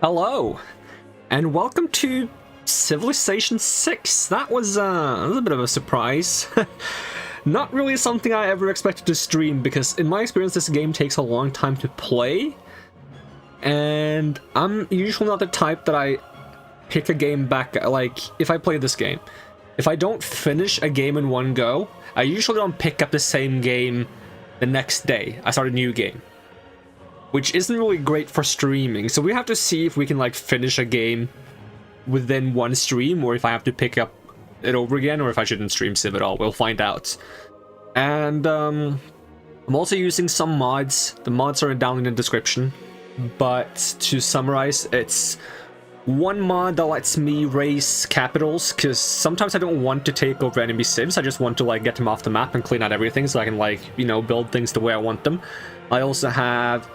Hello, and welcome to Civilization 6. That was a bit of a surprise. Not really something I ever expected to stream, because in my experience this game takes a long time to play, and I'm usually not the type that I pick a game back, like, if I play this game. If I don't finish a game in one go, I usually don't pick up the same game the next day. I start a new game, which isn't really great for streaming. So we have to see if we can like finish a game within one stream, or if I have to pick up it over again, or if I shouldn't stream Civ at all. We'll find out. And I'm also using some mods. The mods are down in the description, but to summarize, it's one mod that lets me raise capitals, because sometimes I don't want to take over enemy civs. I just want to like get them off the map and clean out everything so I can, like, you know, build things the way I want them. I also have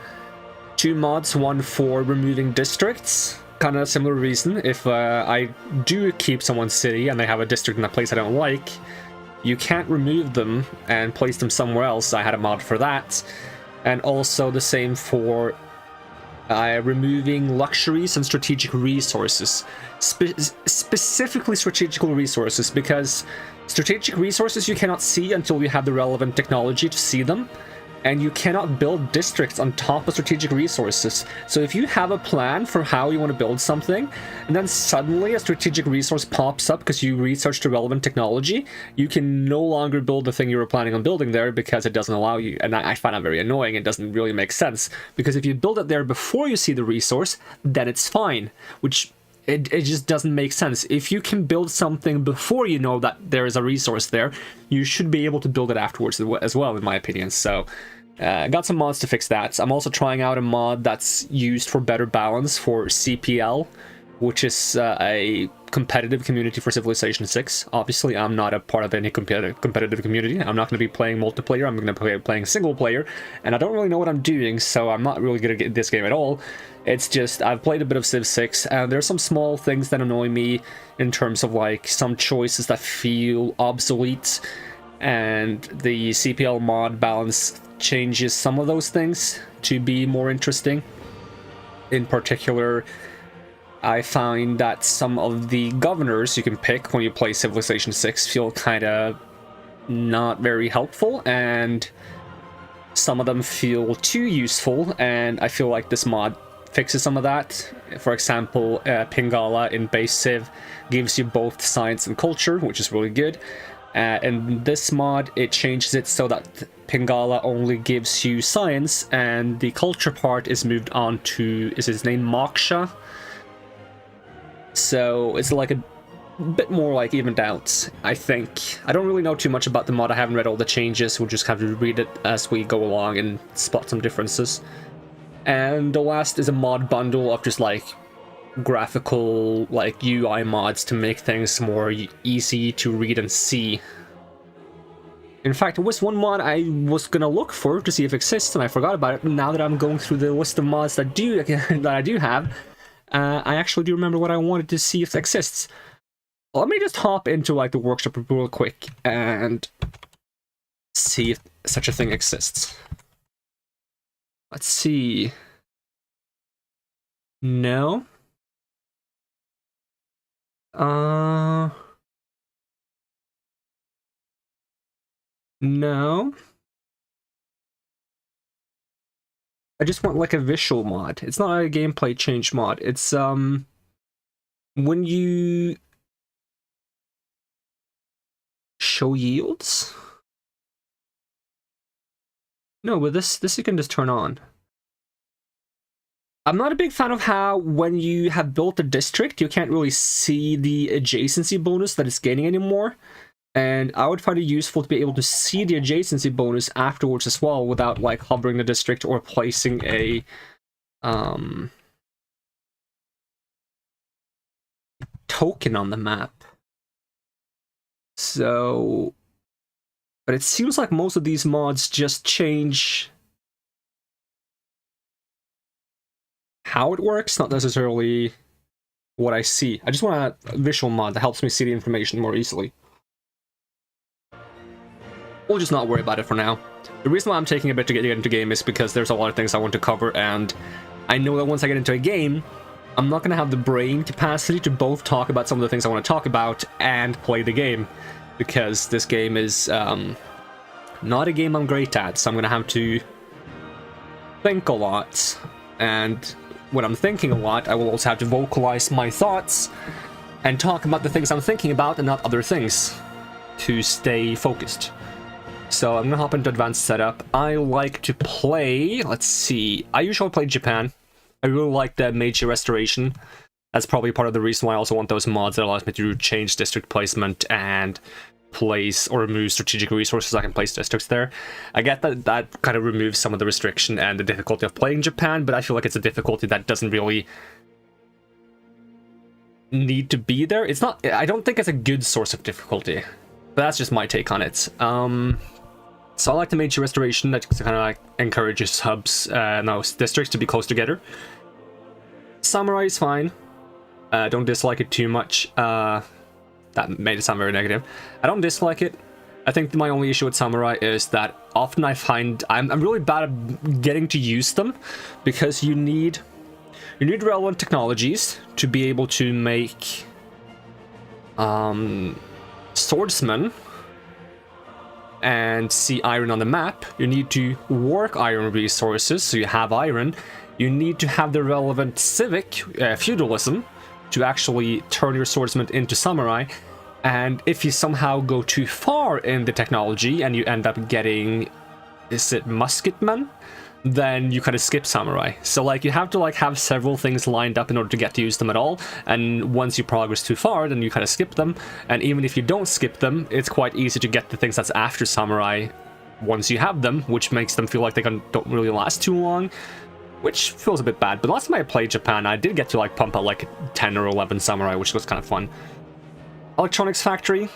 two mods, one for removing districts, kind of similar reason. If I do keep someone's city and they have a district in a place I don't like, you can't remove them and place them somewhere else. I had a mod for that. And also the same for removing luxuries and strategic resources. Specifically strategical resources, because strategic resources you cannot see until you have the relevant technology to see them. And you cannot build districts on top of strategic resources. So if you have a plan for how you want to build something, and then suddenly a strategic resource pops up because you researched the relevant technology, you can no longer build the thing you were planning on building there because it doesn't allow you. And I find that very annoying. It doesn't really make sense, because if you build it there before you see the resource, then it's fine, which it just doesn't make sense. If you can build something before you know that there is a resource there, you should be able to build it afterwards as well, in my opinion. So got some mods to fix that. I'm also trying out a mod that's used for better balance for CPL, which is a competitive community for Civilization 6. Obviously, I'm not a part of any competitive community. I'm not going to be playing multiplayer. I'm going to be playing single player, and I don't really know what I'm doing, so I'm not really good at this game at all. It's just, I've played a bit of Civ 6, and there's some small things that annoy me in terms of like some choices that feel obsolete, and the CPL mod balance changes some of those things to be more interesting. In particular, I find that some of the governors you can pick when you play Civilization 6 feel kind of not very helpful, and some of them feel too useful, and I feel like this mod fixes some of that. For example, Pingala in base Civ gives you both science and culture, which is really good. In this mod, it changes it so that Pingala only gives you science, and the culture part is moved on to, is his name Moksha? So it's like a bit more like evened out, I think. I don't really know too much about the mod. I haven't read all the changes. We'll just have to read it as we go along and spot some differences. And the last is a mod bundle of just like graphical like UI mods to make things more easy to read and see. In fact, it was one mod I was gonna look for to see if it exists, and I forgot about it. Now that I'm going through the list of mods that I do have, I actually do remember what I wanted to see if it exists. Let me just hop into like the workshop real quick and see if such a thing exists. Let's see. No. No. I just want like a visual mod. It's not a gameplay change mod. It's when you show yields. No, but this you can just turn on. I'm not a big fan of how when you have built a district, you can't really see the adjacency bonus that it's gaining anymore. And I would find it useful to be able to see the adjacency bonus afterwards as well, without like hovering the district or placing a token on the map. So, but it seems like most of these mods just change how it works, not necessarily what I see. I just want a visual mod that helps me see the information more easily. We'll just not worry about it for now. The reason why I'm taking a bit to get into game is because there's a lot of things I want to cover, and I know that once I get into a game, I'm not going to have the brain capacity to both talk about some of the things I want to talk about and play the game, because this game is not a game I'm great at, so I'm going to have to think a lot, and when I'm thinking a lot, I will also have to vocalize my thoughts and talk about the things I'm thinking about and not other things to stay focused. So I'm going to hop into advanced setup. I like to play, let's see, I usually play Japan. I really like the Meier restoration. That's probably part of the reason why I also want those mods that allows me to change district placement and place or remove strategic resources. I can place districts there. I get that that kind of removes some of the restriction and the difficulty of playing Japan, but I feel like it's a difficulty that doesn't really need to be there. It's not, I don't think it's a good source of difficulty, but that's just my take on it. So I like the Meier restoration that kind of like encourages hubs, districts to be close together. Samurai is fine. Don't dislike it too much. That made it sound very negative. I don't dislike it. I think my only issue with Samurai is that often I find I'm really bad at getting to use them, because you need relevant technologies to be able to make swordsmen and see iron on the map. You need to work iron resources, so you have iron. You need to have the relevant civic feudalism to actually turn your swordsmen into samurai. And if you somehow go too far in the technology and you end up getting, is it musketmen? Then you kind of skip samurai. So like you have to like have several things lined up in order to get to use them at all, and once you progress too far, then you kind of skip them. And even if you don't skip them, it's quite easy to get the things that's after samurai once you have them, which makes them feel like they don't really last too long, which feels a bit bad. But last time I played Japan, I did get to like pump out like 10 or 11 samurai, which was kind of fun. Electronics Factory,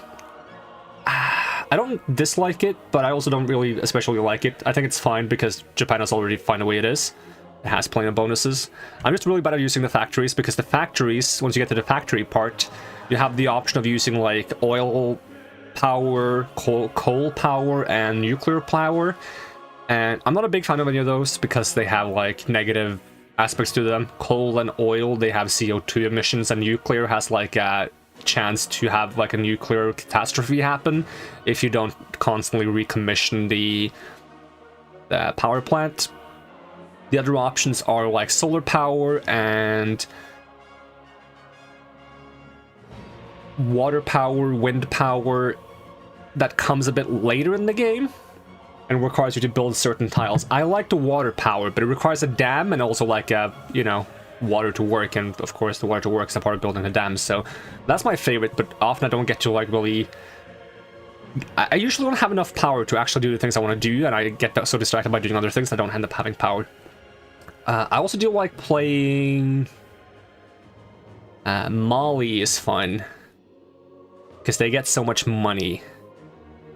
I don't dislike it, but I also don't really especially like it. I think it's fine because Japan has already found the way it is. It has plenty of bonuses. I'm just really bad at using the factories, because the factories, once you get to the factory part, you have the option of using like oil power, coal power, and nuclear power. And I'm not a big fan of any of those because they have like negative aspects to them. Coal and oil, they have CO2 emissions, and nuclear has like a chance to have like a nuclear catastrophe happen if you don't constantly recommission the power plant. The other options are like solar power and water power, wind power, that comes a bit later in the game and requires you to build certain tiles. I like the water power, but it requires a dam and also like a, you know, water to work, and of course the water to work is a part of building a dam, so that's my favorite. But often I don't get to like really, I usually don't have enough power to actually do the things I want to do, and I get so distracted by doing other things I don't end up having power. I also do like playing Mali is fun because they get so much money.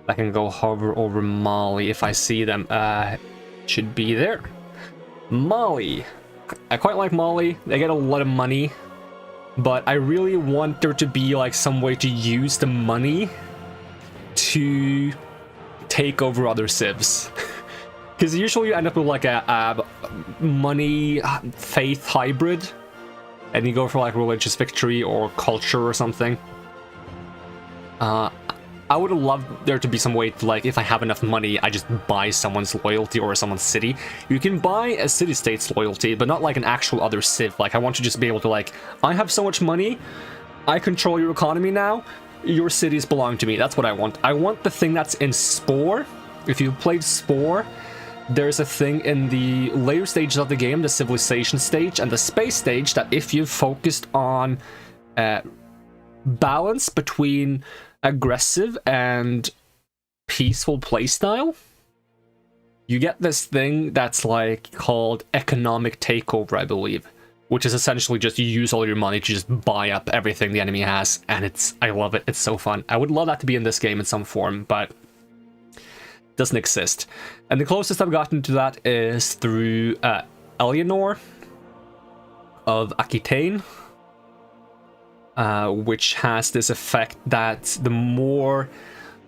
I can go hover over Mali if I see them. Should be there. Mali. I quite like Mali. They get a lot of money, but I really want there to be like some way to use the money to take over other civs. Because usually you end up with like a money faith hybrid, and you go for like religious victory or culture or something. I would have loved there to be some way to, like, if I have enough money, I just buy someone's loyalty or someone's city. You can buy a city-state's loyalty, but not like an actual other civ. Like, I want to just be able to, like, I have so much money, I control your economy now, your cities belong to me. That's what I want. I want the thing that's in Spore. If you played Spore, there's a thing in the later stages of the game, the civilization stage and the space stage, that if you've focused on balance between aggressive and peaceful playstyle, you get this thing that's like called economic takeover, I believe, which is essentially just you use all your money to just buy up everything the enemy has, and I love it. It's so fun. I would love that to be in this game in some form, but it doesn't exist. And the closest I've gotten to that is through Eleanor of Aquitaine, which has this effect that the more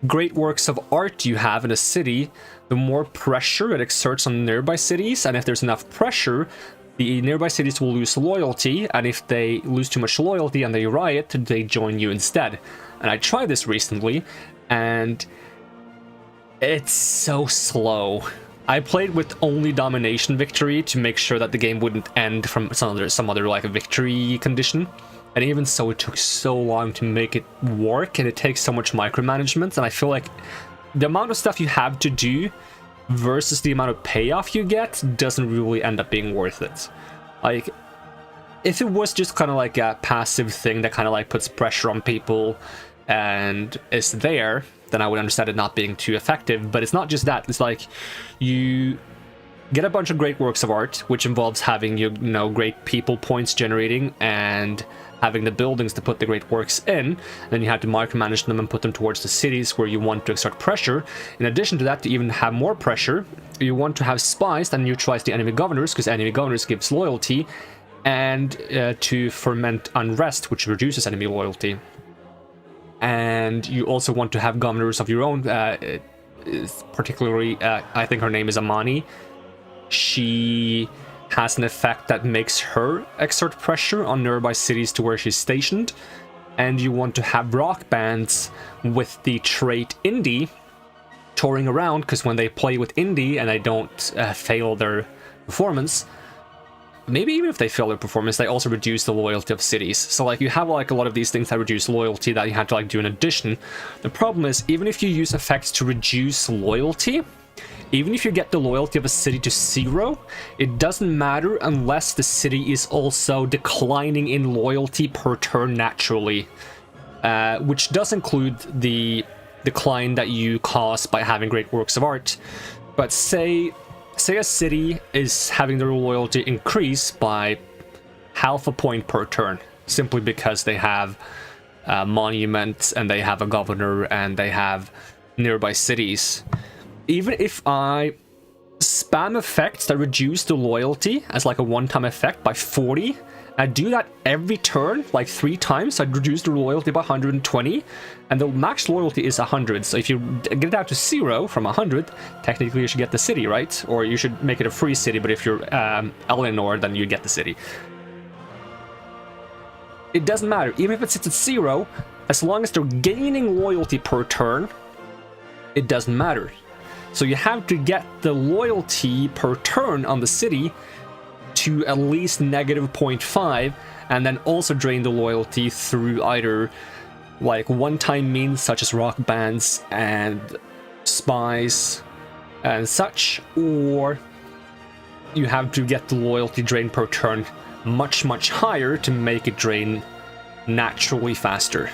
great works of art you have in a city, the more pressure it exerts on nearby cities, and if there's enough pressure, the nearby cities will lose loyalty, and if they lose too much loyalty and they riot, they join you instead. And I tried this recently, and it's so slow. I played with only domination victory to make sure that the game wouldn't end from some other like victory condition. And even so, it took so long to make it work, and it takes so much micromanagement, and I feel like the amount of stuff you have to do versus the amount of payoff you get doesn't really end up being worth it. Like, if it was just kind of like a passive thing that kind of like puts pressure on people and is there, then I would understand it not being too effective. But it's not just that. It's like you get a bunch of great works of art, which involves having, you know, great people points generating and having the buildings to put the great works in. Then you have to micromanage them and put them towards the cities where you want to exert pressure. In addition to that, to even have more pressure, you want to have spies that neutralize the enemy governors, because enemy governors gives loyalty, and to ferment unrest, which reduces enemy loyalty. And you also want to have governors of your own, particularly, I think her name is Amani. She has an effect that makes her exert pressure on nearby cities to where she's stationed. And you want to have rock bands with the trait indie touring around, because when they play with indie and they don't fail their performance, maybe even if they fail their performance, they also reduce the loyalty of cities. So like you have like a lot of these things that reduce loyalty that you have to like do in addition. The problem is, even if you use effects to reduce loyalty, even if you get the loyalty of a city to 0, it doesn't matter unless the city is also declining in loyalty per turn naturally, which does include the decline that you cause by having great works of art. But say a city is having their loyalty increase by half a point per turn, simply because they have monuments and they have a governor and they have nearby cities. Even if I spam effects that reduce the loyalty as like a one-time effect by 40, I do that every turn, like 3 times, I'd reduce the loyalty by 120, and the max loyalty is 100, so if you get it out to 0 from 100, technically you should get the city, right? Or you should make it a free city, but if you're Eleanor, then you get the city. It doesn't matter, even if it sits at 0, as long as they're gaining loyalty per turn, it doesn't matter. So you have to get the loyalty per turn on the city to at least negative 0.5, and then also drain the loyalty through either like one-time means such as rock bands and spies and such, or you have to get the loyalty drain per turn much higher to make it drain naturally faster.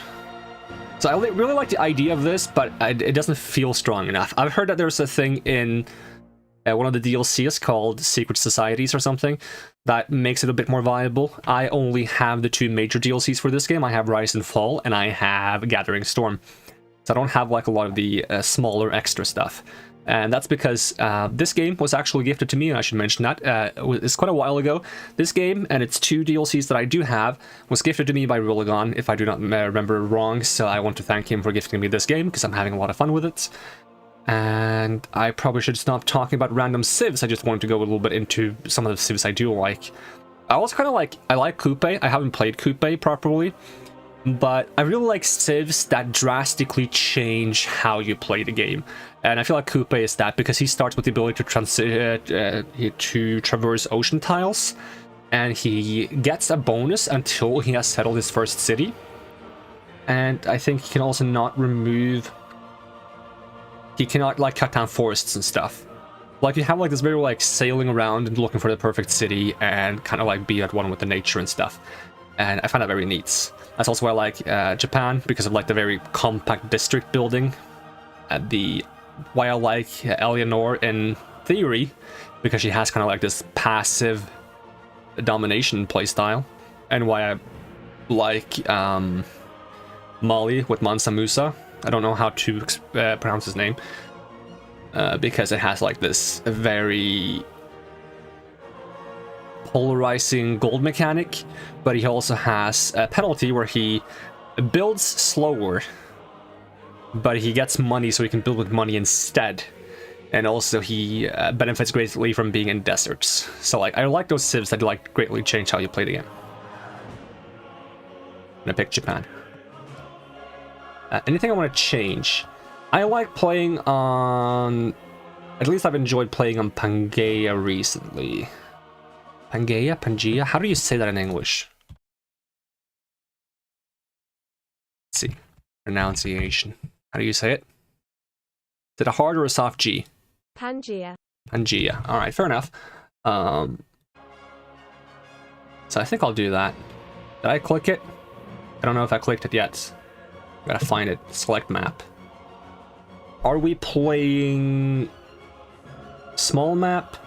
So I really like the idea of this, but it doesn't feel strong enough. I've heard that there's a thing in one of the DLCs called Secret Societies or something that makes it a bit more viable. I only have the 2 major DLCs for this game. I have Rise and Fall, and I have Gathering Storm. So I don't have like a lot of the smaller extra stuff. And that's because this game was actually gifted to me, and I should mention that. It's quite a while ago. This game and its 2 DLCs that I do have was gifted to me by Ruligon, if I do not remember wrong. So I want to thank him for gifting me this game, because I'm having a lot of fun with it. And I probably should stop talking about random civs. I just wanted to go a little bit into some of the civs I do like. I also kind of like, I like Coupe. I haven't played Coupe properly, but I really like civs that drastically change how you play the game. And I feel like Coupe is that, because he starts with the ability to traverse ocean tiles, and he gets a bonus until he has settled his first city. And I think he can also not remove... He cannot like cut down forests and stuff. Like you have like this very like sailing around and looking for the perfect city and kind of like be at one with the nature and stuff. And I find that very neat. That's also why I like Japan, because of like the very compact district building. Why I like Eleanor in theory, because she has kind of like this passive domination playstyle, and why I like Mali with Mansa Musa. I don't know how to pronounce his name, because it has like this very polarizing gold mechanic, but he also has a penalty where he builds slower, but he gets money so he can build with money instead. And also he benefits greatly from being in deserts. So like I like those civs that like greatly change how you play the game. I'm gonna pick Japan. Anything I want to change? I like playing on... At least I've enjoyed playing on Pangaea recently. Pangaea? Pangaea? How do you say that in English? Let's see. Pronunciation. How do you say it? Is it a hard or a soft G? Pangaea. Pangaea. Alright, fair enough. So I think I'll do that. Did I click it? I don't know if I clicked it yet. Gotta find it. Select map. Are we playing small map?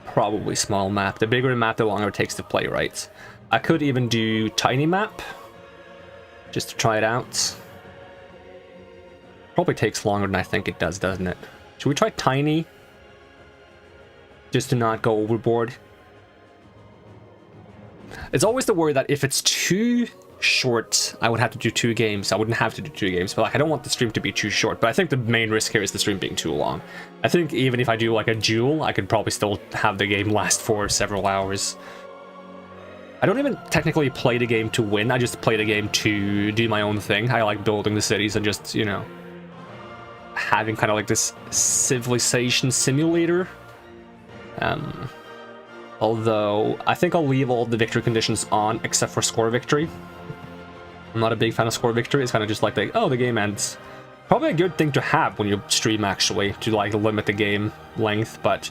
Probably small map. The bigger the map, the longer it takes to play, right? I could even do tiny map, just to try it out. Probably takes longer than I think it does, doesn't it? Should we try tiny? Just to not go overboard. It's always the worry that if it's too short, I would have to do 2 games. I wouldn't have to do 2 games, but like I don't want the stream to be too short. But I think the main risk here is the stream being too long. I think even if I do like a duel, I could probably still have the game last for several hours. I don't even technically play the game to win. I just play the game to do my own thing. I like building the cities and just, you know, having kind of like this civilization simulator. Although I think I'll leave all the victory conditions on except for score victory. I'm not a big fan of score victory. It's kind of just like, oh, the game ends. Probably a good thing to have when you stream, actually, to like limit the game length. But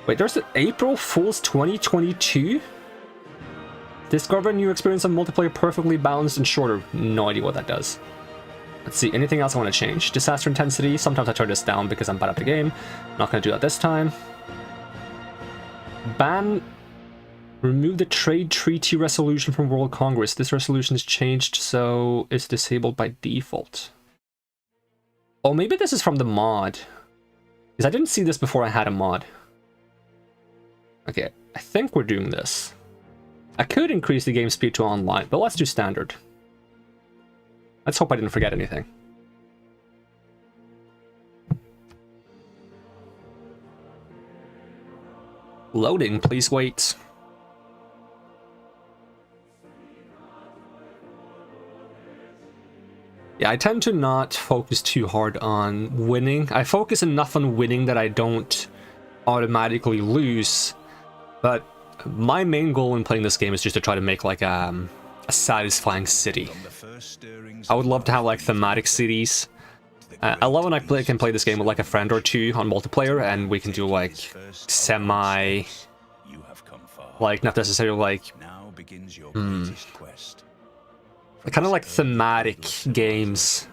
wait, there's an April Fool's 2022. Discover a new experience of multiplayer perfectly balanced and shorter. No idea what that does. Let's see, anything else I want to change? Disaster intensity. Sometimes I turn this down because I'm bad at the game. Not going to do that this time. Ban. Remove the trade treaty resolution from World Congress. This resolution is changed, so it's disabled by default. Oh, maybe this is from the mod. Because I didn't see this before I had a mod. Okay, I think we're doing this. I could increase the game speed to online, but let's do standard. Let's hope I didn't forget anything. Loading, please wait. Yeah, I tend to not focus too hard on winning. I focus enough on winning that I don't automatically lose. But my main goal in playing this game is just to try to make like a satisfying city. I would love to have like thematic cities. I love when I can play this game with like a friend or two on multiplayer, and we can do like semi, like not necessarily like, kind of like thematic games.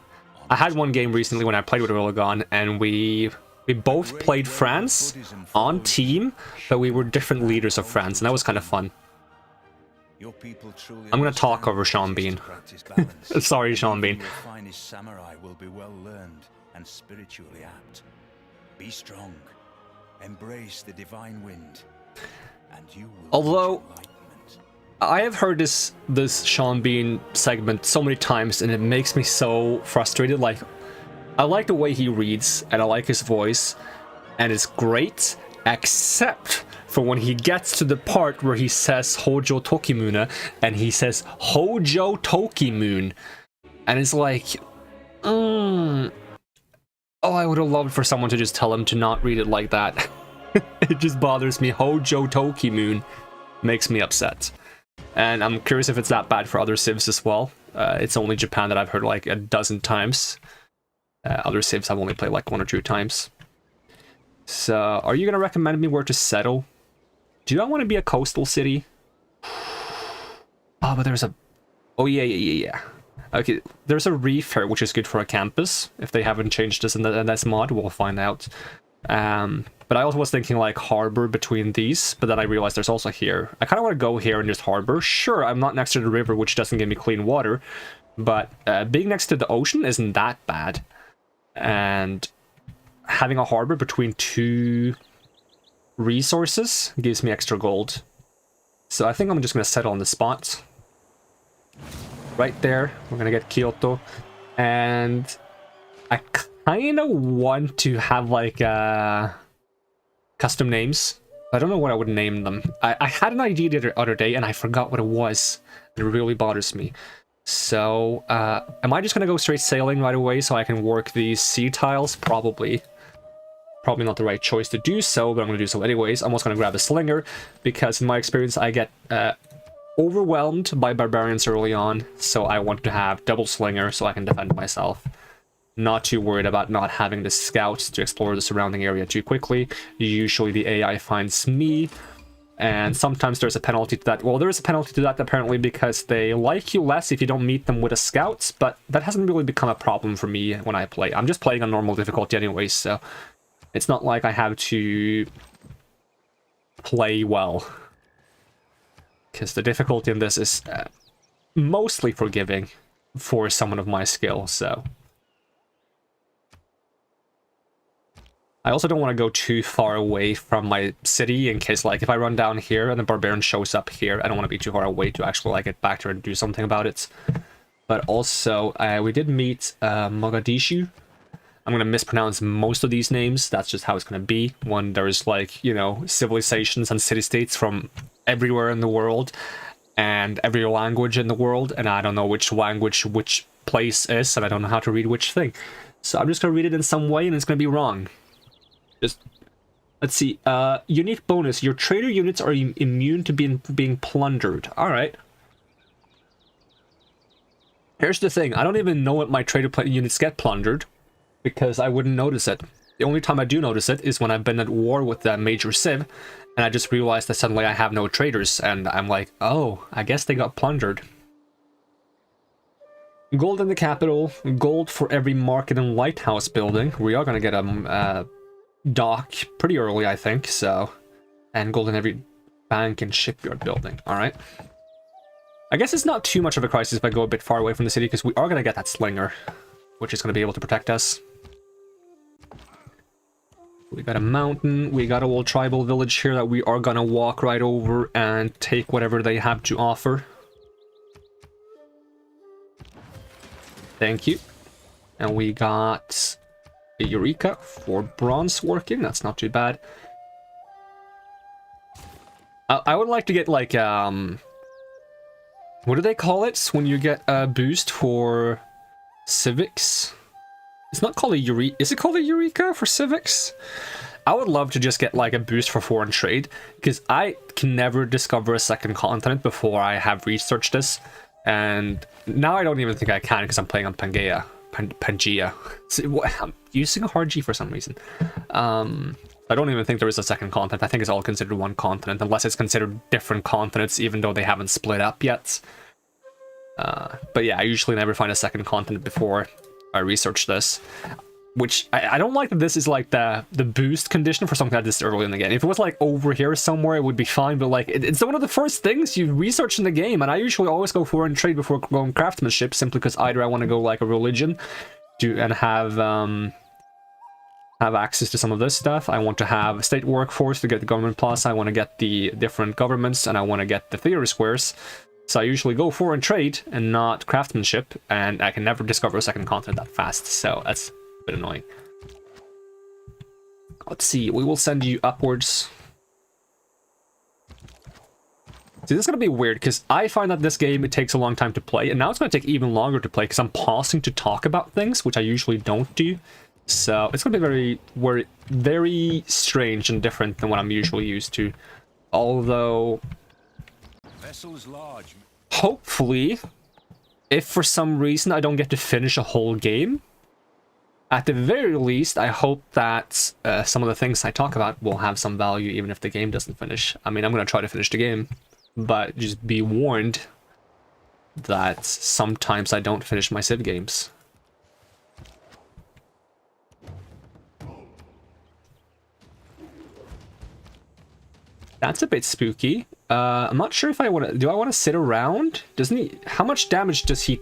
I had one game recently when I played with Willigan, and we both played France on team, but we were different leaders of France, and that was kind of fun. I'm gonna talk over Sean Bean. Sorry, Sean Bean. Your finest samurai will be well learned and spiritually apt. Be strong, embrace the divine wind, and you will. Although I have heard this Sean Bean segment so many times, and it makes me so frustrated. Like, I like the way he reads, and I like his voice, and it's great, except for when he gets to the part where he says Hojo Tokimuna, and he says Hojo Tokimun, and it's like, oh, I would have loved for someone to just tell him to not read it like that. It just bothers me. Hojo Tokimun makes me upset. And I'm curious if it's that bad for other civs as well. It's only Japan that I've heard like a dozen times. Other civs I've only played like 1 or 2 times. So, are you going to recommend me where to settle? Do I want to be a coastal city? Oh, but there's a... Oh, yeah. Okay, there's a reef here, which is good for a campus. If they haven't changed this in this mod, we'll find out. But I also was thinking like harbor between these, but then I realized there's also here. I kind of want to go here and just harbor. Sure, I'm not next to the river, which doesn't give me clean water, but being next to the ocean isn't that bad. And having a harbor between 2 resources gives me extra gold. So I think I'm just going to settle on the spot. Right there, we're going to get Kyoto. And I kind of want to have like a custom names. I don't know what I would name them. I had an idea the other day and I forgot what it was. It really bothers me. So, am I just gonna go straight sailing right away so I can work these sea tiles? Probably. Probably not the right choice to do so, but I'm gonna do so anyways. I'm also gonna grab a slinger, because in my experience I get overwhelmed by barbarians early on, so I want to have double slinger so I can defend myself. Not too worried about not having the scouts to explore the surrounding area too quickly. Usually the AI finds me, and sometimes there's a penalty to that. Well, there is a penalty to that apparently because they like you less if you don't meet them with a scout, but that hasn't really become a problem for me when I play. I'm just playing on normal difficulty anyways, so it's not like I have to play well. Because the difficulty in this is mostly forgiving for someone of my skill, so... I also don't want to go too far away from my city in case, like, if I run down here and the barbarian shows up here, I don't want to be too far away to actually, like, get back there and do something about it. But also, we did meet Mogadishu. I'm going to mispronounce most of these names. That's just how it's going to be when there's, like, you know, civilizations and city-states from everywhere in the world and every language in the world, and I don't know which language which place is, and I don't know how to read which thing. So I'm just going to read it in some way, and it's going to be wrong. Just, let's see, unique bonus. Your trader units are immune to being plundered. Alright. Here's the thing. I don't even know if my trader units get plundered, because I wouldn't notice it. The only time I do notice it is when I've been at war with the Major Civ, and I just realized that suddenly I have no traders, and I'm like, oh, I guess they got plundered. Gold in the capital, gold for every market and lighthouse building. We are going to get a dock pretty early, I think, so... And gold in every bank and shipyard building, alright. I guess it's not too much of a crisis if I go a bit far away from the city, because we are going to get that slinger, which is going to be able to protect us. We got a mountain, we got a little tribal village here that we are going to walk right over and take whatever they have to offer. Thank you. And we got... a Eureka for bronze working, that's not too bad. I would like to get like, what do they call it when you get a boost for civics? It's not called a Eureka, is it called a Eureka for civics? I would love to just get like a boost for foreign trade, because I can never discover a second continent before I have researched this. And now I don't even think I can because I'm playing on Pangea. Pangea. I'm using a hard G for some reason. I don't even think there is a second continent. I think it's all considered one continent, unless it's considered different continents, even though they haven't split up yet. But yeah, I usually never find a second continent before I research this. Which, I don't like that this is like the boost condition for something like this early in the game. If it was like over here somewhere, it would be fine, but like, it's one of the first things you research in the game, and I usually always go foreign trade before going craftsmanship, simply because either I want to go like a religion and have access to some of this stuff, I want to have a state workforce to get the government plus, I want to get the different governments, and I want to get the theory squares. So I usually go foreign trade and not craftsmanship, and I can never discover a second continent that fast, so that's bit annoying. Let's see, we will send you upwards. See, this is gonna be weird because I find that this game, it takes a long time to play, and now it's gonna take even longer to play because I'm pausing to talk about things, which I usually don't do. So it's gonna be very strange and different than what I'm usually used to. Although, Vessel's large. Hopefully, if for some reason I don't get to finish a whole game, at the very least, I hope that some of the things I talk about will have some value even if the game doesn't finish. I mean, I'm going to try to finish the game, but just be warned that sometimes I don't finish my Civ games. That's a bit spooky. I'm not sure if I want to... Do I want to sit around? Doesn't he... How much damage does he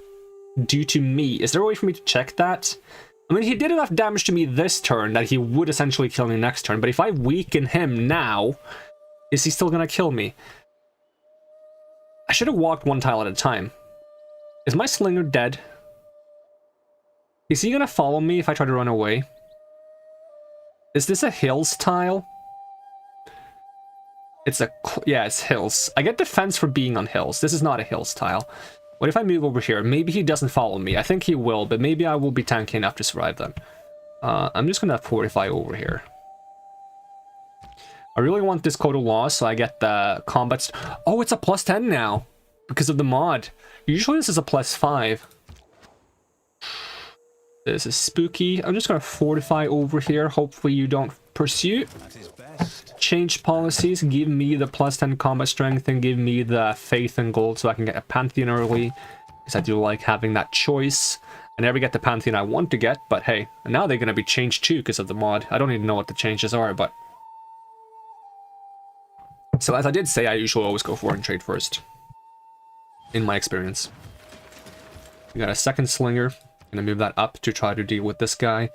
do to me? Is there a way for me to check that? I mean, he did enough damage to me this turn that he would essentially kill me next turn, but if I weaken him now, is he still gonna kill me? I should have walked one tile at a time. Is my slinger dead? Is he gonna follow me if I try to run away? Is this a hills tile? It's a... Yeah, it's hills. I get defense for being on hills. This is not a hills tile. What if I move over here? Maybe he doesn't follow me. I think he will, but maybe I will be tanky enough to survive them. I'm just gonna fortify over here. I really want this code of law, so I get the combat... Oh, it's a +10 now! Because of the mod. Usually this is a +5. This is spooky. I'm just gonna fortify over here. Hopefully you don't pursue. Change policies. Give me the +10 combat strength and give me the faith and gold so I can get a Pantheon early. Because I do like having that choice. I never get the Pantheon I want to get, but hey, now they're gonna be changed too because of the mod. I don't even know what the changes are, but... So as I did say, I usually always go foreign trade first. In my experience. We got a second slinger. I'm gonna move that up to try to deal with this guy.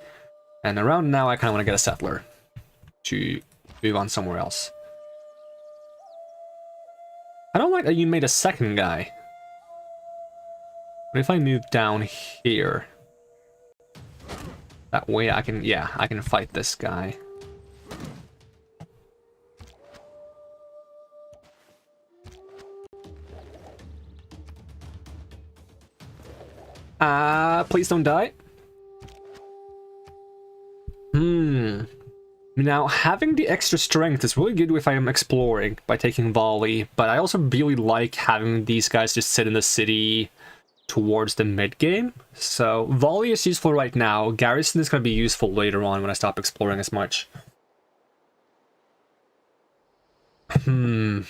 And around now, I kind of want to get a settler. To move on somewhere else. I don't like that you made a second guy. But if I move down here... That way I can, yeah, I can fight this guy. Please don't die. Now, having the extra strength is really good if I am exploring by taking volley, but I also really like having these guys just sit in the city towards the mid-game. So, volley is useful right now. Garrison is going to be useful later on when I stop exploring as much. I'll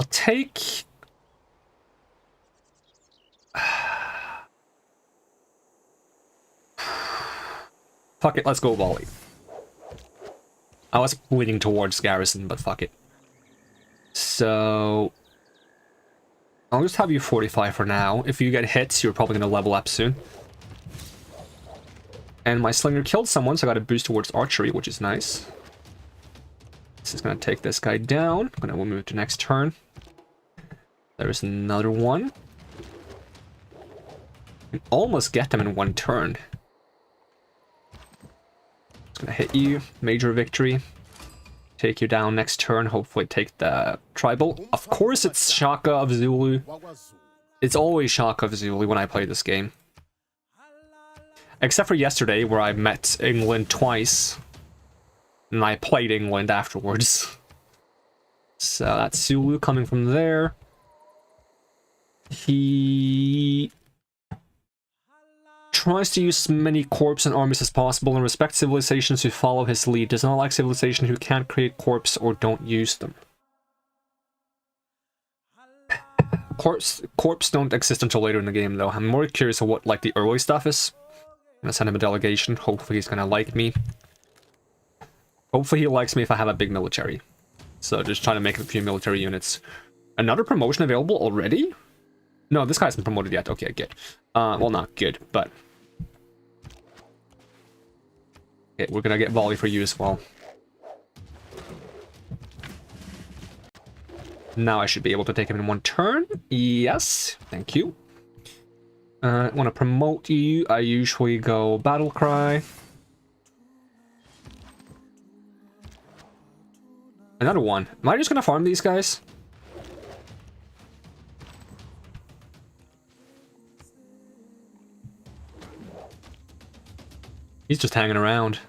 take... Fuck it, let's go volley. I was leaning towards Garrison, but fuck it. So... I'll just have you 45 for now. If you get hits, you're probably going to level up soon. And my slinger killed someone, so I got a boost towards archery, which is nice. This is going to take this guy down. I'm going to move to next turn. There's another one. I can almost get them in one turn. It's gonna hit you. Major victory. Take you down next turn. Hopefully take the tribal. Of course it's Shaka of Zulu. It's always Shaka of Zulu when I play this game. Except for yesterday where I met England twice. And I played England afterwards. So that's Zulu coming from there. He... tries to use as many corps and armies as possible and respect civilizations who follow his lead. Does not like civilization who can't create corps or don't use them. Corps don't exist until later in the game though. I'm more curious of what like the early stuff is. I'm gonna send him a delegation. Hopefully he's gonna like me. Hopefully he likes me if I have a big military. So just trying to make a few military units. Another promotion available already? No, this guy hasn't promoted yet. Okay, good. Well, not good, but... Okay, we're gonna get volley for you as well. Now I should be able to take him in one turn. Yes, thank you. I want to promote you. I usually go battle cry. Another one. Am I just gonna farm these guys? He's just hanging around.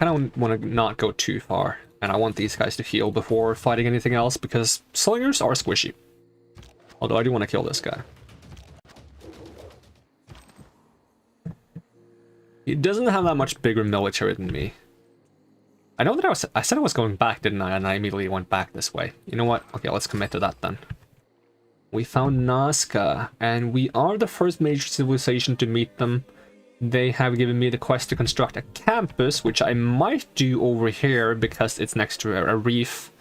I don't want to not go too far, and I want these guys to heal before fighting anything else, because slingers are squishy. Although I do want to kill this guy. He doesn't have that much bigger military than me. I know that I said I was going back, didn't I? And I immediately went back this way. You know what? Okay, let's commit to that then. We found Nazca, and we are the first major civilization to meet them. They have given me the quest to construct a campus, which I might do over here because it's next to a reef,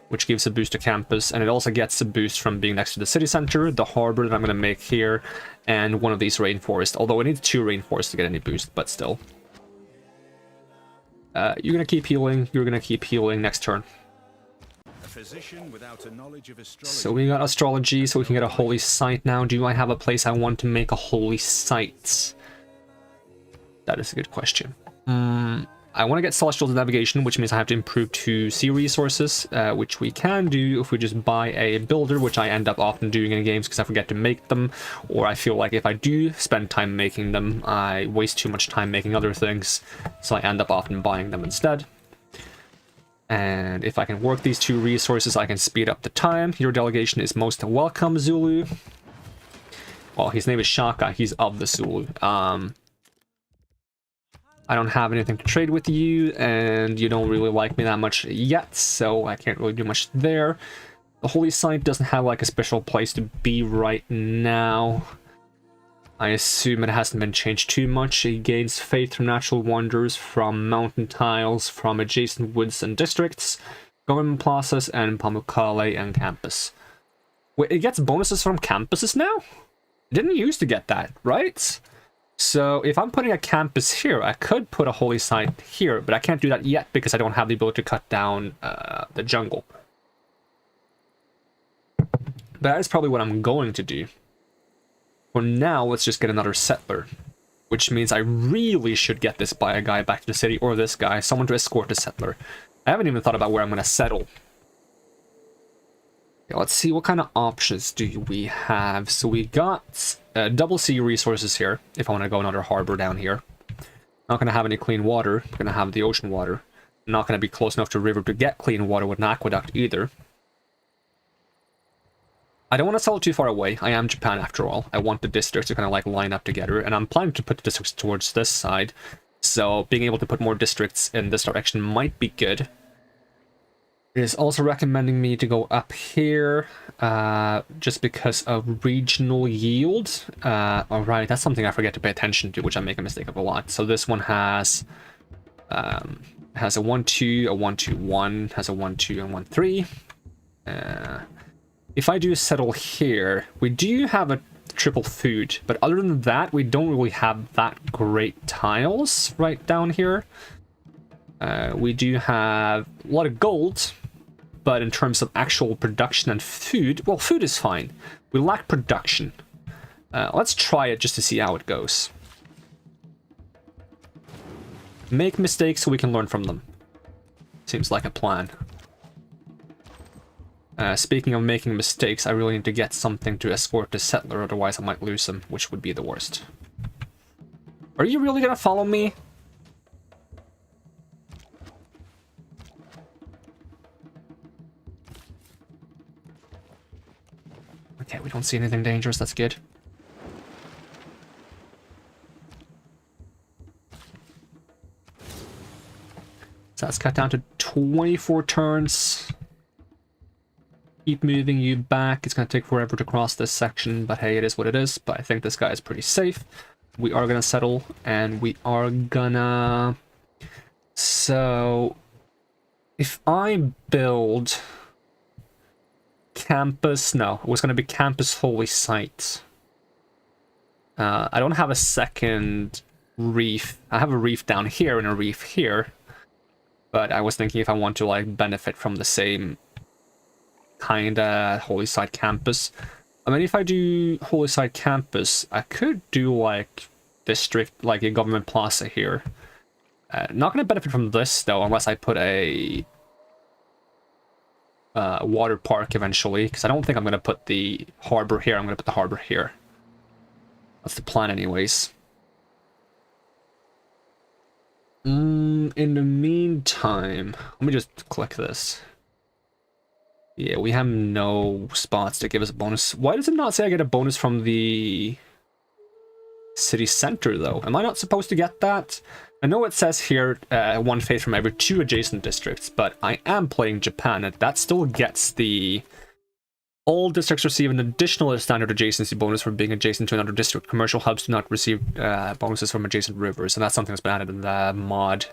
which gives a boost to campus, and it also gets a boost from being next to the city center, the harbor that I'm going to make here, and one of these rainforests. Although I need 2 rainforests to get any boost, but still. You're going to keep healing, you're going to keep healing next turn. physician without a knowledge of astrology. So we got astrology, so we can get a holy site now. Do I have a place I want to make a holy site? That is a good question. I want to get celestial navigation, which means I have to improve 2 sea resources, which we can do if we just buy a builder, which I end up often doing in games because I forget to make them, or I feel like if I do spend time making them, I waste too much time making other things, so I end up often buying them instead. And if I can work these 2 resources, I can speed up the time. Your delegation is most welcome, Zulu. Well, his name is Shaka, he's of the Zulu. I don't have anything to trade with you, and you don't really like me that much yet, so I can't really do much there. The holy site doesn't have like a special place to be right now. I assume it hasn't been changed too much. It gains faith from natural wonders, from mountain tiles, from adjacent woods and districts, government plazas, and Pamukkale and campus. Wait, it gets bonuses from campuses now? It didn't used to get that, right? So if I'm putting a campus here, I could put a holy site here, but I can't do that yet because I don't have the ability to cut down the jungle. But that is probably what I'm going to do. For now, let's just get another settler, which means I really should get this by a guy back to the city, or this guy, someone to escort the settler. I haven't even thought about where I'm going to settle. Okay, let's see, what kind of options do we have? So we got double sea resources here, if I want to go another harbor down here. Not going to have any clean water, I'm going to have the ocean water. Not going to be close enough to a river to get clean water with an aqueduct either. I don't want to sell it too far away. I am Japan after all. I want the districts to kind of like line up together, and I'm planning to put the districts towards this side. So being able to put more districts in this direction might be good. It is also recommending me to go up here, just because of regional yield. Alright, that's something I forget to pay attention to, which I make a mistake of a lot. So this one has a 1-2, a 1-2-1, has a 1-2 and 1-3. If I do settle here, we do have a triple food, but other than that, we don't really have that great tiles right down here. We do have a lot of gold, but in terms of actual production and food, well, food is fine. We lack production. Let's try it just to see how it goes. Make mistakes so we can learn from them. Seems like a plan. Speaking of making mistakes, I really need to get something to escort the settler, otherwise I might lose him, which would be the worst. Are you really gonna follow me? Okay, we don't see anything dangerous, that's good. So that's cut down to 24 turns. Keep moving you back. It's going to take forever to cross this section, but hey, it is what it is. But I think this guy is pretty safe. We are going to settle, and we are gonna... So, if I build... Campus... No, it was going to be Campus Holy Site. I don't have a second reef. I have a reef down here and a reef here. But I was thinking if I want to, like, benefit from the same... kinda Holy Site Campus. I mean, if I do Holy Site Campus, I could do like district, like a government plaza here. Not gonna benefit from this though, unless I put a water park eventually, because I don't think I'm gonna put the harbor here. I'm gonna put the harbor here. That's the plan, anyways. In the meantime, let me just click this. Yeah, we have no spots to give us a bonus. Why does it not say I get a bonus from the city center, though? Am I not supposed to get that? I know it says here 1 faith from every 2 adjacent districts, but I am playing Japan, and that still gets the... All districts receive an additional standard adjacency bonus for being adjacent to another district. Commercial hubs do not receive bonuses from adjacent rivers, and that's something that's been added in the mod.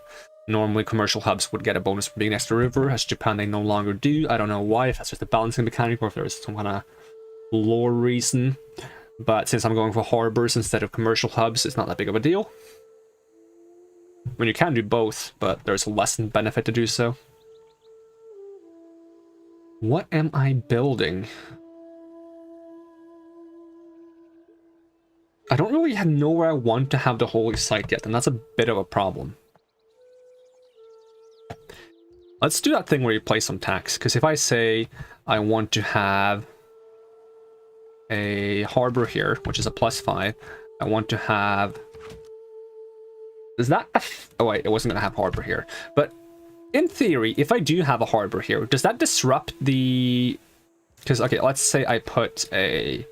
Normally, commercial hubs would get a bonus for being next to a river, as Japan they no longer do. I don't know why, if that's just a balancing mechanic or if there's some kind of lore reason. But since I'm going for harbors instead of commercial hubs, it's not that big of a deal. I mean, you can do both, but there's less benefit to do so. What am I building? I don't really know where I want to have the holy site yet, and that's a bit of a problem. Let's do that thing where you place some tax, because if I say I want to have a harbor here, which is a +5, I want to have... Is that... Oh wait, it wasn't going to have harbor here. But in theory, if I do have a harbor here, does that disrupt the... Because, okay, let's say I put a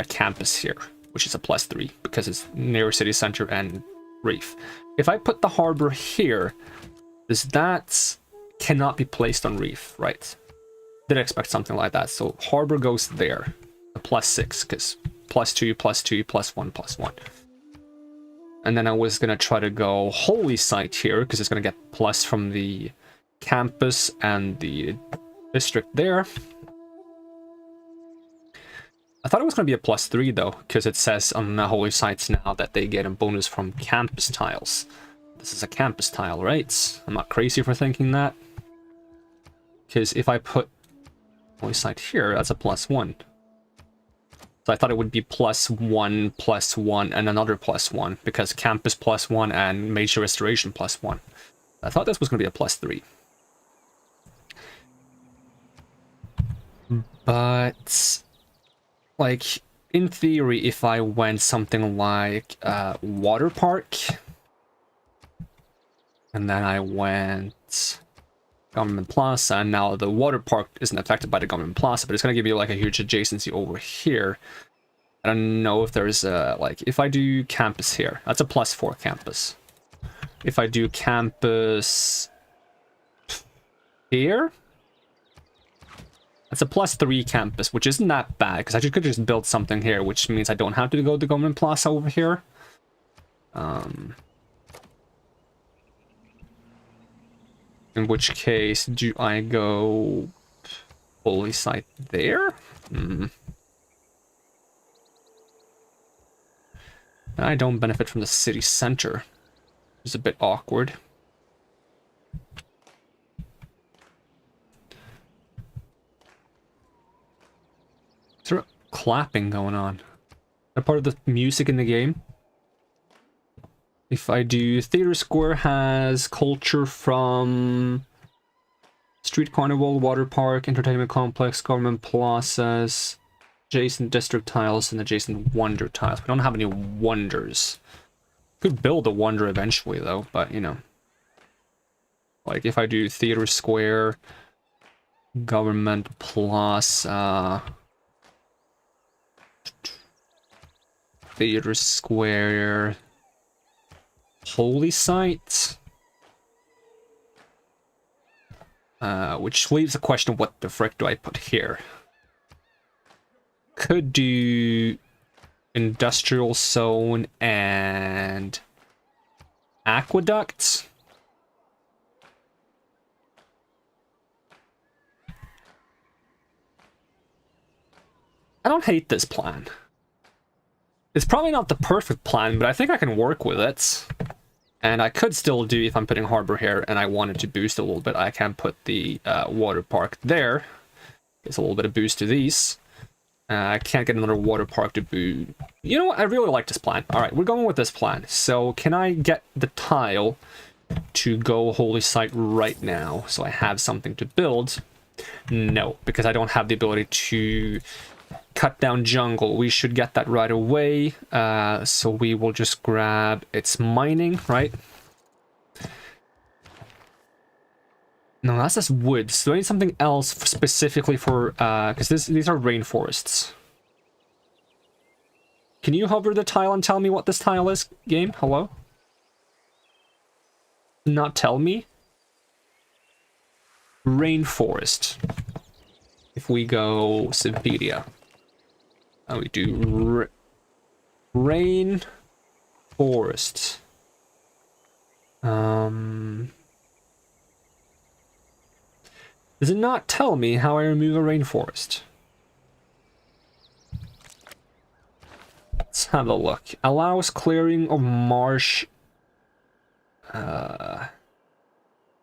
campus here, which is a +3, because it's near city center and reef. If I put the harbor here, does that... cannot be placed on reef, right? Didn't expect something like that. So harbor goes there, a +6, because +2, +2, +1, +1. And then I was gonna try to go holy site here, because it's gonna get plus from the campus and the district there. I thought it was gonna be a +3 though, because it says on the holy sites now that they get a bonus from campus tiles. This is a campus tile, right? I'm not crazy for thinking that. Because if I put holy site here, that's a +1. So I thought it would be +1, +1, and another +1, because campus +1 and major restoration +1. I thought this was going to be a +3. But, like, in theory, if I went something like water park, and then I went government plaza, and now the water park isn't affected by the government plaza, but it's going to give you like a huge adjacency over here. I don't know if there's a, like, if I do campus here, that's a +4 campus. If I do campus here, that's a +3 campus, which isn't that bad, because I could just build something here, which means I don't have to go to government plaza over here. In which case, do I go holy site there? I don't benefit from the city center. It's a bit awkward. Is there clapping going on? Is that part of the music in the game? If I do Theater Square has culture from Street Carnival, Water Park, Entertainment Complex, Government Plazas, adjacent district tiles, and adjacent wonder tiles. We don't have any wonders. Could build a wonder eventually though, but you know. Like if I do Theater Square, Government Plaza, Theater Square, holy site, which leaves the question, what the frick do I put here? Could do industrial zone and aqueducts. I don't hate this plan. It's probably not the perfect plan, but I think I can work with it. And I could still do, if I'm putting harbor here and I wanted to boost a little bit, I can put the water park there. It's a little bit of boost to these. I can't get another water park to boost. You know what? I really like this plan. All right, we're going with this plan. So can I get the tile to go holy site right now so I have something to build? No, because I don't have the ability to cut down jungle. We should get that right away. So we will just grab its mining, right? No, that's just woods. So I need something else specifically for, because these are rainforests. Can you hover the tile and tell me what this tile is, game? Hello? Not tell me? Rainforest. If we go Siberia. And we do rain forest. Does it not tell me how I remove a rainforest? Let's have a look. Allows clearing of marsh.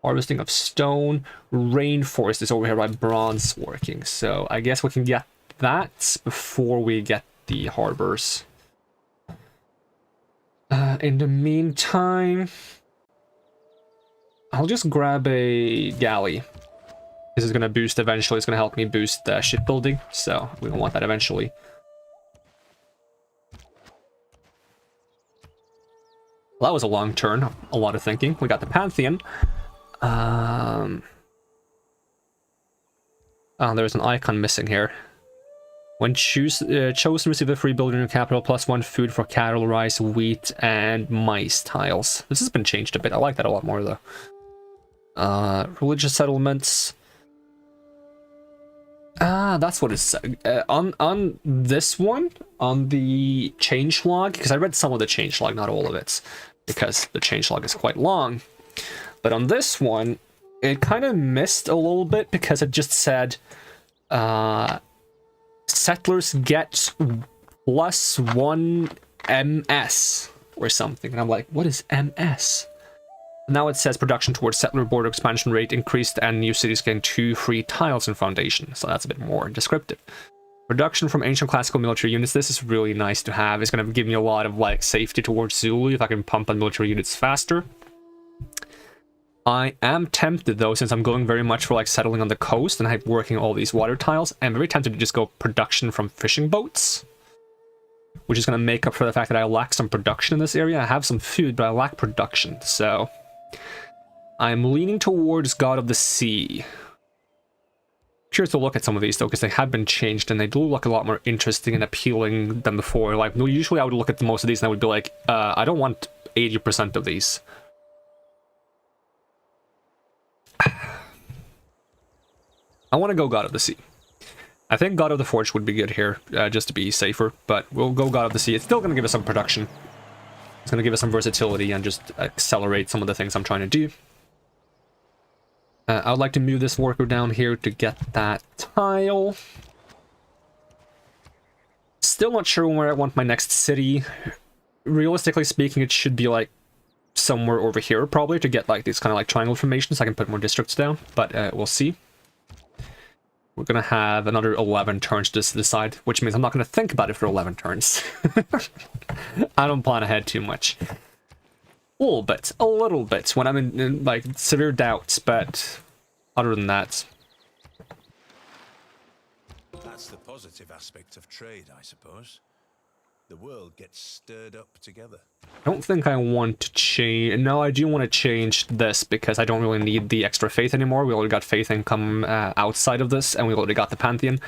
Harvesting of stone. Rainforest is over here by bronze working. So I guess we can get that before we get the harbors. In the meantime, I'll just grab a galley. This is going to boost eventually. It's going to help me boost shipbuilding. So we don't want that eventually. Well, that was a long turn. A lot of thinking. We got the Pantheon. Oh, there's an icon missing here. When chosen, receive a free building in your capital, +1 food for cattle, rice, wheat, and mice tiles. This has been changed a bit. I like that a lot more, though. Religious settlements. That's what it's on this one, on the changelog, because I read some of the changelog, not all of it, because the changelog is quite long. But on this one, it kind of missed a little bit because it just said settlers get +1 MS or something. And I'm like, what is MS? Now it says production towards settler border expansion rate increased and new cities gain 2 free tiles in foundation. So that's a bit more descriptive. Production from ancient classical military units. This is really nice to have. It's going to give me a lot of like safety towards Zulu if I can pump on military units faster. I am tempted though, since I'm going very much for like settling on the coast and I'm working all these water tiles, I'm very tempted to just go production from fishing boats, which is going to make up for the fact that I lack some production in this area. I have some food, but I lack production, so I'm leaning towards God of the Sea. Curious to look at some of these though, because they have been changed and they do look a lot more interesting and appealing than before. Like, usually I would look at most of these and I would be like, I don't want 80% of these. I want to go God of the Sea. I think God of the Forge would be good here, just to be safer, but we'll go God of the Sea. It's still going to give us some production. It's going to give us some versatility and just accelerate some of the things I'm trying to do. I would like to move this worker down here to get that tile. Still not sure where I want my next city. Realistically speaking, it should be like somewhere over here probably to get like these kind of like triangle formations. I can put more districts down, but we'll see. We're gonna have another 11 turns to decide, which means I'm not gonna think about it for 11 turns. I don't plan ahead too much. A little bit when I'm in like severe doubts, but other than that. That's the positive aspect of trade, I suppose. The world gets stirred up together. I don't think I want to change. No, I do want to change this because I don't really need the extra faith anymore. We already got faith income outside of this, and we already got the Pantheon.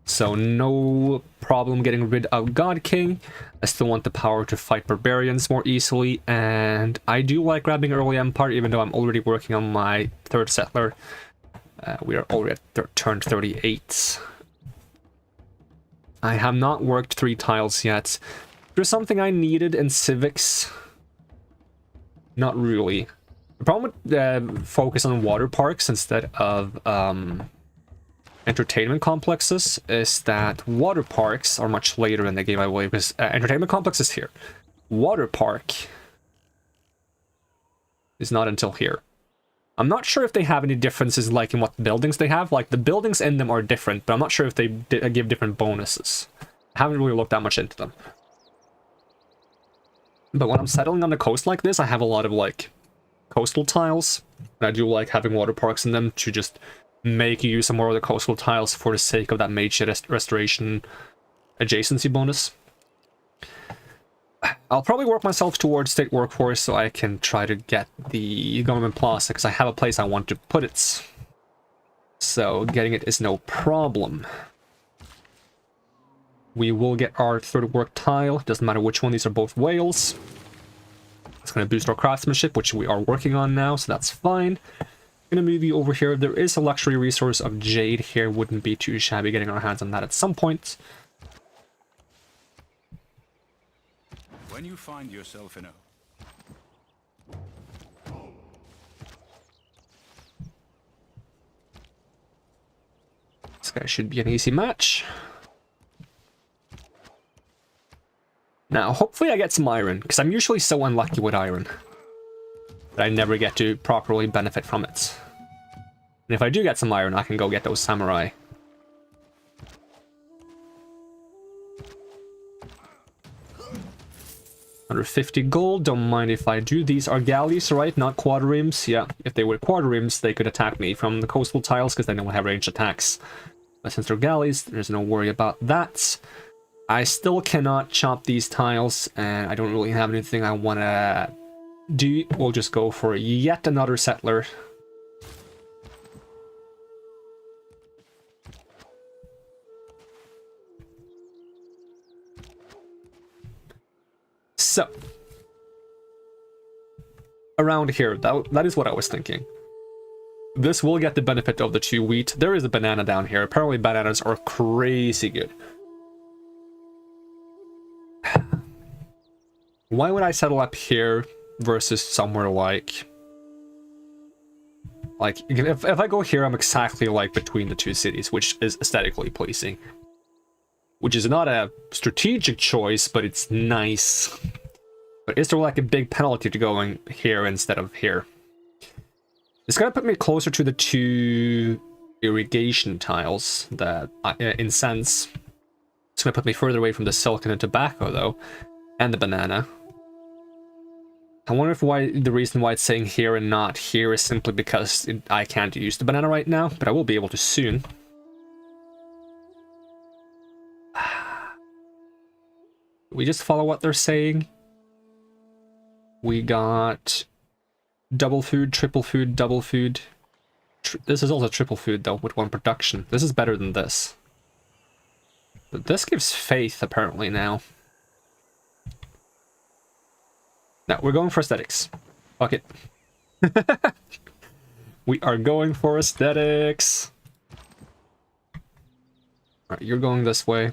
So no problem getting rid of God King. I still want the power to fight barbarians more easily, and I do like grabbing early empire, even though I'm already working on my 3rd settler. We are already at turn 38. I have not worked 3 tiles yet. There's something I needed in civics. Not really. The problem with focus on water parks instead of entertainment complexes is that water parks are much later in the game, I believe, because entertainment complex is here. Water park is not until here. I'm not sure if they have any differences like in what buildings they have. Like the buildings in them are different, but I'm not sure if they give different bonuses. I haven't really looked that much into them. But when I'm settling on the coast like this, I have a lot of like coastal tiles. And I do like having water parks in them to just make use of more of the coastal tiles for the sake of that mage restoration adjacency bonus. I'll probably work myself towards state workforce so I can try to get the government plaza, because I have a place I want to put it. So getting it is no problem. We will get our 3rd work tile. Doesn't matter which one, these are both whales. It's going to boost our craftsmanship, which we are working on now, so that's fine. I'm going to move you over here. There is a luxury resource of jade here. Wouldn't be too shabby getting our hands on that at some point. When you find yourself in a... This guy should be an easy match. Now, hopefully I get some iron, because I'm usually so unlucky with iron. but I never get to properly benefit from it. And if I do get some iron, I can go get those samurai. 150 gold, don't mind if I do. These are galleys, right? Not quadrims. Yeah, if they were quadrims, they could attack me from the coastal tiles because they don't have ranged attacks. But since they're galleys, there's no worry about that. I still cannot chop these tiles, and I don't really have anything I want to do. We'll just go for yet another settler. So, around here, that is what I was thinking. This will get the benefit of the 2 wheat. There is a banana down here. Apparently bananas are crazy good. Why would I settle up here versus somewhere like if I go here, I'm exactly like between the 2 cities, which is aesthetically pleasing. Which is not a strategic choice, but it's nice. But is there like a big penalty to going here instead of here? It's gonna put me closer to the 2 irrigation tiles that, in sense, it's gonna put me further away from the silk and the tobacco though, and the banana. I wonder if the reason why it's saying here and not here is simply because I can't use the banana right now, but I will be able to soon. We just follow what they're saying. We got double food, triple food, double food. This is also triple food though, with 1 production. This is better than this. But this gives faith apparently now. Now, we're going for aesthetics. Fuck it. We are going for aesthetics. Alright, you're going this way.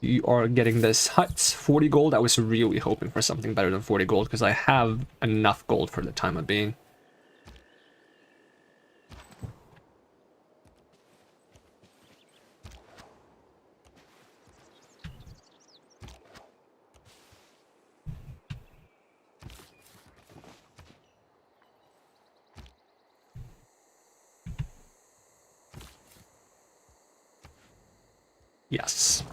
You are getting this hut. 40 gold. I was really hoping for something better than 40 gold because I have enough gold for the time of being. Yes.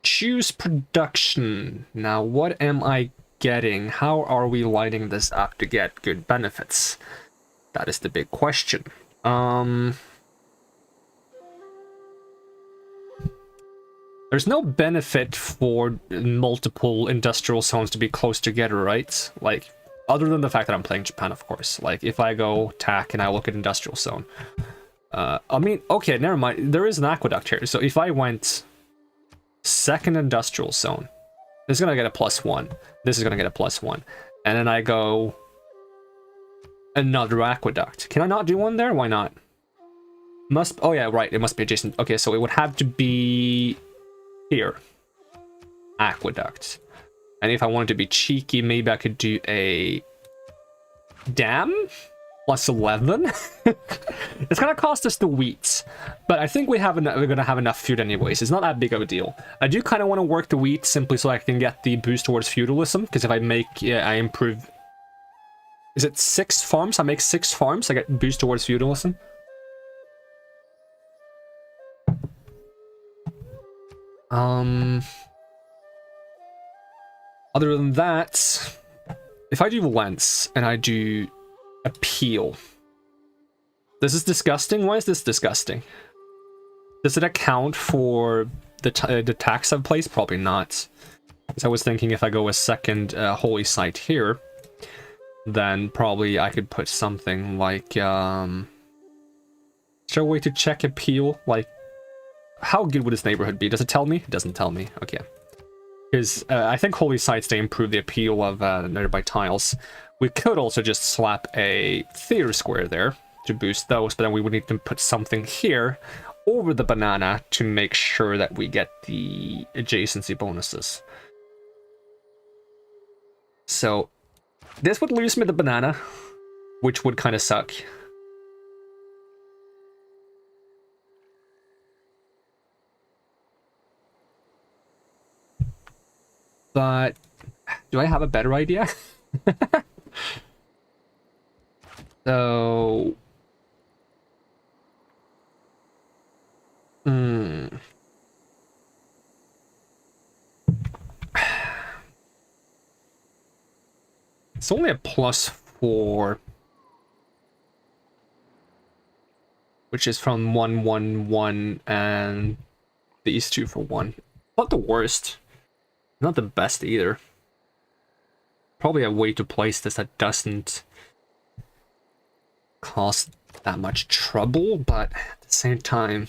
Choose production. Now, what am I getting? How are we lining this up to get good benefits? That is the big question. There's no benefit for multiple industrial zones to be close together, right? Like, other than the fact that I'm playing Japan, of course. Like, if I go TAC and I look at industrial zone. I mean, okay, never mind. There is an aqueduct here. So if I went second industrial zone, this is going to get a +1. This is going to get a +1. And then I go another aqueduct. Can I not do one there? Why not? Oh yeah, right. It must be adjacent. Okay, so it would have to be here. Aqueduct. And if I wanted to be cheeky, maybe I could do a dam? +11. It's gonna cost us the wheat, but I think we're gonna have enough food anyways. It's not that big of a deal. I do kind of want to work the wheat simply so I can get the boost towards feudalism, because if I I improve. Is it 6 farms? I make 6 farms. I get boost towards feudalism. Other than that, if I do lens and I do appeal. This is disgusting. Why is this disgusting? Does it account for the tax I've placed? Probably not. Because I was thinking if I go a second holy site here, then probably I could put something like... is there a way to check appeal? Like, how good would this neighborhood be? Does it tell me? It doesn't tell me. Okay. Because I think holy sites, they improve the appeal of nearby tiles. We could also just slap a theater square there to boost those, but then we would need to put something here over the banana to make sure that we get the adjacency bonuses. So this would lose me the banana, which would kind of suck. But Do I have a better idea? So... It's only a +4. Which is from 1, 1, 1, and these two for 1. Not the worst. Not the best either. Probably a way to place this that doesn't cause that much trouble, but at the same time,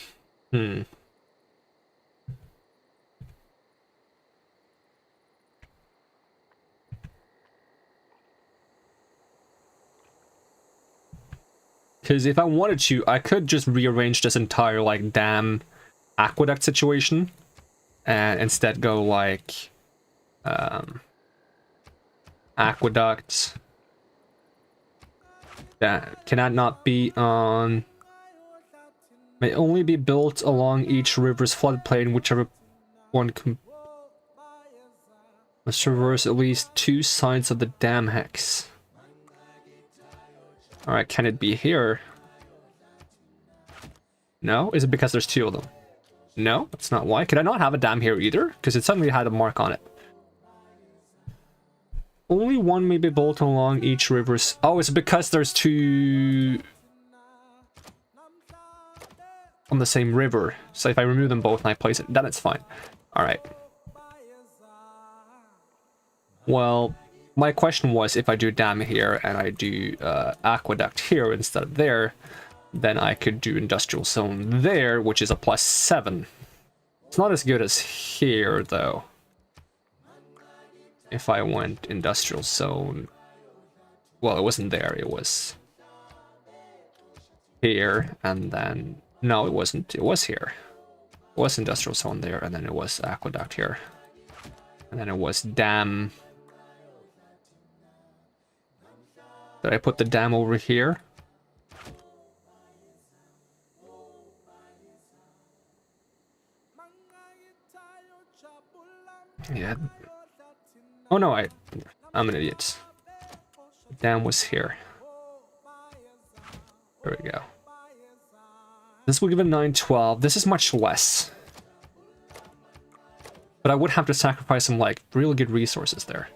Because if I wanted to, I could just rearrange this entire, like, dam aqueduct situation. And instead go, like, aqueduct. That cannot not be on... May only be built along each river's floodplain, whichever one must traverse at least 2 sides of the dam hex. Alright, can it be here? No? Is it because there's 2 of them? No, that's not why. Could I not have a dam here either? Because it suddenly had a mark on it. Only one may be built along each river's... Oh, is it because there's 2... on the same river? So if I remove them both and I place it, then it's fine. Alright. Well... My question was, if I do dam here and I do aqueduct here instead of there, then I could do industrial zone there, which is a +7. It's not as good as here, though. If I went industrial zone... Well, it wasn't there, it was here, and then... No, it wasn't. It was here. It was industrial zone there, and then it was aqueduct here. And then it was dam... Did I put the dam over here? Yeah. Oh no, I'm an idiot. The dam was here. There we go. This will give a 912. This is much less. But I would have to sacrifice some, like, really good resources there.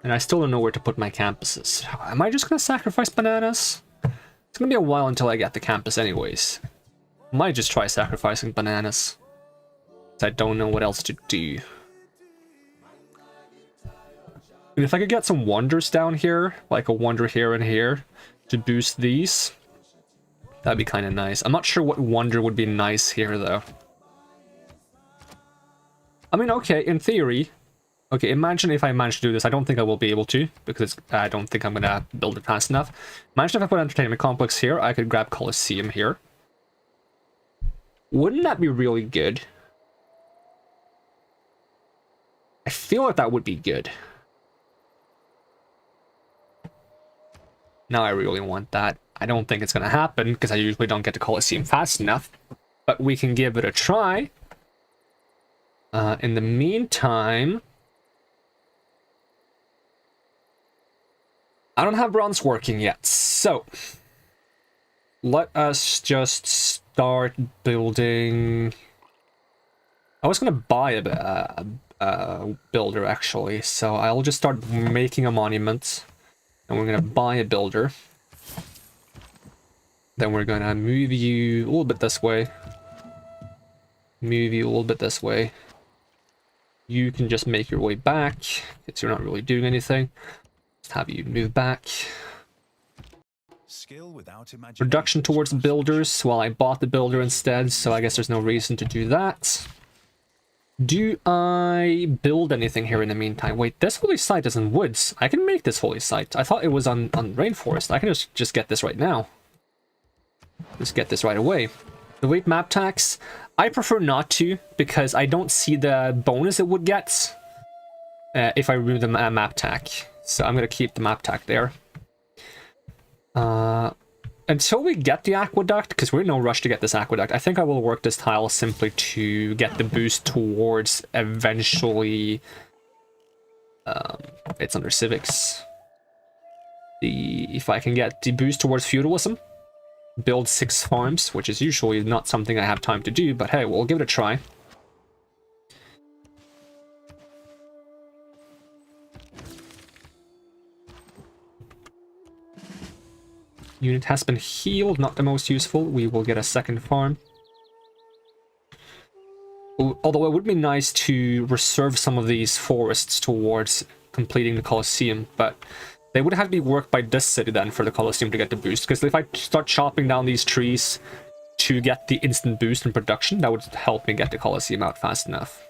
And I still don't know where to put my campuses. Am I just gonna sacrifice bananas? It's gonna be a while until I get the campus anyways. Might just try sacrificing bananas. I don't know what else to do. And if I could get some wonders down here, like a wonder here and here, to boost these, that'd be kind of nice. I'm not sure what wonder would be nice here though. I mean, okay, in theory, okay, imagine if I manage to do this. I don't think I will be able to, because I don't think I'm going to build it fast enough. Imagine if I put Entertainment Complex here, I could grab Coliseum here. Wouldn't that be really good? I feel like that would be good. Now I really want that. I don't think it's going to happen, because I usually don't get to Coliseum fast enough. But we can give it a try. In the meantime... I don't have bronze working yet, so... Let us just start building... I was going to buy a builder, actually, so I'll just start making a monument. And we're going to buy a builder. Then we're going to move you a little bit this way. Move you a little bit this way. You can just make your way back, because you're not really doing anything. Just have you move back. Reduction towards builders. Well, I bought the builder instead, so I guess there's no reason to do that. Do I build anything here in the meantime? Wait, this holy site is in woods. I can make this holy site. I thought it was on rainforest. I can just get this right now. Just get this right away. The weight map tax. I prefer not to, because I don't see the bonus it would get if I remove the map tack. So I'm going to keep the map tack there. until we get the aqueduct, because we're in no rush to get this aqueduct, I think I will work this tile simply to get the boost towards eventually... it's under civics. If I can get the boost towards feudalism, build 6 farms, which is usually not something I have time to do, but hey, we'll give it a try. Unit has been healed, not the most useful. We will get a second farm. Although it would be nice to reserve some of these forests towards completing the Colosseum, but they would have to be worked by this city then for the Colosseum to get the boost. Because if I start chopping down these trees to get the instant boost in production, that would help me get the Colosseum out fast enough.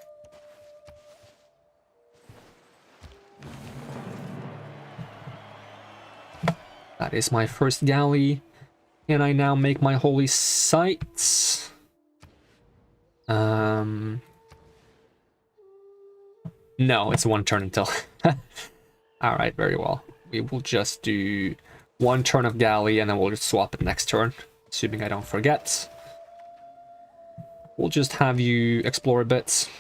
That is my first galley. Can I now make my holy sites? No, it's 1 turn until. Alright, very well. We will just do 1 turn of galley and then we'll just swap it next turn, assuming I don't forget. We'll just have you explore a bit.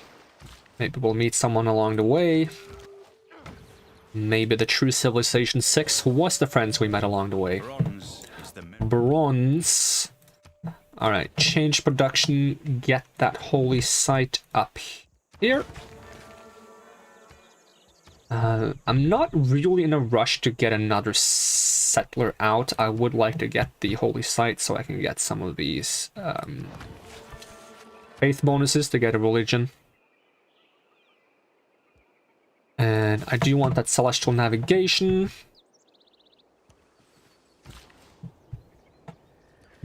Maybe we'll meet someone along the way. Maybe the true Civilization 6 was the friends we met along the way. Bronze. Alright, change production, get that holy site up here. I'm not really in a rush to get another settler out. I would like to get the holy site so I can get some of these faith bonuses to get a religion. And I do want that celestial navigation.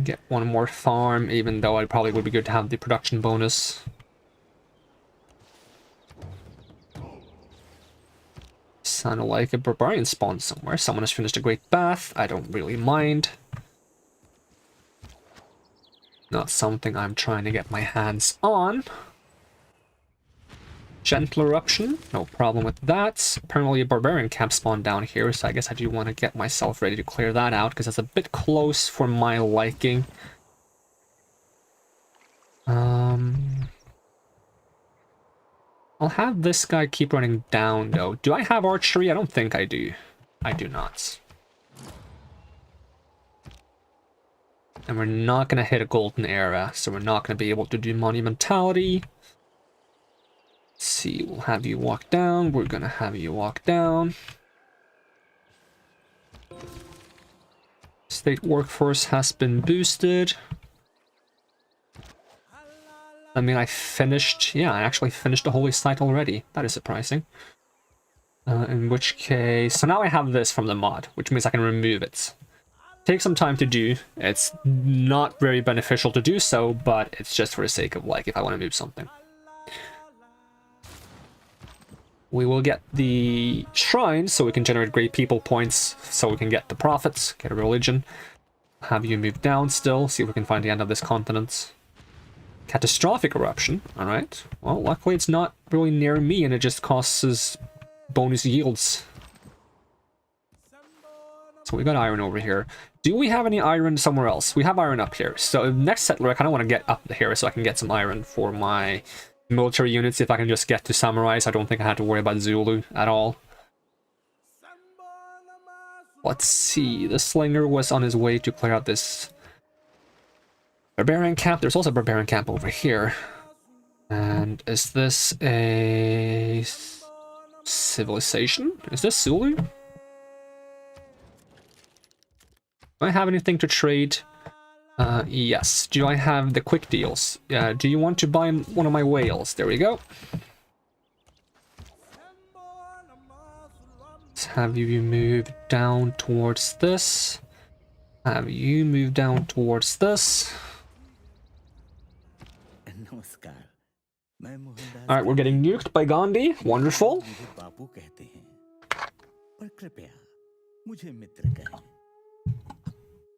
Get 1 more farm, even though it probably would be good to have the production bonus. Sounded like a barbarian spawn somewhere. Someone has finished a great bath. I don't really mind. Not something I'm trying to get my hands on. Gentle eruption, no problem with that. Apparently a barbarian camp spawned down here, so I guess I do want to get myself ready to clear that out, because that's a bit close for my liking. I'll have this guy keep running down, though. Do I have archery? I don't think I do. I do not. And we're not going to hit a golden era, so we're not going to be able to do monumentality. Let's see, we'll have you walk down. We're going to have you walk down. State workforce has been boosted. I mean, I finished... Yeah, I actually finished the holy site already. That is surprising. In which case... So now I have this from the mod, which means I can remove it. Takes some time to do. It's not very beneficial to do so, but it's just for the sake of, like, if I want to move something. We will get the shrine, so we can generate great people points, so we can get the profits, get a religion. Have you move down still, see if we can find the end of this continent. Catastrophic eruption, alright. Well, luckily it's not really near me, and it just costs us bonus yields. So we got iron over here. Do we have any iron somewhere else? We have iron up here. So next settler, I kind of want to get up here so I can get some iron for my military units. If I can just get to samurais, I don't think I have to worry about Zulu at all. Let's see. The slinger was on his way to clear out this barbarian camp. There's also a barbarian camp over here. And is this a civilization? Is this Zulu? Do I have anything to trade? Yes. Do I have the quick deals? Do you want to buy one of my whales? There we go. Let's have you move down towards this. Have you move down towards this. Alright, we're getting nuked by Gandhi. Wonderful.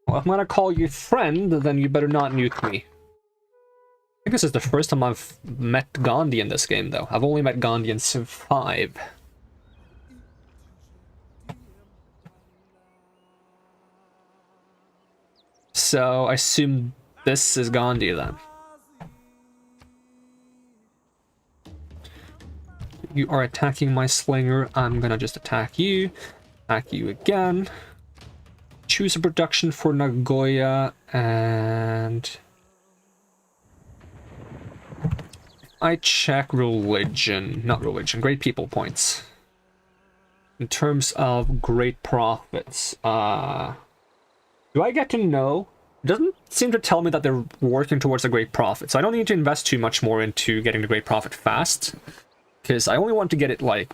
Well, if I'm gonna call you friend, then you better not nuke me. I think this is the first time I've met Gandhi in this game, though. I've only met Gandhi in Civ 5. So I assume this is Gandhi then. You are attacking my slinger. I'm gonna just attack you. Attack you again. Choose a production for Nagoya, and I check religion, not religion, great people points. In terms of great profits, do I get to know? It doesn't seem to tell me that they're working towards a great profit, so I don't need to invest too much more into getting the great profit fast, because I only want to get it, like,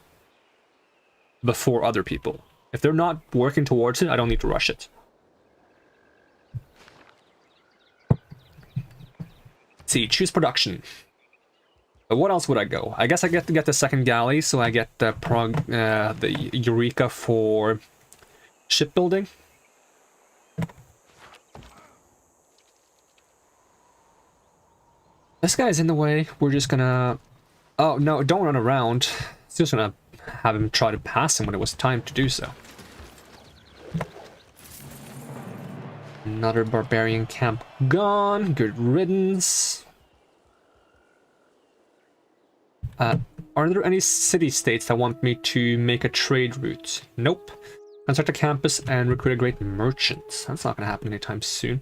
before other people. If they're not working towards it, I don't need to rush it. Let's see, choose production. But what else would I go? I guess I get to get the second galley, so I get the Eureka for shipbuilding. This guy's in the way. We're just gonna... Oh, no, don't run around. Just gonna have him try to pass him when it was time to do so. Another barbarian camp gone. Good riddance. Are there any city-states that want me to make a trade route? Nope. Construct a campus and recruit a great merchant. That's not going to happen anytime soon.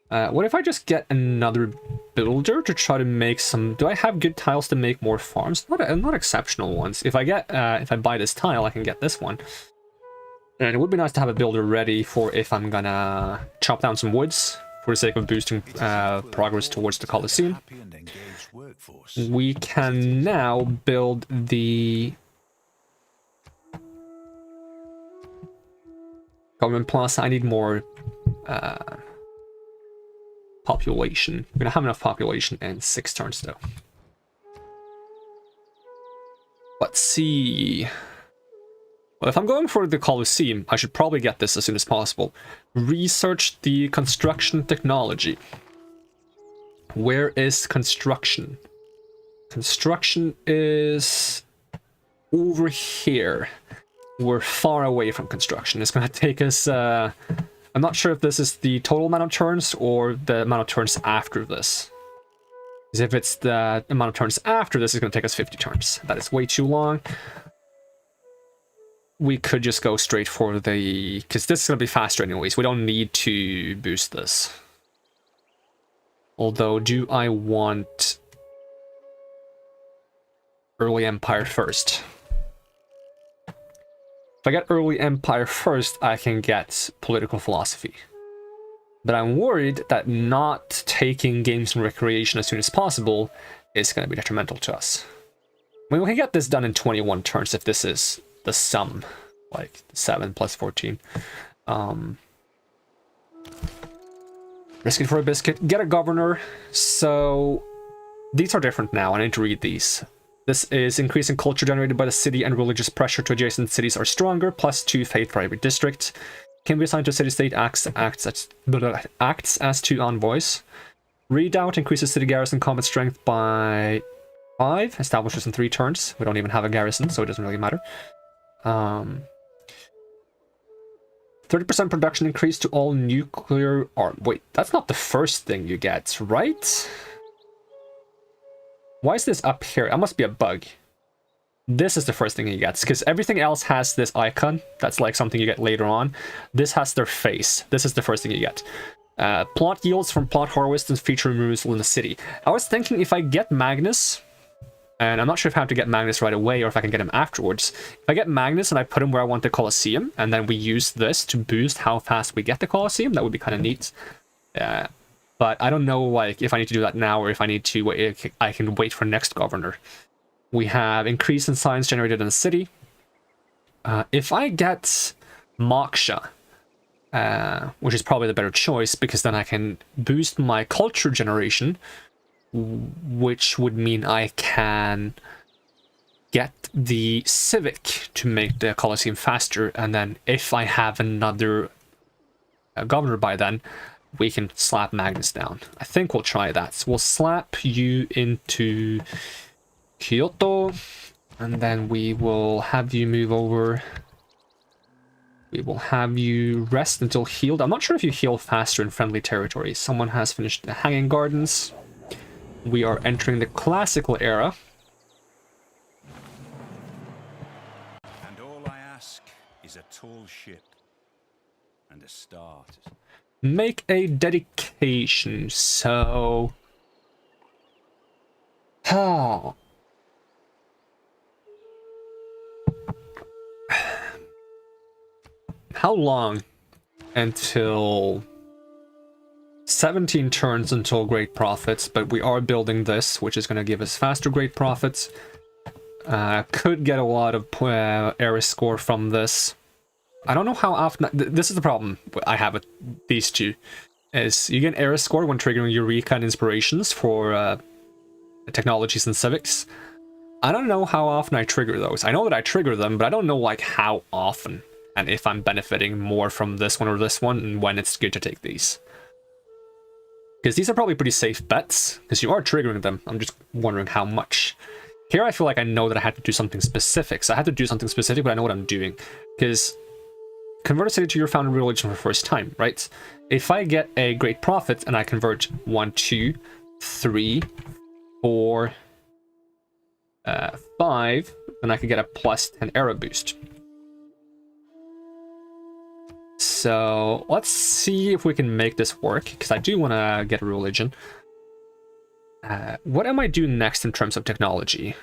What if I just get another builder to try to make some... Do I have good tiles to make more farms? Not exceptional ones. If I buy this tile, I can get this one. And it would be nice to have a builder ready for if I'm gonna chop down some woods for the sake of boosting progress towards the Colosseum. We can now build the Government Plaza. I need more population. We're gonna have enough population in 6 turns though. Let's see. Well, if I'm going for the Colosseum, I should probably get this as soon as possible. Research the construction technology. Where is construction? Construction is over here. We're far away from construction. It's going to take us... I'm not sure if this is the total amount of turns or the amount of turns after this. Because if it's the amount of turns after this, it's going to take us 50 turns. That is way too long. We could just go straight for the... Because this is going to be faster anyways. We don't need to boost this. Although, do I want Early Empire first? If I get Early Empire first, I can get Political Philosophy. But I'm worried that not taking Games and Recreation as soon as possible is going to be detrimental to us. I mean, we can get this done in 21 turns if this is the sum, like 7 plus 14. Risk it for a biscuit. Get a governor. So these are different now. I need to read these. This is increasing culture generated by the city and religious pressure to adjacent cities are stronger. +2 faith for every district. Can be assigned to a city-state. Acts as 2 envoys. Redoubt increases city garrison combat strength by 5. Establishes in 3 turns. We don't even have a garrison, so it doesn't really matter. 30% production increase to all nuclear arm. Wait, that's not the first thing you get, right? Why is this up here? That must be a bug. This is the first thing you get, because everything else has this icon. That's like something you get later on. This has their face. This is the first thing you get. Plot yields from plot harvest and feature removal in the city. I was thinking if I get Magnus... And I'm not sure if I have to get Magnus right away or if I can get him afterwards. If I get Magnus and I put him where I want the Colosseum, and then we use this to boost how fast we get the Colosseum, that would be kind of neat. But I don't know, like, if I need to do that now or if I need to wait. I can wait for next governor. We have increase in science generated in the city. If I get Moksha, which is probably the better choice, because then I can boost my culture generation, which would mean I can get the civic to make the Colosseum faster, and then if I have another governor by then, we can slap Magnus down. I think we'll try that. So we'll slap you into Kyoto, and then we will have you move over We will have you rest until healed. I'm not sure if you heal faster in friendly territory. Someone has finished the Hanging Gardens. We are entering the classical era. And all I ask is a tall ship and a start. Make a dedication, so... How long until 17 turns until great profits, but we are building this, which is going to give us faster great profits. Could get a lot of era score from this. I don't know how often... This is the problem I have with these two, is you get an era score when triggering Eureka and Inspirations for technologies and civics. I don't know how often I trigger those. I know that I trigger them, but I don't know like how often, and if I'm benefiting more from this one or this one, and when it's good to take these. Because these are probably pretty safe bets, because you are triggering them. I'm just wondering how much. Here I feel like I know that I had to do something specific, so I had to do something specific, but I know what I'm doing. Because convert a city to your founding religion for the first time, right? If I get a great profit and I convert 1, 2, 3, 4, 5, then I could get a plus 10 era boost. So let's see if we can make this work, because I do want to get a religion. What am I doing next in terms of technology?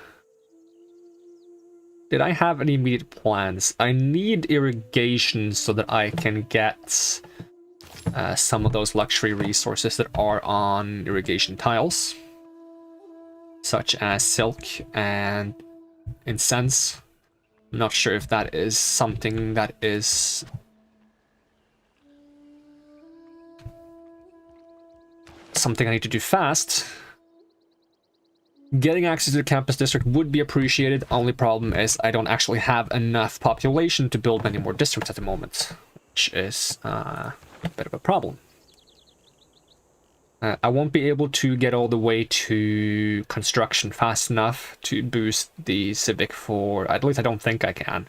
Did I have any immediate plans? I need irrigation so that I can get some of those luxury resources that are on irrigation tiles, such as silk and incense. I'm not sure if that is something that is something I need to do fast. Getting access to the campus district would be appreciated. Only problem is I don't actually have enough population to build many more districts at the moment, which is a bit of a problem. I won't be able to get all the way to construction fast enough to boost the civic for... At least I don't think I can.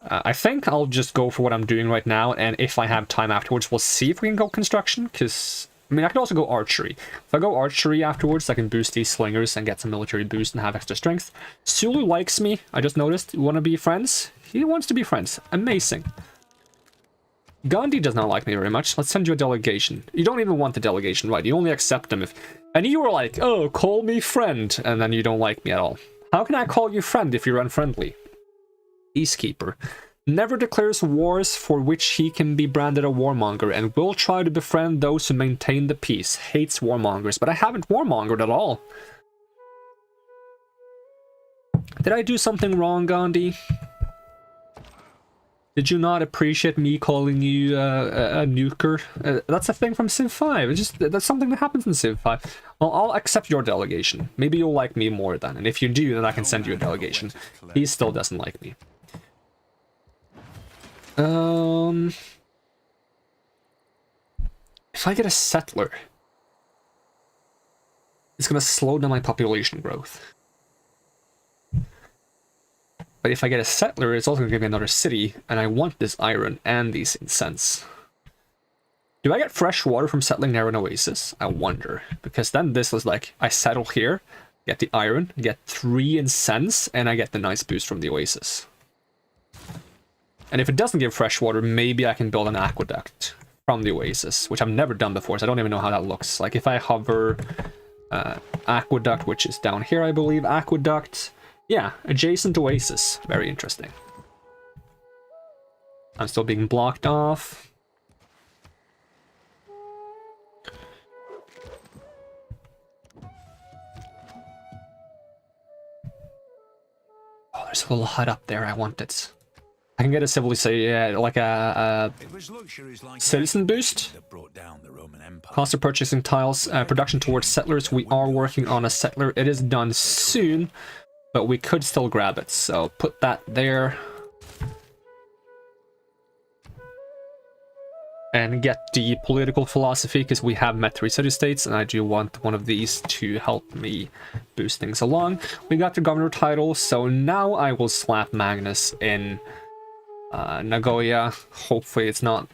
I think I'll just go for what I'm doing right now, and if I have time afterwards, we'll see if we can go construction, because... I mean, I could also go archery. If I go archery afterwards, I can boost these slingers and get some military boost and have extra strength. Sulu likes me, I just noticed. You want to be friends? He wants to be friends. Amazing. Gandhi does not like me very much. Let's send you a delegation. You don't even want the delegation, right? You only accept them if... And you were like, oh, call me friend, and then you don't like me at all. How can I call you friend if you're unfriendly? Peacekeeper. Never declares wars for which he can be branded a warmonger, and will try to befriend those who maintain the peace. Hates warmongers, but I haven't warmongered at all. Did I do something wrong, Gandhi? Did you not appreciate me calling you a nuker? That's a thing from Civ 5. It's just, that's something that happens in Civ 5. Well, I'll accept your delegation. Maybe you'll like me more then, and if you do, then I can send you a delegation. He still doesn't like me. If I get a settler, it's gonna slow down my population growth. But if I get a settler, it's also gonna give me another city, and I want this iron and these incense. Do I get fresh water from settling near an oasis? I wonder, because then this is like, I settle here, get the iron, get 3 incense, and I get the nice boost from the oasis. And if it doesn't give fresh water, maybe I can build an aqueduct from the oasis, which I've never done before, so I don't even know how that looks. Like if I hover aqueduct, which is down here, I believe, aqueduct, yeah, adjacent oasis. Very interesting. I'm still being blocked off. Oh, there's a little hut up there. I want it. I can get a civilization, like a citizen boost. Cost of purchasing tiles, production towards settlers. We are working on a settler. It is done soon, but we could still grab it. So put that there. And get the political philosophy, because we have met 3 city-states, and I do want one of these to help me boost things along. We got the governor title, so now I will slap Magnus in Nagoya, hopefully it's not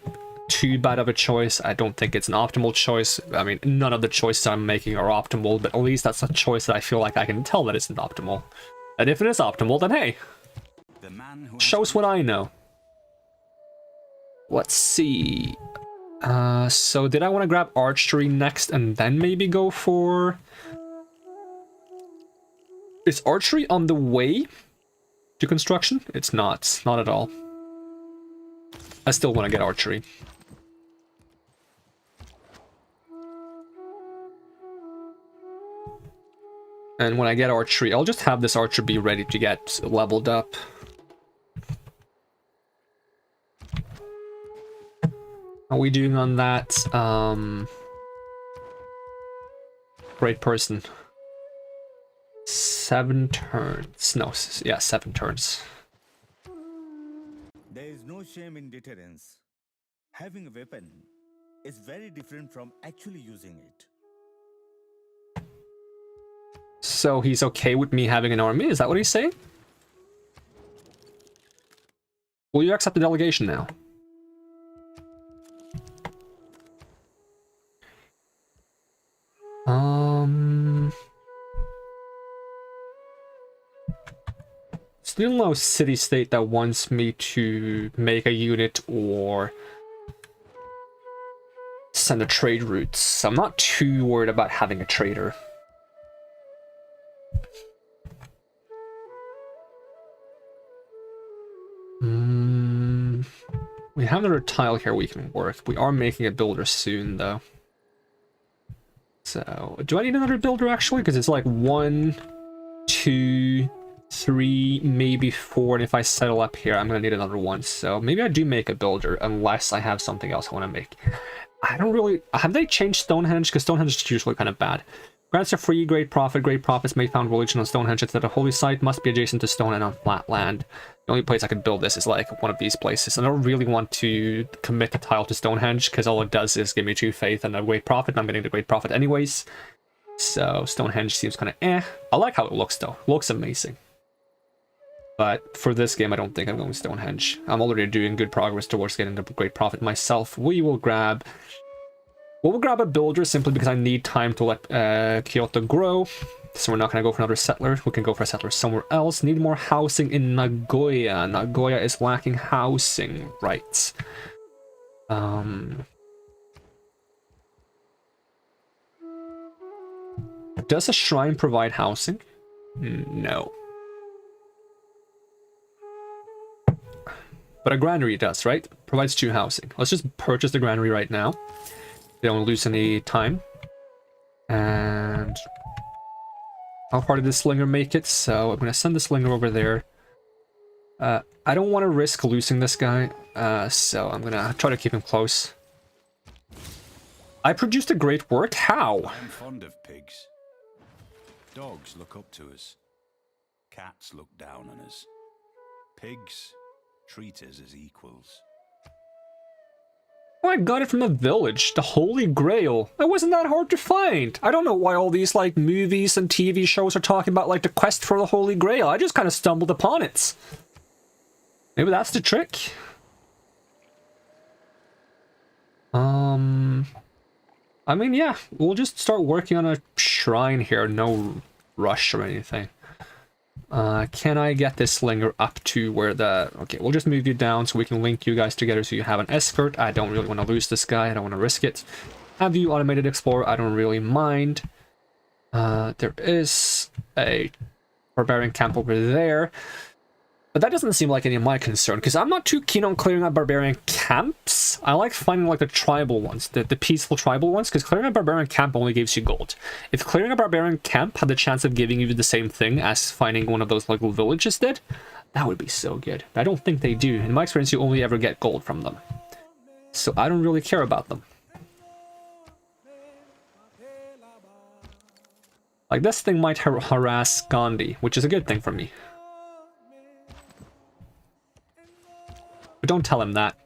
too bad of a choice. I don't think it's an optimal choice. I mean, none of the choices I'm making are optimal, but at least that's a choice that I feel like I can tell that isn't optimal. And if it is optimal, then hey, shows what I know. Let's see. So did I want to grab archery next and then maybe go for... Is archery on the way to construction? It's not. Not at all. I still want to get archery. And when I get archery, I'll just have this archer be ready to get leveled up. How are we doing on that? Great person. 7 turns. No, yeah, 7 turns. There is no shame in deterrence. Having a weapon is very different from actually using it. So he's okay with me having an army? Is that what he's saying? Will you accept the delegation now? Still no city-state that wants me to make a unit or send a trade route. So I'm not too worried about having a trader. We have another tile here we can work. We are making a builder soon, though. So, do I need another builder, actually? Because it's like 1, 2, 3, maybe 4, and if I settle up here, I'm going to need another one. So, maybe I do make a builder, unless I have something else I want to make. I don't really... Have they changed Stonehenge? Because Stonehenge is usually kind of bad. Grants a free great profit. Great profits may found religion on Stonehenge. It's that a holy site must be adjacent to stone and on flat land. The only place I could build this is like one of these places. And I don't really want to commit the tile to Stonehenge because all it does is give me 2 faith and a great profit. And I'm getting the great profit anyways. So Stonehenge seems kind of eh. I like how it looks though. It looks amazing. But for this game, I don't think I'm going Stonehenge. I'm already doing good progress towards getting the great profit myself. We'll grab a builder simply because I need time to let Kyoto grow. So we're not going to go for another settler. We can go for a settler somewhere else. Need more housing in Nagoya. Nagoya is lacking housing. Right. Does a shrine provide housing? No. But a granary does, right? Provides 2 housing. Let's just purchase the granary right now. We don't lose any time. And how far did the slinger make it? So I'm going to send the slinger over there. I don't want to risk losing this guy, so I'm going to try to keep him close. I produced a great work. How? I'm fond of pigs. Dogs look up to us. Cats look down on us. Pigs treat us as equals. Oh, I got it from a village. The Holy Grail. It wasn't that hard to find. I don't know why all these like movies and TV shows are talking about like the quest for the Holy Grail. I just kind of stumbled upon it. Maybe that's the trick. I mean, yeah, we'll just start working on a shrine here. No rush or anything. Can I get this slinger up to where the... Okay, we'll just move you down so we can link you guys together so you have an escort. I don't really want to lose this guy. I don't want to risk it. Have you automated explorer? I don't really mind. There is a barbarian camp over there. But that doesn't seem like any of my concern, because I'm not too keen on clearing out barbarian camps. I like finding like the tribal ones, the peaceful tribal ones, because clearing a barbarian camp only gives you gold. If clearing a barbarian camp had the chance of giving you the same thing as finding one of those local villages did, that would be so good. I don't think they do. In my experience, you only ever get gold from them. So I don't really care about them. Like, this thing might harass Gandhi, which is a good thing for me. But don't tell him that.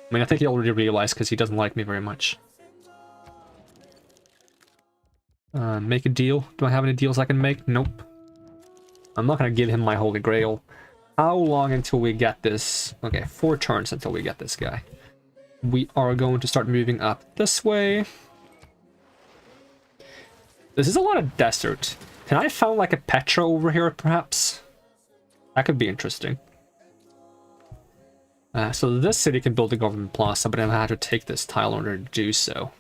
I mean, I think he already realized because he doesn't like me very much. Make a deal. Do I have any deals I can make? Nope. I'm not going to give him my Holy Grail. How long until we get this? Okay, 4 turns until we get this guy. We are going to start moving up this way. This is a lot of desert. Can I find like a Petra over here, perhaps? That could be interesting. So this city can build a government plaza, but I'm gonna have to take this tile in order to do so.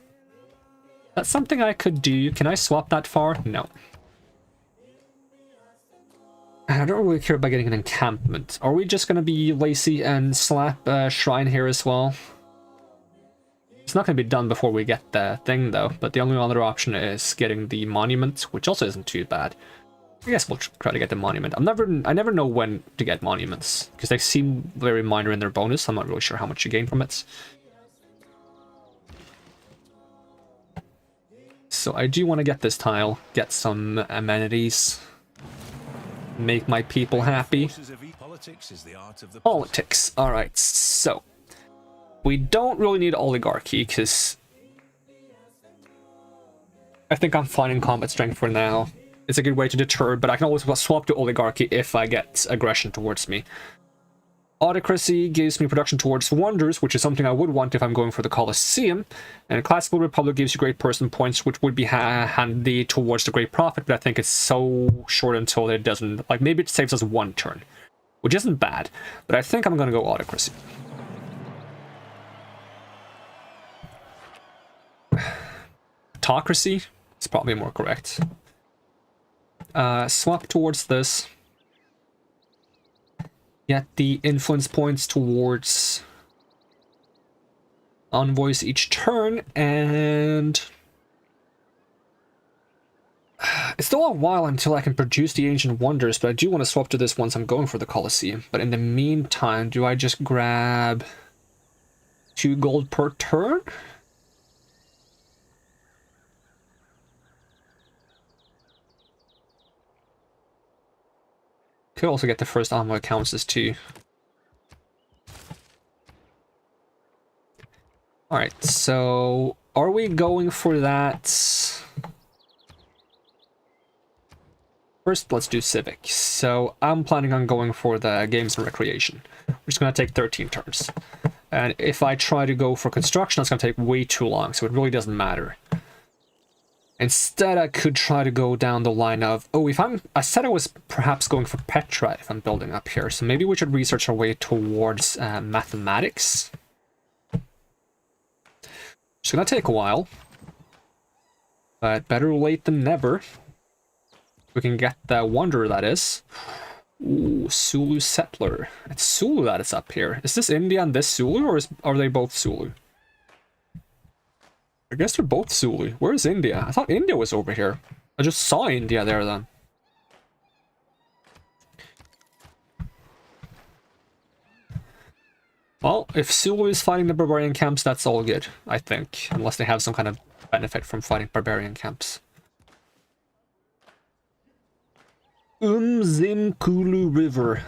That's something I could do. Can I swap that far? No. I don't really care about getting an encampment. Are we just gonna be lazy and slap a shrine here as well? It's not gonna be done before we get the thing though, but the only other option is getting the monument, which also isn't too bad. I guess we'll try to get the monument. I never know when to get monuments, because they seem very minor in their bonus. I'm not really sure how much you gain from it. So I do want to get this tile, get some amenities, make my people happy. Politics. Alright, so we don't really need oligarchy, because I think I'm fine in combat strength for now. It's a good way to deter, but I can always swap to oligarchy if I get aggression towards me. Autocracy gives me production towards wonders, which is something I would want if I'm going for the Colosseum. And Classical Republic gives you great person points, which would be handy towards the Great Prophet, but I think it's so short until it doesn't. Like, maybe it saves us 1 turn, which isn't bad, but I think I'm going to go Autocracy. Autocracy is probably more correct. Swap towards this. Get the influence points towards envoys each turn, and it's still a while until I can produce the Ancient Wonders, but I do want to swap to this once I'm going for the Colosseum. But in the meantime, do I just grab 2 gold per turn? Could also get the first envoy accounts as 2. Alright, so are we going for that? First, let's do civic. So I'm planning on going for the games and recreation, which is going to take 13 turns. And if I try to go for construction, it's going to take way too long, so it really doesn't matter. Instead, I could try to go down the line of... Oh, I said I was perhaps going for Petra if I'm building up here, so maybe we should research our way towards mathematics. It's gonna take a while, but better late than never. We can get the wonder, that is. Ooh, Sulu settler. It's Sulu that is up here. Is this India and this Sulu, or are they both Sulu? I guess they're both Sulu. Where is India? I thought India was over here. I just saw India there then. Well, if Sulu is fighting the barbarian camps, that's all good, I think. Unless they have some kind of benefit from fighting barbarian camps. Zimkulu River.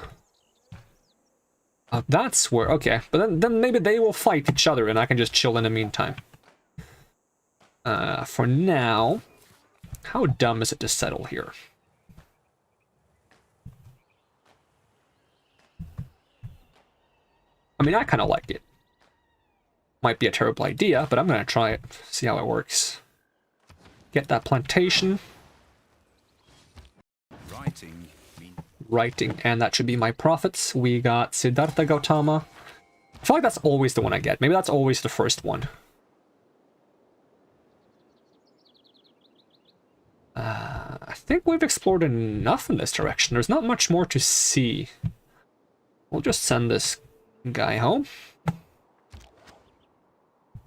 That's where... Okay, but then maybe they will fight each other and I can just chill in the meantime. For now, how dumb is it to settle here? I mean, I kind of like it. Might be a terrible idea, but I'm going to try it, see how it works. Get that plantation. Writing, and that should be my profits. We got Siddhartha Gautama. I feel like that's always the one I get. Maybe that's always the first one. I think we've explored enough in this direction. There's not much more to see. We'll just send this guy home.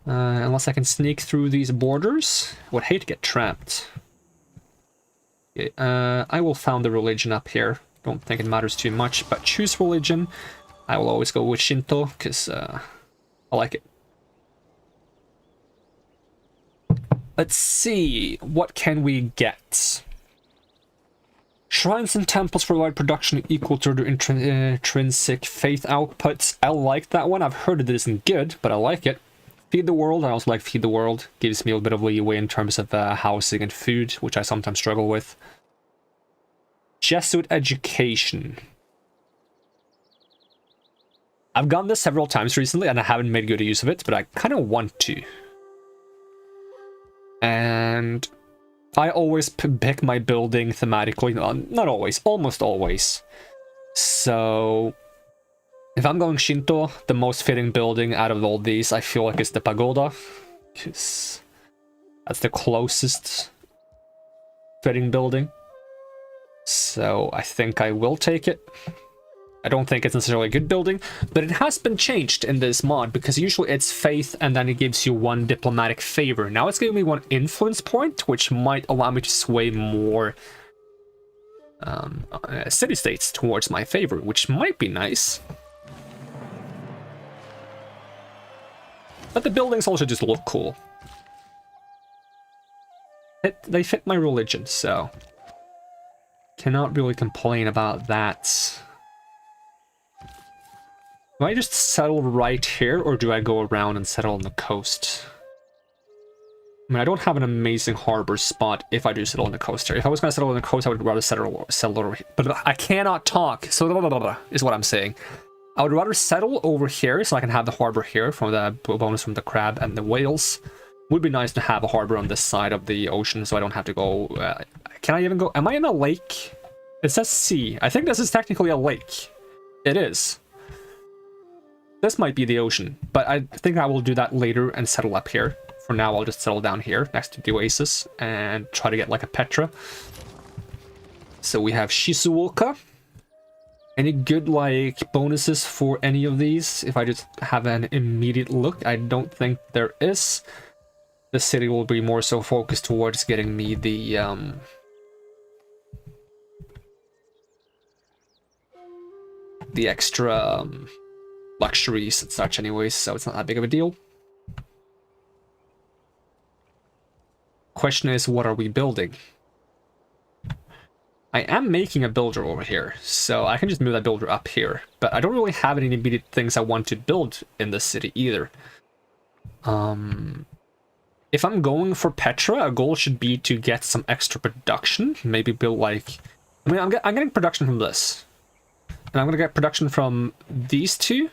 Unless I can sneak through these borders. Would hate to get trapped. Okay, I will found the religion up here. Don't think it matters too much, but choose religion. I will always go with Shinto, because I like it. Let's see, what can we get? Shrines and temples provide production equal to their intrinsic faith outputs. I like that one. I've heard it isn't good, but I like it. Feed the World, I also like Feed the World. Gives me a bit of leeway in terms of housing and food, which I sometimes struggle with. Jesuit education. I've done this several times recently and I haven't made good use of it, but I kind of want to. And I always pick my building thematically. Not always, almost always. So if I'm going Shinto, the most fitting building out of all these, I feel like, is the pagoda. Because that's the closest fitting building. So I think I will take it. I don't think it's necessarily a good building, but it has been changed in this mod, because usually it's faith and then it gives you 1 diplomatic favor. Now it's giving me 1 influence point, which might allow me to sway more city-states towards my favor, which might be nice. But the buildings also just look cool. They fit my religion, so cannot really complain about that. Do I just settle right here, or do I go around and settle on the coast? I mean, I don't have an amazing harbor spot if I do settle on the coast here. If I was going to settle on the coast, I would rather settle over here. But I cannot talk, so blah, blah, blah, is what I'm saying. I would rather settle over here, so I can have the harbor here from the bonus from the crab and the whales. Would be nice to have a harbor on this side of the ocean, so I don't have to go... can I even go... Am I in a lake? It says sea. I think this is technically a lake. It is. This might be the ocean, but I think I will do that later and settle up here. For now, I'll just settle down here next to the oasis and try to get like a Petra. So we have Shizuoka. Any good like bonuses for any of these? If I just have an immediate look, I don't think there is. The city will be more so focused towards getting me the extra luxuries and such anyways, so it's not that big of a deal. Question is, what are we building? I am making a builder over here, so I can just move that builder up here, but I don't really have any immediate things I want to build in this city either. If I'm going for Petra, a goal should be to get some extra production, maybe build like... I mean, I'm getting production from this, and I'm gonna get production from these two.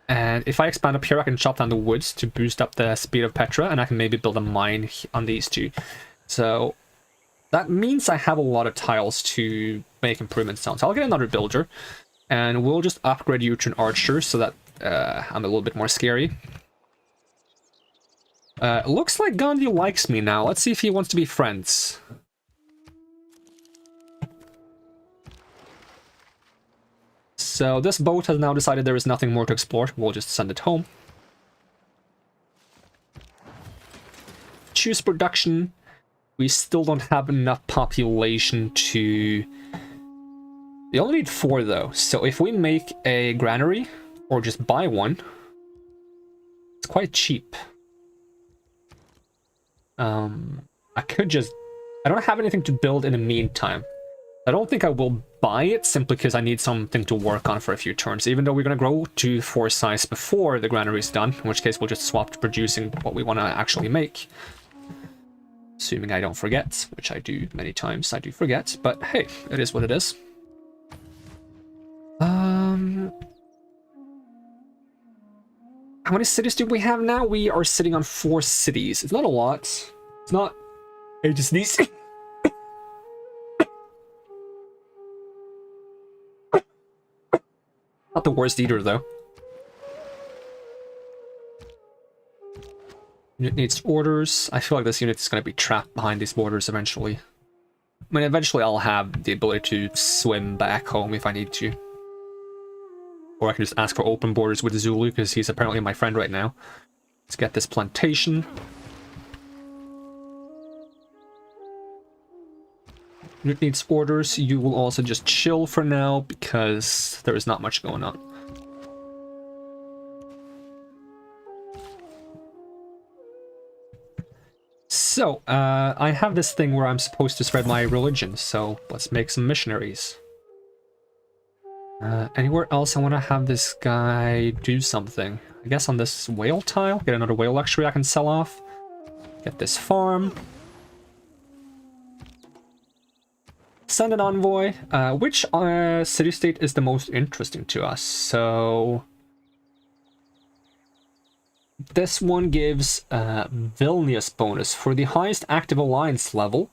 And if I expand up here, I can chop down the woods to boost up the speed of Petra, and I can maybe build a mine on these two. So that means I have a lot of tiles to make improvements on. So I'll get another builder, and we'll just upgrade you to an archer so that I'm a little bit more scary. Looks like Gandhi likes me now. Let's see if he wants to be friends. So this boat has now decided there is nothing more to explore. We'll just send it home. Choose production. We still don't have enough population to... We only need 4 though. So if we make a granary, or just buy one, it's quite cheap. I could just... I don't have anything to build in the meantime. I don't think I will buy it simply because I need something to work on for a few turns, even though we're going to grow to 4 size before the granary is done, in which case we'll just swap to producing what we want to actually make. Assuming I don't forget, which I do many times, I do forget, but hey, it is what it is. How many cities do we have now? We are sitting on 4 cities. It's not a lot. It's not... I just need... Not the worst either, though. Unit needs orders. I feel like this unit is going to be trapped behind these borders eventually. I mean, eventually I'll have the ability to swim back home if I need to. Or I can just ask for open borders with Zulu, because he's apparently my friend right now. Let's get this plantation. Unit needs orders. You will also just chill for now, because there is not much going on. So, I have this thing where I'm supposed to spread my religion, so let's make some missionaries. Anywhere else I want to have this guy do something? I guess on this whale tile, get another whale luxury I can sell off. Get this farm. Send an envoy. Which city-state is the most interesting to us? So, This one gives Vilnius bonus. For the highest active alliance level,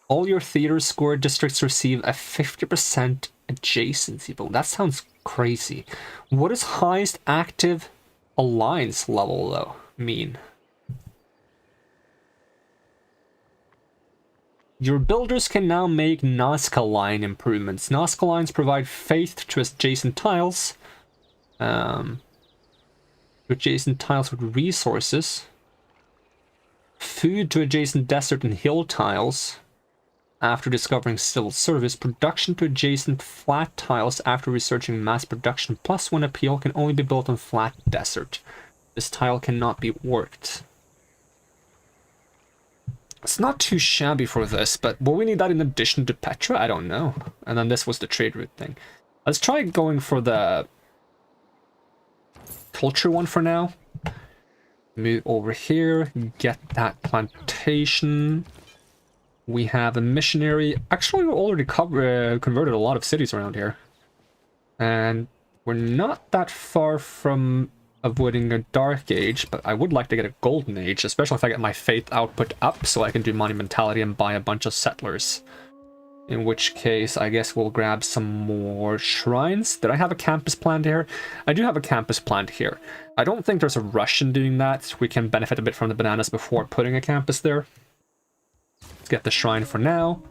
all your theater score districts receive a 50% adjacency bonus. That sounds crazy. What does highest active alliance level, though, mean? Your builders can now make Nazca line improvements. Nazca lines provide faith to adjacent tiles. Adjacent tiles with resources. Food to adjacent desert and hill tiles after discovering civil service. Production to adjacent flat tiles after researching mass production. Plus one appeal can only be built on flat desert. This tile cannot be worked. It's not too shabby for this, but will we need that in addition to Petra? I don't know. And then this was the trade route thing. Let's try going for the culture one for now. Move over here, get that plantation. We have a missionary. Actually, we already converted a lot of cities around here. And we're not that far from avoiding a dark age, but I would like to get a golden age, especially if I get my faith output up so I can do monumentality and buy a bunch of settlers. In which case, I guess we'll grab some more shrines. Did I have a campus planned here? I do have a campus planned here. I don't think there's a rush in doing that. We can benefit a bit from the bananas before putting a campus there. Let's get the shrine for now.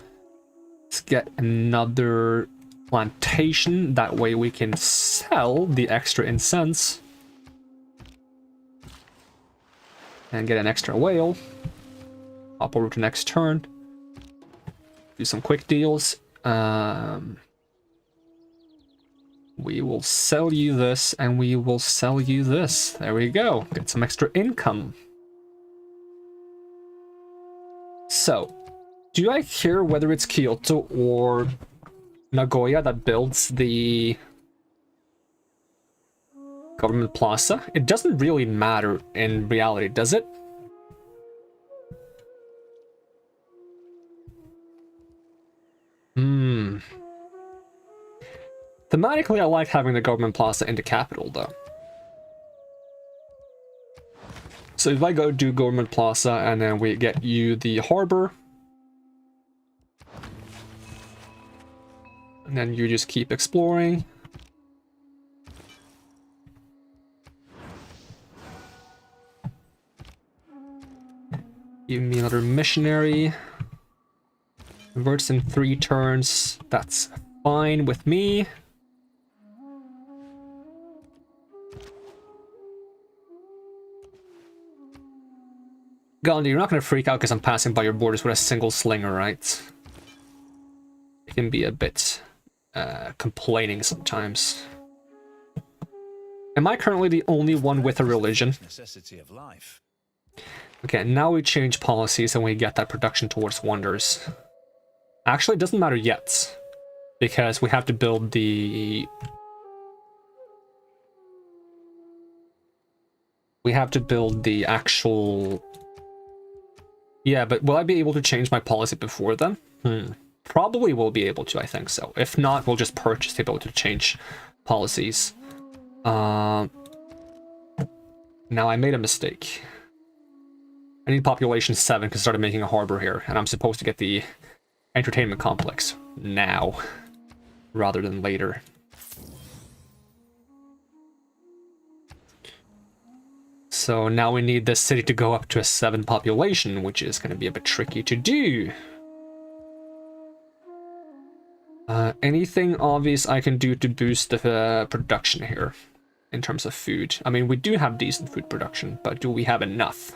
Let's get another plantation. That way we can sell the extra incense. And get an extra whale. Hop over to next turn. Do some quick deals. We will sell you this, and we will sell you this. There we go. Get some extra income. So, do I care whether it's Kyoto or Nagoya that builds the government plaza? It doesn't really matter in reality, does it? Thematically, I like having the government plaza in the capital, though. So if I go do government plaza and then we get you the harbor, and then you just keep exploring. Give me another missionary. Converts in 3 turns. That's fine with me. Gandhi, you're not going to freak out because I'm passing by your borders with a single slinger, right? It can be a bit complaining sometimes. Am I currently the only one with a religion? Necessity of life. Okay, now we change policies and we get that production towards wonders. Actually, it doesn't matter yet, because we have to build the... We have to build the actual... Yeah, but will I be able to change my policy before then? Probably will be able to, I think so. If not, we'll just purchase the ability to change policies. Now I made a mistake. I need population 7 because I started making a harbor here, and I'm supposed to get the entertainment complex now, rather than later. So now we need this city to go up to a 7 population, which is going to be a bit tricky to do. Anything obvious I can do to boost the production here in terms of food? I mean, we do have decent food production, but do we have enough?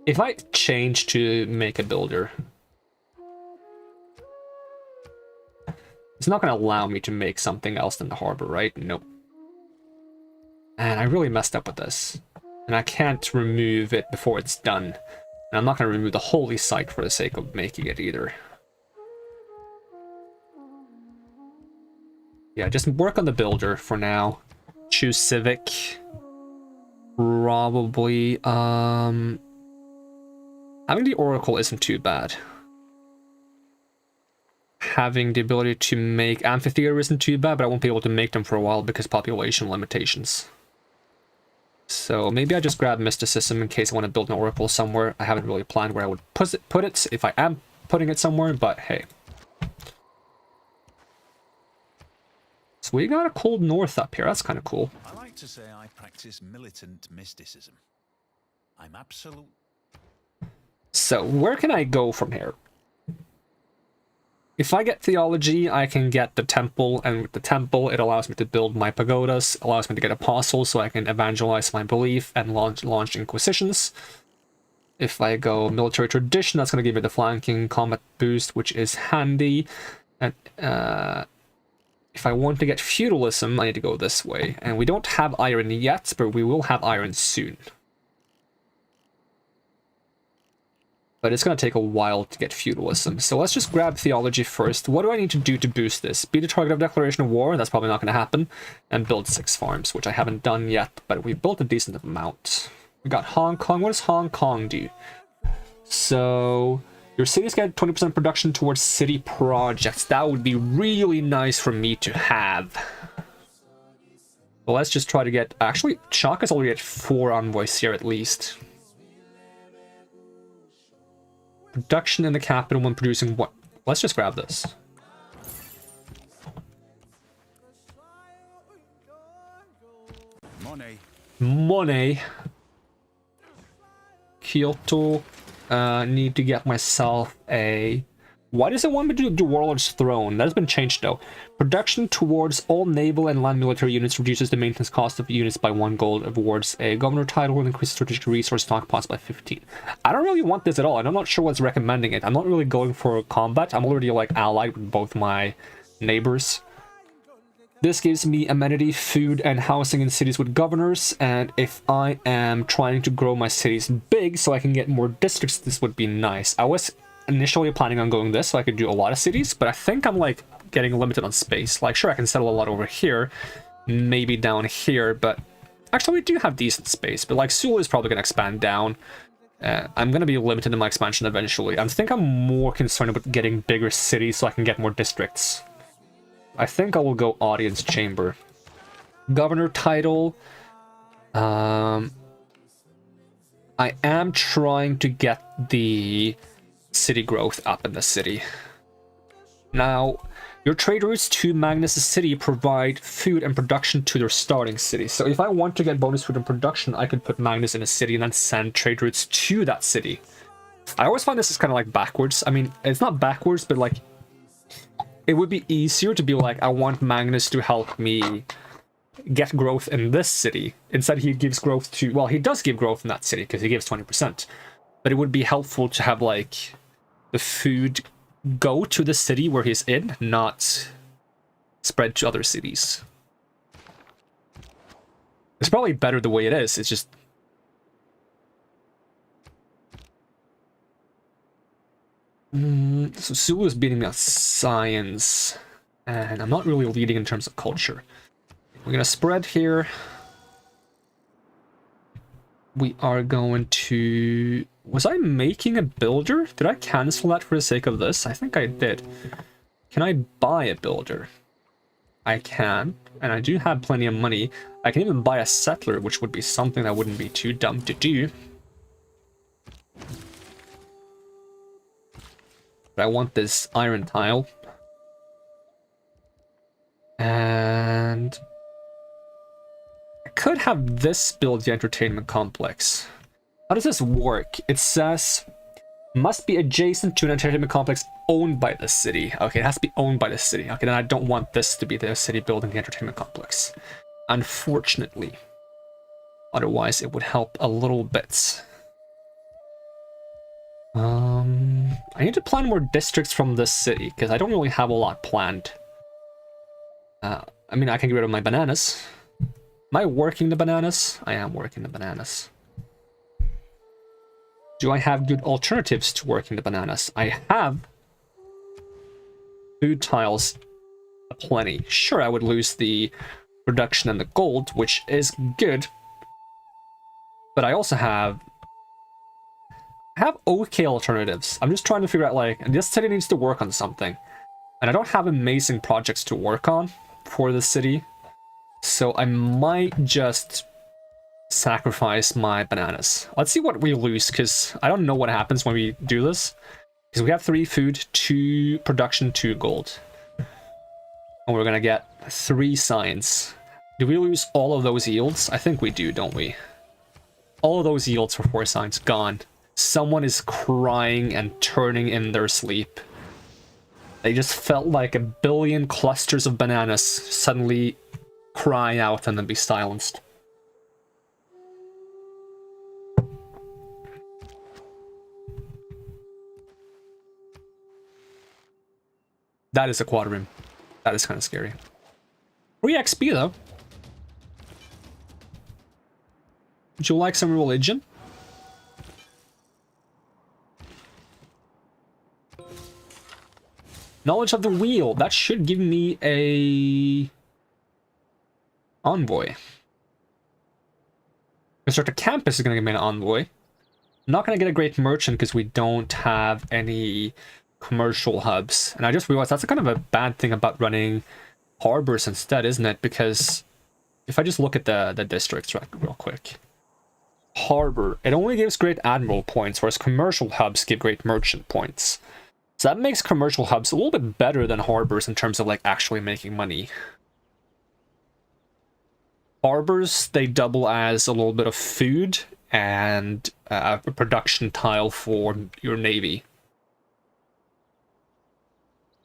If I change to make a builder, it's not going to allow me to make something else than the harbor, right? Nope. And I really messed up with this. And I can't remove it before it's done. And I'm not going to remove the holy site for the sake of making it either. Yeah, just work on the builder for now. Choose civic. Probably, having the oracle isn't too bad. having the ability to make amphitheater isn't too bad, but I won't be able to make them for a while because population limitations. So maybe I just grab mysticism in case I want to build an oracle somewhere. I haven't really planned where I would put it if I am putting it somewhere, but hey. So we got a cold north up here. That's kind of cool. I like to say I practice militant mysticism. I'm absolute. So where can I go from here? If I get theology, I can get the temple, and with the temple, it allows me to build my pagodas, allows me to get apostles so I can evangelize my belief and launch inquisitions. If I go military tradition, that's going to give me the flanking combat boost, which is handy. And if I want to get feudalism, I need to go this way. And we don't have iron yet, but we will have iron soon. But it's going to take a while to get feudalism. So let's just grab theology first. What do I need to do to boost this? Be the target of declaration of war, that's probably not going to happen. And build 6 farms, which I haven't done yet, but we've built a decent amount. We got Hong Kong. What does Hong Kong do? So your cities get 20% production towards city projects. That would be really nice for me to have. Well, let's just try to get... Actually, Chaka's already at 4 envoys here at least. Production in the capital when producing what? Let's just grab this. Money. Kyoto. Need to get myself a... Why does it want me to do Warlord's Throne? That has been changed though. Production towards all naval and land military units reduces the maintenance cost of units by 1 gold, awards a governor title, and increases strategic resource stockpiles by 15. I don't really want this at all, and I'm not sure what's recommending it. I'm not really going for combat. I'm already like allied with both my neighbors. This gives me amenity, food, and housing in cities with governors, and if I am trying to grow my cities big so I can get more districts, this would be nice. I was initially planning on going this so I could do a lot of cities, but I think I'm like getting limited on space. Like, sure, I can settle a lot over here, maybe down here, but actually we do have decent space. But like Sulu is probably going to expand down. I'm going to be limited in my expansion eventually. I think I'm more concerned about getting bigger cities so I can get more districts. I think I will go audience chamber. Governor title. I am trying to get the city growth up in the city. Now, your trade routes to Magnus' city provide food and production to their starting city. So if I want to get bonus food and production, I could put Magnus in a city and then send trade routes to that city. I always find this is kind of like backwards. I mean, it's not backwards, but like, it would be easier to be like, I want Magnus to help me get growth in this city. Instead, he gives growth to, well, he does give growth in that city because he gives 20%. But it would be helpful to have like the food go to the city where he's in, not spread to other cities. It's probably better the way it is. It's just... So Sulu is beating me on science, and I'm not really leading in terms of culture. We're gonna spread here. We are going to... Was I making a builder? Did I cancel that for the sake of this? I think I did. Can I buy a builder? I can, and I do have plenty of money. I can even buy a settler, which would be something that wouldn't be too dumb to do. But I want this iron tile. And... I could have this build the entertainment complex. How does this work? It says, must be adjacent to an entertainment complex owned by the city. Okay, it has to be owned by the city. Okay, then I don't want this to be the city building the entertainment complex. Unfortunately. Otherwise, it would help a little bit. I need to plan more districts from this city, because I don't really have a lot planned. I mean, I can get rid of my bananas. Am I working the bananas? I am working the bananas. Do I have good alternatives to working the bananas? I have food tiles aplenty. Sure, I would lose the production and the gold, which is good. But I also have okay alternatives. I'm just trying to figure out, like, this city needs to work on something. And I don't have amazing projects to work on for the city. So I might just sacrifice my bananas. Let's see what we lose, because I don't know what happens when we do this. Because we have 3 food, 2 production, 2 gold. And we're gonna get 3 signs. Do we lose all of those yields? I think we do, don't we? All of those yields for 4 signs, gone. Someone is crying and turning in their sleep. They just felt like a billion clusters of bananas suddenly cry out and then be silenced. That is a quad room. That is kind of scary. Free XP though. Would you like some religion? Knowledge of the wheel. That should give me a envoy. Construct a campus is going to give me an envoy. I'm not going to get a great merchant because we don't have any commercial hubs. And I just realized that's kind of a bad thing about running harbors instead, isn't it? Because if I just look at the districts real quick. Harbor, it only gives great admiral points, whereas commercial hubs give great merchant points. So that makes commercial hubs a little bit better than harbors in terms of like actually making money. Harbors, they double as a little bit of food and a production tile for your navy.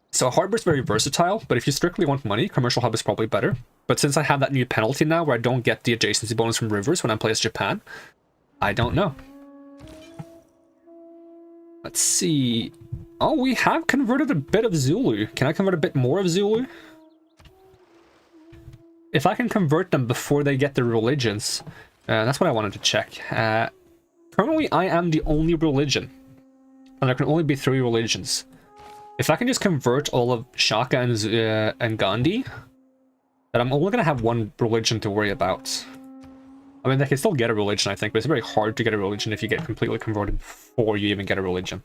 So harbor's very versatile, but if you strictly want money, commercial hub is probably better. But since I have that new penalty now where I don't get the adjacency bonus from rivers when I play as Japan, I don't know. Let's see. Oh, we have converted a bit of Zulu. Can I convert a bit more of Zulu? If I can convert them before they get their religions, that's what I wanted to check. Currently, I am the only religion, and there can only be 3 religions. If I can just convert all of Shaka and Gandhi, then I'm only going to have 1 religion to worry about. I mean, they can still get a religion, I think, but it's very hard to get a religion if you get completely converted before you even get a religion.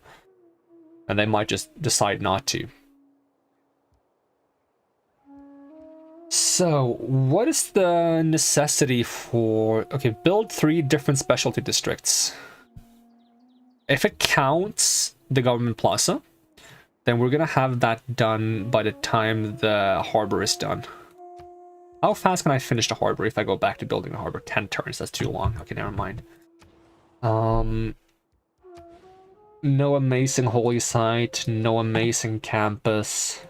And they might just decide not to. So, what is the necessity for... Okay, build 3 different specialty districts. If it counts the government plaza, then we're gonna have that done by the time the harbor is done. How fast can I finish the harbor if I go back to building the harbor? 10 turns, that's too long. Okay, never mind. No amazing holy site, no amazing campus.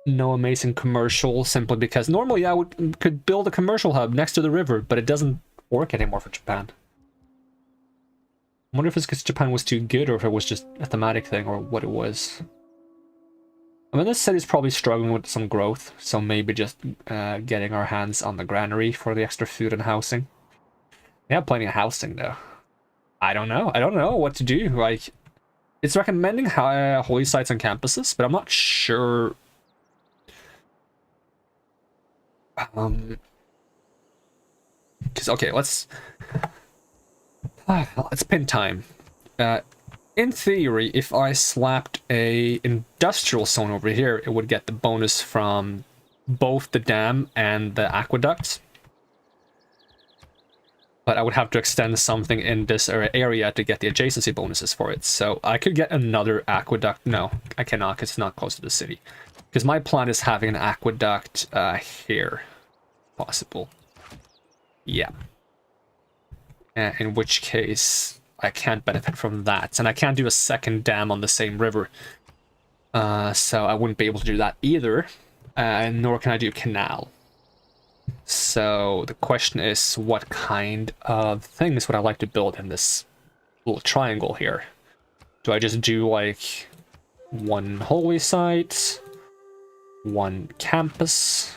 No amazing commercial, simply because normally I could build a commercial hub next to the river, but it doesn't work anymore for Japan. I wonder if it's because Japan was too good or if it was just a thematic thing or what it was. I mean, this city's probably struggling with some growth, so maybe just getting our hands on the granary for the extra food and housing. They have plenty of housing though. I don't know. I don't know what to do. Like, it's recommending holy sites on campuses, but I'm not sure. Because okay, let's pin time. In theory, if I slapped a industrial zone over here, it would get the bonus from both the dam and the aqueducts. But I would have to extend something in this area to get the adjacency bonuses for it. So I could get another aqueduct. No, I cannot because it's not close to the city. Because my plan is having an aqueduct here. Possible. Yeah. In which case, I can't benefit from that. And I can't do a second dam on the same river. So I wouldn't be able to do that either. Nor can I do canal. So the question is, what kind of things would I like to build in this little triangle here? Do I just do like 1 holy site, 1 campus,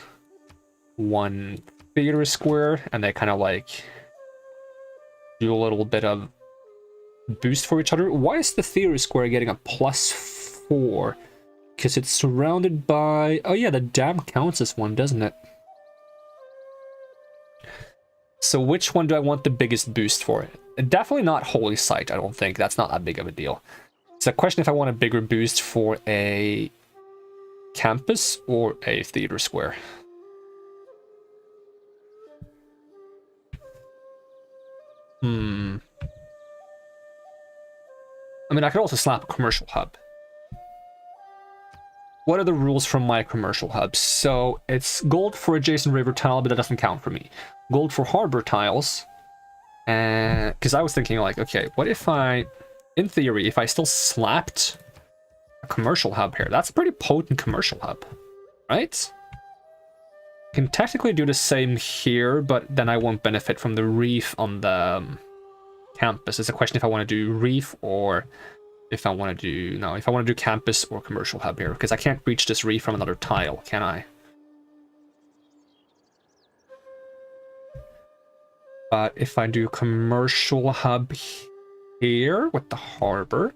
1 theater square, and they kind of like do a little bit of boost for each other? Why is the theater square getting a +4? Because it's surrounded by... Oh yeah, the dam counts as 1, doesn't it? So which one do I want the biggest boost for? Definitely not holy site, I don't think. That's not that big of a deal. It's a question if I want a bigger boost for a campus or a theater square. I mean, I could also slap a commercial hub. What are the rules from my commercial hubs? So it's gold for adjacent river tile, but that doesn't count for me. Gold for harbor tiles. And because I was thinking like, okay, what if I, in theory, if I still slapped a commercial hub here, that's a pretty potent commercial hub, right? Can technically do the same here, but then I won't benefit from the reef on the campus. It's a question if I want to do reef or if I want to do, no, if I want to do campus or commercial hub here, because I can't reach this reef from another tile, can I? But if I do commercial hub here with the harbor,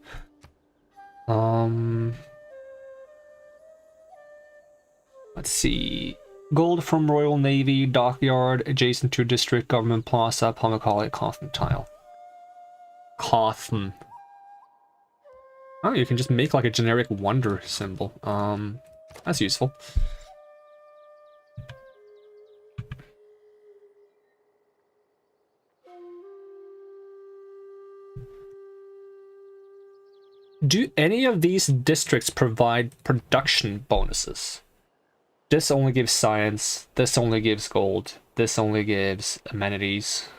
let's see. Gold from Royal Navy, dockyard, adjacent to district, government plaza, Pomacali, Cawthon tile. Cawthon. Oh, you can just make like a generic wonder symbol. That's useful. Do any of these districts provide production bonuses? This only gives science, this only gives gold, this only gives amenities,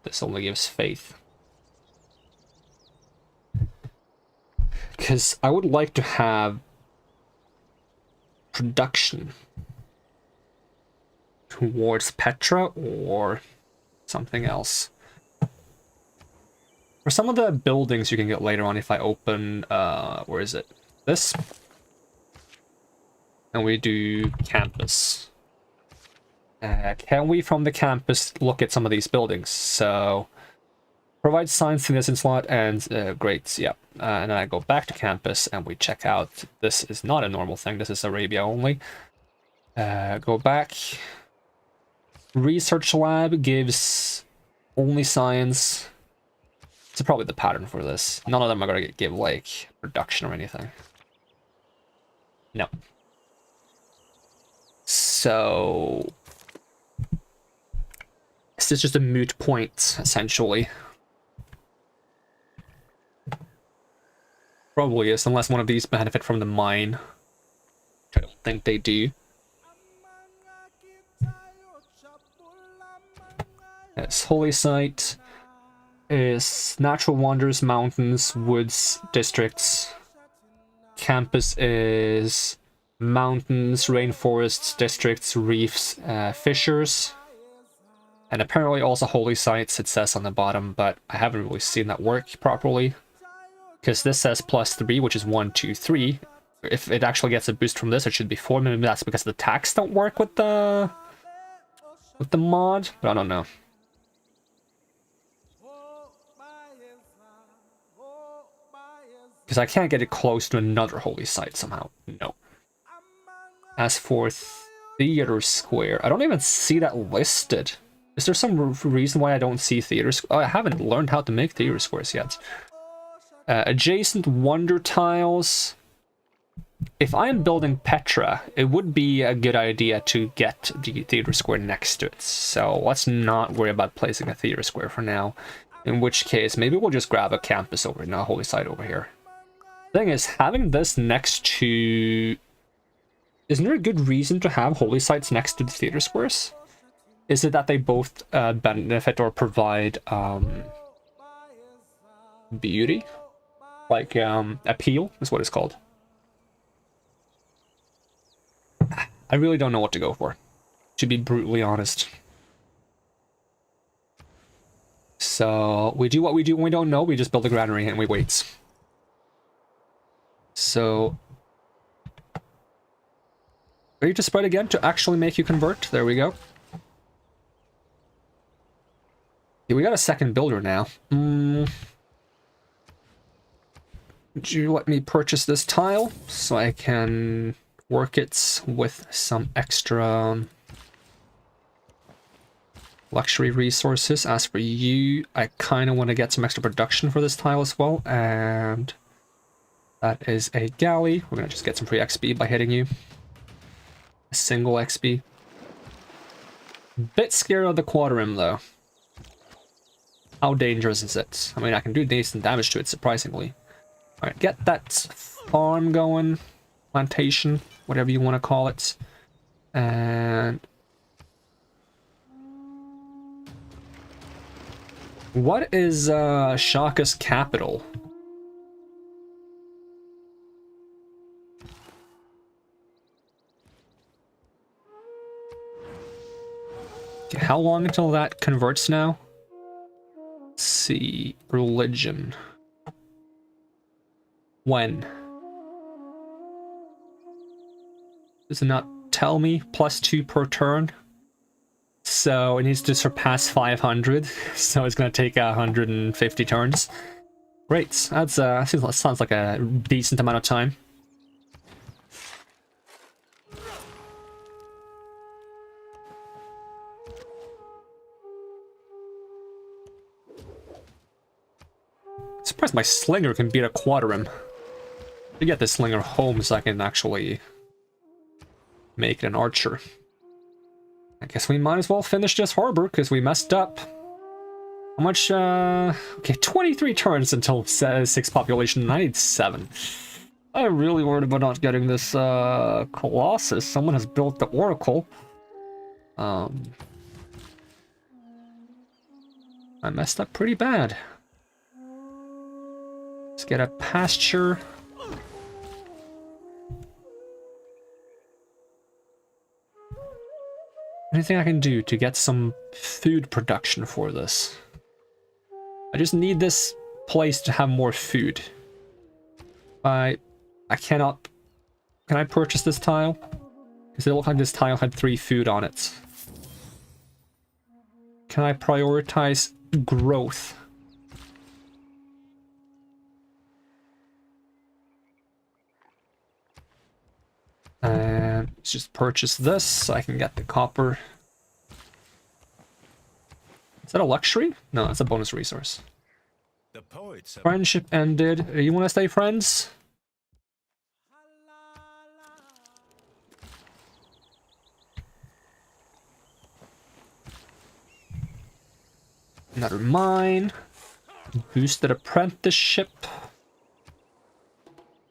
this only gives faith. Because I would like to have production towards Petra or something else. For some of the buildings you can get later on if I open, where is it? This. And we do campus. Can we from the campus look at some of these buildings? So provide science in this slot and grades, yeah. And then I go back to campus and we check out. This is not a normal thing, this is Arabia only. Go back. Research lab gives only science. It's probably the pattern for this. None of them are gonna give like production or anything. No. So this is just a moot point, essentially. Probably is, unless one of these benefit from the mine. Which I don't think they do. It's holy site. Is natural wonders, mountains, woods, districts. Campus is mountains, rainforests, districts, reefs, fissures. And apparently also holy sites, it says on the bottom, but I haven't really seen that work properly. Because this says +3, which is 1, 2, 3. If it actually gets a boost from this, it should be 4. Maybe that's because the tags don't work with the mod, but I don't know. Because I can't get it close to another holy site somehow. No. As for theater square, I don't even see that listed. Is there some reason why I don't see theater square? Oh, I haven't learned how to make theater squares yet. Adjacent wonder tiles. If I'm building Petra, it would be a good idea to get the theater square next to it. So let's not worry about placing a theater square for now. In which case, maybe we'll just grab a campus over, not a holy site over here. Thing is, having this next to... Isn't there a good reason to have holy sites next to the theater squares? Is it that they both benefit or provide beauty? Like appeal is what it's called. I really don't know what to go for, to be brutally honest. So we do what we do when we don't know. We just build a granary and we wait. So ready to spread again to actually make you convert. There we go. Yeah, we got a second builder now. Would you let me purchase this tile so I can work it with some extra Luxury resources. As for you, I kind of want to get some extra production for this tile as well. And that is a galley. We're going to just get some free XP by hitting you. A single XP. Bit scared of the Quadrim though. How dangerous is it? I mean, I can do decent damage to it, surprisingly. Alright, get that farm going. Plantation, whatever you want to call it. And... what is Shaka's capital? Okay, how long until that converts now? Let's see, religion. When? Does it not tell me? +2 per turn. So it needs to surpass 500. So it's going to take 150 turns. Great. That's sounds like a decent amount of time. Surprised my slinger can beat a Quadrim. To get this slinger home so I can actually make it an archer. I guess we might as well finish this harbor because we messed up. How much? Okay, 23 turns until 6 population. I need 7. I'm really worried about not getting this Colossus. Someone has built the Oracle. I messed up pretty bad. Let's get a pasture. Anything I can do to get some food production for this? I just need this place to have more food. I cannot... Can I purchase this tile? Because it looked like this tile had 3 food on it. Can I prioritize growth? And let's just purchase this so I can get the copper. Is that a luxury? No, that's a bonus resource. The poets Friendship ended. You want to stay friends? Another mine. Boosted apprenticeship.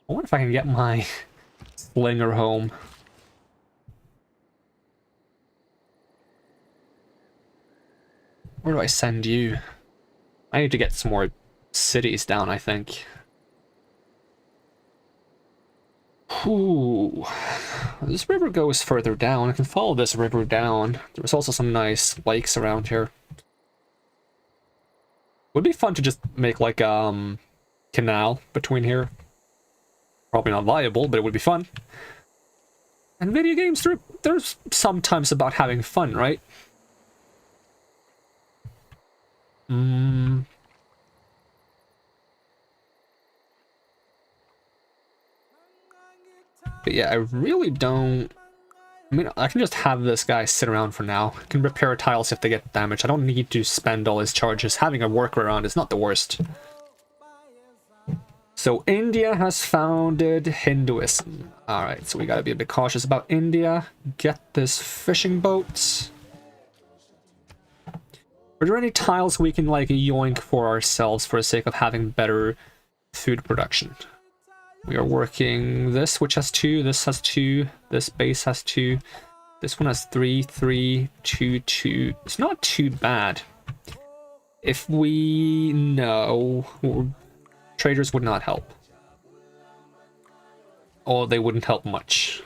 I wonder if I can get my slinger home. Where do I send you? I need to get some more cities down, I think. Ooh. This river goes further down. I can follow this river down. There's also some nice lakes around here. Would be fun to just make like canal between here. Probably not viable, but it would be fun. And video games, there's sometimes about having fun, right? But yeah, I really don't... I mean, I can just have this guy sit around for now. I can repair tiles if they get damaged. I don't need to spend all his charges. Having a worker around is not the worst. So India has founded Hinduism. Alright, so we gotta be a bit cautious about India. Get this fishing boat. Are there any tiles we can like yoink for ourselves for the sake of having better food production? We are working this, which has 2, this has 2, this base has 2, this one has 3, 3, 2, 2. It's not too bad. If we know, traders would not help. Or they wouldn't help much.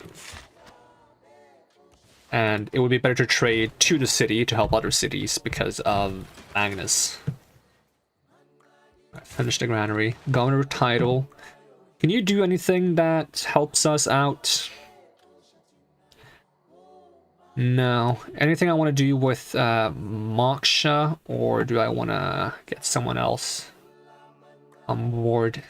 And it would be better to trade to the city to help other cities because of Agnes. Finish the granary. Governor title. Can you do anything that helps us out? No. Anything I want to do with Moksha, or do I want to get someone else on board?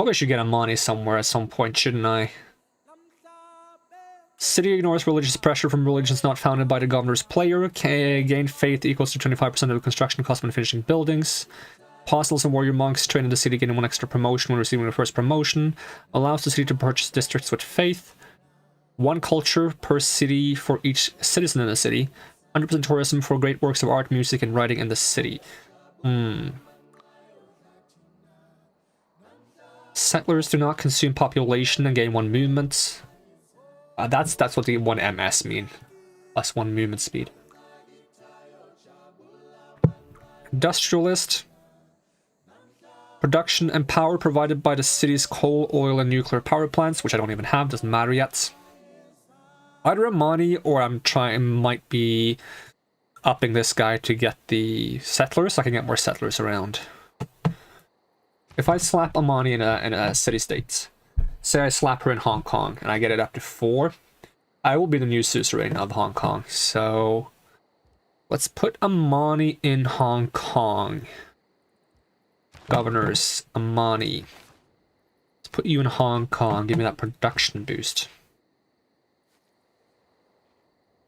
Probably should get Amani somewhere at some point, shouldn't I? City ignores religious pressure from religions not founded by the governor's player. Gain faith equals to 25% of the construction cost when finishing buildings. Apostles and warrior monks trained in the city gain 1 extra promotion when receiving the first promotion. Allows the city to purchase districts with faith. 1 culture per city for each citizen in the city. 100% tourism for great works of art, music, and writing in the city. Settlers do not consume population and gain 1 movement. That's what the 1 MS mean. Plus 1 movement speed. Industrialist. Production and power provided by the city's coal, oil, and nuclear power plants, which I don't even have, doesn't matter yet. Either Amani or might be upping this guy to get the settlers, so I can get more settlers around. If I slap Amani in a city-state, say I slap her in Hong Kong, and I get it up to 4, I will be the new suzerain of Hong Kong. So let's put Amani in Hong Kong. Governors, Amani. Let's put you in Hong Kong. Give me that production boost.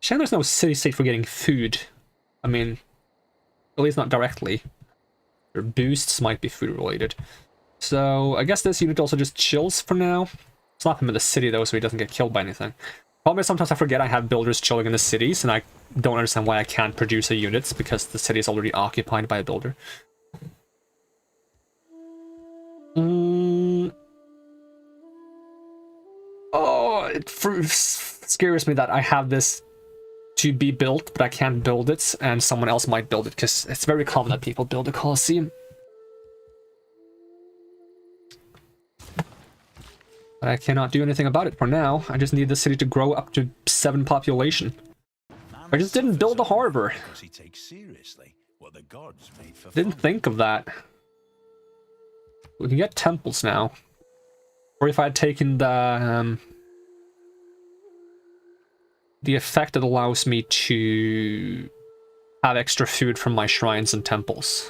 Shame there's no city-state for getting food. I mean, at least not directly. Your boosts might be food-related. So I guess this unit also just chills for now. Slap him in the city though, so he doesn't get killed by anything. Probably sometimes I forget I have builders chilling in the cities, and I don't understand why I can't produce a unit, because the city is already occupied by a builder. Oh, it scares me that I have this to be built, but I can't build it, and someone else might build it, because it's very common that people build a Colosseum. But I cannot do anything about it for now. I just need the city to grow up to 7 population. I just didn't build a harbor. Didn't think of that. We can get temples now. Or if I had taken the effect that allows me to have extra food from my shrines and temples.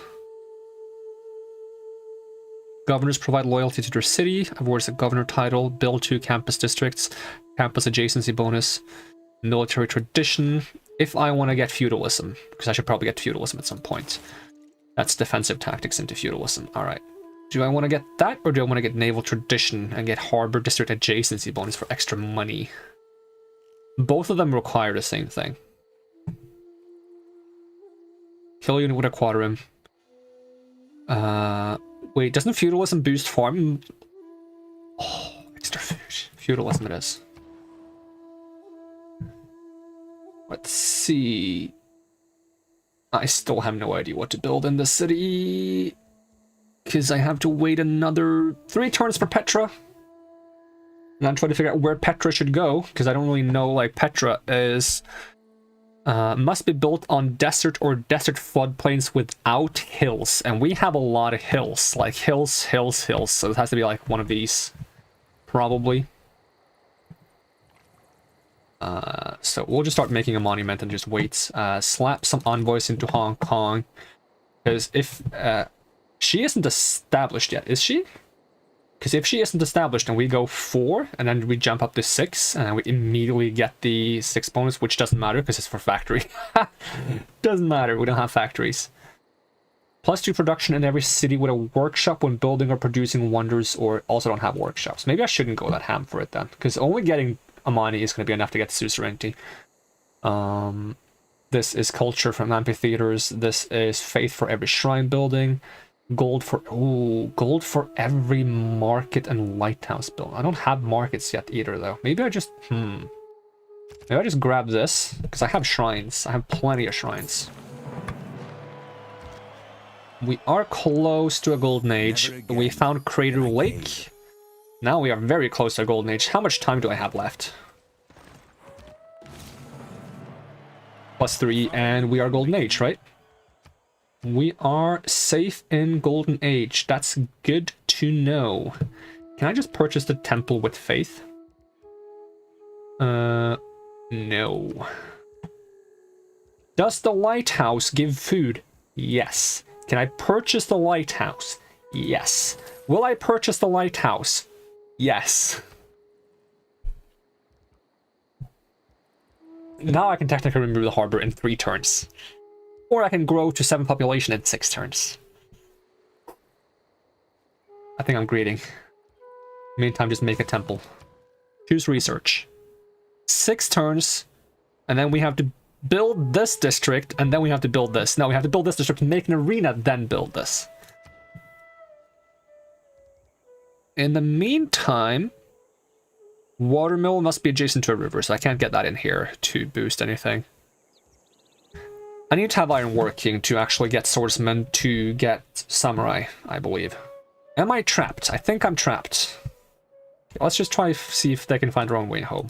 Governors provide loyalty to their city, awards a governor title, build 2 campus districts, campus adjacency bonus, military tradition, if I want to get feudalism, because I should probably get feudalism at some point. That's defensive tactics into feudalism. Alright. Do I want to get that, or do I want to get naval tradition and get harbor district adjacency bonus for extra money? Both of them require the same thing. Kill unit with a quadrim. Wait, doesn't feudalism boost farm? Oh, extra food. Feudalism it is. Let's see. I still have no idea what to build in the city, because I have to wait another 3 turns for Petra. And I'm trying to figure out where Petra should go, because I don't really know. Like, Petra is must be built on desert or desert floodplains without hills, and we have a lot of hills, like hills, so it has to be like one of these, probably. So we'll just start making a monument and just wait. Slap some envoys into Hong Kong, because if she isn't established yet, is she? Because if she isn't established and we go 4 and then we jump up to 6 and we immediately get the 6 bonus, which doesn't matter because it's for factory. Doesn't matter, we don't have factories. +2 production in every city with a workshop when building or producing wonders, or also don't have workshops. Maybe I shouldn't go that ham for it then, because only getting Amani is going to be enough to get suzerainty. This is culture from amphitheaters. This is faith for every shrine building. Gold for every market and lighthouse build. I don't have markets yet either though. Maybe I just maybe I just grab this, because I have shrines. I have plenty of shrines. We are close to a golden age. We found Crater Lake. Now we are very close to a golden age. How much time do I have left? +3, and we are golden age, right? We are safe in golden age. That's good to know. Can I just purchase the temple with faith? No. Does the lighthouse give food? Yes. Can I purchase the lighthouse? Yes. Will I purchase the lighthouse? Yes. Now I can technically remove the harbor in 3 turns. Or I can grow to 7 population in 6 turns. I think I'm greeting. Meantime, just make a temple. Choose research. 6 turns, and then we have to build this district, and then we have to build this. Now we have to build this district, make an arena, then build this. In the meantime, watermill must be adjacent to a river, so I can't get that in here to boost anything. I need to have iron working to actually get swordsmen to get samurai, I believe. Am I trapped? I think I'm trapped. Let's just try see if they can find their own way home.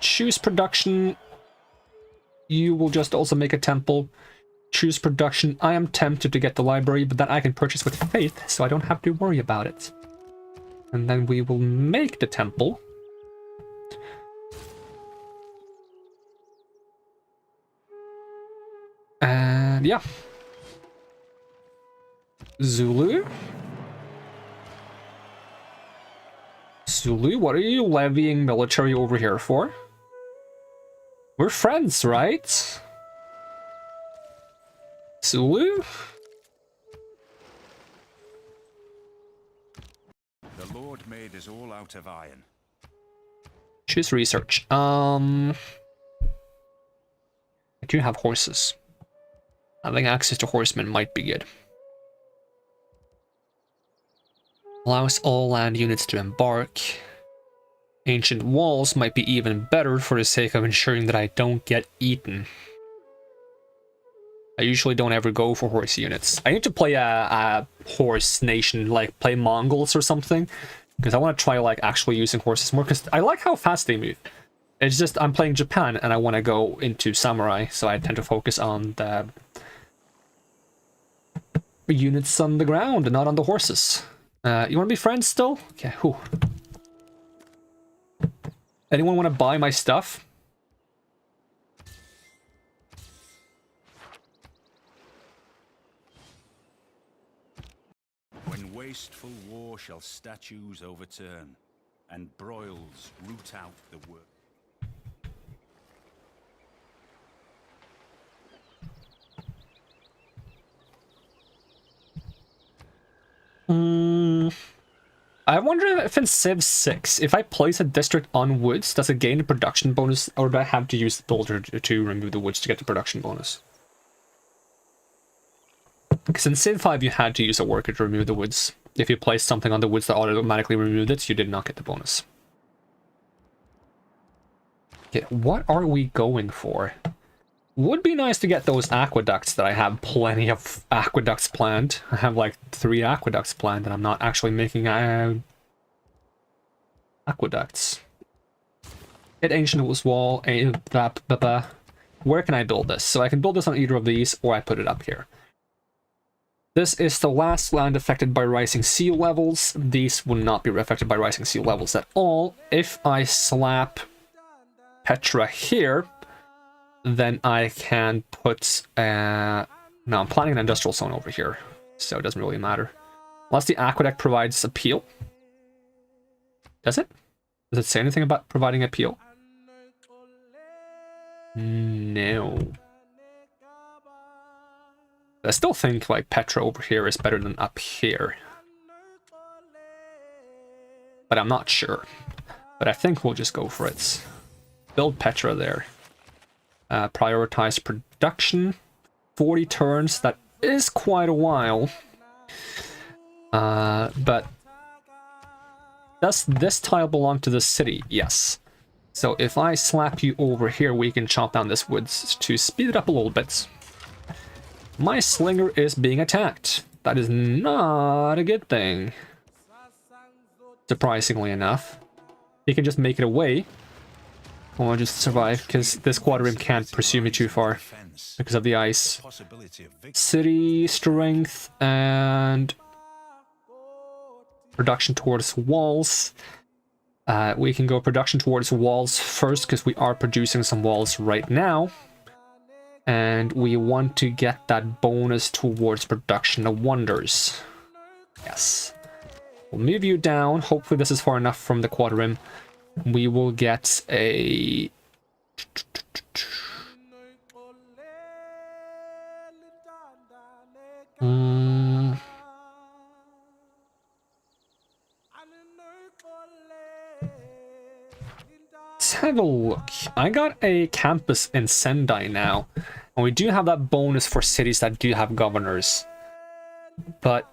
Choose production. You will just also make a temple. Choose production. I am tempted to get the library, but then I can purchase with faith, so I don't have to worry about it. And then we will make the temple. And yeah. Zulu? Zulu, what are you levying military over here for? We're friends, right? Zulu? The Lord made us all out of iron. Choose research. I do have horses. Having access to horsemen might be good. Allows all land units to embark. Ancient walls might be even better for the sake of ensuring that I don't get eaten. I usually don't ever go for horse units. I need to play a horse nation, like play Mongols or something, because I want to try like actually using horses more, because I like how fast they move. It's just I'm playing Japan and I want to go into samurai, so I tend to focus on the units on the ground and not on the horses. You want to be friends still? Okay, whew. Anyone want to buy my stuff? When wasteful war shall statues overturn, and broils root out the work. I wonder if in Civ 6, if I place a district on woods, does it gain a production bonus, or do I have to use the builder to remove the woods to get the production bonus? Because in Civ 5 you had to use a worker to remove the woods. If you placed something on the woods that automatically removed it, you did not get the bonus. Okay, what are we going for? Would be nice to get those aqueducts that I have plenty of aqueducts planned. I have like 3 aqueducts planned and I'm not actually making aqueducts. Get ancient wall, where can I build this? So I can build this on either of these or I put it up here. This is the last land affected by rising sea levels. These will not be affected by rising sea levels at all. If I slap Petra here, then I can put, no, I'm planning an industrial zone over here, so it doesn't really matter. Unless the aqueduct provides appeal. Does it? Does it say anything about providing appeal? No. I still think, like, Petra over here is better than up here. But I'm not sure. But I think we'll just go for it. Build Petra there. Prioritize production. 40 turns, that is quite a while. But does this tile belong to the city? Yes. So if I slap you over here, we can chop down this woods to speed it up a little bit. My slinger is being attacked. That is not a good thing. Surprisingly enough. He can just make it away. Or just survive, because this quadrim can't pursue me too far because of the ice. City, strength, and production towards walls. We can go production towards walls first, because we are producing some walls right now. And we want to get that bonus towards production of wonders. Yes. We'll move you down. Hopefully this is far enough from the quad rim. We will get a... Let's have a look. I got a campus in Sendai now, and we do have that bonus for cities that do have governors. But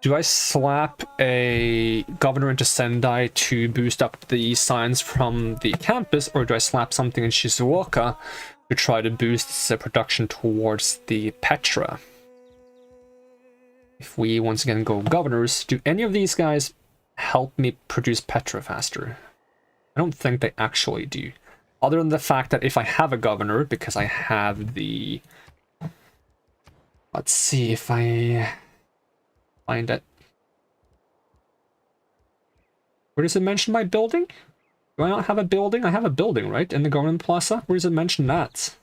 do I slap a governor into Sendai to boost up the science from the campus, or do I slap something in Shizuoka to try to boost the production towards the Petra? If we once again go governors, do any of these guys help me produce Petra faster? I don't think they actually do. Other than the fact that if I have a governor, because I have the... Let's see if I find it. Where does it mention my building? Do I not have a building? I have a building, right? In the government plaza? Where does it mention that?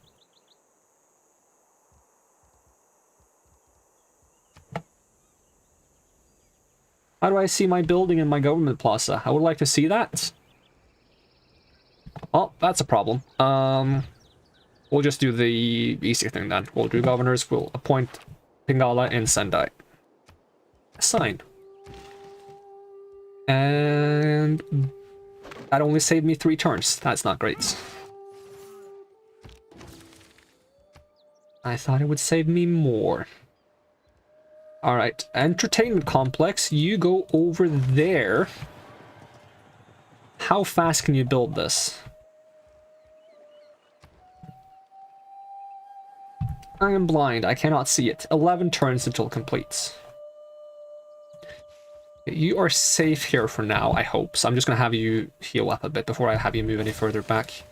How do I see my building in my government plaza? I would like to see that. Well, that's a problem. We'll just do the easy thing then. We'll do governors, we'll appoint Pingala in Sendai. Assign. And that only saved me 3 turns. That's not great. I thought it would save me more. Alright, entertainment complex, you go over there. How fast can you build this? I am blind, I cannot see it. 11 turns until it completes. You are safe here for now, I hope. So I'm just going to have you heal up a bit before I have you move any further back.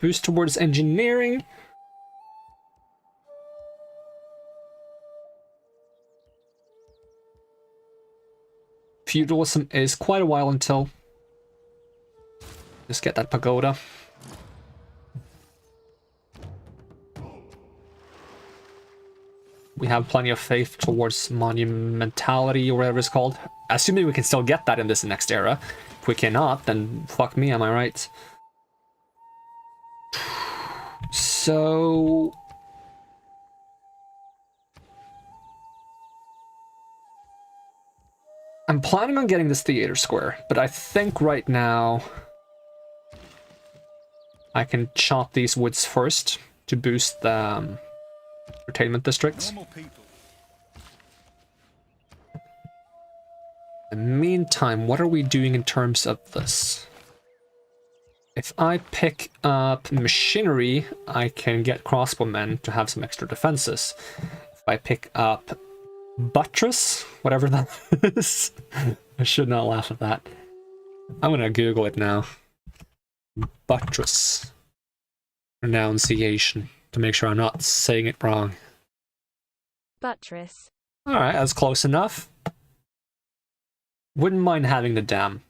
Boost towards engineering. Feudalism is quite a while until. Just get that pagoda. We have plenty of faith towards monumentality or whatever it's called. Assuming we can still get that in this next era. If we cannot, then fuck me, am I right? So... I'm planning on getting this theater square, but I think right now I can chop these woods first to boost the entertainment districts. In the meantime, what are we doing in terms of this? If I pick up machinery, I can get crossbowmen to have some extra defenses. If I pick up buttress, whatever that is. I should not laugh at that. I'm gonna Google it now. Buttress. Pronunciation. To make sure I'm not saying it wrong. Buttress. Alright, that's close enough. Wouldn't mind having the dam.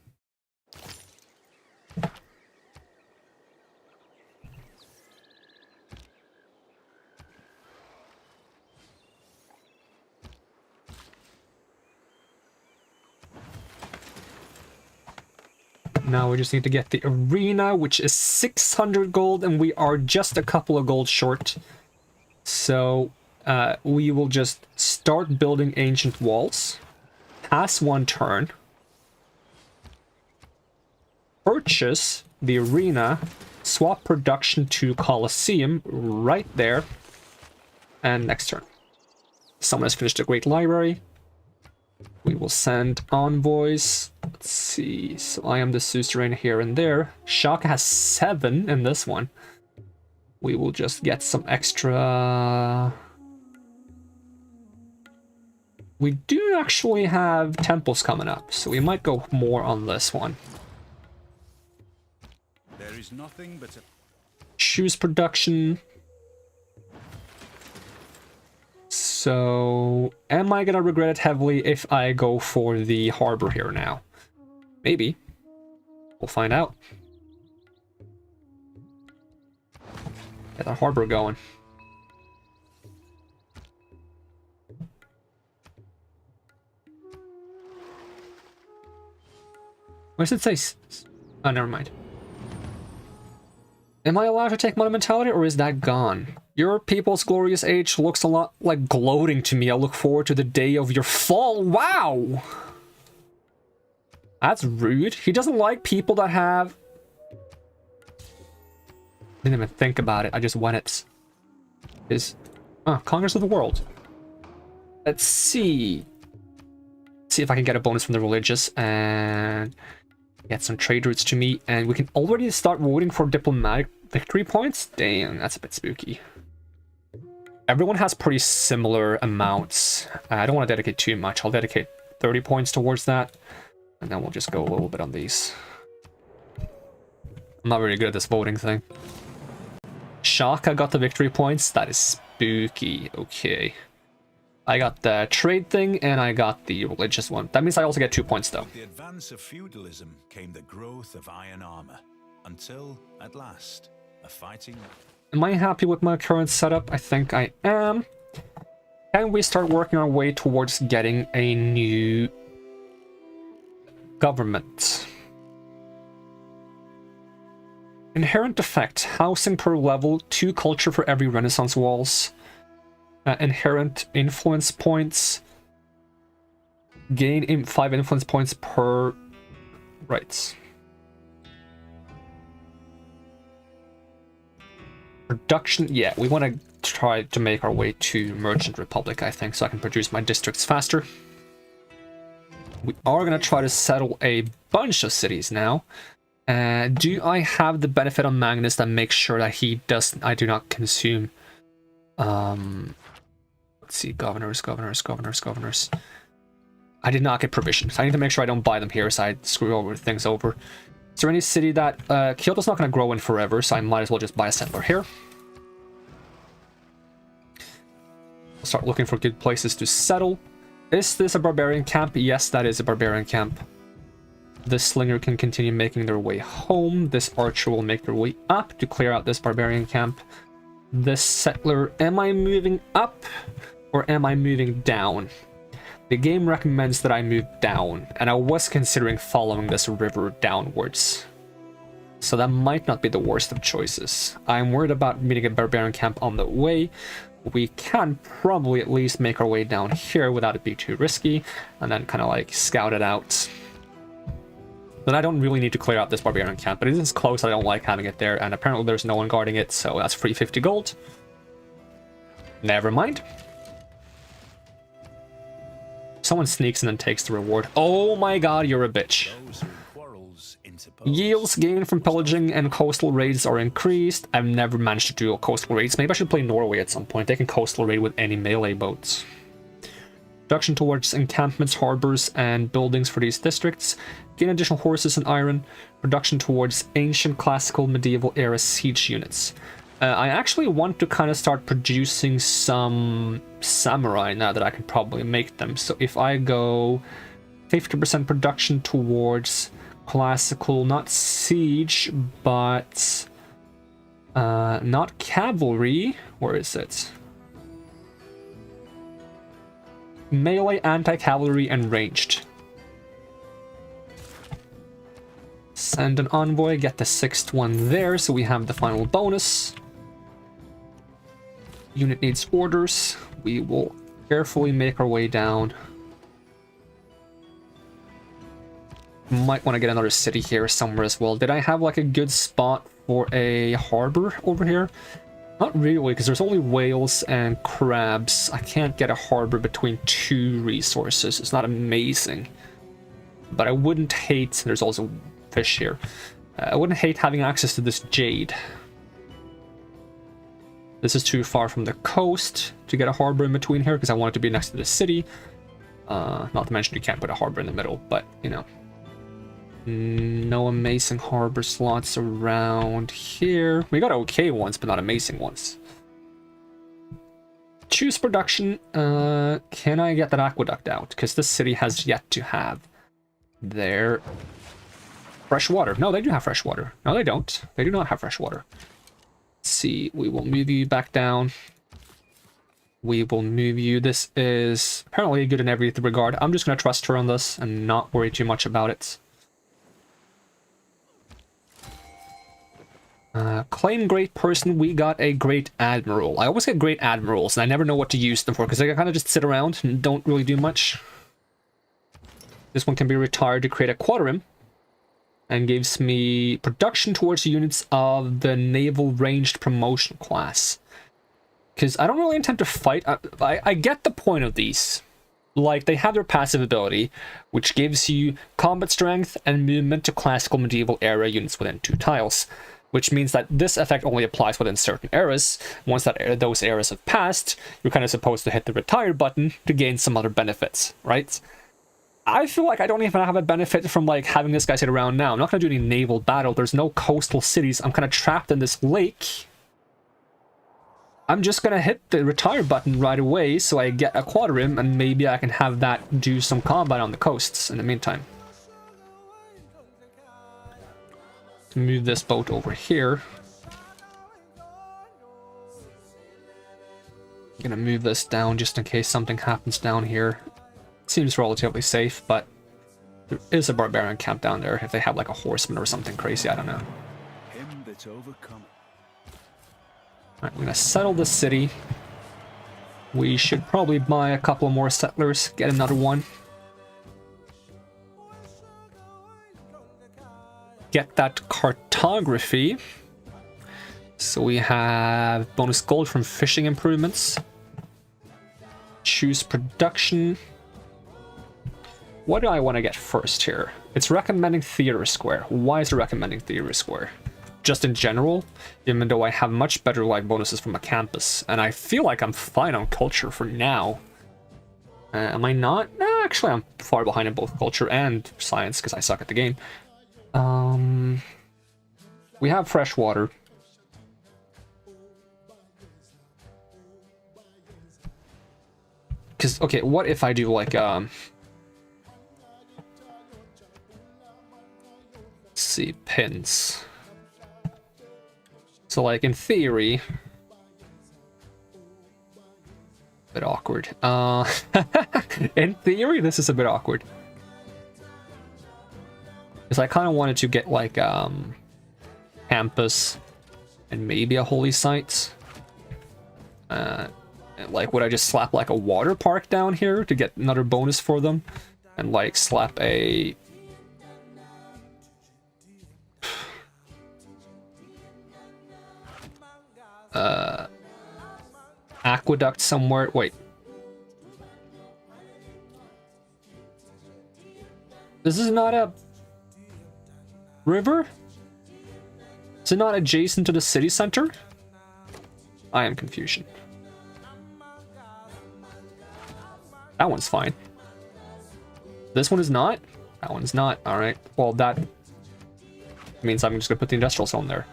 Now we just need to get the arena, which is 600 gold, and we are just a couple of gold short. So we will just start building ancient walls. Pass 1 turn. Purchase the arena. Swap production to Colosseum right there. And next turn. Someone has finished a great library. We will send envoys. Let's see. So I am the suzerain here and there. Shaka has 7 in this one. We will just get some extra... We do actually have temples coming up, so we might go more on this one. There is nothing but a... Choose production. So, am I gonna regret it heavily if I go for the harbor here now? Maybe. We'll find out. Get the harbor going. What does it say? Oh, never mind. Am I allowed to take monumentality, or is that gone? Your people's glorious age looks a lot like gloating to me. I look forward to the day of your fall. Wow! That's rude. He doesn't like people that have... Didn't even think about it. I just went it. Is... Oh, Congress of the World. Let's see. See if I can get a bonus from the religious and get some trade routes to me. And we can already start voting for diplomatic victory points. Damn, that's a bit spooky. Everyone has pretty similar amounts. I don't want to dedicate too much. I'll dedicate 30 points towards that. And then we'll just go a little bit on these. I'm not really good at this voting thing. Shaka got the victory points. That is spooky. Okay. I got the trade thing, and I got the religious one. That means I also get 2 points, though. With the advance of feudalism came the growth of iron armor, until, at last, a fighting... Am I happy with my current setup? I think I am. Can we start working our way towards getting a new government? Inherent effect. Housing per level, 2 culture for every Renaissance walls. Inherent influence points. Gain 5 influence points per rights. Production, yeah, we want to try to make our way to Merchant Republic, I think, so I can produce my districts faster. We are going to try to settle a bunch of cities now. Do I have the benefit on Magnus that makes sure that I do not consume... let's see, governors. I did not get provisions. I need to make sure I don't buy them here so I screw over things over. Is there any city that... Kyoto's not going to grow in forever, so I might as well just buy a settler here. I'll start looking for good places to settle. Is this a barbarian camp? Yes, that is a barbarian camp. This slinger can continue making their way home. This archer will make their way up to clear out this barbarian camp. This settler, am I moving up or am I moving down? The game recommends that I move down, and I was considering following this river downwards. So that might not be the worst of choices. I'm worried about meeting a barbarian camp on the way. We can probably at least make our way down here without it being too risky, and then kind of like scout it out. Then I don't really need to clear out this barbarian camp, but it is close. I don't like having it there, and apparently there's no one guarding it, so that's free 50 gold. Never mind. Someone sneaks and then takes the reward. Oh my god, you're a bitch. Yields gained from pillaging and coastal raids are increased. I've never managed to do coastal raids. Maybe I should play Norway at some point. They can coastal raid with any melee boats. Production towards encampments, harbors, and buildings for these districts. Gain additional horses and iron. Production towards ancient, classical, medieval era siege units. I actually want to kind of start producing some samurai now that I can probably make them. So if I go 50% production towards classical, not siege, but not cavalry. Where is it? Melee, anti-cavalry, and ranged. Send an envoy, get the 6th one there, so we have the final bonus. Unit needs orders. We will carefully make our way down. Might want to get another city here somewhere as well. Did I have like a good spot for a harbor over here? Not really, because there's only whales and crabs. I can't get a harbor between 2 resources. It's not amazing. But I wouldn't hate... There's also fish here. I wouldn't hate having access to this jade. This is too far from the coast to get a harbor in between here, because I want it to be next to the city. Not to mention you can't put a harbor in the middle, but, you know. No amazing harbor slots around here. We got okay ones, but not amazing ones. Choose production. Can I get that aqueduct out? Because this city has yet to have their fresh water. No, they do have fresh water. No, they don't. They do not have fresh water. Let's see. We will move you back down. We will move you. This is apparently good in every regard. I'm just going to trust her on this and not worry too much about it. Claim great person, we got a great admiral. I always get great admirals, and I never know what to use them for, because they kind of just sit around and don't really do much. This one can be retired to create a quarterim, and gives me production towards the units of the naval ranged promotion class. Because I don't really intend to fight. I get the point of these. Like, they have their passive ability, which gives you combat strength and movement to classical medieval era units within 2 tiles. Which means that this effect only applies within certain eras. Once those eras have passed, you're kind of supposed to hit the retire button to gain some other benefits, right? I feel like I don't even have a benefit from like having this guy sit around now. I'm not going to do any naval battle. There's no coastal cities. I'm kind of trapped in this lake. I'm just going to hit the retire button right away so I get a quarterim, and maybe I can have that do some combat on the coasts in the meantime. Move this boat over here. I'm gonna move this down just in case something happens down here. Seems relatively safe, but there is a barbarian camp down there if they have like a horseman or something crazy, I don't know. Him that's overcome. Alright, we're gonna settle this city. We should probably buy a couple more settlers, get another one. Get that cartography. So we have bonus gold from fishing improvements. Choose production. What do I want to get first here? It's recommending theater square. Why is it recommending theater square? Just in general, even though I have much better like bonuses from a campus, and I feel like I'm fine on culture for now. Am I not? No, actually, I'm far behind in both culture and science because I suck at the game. We have fresh water. Because, okay, what if I do like, let's see, pins. So like in theory, a bit awkward. In theory, this is a bit awkward. Because I kind of wanted to get like campus and maybe a holy site. Like, would I just slap like a water park down here to get another bonus for them, and like slap a aqueduct somewhere? Wait. This is not a river? Is it not adjacent to the city center? I am confusion. That one's fine. This one is not? That one's not. Alright. Well, that means I'm just gonna put the industrial zone there.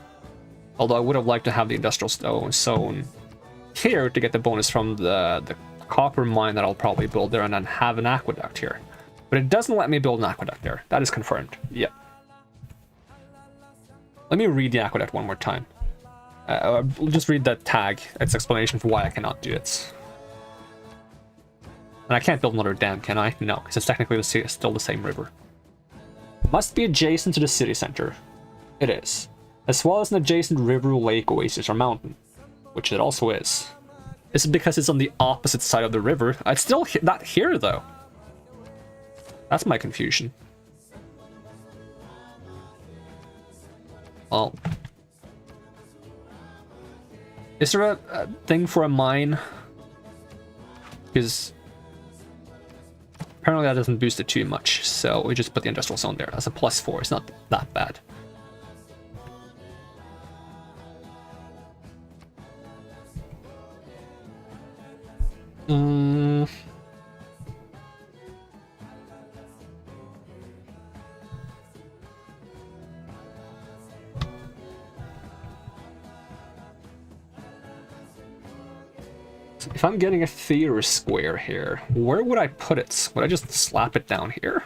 Although I would have liked to have the industrial zone here to get the bonus from the copper mine that I'll probably build there, and then have an aqueduct here. But it doesn't let me build an aqueduct there. That is confirmed. Yep. Let me read the aqueduct one more time. We'll just read the tag. Its explanation for why I cannot do it. And I can't build another dam, can I? No, because it's technically still the same river. Must be adjacent to the city center. It is. As well as an adjacent river, lake, oasis, or mountain. Which it also is. Is it because it's on the opposite side of the river? It's still not here, though. That's my confusion. Well, is there a thing for a mine? Because apparently that doesn't boost it too much, so we just put the industrial zone there. That's a +4. It's not that bad. If I'm getting a theater square here, where would I put it? Would I just slap it down here?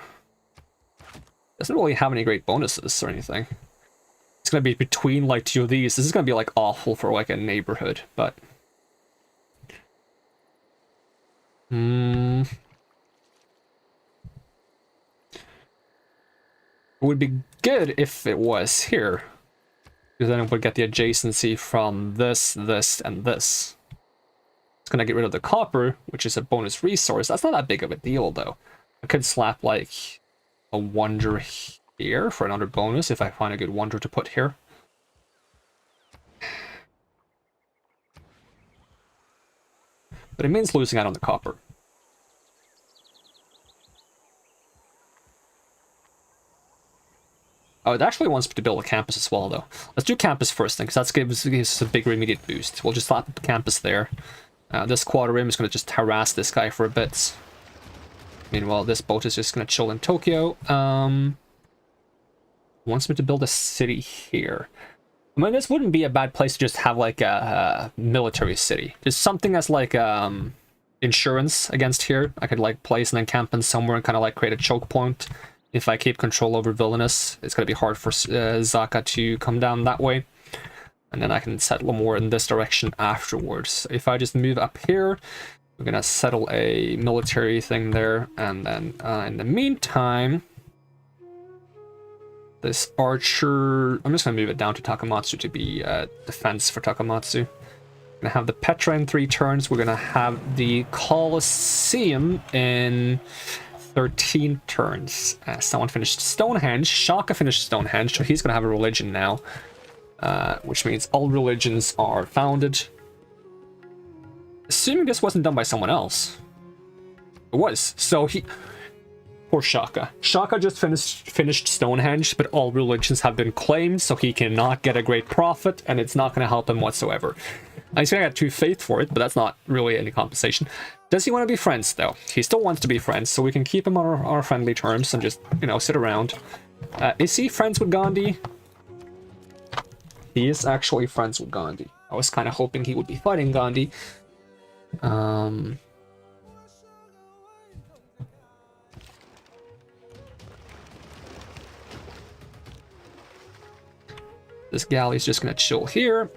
Doesn't really have any great bonuses or anything. It's gonna be between like two of these. This is gonna be like awful for like a neighborhood, but it would be good if it was here. Because then it would get the adjacency from this, this, and this. It's gonna get rid of the copper, which is a bonus resource. That's not that big of a deal, though. I could slap, like, a wonder here for another bonus if I find a good wonder to put here. But it means losing out on the copper. Oh, it actually wants me to build a campus as well, though. Let's do campus first, then, because that gives us a bigger immediate boost. We'll just slap the campus there. This quadrim is going to just harass this guy for a bit. Meanwhile, this boat is just going to chill in Tokyo. Wants me to build a city here. I mean, this wouldn't be a bad place to just have, like, a military city. There's something that's, like, insurance against here. I could, like, place and then camp in somewhere and kind of, like, create a choke point. If I keep control over Villainous, it's going to be hard for Zaka to come down that way. And then I can settle more in this direction afterwards. If I just move up here, we're going to settle a military thing there. And then in the meantime, this archer, I'm just going to move it down to Takamatsu to be defense for Takamatsu. We're going to have the Petra in 3 turns. We're going to have the Colosseum in 13 turns. Someone finished Stonehenge. Shaka finished Stonehenge, so he's going to have a religion now. Which means all religions are founded. Assuming this wasn't done by someone else. It was. So he... Poor Shaka. Shaka just finished Stonehenge, but all religions have been claimed, so he cannot get a great profit, and it's not going to help him whatsoever. He's going to get 2 faith for it, but that's not really any compensation. Does he want to be friends, though? He still wants to be friends, so we can keep him on our friendly terms and just, you know, sit around. Is he friends with Gandhi? He is actually friends with Gandhi. I was kind of hoping he would be fighting Gandhi. This galley's just going to chill here.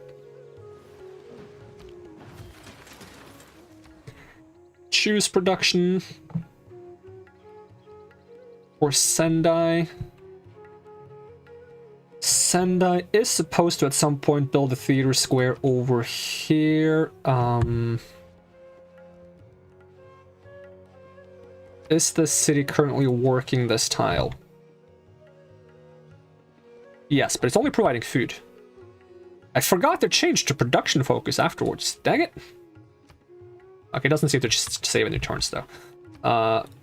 Choose production. For Sendai. Sendai is supposed to at some point build a theater square over here. Is the city currently working this tile? Yes, but it's only providing food. I forgot to change to production focus afterwards. Dang it. Okay, it doesn't seem to just save any turns though.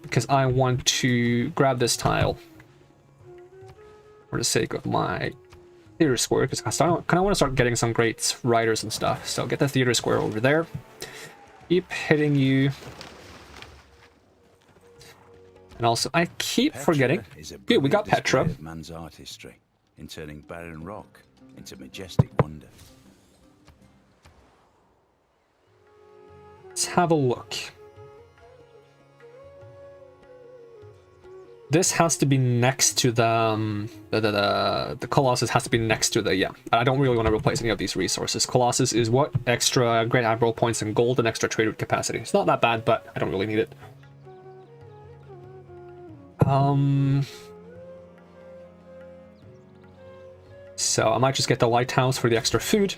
Because I want to grab this tile. For the sake of my theater square, because I kind of want to start getting some great writers and stuff. So get the theater square over there. Keep hitting you. And also, I keep forgetting. Good, we got Petra. Of man's artistry in turning barren rock into majestic wonder. Let's have a look. This has to be next to the Colossus has to be next to the, yeah. I don't really want to replace any of these resources. Colossus is what? Extra Great Admiral points and gold and extra trade route capacity. It's not that bad, but I don't really need it. So I might just get the lighthouse for the extra food.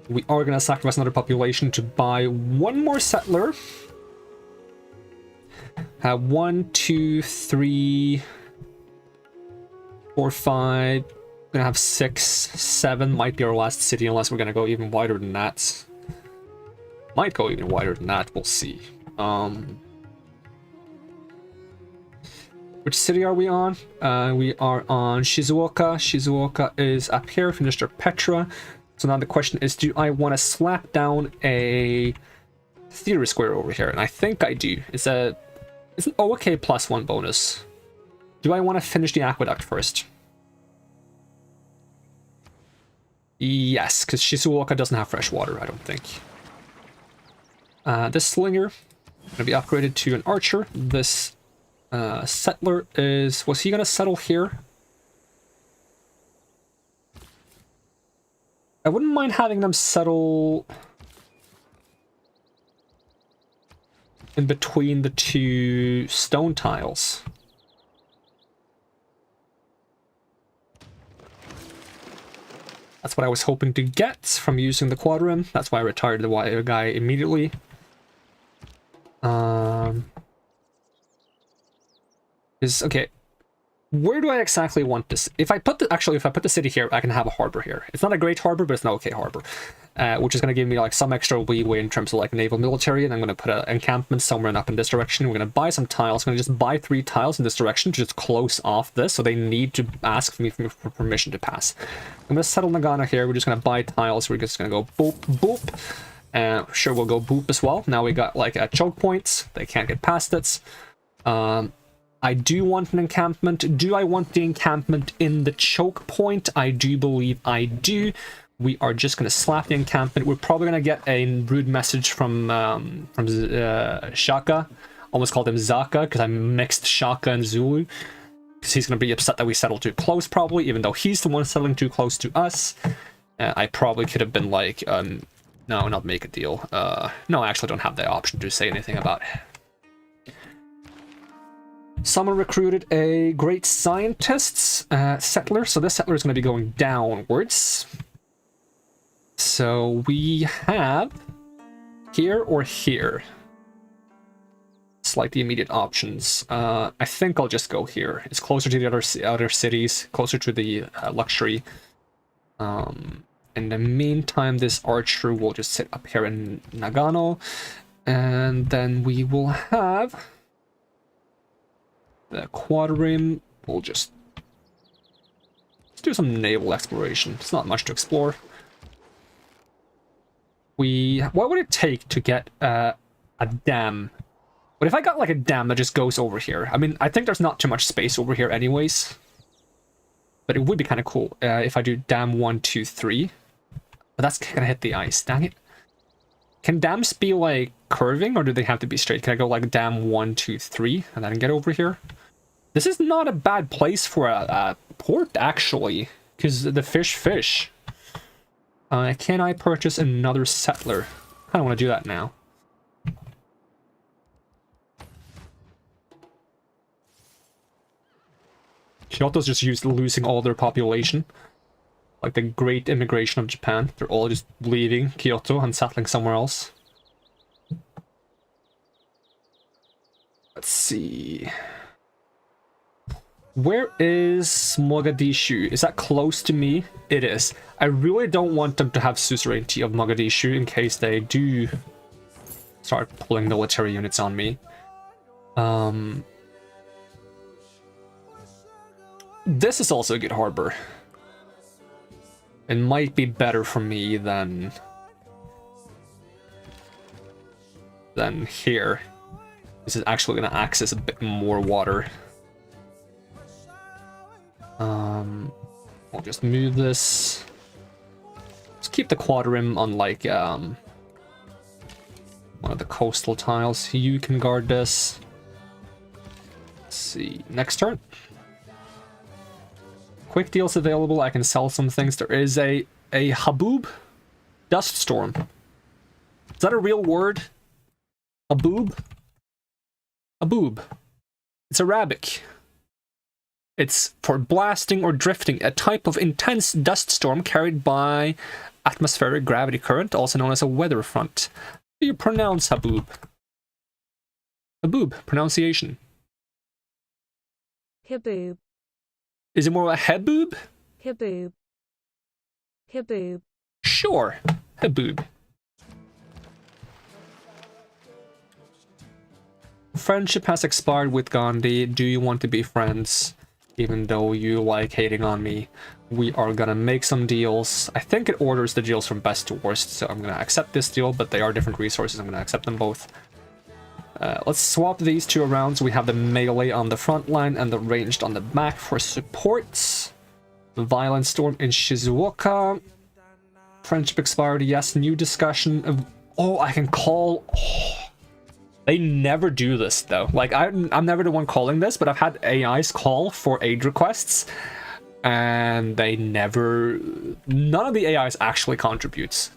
We are going to sacrifice another population to buy one more settler. 1, 2, 3, 4, 5. We're gonna have 6, 7 might be our last city unless we're gonna go even wider than that. Might go even wider than that, we'll see. Which city are we on? We are on Shizuoka. Shizuoka is up here, finished our Petra. So now the question is, do I want to slap down a theater square over here? And I think I do. It's an OK +1 bonus. Do I want to finish the aqueduct first? Yes, because Shizuoka doesn't have fresh water, I don't think. This slinger going to be upgraded to an archer. This settler is... Was he going to settle here? I wouldn't mind having them settle in between the 2 stone tiles. That's what I was hoping to get from using the quadrim. That's why I retired the wire guy immediately. Okay. Where do I exactly want this? If I put the city here, I can have a harbor here. It's not a great harbor, but it's an okay harbor. Which is going to give me like some extra leeway in terms of like naval military, and I'm going to put an encampment somewhere up in this direction. We're going to buy some tiles. I'm going to just buy 3 tiles in this direction to just close off this, so they need to ask me for permission to pass. I'm going to settle Nagano here. We're just going to buy tiles. We're just going to go boop, boop. Sure, we'll go boop as well. Now we got like a choke point. They can't get past it. I do want an encampment. Do I want the encampment in the choke point? I do believe I do. We are just going to slap the encampment. We're probably going to get a rude message from Shaka. Almost called him Zaka because I mixed Shaka and Zulu. Because he's going to be upset that we settled too close probably, even though he's the one settling too close to us. I probably could have been like, no, not make a deal. No, I actually don't have the option to say anything about it. Someone recruited a great scientist settler, so this settler is going to be going downwards. So we have here or here. It's like the immediate options. I think I'll just go here. It's closer to the other cities, closer to the luxury. In the meantime, this archer will just sit up here in Nagano, and then we will have the quadrim. We'll just let's do some naval exploration. It's not much to explore. What would it take to get a dam? What if I got like a dam that just goes over here? I mean, I think there's not too much space over here anyways, but it would be kind of cool if I do dam 1, 2, 3. But that's gonna hit the ice. Dang it! Can dams be like curving, or do they have to be straight? Can I go like dam 1, 2, 3, and then get over here? This is not a bad place for a port, actually, because the fish. Can I purchase another settler? I don't want to do that now. Kyoto's just used to losing all their population. Like the great immigration of Japan. They're all just leaving Kyoto and settling somewhere else. Let's see. Where is Mogadishu? Is that close to me? It is. I really don't want them to have suzerainty of Mogadishu in case they do start pulling military units on me. This is also a good harbor. It might be better for me than here. This is actually going to access a bit more water. I'll just move this. Let's keep the quadrim on like one of the coastal tiles. You can guard this. Let's see. Next turn. Quick deals available. I can sell some things. There is a haboob dust storm. Is that a real word? Haboob? Haboob. It's Arabic. It's for blasting or drifting, a type of intense dust storm carried by atmospheric gravity current, also known as a weather front. How do you pronounce haboob? Haboob, pronunciation. Haboob. Is it more a haboob? Haboob. Haboob. Sure, haboob. Friendship has expired with Gandhi. Do you want to be friends? Even though you like hating on me, we are gonna make some deals. I think it orders the deals from best to worst, so I'm gonna accept this deal, but they are different resources. I'm gonna accept them both. Let's swap these two around so we have the melee on the front line and the ranged on the back for supports. Violent storm in Shizuoka. Friendship expired, yes. New discussion of... Oh, I can call... Oh. They never do this though. Like I'm never the one calling this, but I've had AIs call for aid requests, and they never. None of the AIs actually contributes,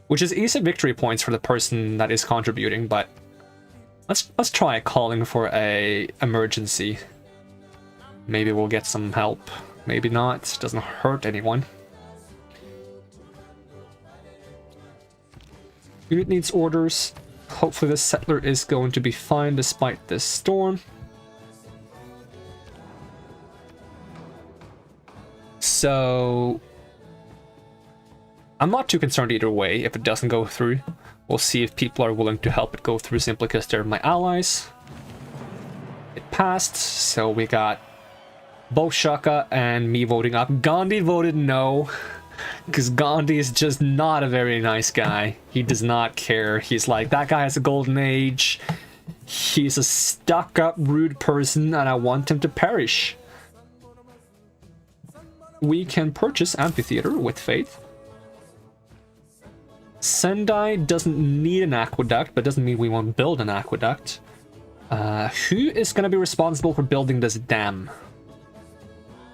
which is easy victory points for the person that is contributing. But let's try calling for a emergency. Maybe we'll get some help. Maybe not. Doesn't hurt anyone. Unit needs orders. Hopefully this settler is going to be fine despite this storm. So I'm not too concerned either way if it doesn't go through. We'll see if people are willing to help it go through simply because they're my allies. It passed, so we got both Shaka and me voting up. Gandhi voted no, because Gandhi is just not a very nice guy. He does not care. He's like, that guy has a golden age. He's a stuck-up, rude person, and I want him to perish. We can purchase Amphitheater with Faith. Sendai doesn't need an aqueduct, but doesn't mean we won't build an aqueduct. Who is going to be responsible for building this dam?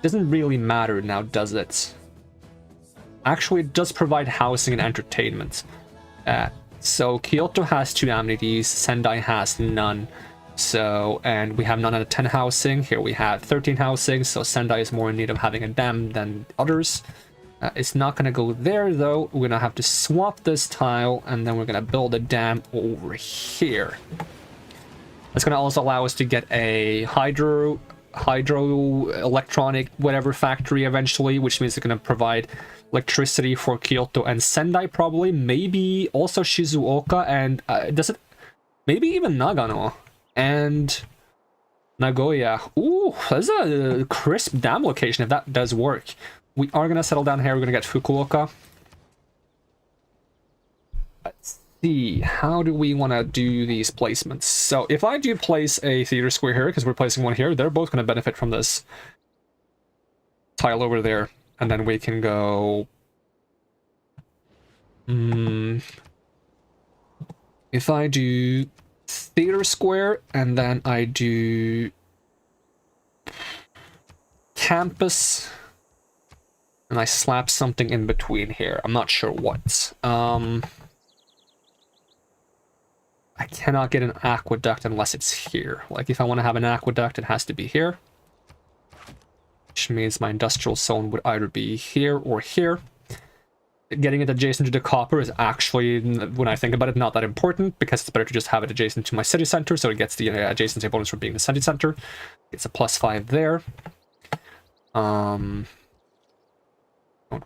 Doesn't really matter now, does it? Actually, it does provide housing and entertainment. So Kyoto has 2 amenities, Sendai has none. So, and we have none out of 10 housing. Here we have 13 housing, so Sendai is more in need of having a dam than others. It's not going to go there, though. We're going to have to swap this tile, and then we're going to build a dam over here. That's going to also allow us to get a hydro electronic whatever factory eventually, which means it's going to provide electricity for Kyoto and Sendai probably, maybe also Shizuoka, and does it maybe even Nagano and Nagoya. Ooh, that's a crisp dam location if that does work. We are going to settle down here. We're going to get Fukuoka. Let's see, how do we want to do these placements? So if I do place a theater square here, because we're placing one here, they're both going to benefit from this tile over there. And then we can go... if I do theater square, and then I do campus, and I slap something in between here. I'm not sure what. I cannot get an aqueduct unless it's here. Like, if I want to have an aqueduct, it has to be here. Which means my industrial zone would either be here or here. Getting it adjacent to the copper is actually, when I think about it, not that important, because it's better to just have it adjacent to my city center, so it gets the adjacency bonus for being the city center. It's a +5 there. Don't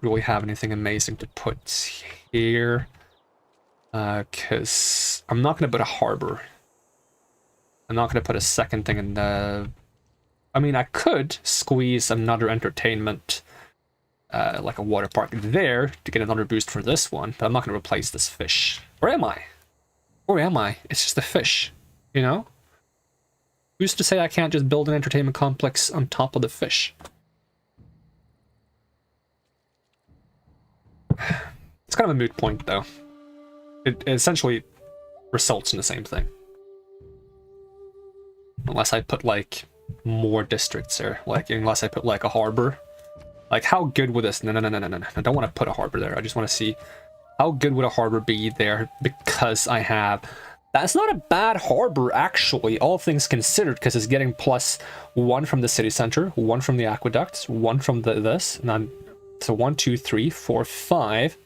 really have anything amazing to put here. Because I'm not going to put a harbor. I'm not going to put a second thing in the... I mean, I could squeeze another entertainment, like a water park there, to get another boost for this one, but I'm not going to replace this fish. Or am I? Or am I? It's just a fish, you know? Who's to say I can't just build an entertainment complex on top of the fish? It's kind of a moot point, though. It essentially results in the same thing. Unless I put, like, more districts there. Like, unless I put, like, a harbor. Like, how good would this... No. I don't want to put a harbor there. I just want to see how good would a harbor be there, because I have... That's not a bad harbor, actually, all things considered, because it's getting +1 from the city center, 1 from the aqueducts, 1 from this, and then... So 1, 2, 3, 4, 5...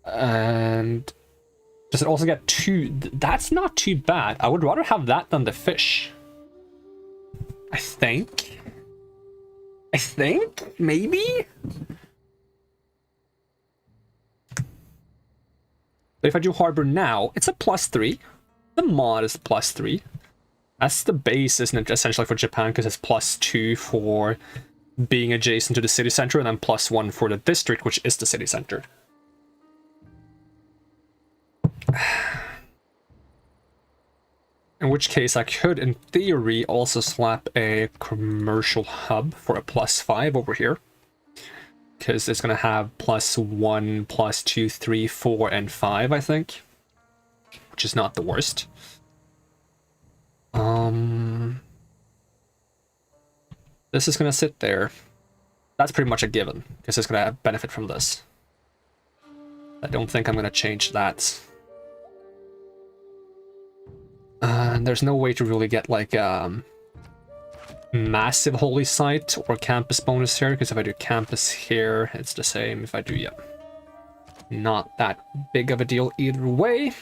And... Does it also get 2? That's not too bad. I would rather have that than the fish. I think? Maybe? But if I do harbor now, it's a +3. The mod is +3. That's the base, isn't it, essentially for Japan, because it's +2 for being adjacent to the city center, and then +1 for the district, which is the city center. In which case I could, in theory, also slap a commercial hub for a +5 over here. Because it's going to have +1, +2, 3, 4, and 5, I think. Which is not the worst. This is going to sit there. That's pretty much a given, because it's going to benefit from this. I don't think I'm going to change that. There's no way to really get like massive holy site or campus bonus here, because if I do campus here, it's the same if I do, yeah. Not that big of a deal either way.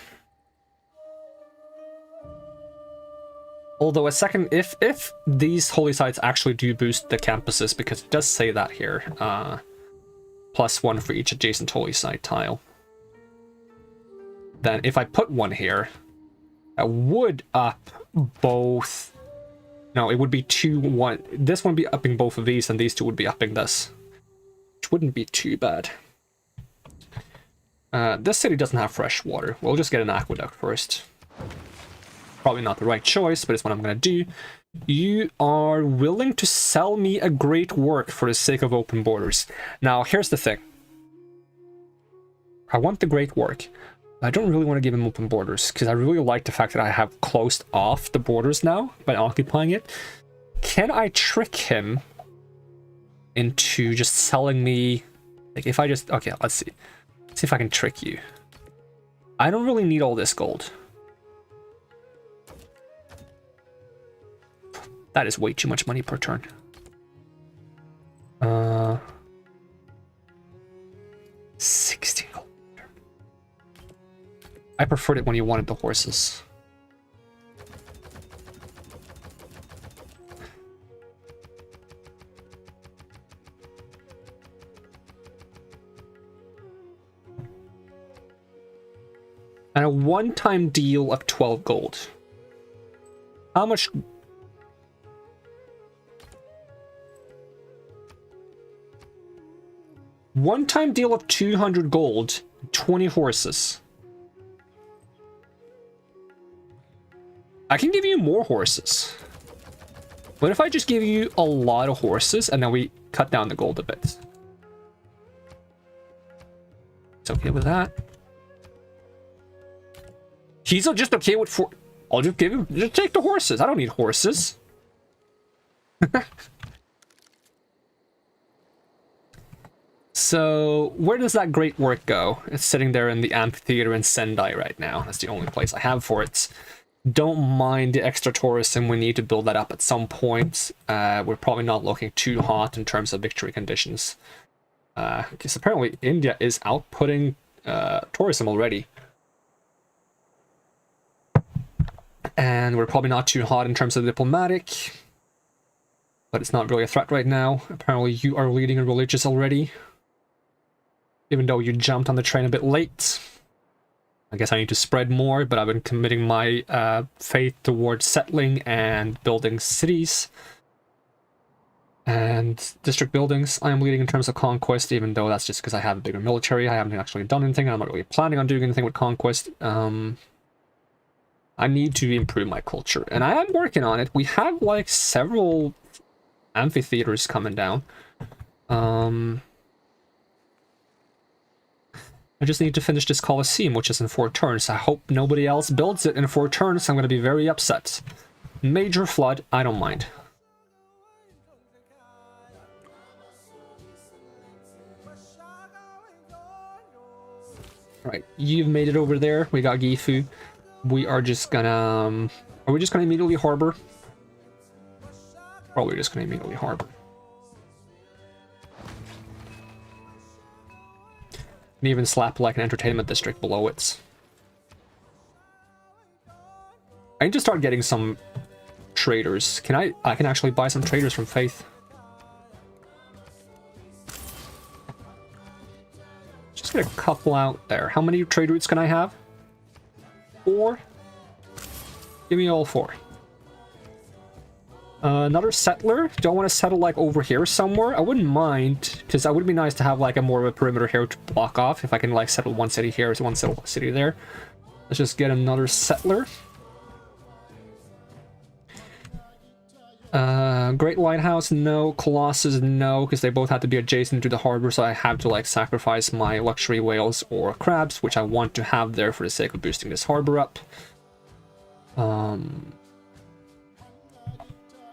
Although a second, if these holy sites actually do boost the campuses, because it does say that here, +1 for each adjacent holy site tile, then if I put one here, I would up both. No, it would be 2, 1. This one would be upping both of these, and these two would be upping this, which wouldn't be too bad. This city doesn't have fresh water. We'll just get an aqueduct first. Probably not the right choice, but it's what I'm going to do. You are willing to sell me a great work for the sake of open borders. Now, here's the thing. I want the great work. I don't really want to give him open borders, because I really like the fact that I have closed off the borders now by occupying it. Can I trick him into just selling me... Like, if I just... Okay, let's see. Let's see if I can trick you. I don't really need all this gold. That is way too much money per turn. 16 gold. I preferred it when you wanted the horses. And a one-time deal of 12 gold. How much... One-time deal of 200 gold, 20 horses. I can give you more horses. What if I just give you a lot of horses and then we cut down the gold a bit? It's okay with that. He's just okay with 4. I'll just give him. Just take the horses. I don't need horses. So, where does that great work go? It's sitting there in the amphitheater in Sendai right now. That's the only place I have for it. Don't mind the extra tourism. We need to build that up at some point. We're probably not looking too hot in terms of victory conditions. Because apparently India is outputting tourism already. And we're probably not too hot in terms of diplomatic. But it's not really a threat right now. Apparently you are leading in religious already. Even though you jumped on the train a bit late. I guess I need to spread more, but I've been committing my faith towards settling and building cities. And district buildings. I am leading in terms of conquest, even though that's just because I have a bigger military. I haven't actually done anything. I'm not really planning on doing anything with conquest. I need to improve my culture, and I am working on it. We have like several amphitheaters coming down. I just need to finish this Colosseum, which is in 4 turns. I hope nobody else builds it in 4 turns. I'm going to be very upset. Major flood, I don't mind. Right, you've made it over there. We got Gifu. We are just gonna... are we just gonna immediately harbor? Probably just gonna immediately harbor. And even slap like an entertainment district below it. I need to start getting some traders. I can actually buy some traders from Faith. Just get a couple out there. How many trade routes can I have? 4? Give me all 4. Another settler. Don't want to settle like over here somewhere. I wouldn't mind, because it would be nice to have like a more of a perimeter here to block off. If I can like settle one city here, one city there. Let's just get another settler. Great Lighthouse, no. Colossus, no, because they both have to be adjacent to the harbor, so I have to like sacrifice my luxury whales or crabs, which I want to have there for the sake of boosting this harbor up.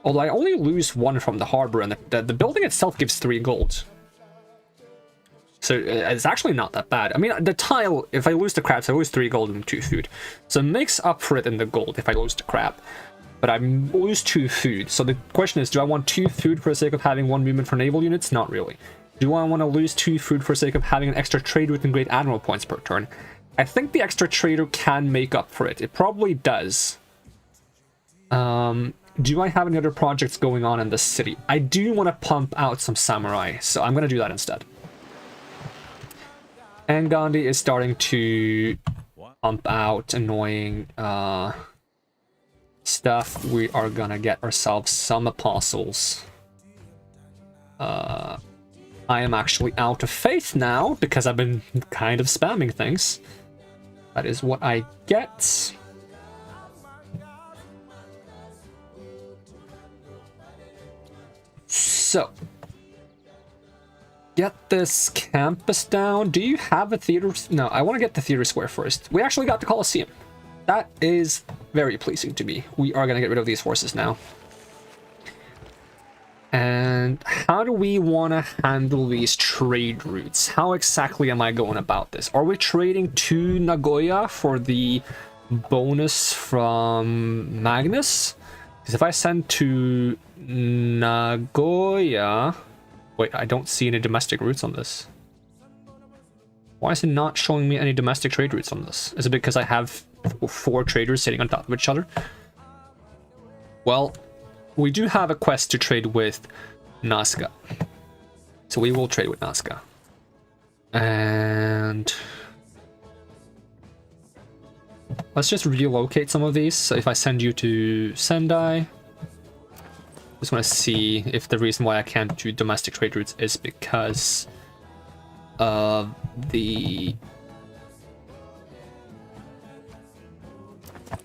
Although I only lose 1 from the harbor, and the building itself gives 3 gold. So it's actually not that bad. I mean, the tile, if I lose the crabs, I lose 3 gold and 2 food. So it makes up for it in the gold if I lose the crab. But I lose 2 food. So the question is, do I want 2 food for the sake of having 1 movement for naval units? Not really. Do I want to lose 2 food for sake of having an extra trade route and Great Admiral points per turn? I think the extra trader can make up for it. It probably does. Do I have any other projects going on in this city? I do want to pump out some samurai, so I'm going to do that instead. And Gandhi is starting to pump out annoying stuff. We are going to get ourselves some apostles. I am actually out of faith now because I've been kind of spamming things. That is what I get. So, get this campus down. Do you have a theater? No, I want to get the theater square first. We actually got the Colosseum. That is very pleasing to me. We are going to get rid of these forces now. And how do we want to handle these trade routes? How exactly am I going about this? Are we trading to Nagoya for the bonus from Magnus? Because if I send to Nagoya... Wait, I don't see any domestic routes on this. Why is it not showing me any domestic trade routes on this? Is it because I have 4 traders sitting on top of each other? Well, we do have a quest to trade with Nazca. So we will trade with Nazca. And... let's just relocate some of these. So if I send you to Sendai... just want to see if the reason why I can't do domestic trade routes is because of the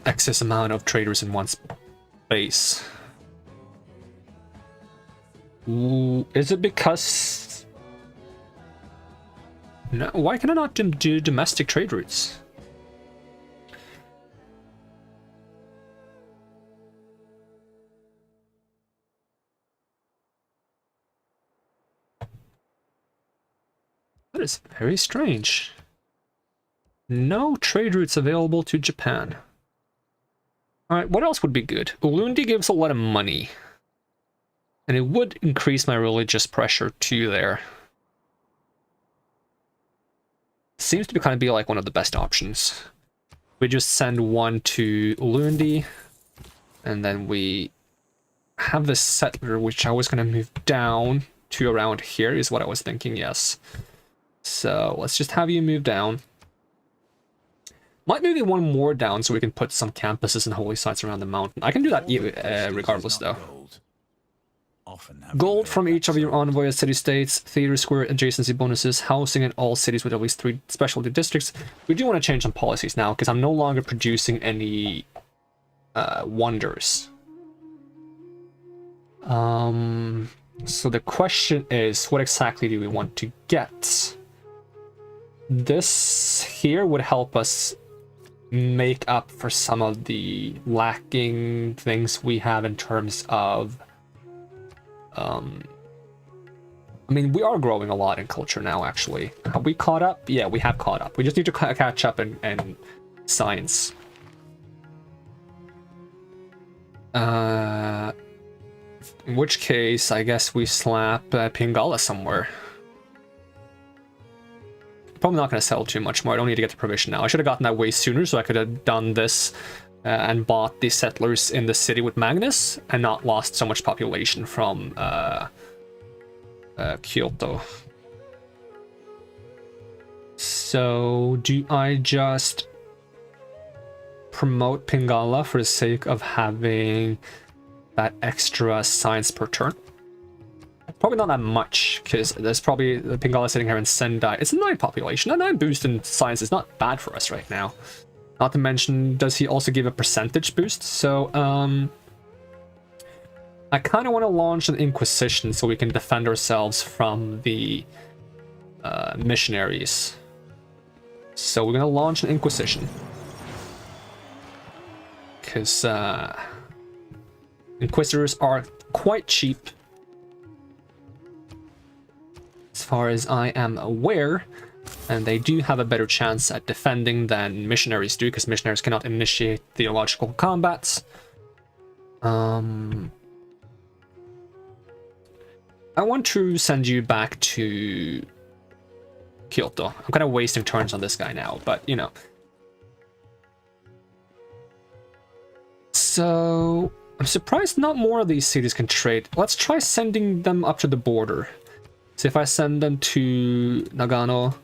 excess amount of traders in one space. Ooh, is it because... no, why can I not do domestic trade routes? That is very strange. No trade routes available to Japan. Alright, what else would be good? Ulundi gives a lot of money. And it would increase my religious pressure too there. Seems to kind of be like one of the best options. We just send one to Ulundi. And then we have this settler, which I was going to move down to around here, is what I was thinking, yes. So let's just have you move down. Might move you one more down so we can put some campuses and holy sites around the mountain. I can do that regardless though. Gold from each of your envoy city-states, theater square adjacency bonuses, housing in all cities with at least 3 specialty districts. We do want to change some policies now because I'm no longer producing any wonders. So the question is, what exactly do we want to get? This here would help us make up for some of the lacking things we have in terms of I mean, we are growing a lot in culture now, actually. Have we caught up? Yeah, we have caught up. We just need to catch up in science. In which case, I guess we slap Pingala somewhere. Probably not going to sell too much more. I don't need to get the provision now. I should have gotten that way sooner so I could have done this and bought the settlers in the city with Magnus and not lost so much population from Kyoto. So do I just promote Pingala for the sake of having that extra science per turn? Probably not that much, because there's probably the Pingala sitting here in Sendai. It's a 9 population. A 9 boost in science is not bad for us right now. Not to mention, does he also give a percentage boost? So, I kind of want to launch an Inquisition so we can defend ourselves from the missionaries. So we're going to launch an Inquisition. Because Inquisitors are quite cheap. As far as I am aware, and they do have a better chance at defending than missionaries do, because missionaries cannot initiate theological combats. I want to send you back to Kyoto. I'm kind of wasting turns on this guy now, but you know. So I'm surprised not more of these cities can trade. Let's try sending them up to the border. So if I send them to Nagano,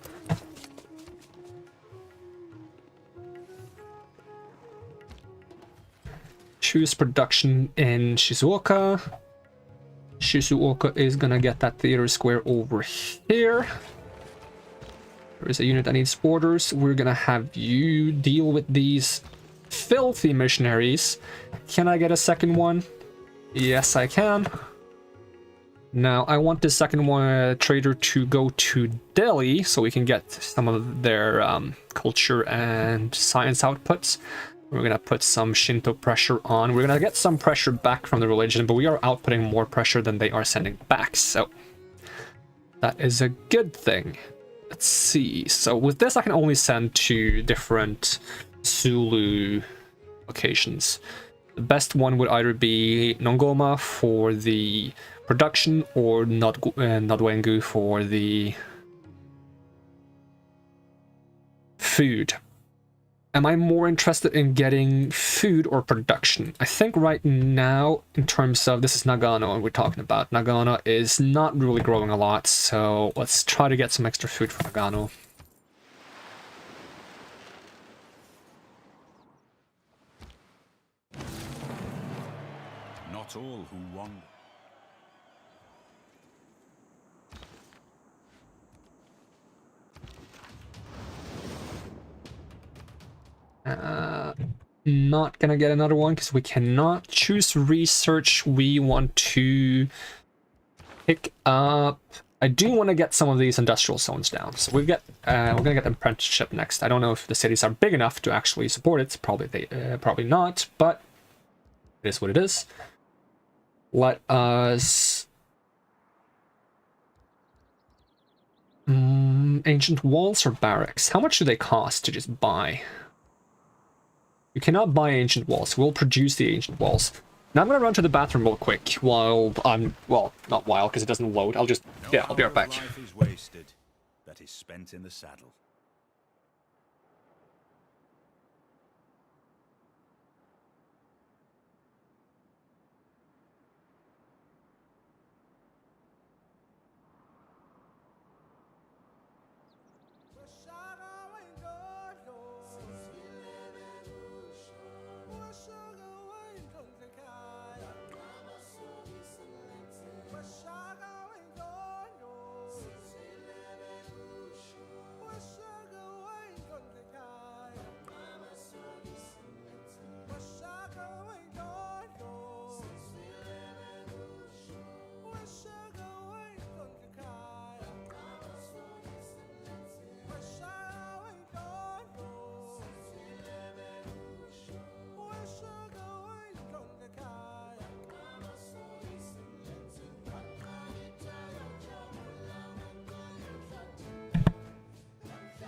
choose production in Shizuoka. Shizuoka is gonna get that theater square over here. There is a unit that needs orders. We're gonna have you deal with these filthy missionaries. Can I get a second one? Yes, I can. Now, I want the second one trader to go to Delhi so we can get some of their culture and science outputs. We're gonna put some Shinto pressure on. We're gonna get some pressure back from the religion, but we are outputting more pressure than they are sending back, so that is a good thing. Let's see. So with this, I can only send to different Sulu locations. The best one would either be Nongoma for the production or Nodwengu for the food. Am I more interested in getting food or production? I think right now, in terms of, this is Nagano we're talking about. Nagano is not really growing a lot, so let's try to get some extra food for Nagano. Not all who wander. Not gonna get another one because we cannot choose research. We want to pick up. I do want to get some of these industrial zones down. So we're gonna get apprenticeship next. I don't know if the cities are big enough to actually support it. Probably not, but it is what it is. Let us ancient walls or barracks. How much do they cost to just buy? You cannot buy ancient walls. We'll produce the ancient walls. Now I'm gonna run to the bathroom real quick while I'm, well, not while, because it doesn't load. I'll be right back. Life is wasted that is spent in the saddle.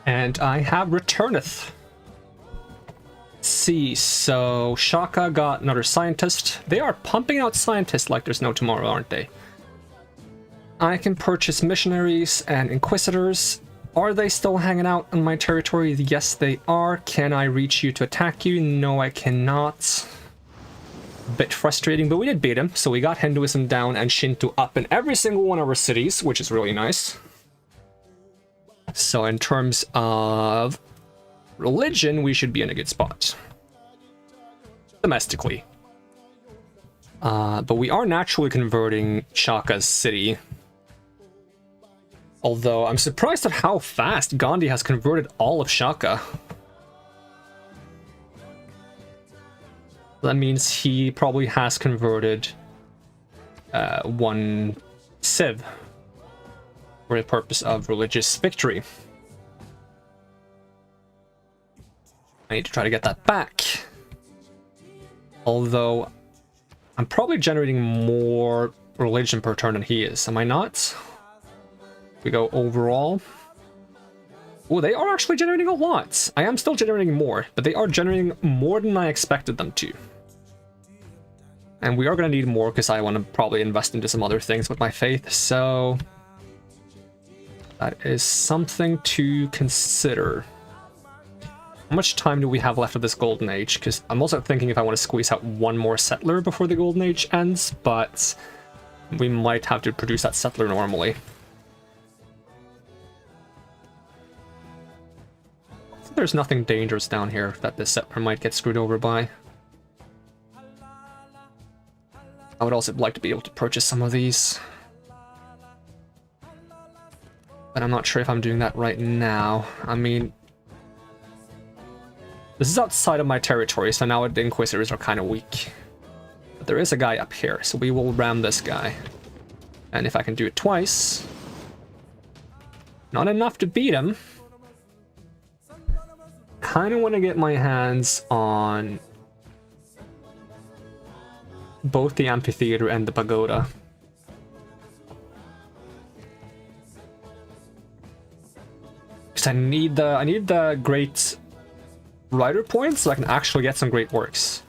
And I have returneth. Let's see, so Shaka got another scientist. They are pumping out scientists like there's no tomorrow, aren't they? I can purchase missionaries and inquisitors. Are they still hanging out on my territory? Yes, they are. Can I reach you to attack you? No, I cannot. Bit frustrating, but we did beat him. So we got Hinduism down and Shinto up in every single one of our cities, which is really nice. So in terms of religion, we should be in a good spot. Domestically. But we are naturally converting Shaka's city. Although I'm surprised at how fast Gandhi has converted all of Shaka. That means he probably has converted one civ for the purpose of religious victory. I need to try to get that back. Although I'm probably generating more religion per turn than he is, am I not? We go overall. Oh, they are actually generating a lot. I am still generating more, but they are generating more than I expected them to. And we are going to need more because I want to probably invest into some other things with my faith, so that is something to consider. How much time do we have left of this golden age? Because I'm also thinking if I want to squeeze out one more settler before the golden age ends, but we might have to produce that settler normally. There's nothing dangerous down here that this settler might get screwed over by. I would also like to be able to purchase some of these. But I'm not sure if I'm doing that right now. I mean, this is outside of my territory, so now the Inquisitors are kind of weak. But there is a guy up here, so we will ram this guy. And if I can do it twice... Not enough to beat him. Kind of want to get my hands on both the amphitheater and the pagoda. Because I need the great rider points so I can actually get some great works.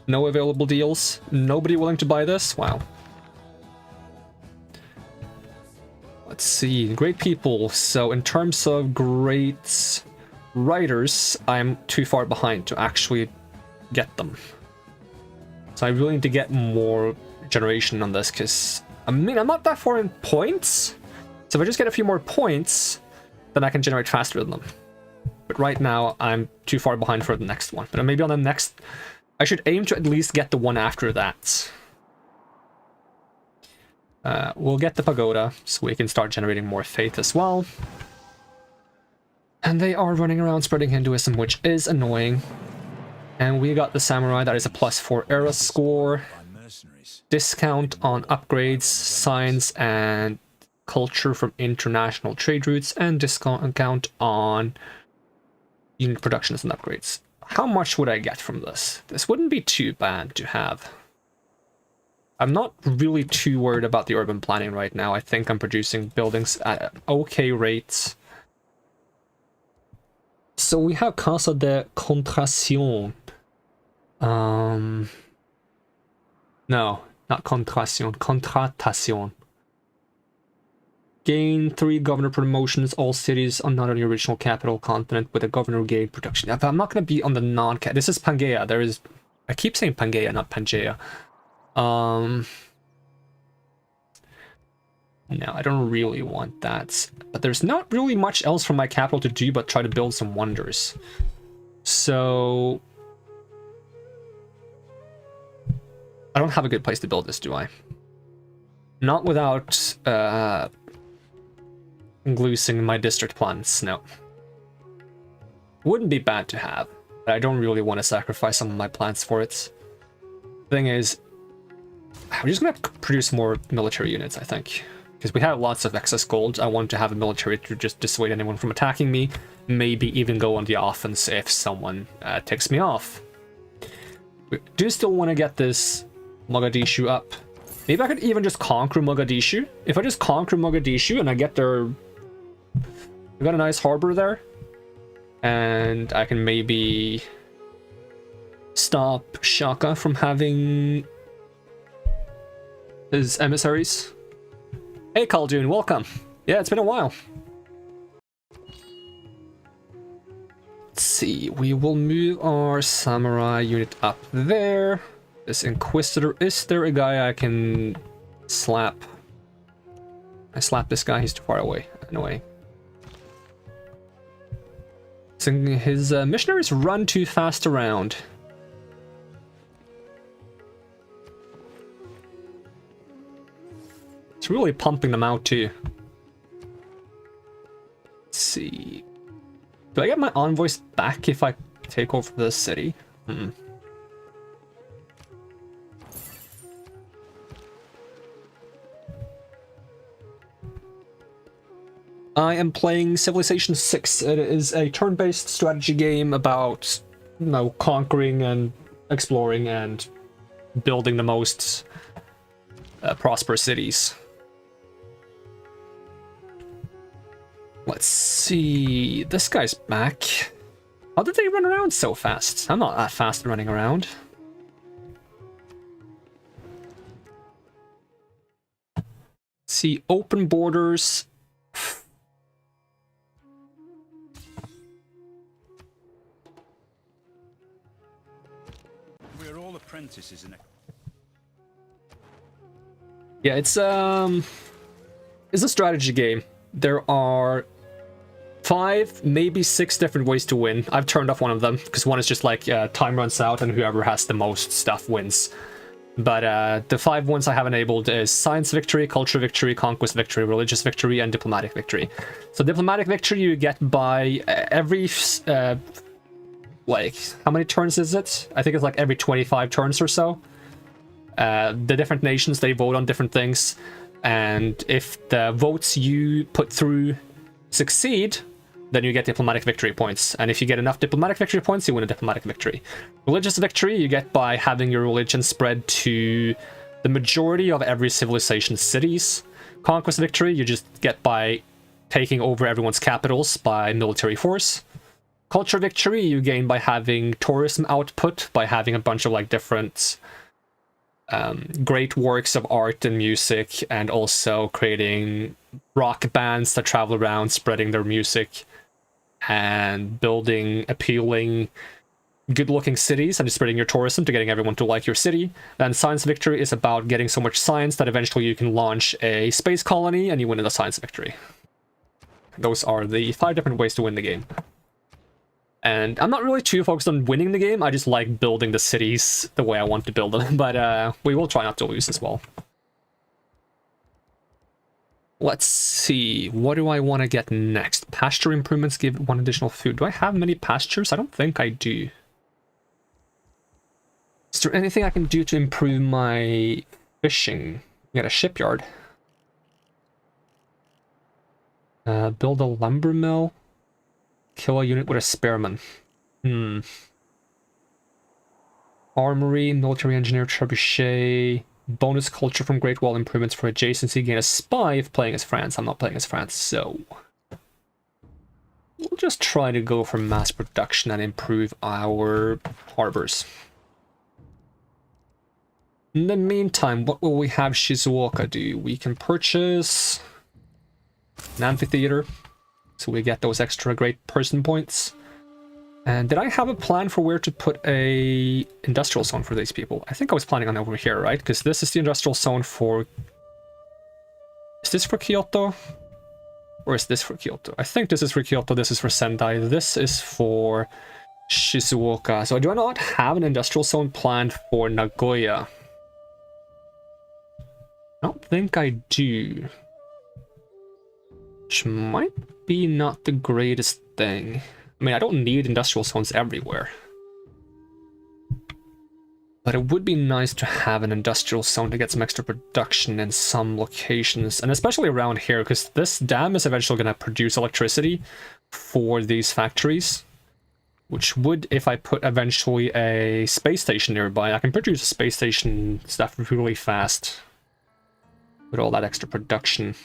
No available deals. Nobody willing to buy this? Wow. Let's see. Great people. So in terms of great riders, I'm too far behind to actually get them. So I really need to get more generation on this because, I mean, I'm not that far in points. So if I just get a few more points, then I can generate faster than them. But right now, I'm too far behind for the next one. But maybe on the next... I should aim to at least get the one after that. We'll get the pagoda, so we can start generating more faith as well. And they are running around spreading Hinduism, which is annoying. And we got the samurai, that is a +4 era score. Discount on upgrades, science, and culture from international trade routes, and discount on unit productions and upgrades. How much would I get from this? This wouldn't be too bad to have. I'm not really too worried about the urban planning right now. I think I'm producing buildings at okay rates. So we have Casa de Contraction. No, not Contraction, Contratation. Gain 3 governor promotions, all cities are not on the original capital continent with a governor gain production. I'm not going to be on the non-cap. This is Pangaea. There is... I keep saying Pangaea, not Pangaea. No, I don't really want that. But there's not really much else for my capital to do but try to build some wonders. So... I don't have a good place to build this, do I? Not without losing my district plans, no. Wouldn't be bad to have, but I don't really want to sacrifice some of my plans for it. Thing is, I'm just gonna produce more military units, I think. Because we have lots of excess gold. I want to have a military to just dissuade anyone from attacking me. Maybe even go on the offense if someone takes me off. We do still want to get this Mogadishu up. Maybe I could even just conquer Mogadishu. If I just conquer Mogadishu and I get their... We got a nice harbor there. And I can maybe stop Shaka from having his emissaries. Hey Khaldun, welcome. Yeah, it's been a while. Let's see, we will move our samurai unit up there. This Inquisitor, is there a guy I can slap? I slap this guy, he's too far away. Anyway. So his missionaries run too fast around. It's really pumping them out too. Let's see. Do I get my envoys back if I take over the city? I am playing Civilization 6. It is a turn-based strategy game about, you know, conquering and exploring and building the most prosperous cities. Let's see. This guy's back. How did they run around so fast? I'm not that fast running around. see, open borders. We're all apprentices in a... Yeah, it's a strategy game. There are 5, maybe 6 different ways to win. I've turned off one of them because one is just like time runs out and whoever has the most stuff wins. But the 5 ones I have enabled is science victory, culture victory, conquest victory, religious victory, and diplomatic victory. So diplomatic victory you get by every like, how many turns is it? I think it's like every 25 turns or so. The different nations, they vote on different things, and if the votes you put through succeed, then you get diplomatic victory points. And if you get enough diplomatic victory points, you win a diplomatic victory. Religious victory you get by having your religion spread to the majority of every civilization's cities. Conquest victory you just get by taking over everyone's capitals by military force. Culture victory you gain by having tourism output, by having a bunch of like different great works of art and music, and also creating rock bands that travel around spreading their music and building appealing, good-looking cities and spreading your tourism to getting everyone to like your city. Then science victory is about getting so much science that eventually you can launch a space colony and you win in the science victory. Those are the 5 different ways to win the game. And I'm not really too focused on winning the game, I just like building the cities the way I want to build them, but we will try not to lose as well. Let's see, what do I want to get next? Pasture improvements give 1 additional food. Do I have many pastures? I don't think I do. Is there anything I can do to improve my fishing? Get a shipyard. Build a lumber mill. Kill a unit with a spearman. Armory, military engineer, trebuchet. Bonus culture from Great Wall improvements for adjacency. Gain a spy if playing as France. I'm not playing as France, so we'll just try to go for mass production and improve our harbors. In the meantime, what will we have Shizuoka do? We can purchase an amphitheater, so we get those extra great person points. And did I have a plan for where to put a industrial zone for these people? I think I was planning on over here, right? Because this is the industrial zone for... Is this for Kyoto? Or is this for Kyoto? I think this is for Kyoto, this is for Sendai, this is for Shizuoka. So do I not have an industrial zone planned for Nagoya? I don't think I do. Which might be not the greatest thing. I mean, I don't need industrial zones everywhere. But it would be nice to have an industrial zone to get some extra production in some locations. And especially around here, because this dam is eventually going to produce electricity for these factories. Which would, if I put eventually a space station nearby, I can produce a space station stuff really fast. With all that extra production.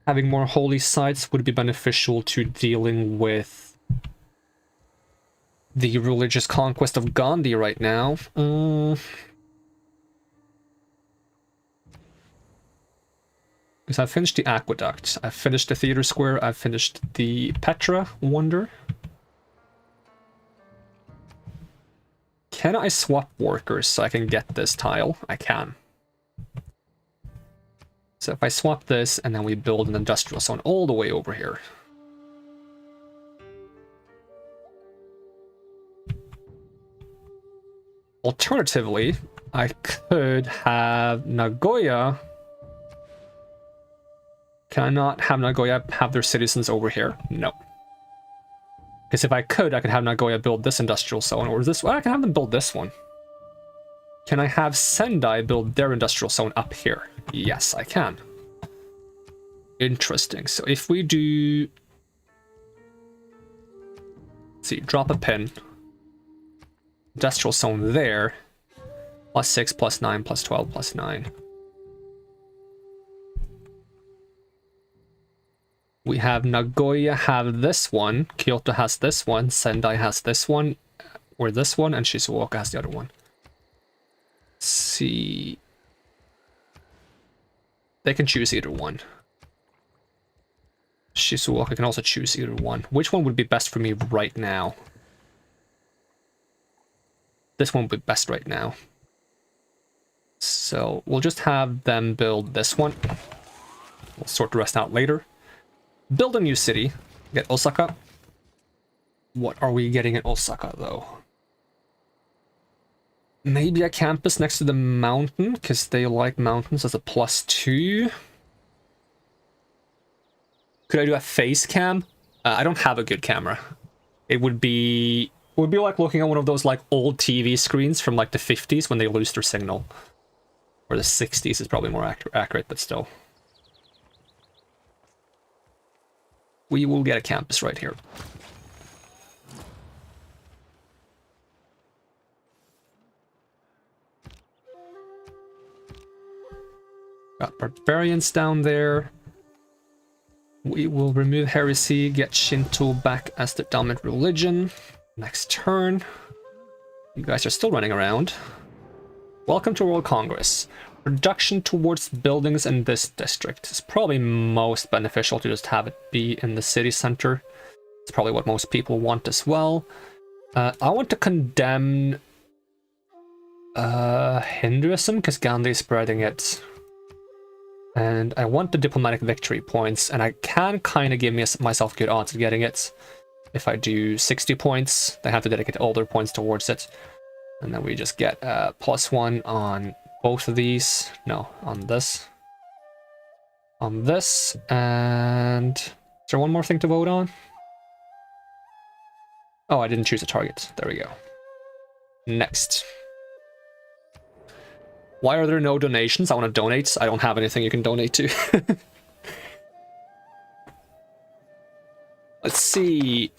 Having more holy sites would be beneficial to dealing with the religious conquest of Gandhi right now. Because I've finished the aqueduct, I've finished the theater square, I've finished the Petra wonder. Can I swap workers so I can get this tile? I can. So if I swap this, and then we build an industrial zone all the way over here. Alternatively, I could have Nagoya. Can I not have Nagoya have their citizens over here? No. Because if I could have Nagoya build this industrial zone, or this, well, I can have them build this one. Can I have Sendai build their industrial zone up here? Yes, I can. Interesting. So if we do... Let's see, drop a pin. Industrial zone there. +6, +9, +12, +9. We have Nagoya have this one. Kyoto has this one. Sendai has this one. Or this one. And Shizuoka has the other one. See, They can choose either one. Shizuoka can also choose either one. Which one would be best for me right now? This one would be best right now. So we'll just have them build this one. We'll sort the rest out later. Build a new city. Get Osaka. What are we getting in Osaka, though? Maybe a campus next to the mountain, because they like mountains as a +2. Could I do a face cam? I don't have a good camera. It would be like looking at one of those like old TV screens from like the 50s when they lose their signal. Or the 60s is probably more accurate, but still. We will get a campus right here. Got barbarians down there. We will remove heresy, get Shinto back as the dominant religion. Next turn. You guys are still running around. Welcome to World Congress. Reduction towards buildings in this district. It's probably most beneficial to just have it be in the city center. It's probably what most people want as well. I want to condemn Hinduism because Gandhi is spreading it. And I want the diplomatic victory points, and I can kind of give myself good odds of getting it. If I do 60 points, they have to dedicate all their points towards it. And then we just get +1 on both of these. No, on this. On this. And is there one more thing to vote on? Oh, I didn't choose a target. There we go. Next. Why are there no donations? I want to donate. I don't have anything you can donate to. Let's see.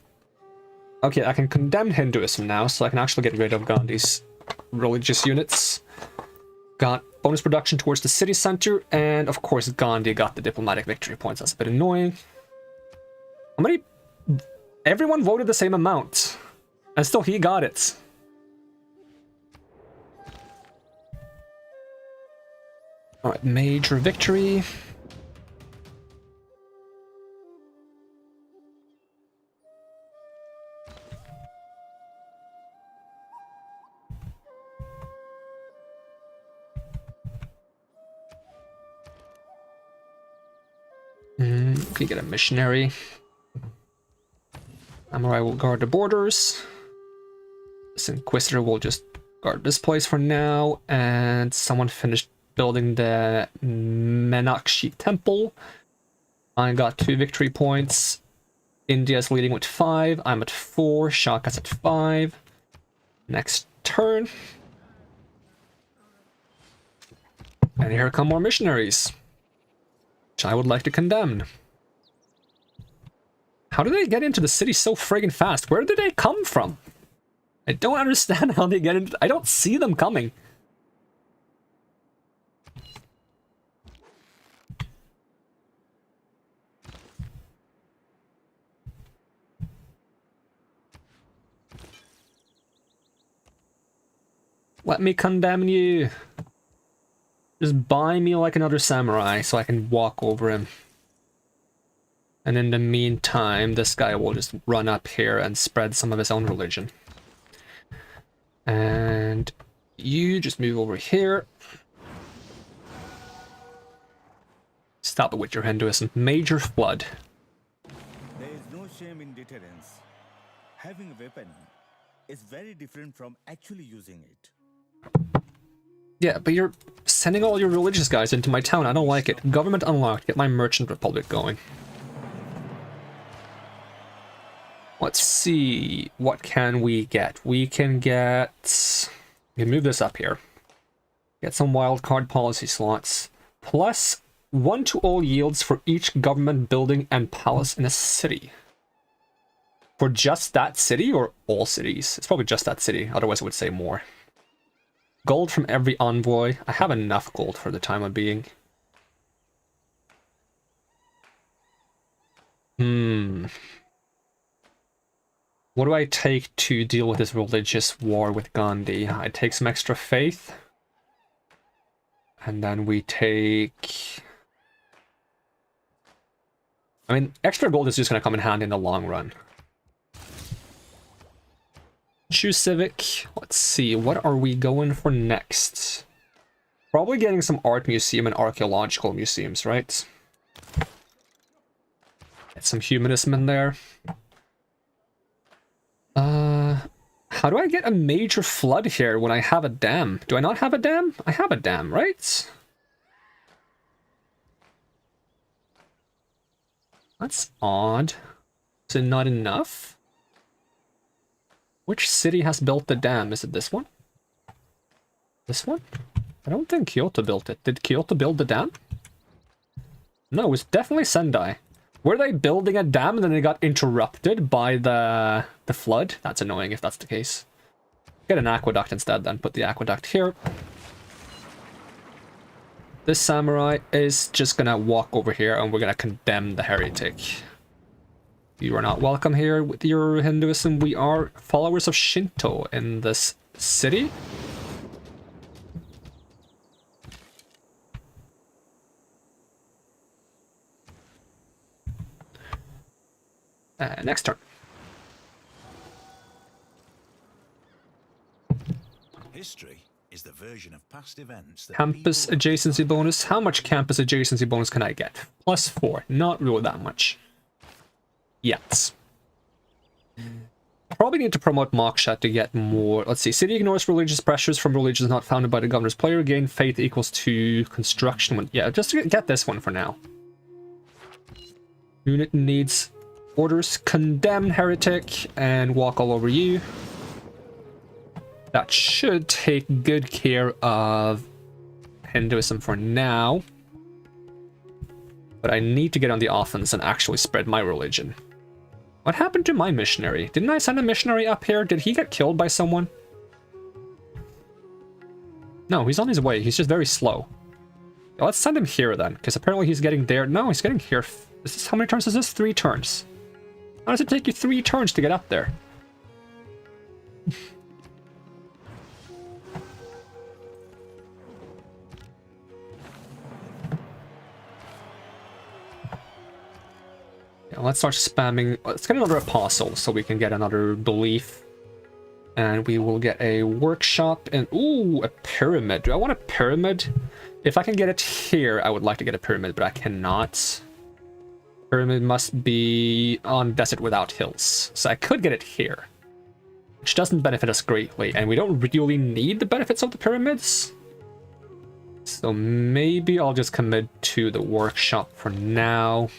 Okay, I can condemn Hinduism now, so I can actually get rid of Gandhi's religious units. Got bonus production towards the city center, and of course Gandhi got the diplomatic victory points. That's a bit annoying. How many? Everyone voted the same amount, and still he got it. Alright, major victory. We get a missionary. Samurai will guard the borders. This Inquisitor will just guard this place for now. And someone finished building the Menakshi Temple. I got 2 victory points. India's leading with 5. I'm at 4. Shaka's at 5. Next turn. And here come more missionaries, which I would like to condemn. How did they get into the city so friggin' fast? Where did they come from? I don't understand how they get into... I don't see them coming. Let me condemn you. Just buy me like another samurai so I can walk over him. And in the meantime, this guy will just run up here and spread some of his own religion. And you just move over here. Stop it with your Hinduism. Major flood. There is no shame in deterrence. Having a weapon is very different from actually using it. Yeah, but you're sending all your religious guys into my town. I don't like it. Government unlocked. Get my merchant republic going. Let's see. What can we get? We can get... We can move this up here. Get some wildcard policy slots. Plus 1 to all yields for each government building and palace in a city. For just that city or all cities? It's probably just that city. Otherwise it would say more. Gold from every envoy. I have enough gold for the time of being. What do I take to deal with this religious war with Gandhi? I take some extra faith. And then we take I mean, extra gold is just going to come in handy in the long run. Choose Civic. Let's see, what are we going for next? Probably getting some art museum and archaeological museums, right? Get some humanism in there. How do I get a major flood here when I have a dam? Do I not have a dam? I have a dam, right? That's odd. Is it not enough? Which city has built the dam? Is it this one? This one? I don't think Kyoto built it. Did Kyoto build the dam? No, it was definitely Sendai. Were they building a dam and then they got interrupted by the flood? That's annoying if that's the case. Get an aqueduct instead then. Put the aqueduct here. This samurai is just gonna walk over here and we're gonna condemn the heretic. You are not welcome here with your Hinduism. We are followers of Shinto in this city. Next turn. History is the version of past events that Campus people- adjacency bonus. How much campus adjacency bonus can I get? +4. Not really that much. Yet. Probably need to promote Moksha to get more. Let's see. City ignores religious pressures from religions not founded by the governor's player. Gain faith equals to construction. Yeah, just to get this one for now. Unit needs orders. Condemn heretic and walk all over you. That should take good care of Hinduism for now. But I need to get on the offense and actually spread my religion. What happened to my missionary? Didn't I send a missionary up here? Did he get killed by someone? No, he's on his way. He's just very slow. Let's send him here then, because apparently he's getting there. No, he's getting here. How many turns is this? 3 turns. How does it take you 3 turns to get up there? Yeah, let's start spamming. Let's get another apostle so we can get another belief. And we will get a workshop and... Ooh, a pyramid. Do I want a pyramid? If I can get it here, I would like to get a pyramid, but I cannot. Pyramid must be on desert without hills. So I could get it here. Which doesn't benefit us greatly, and we don't really need the benefits of the pyramids. So maybe I'll just commit to the workshop for now.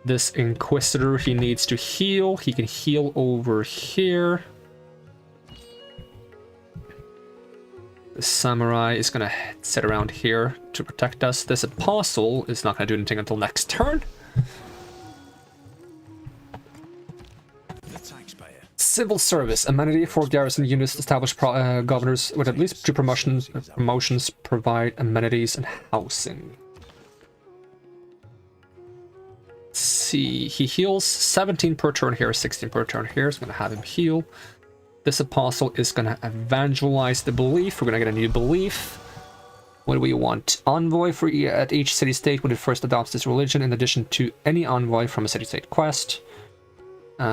This Inquisitor, he needs to heal. He can heal over here. The Samurai is gonna sit around here to protect us. This Apostle is not gonna do anything until next turn. The taxpayer. Civil service, amenity for garrison units, established governors with at least 2 promotions, provide amenities and housing. Let's see, he heals 17 per turn here, 16 per turn here, so I'm gonna have him heal. This apostle is gonna evangelize the belief. We're gonna get a new belief. What do we want? Envoy for at each city-state when it first adopts this religion, in addition to any envoy from a city-state quest.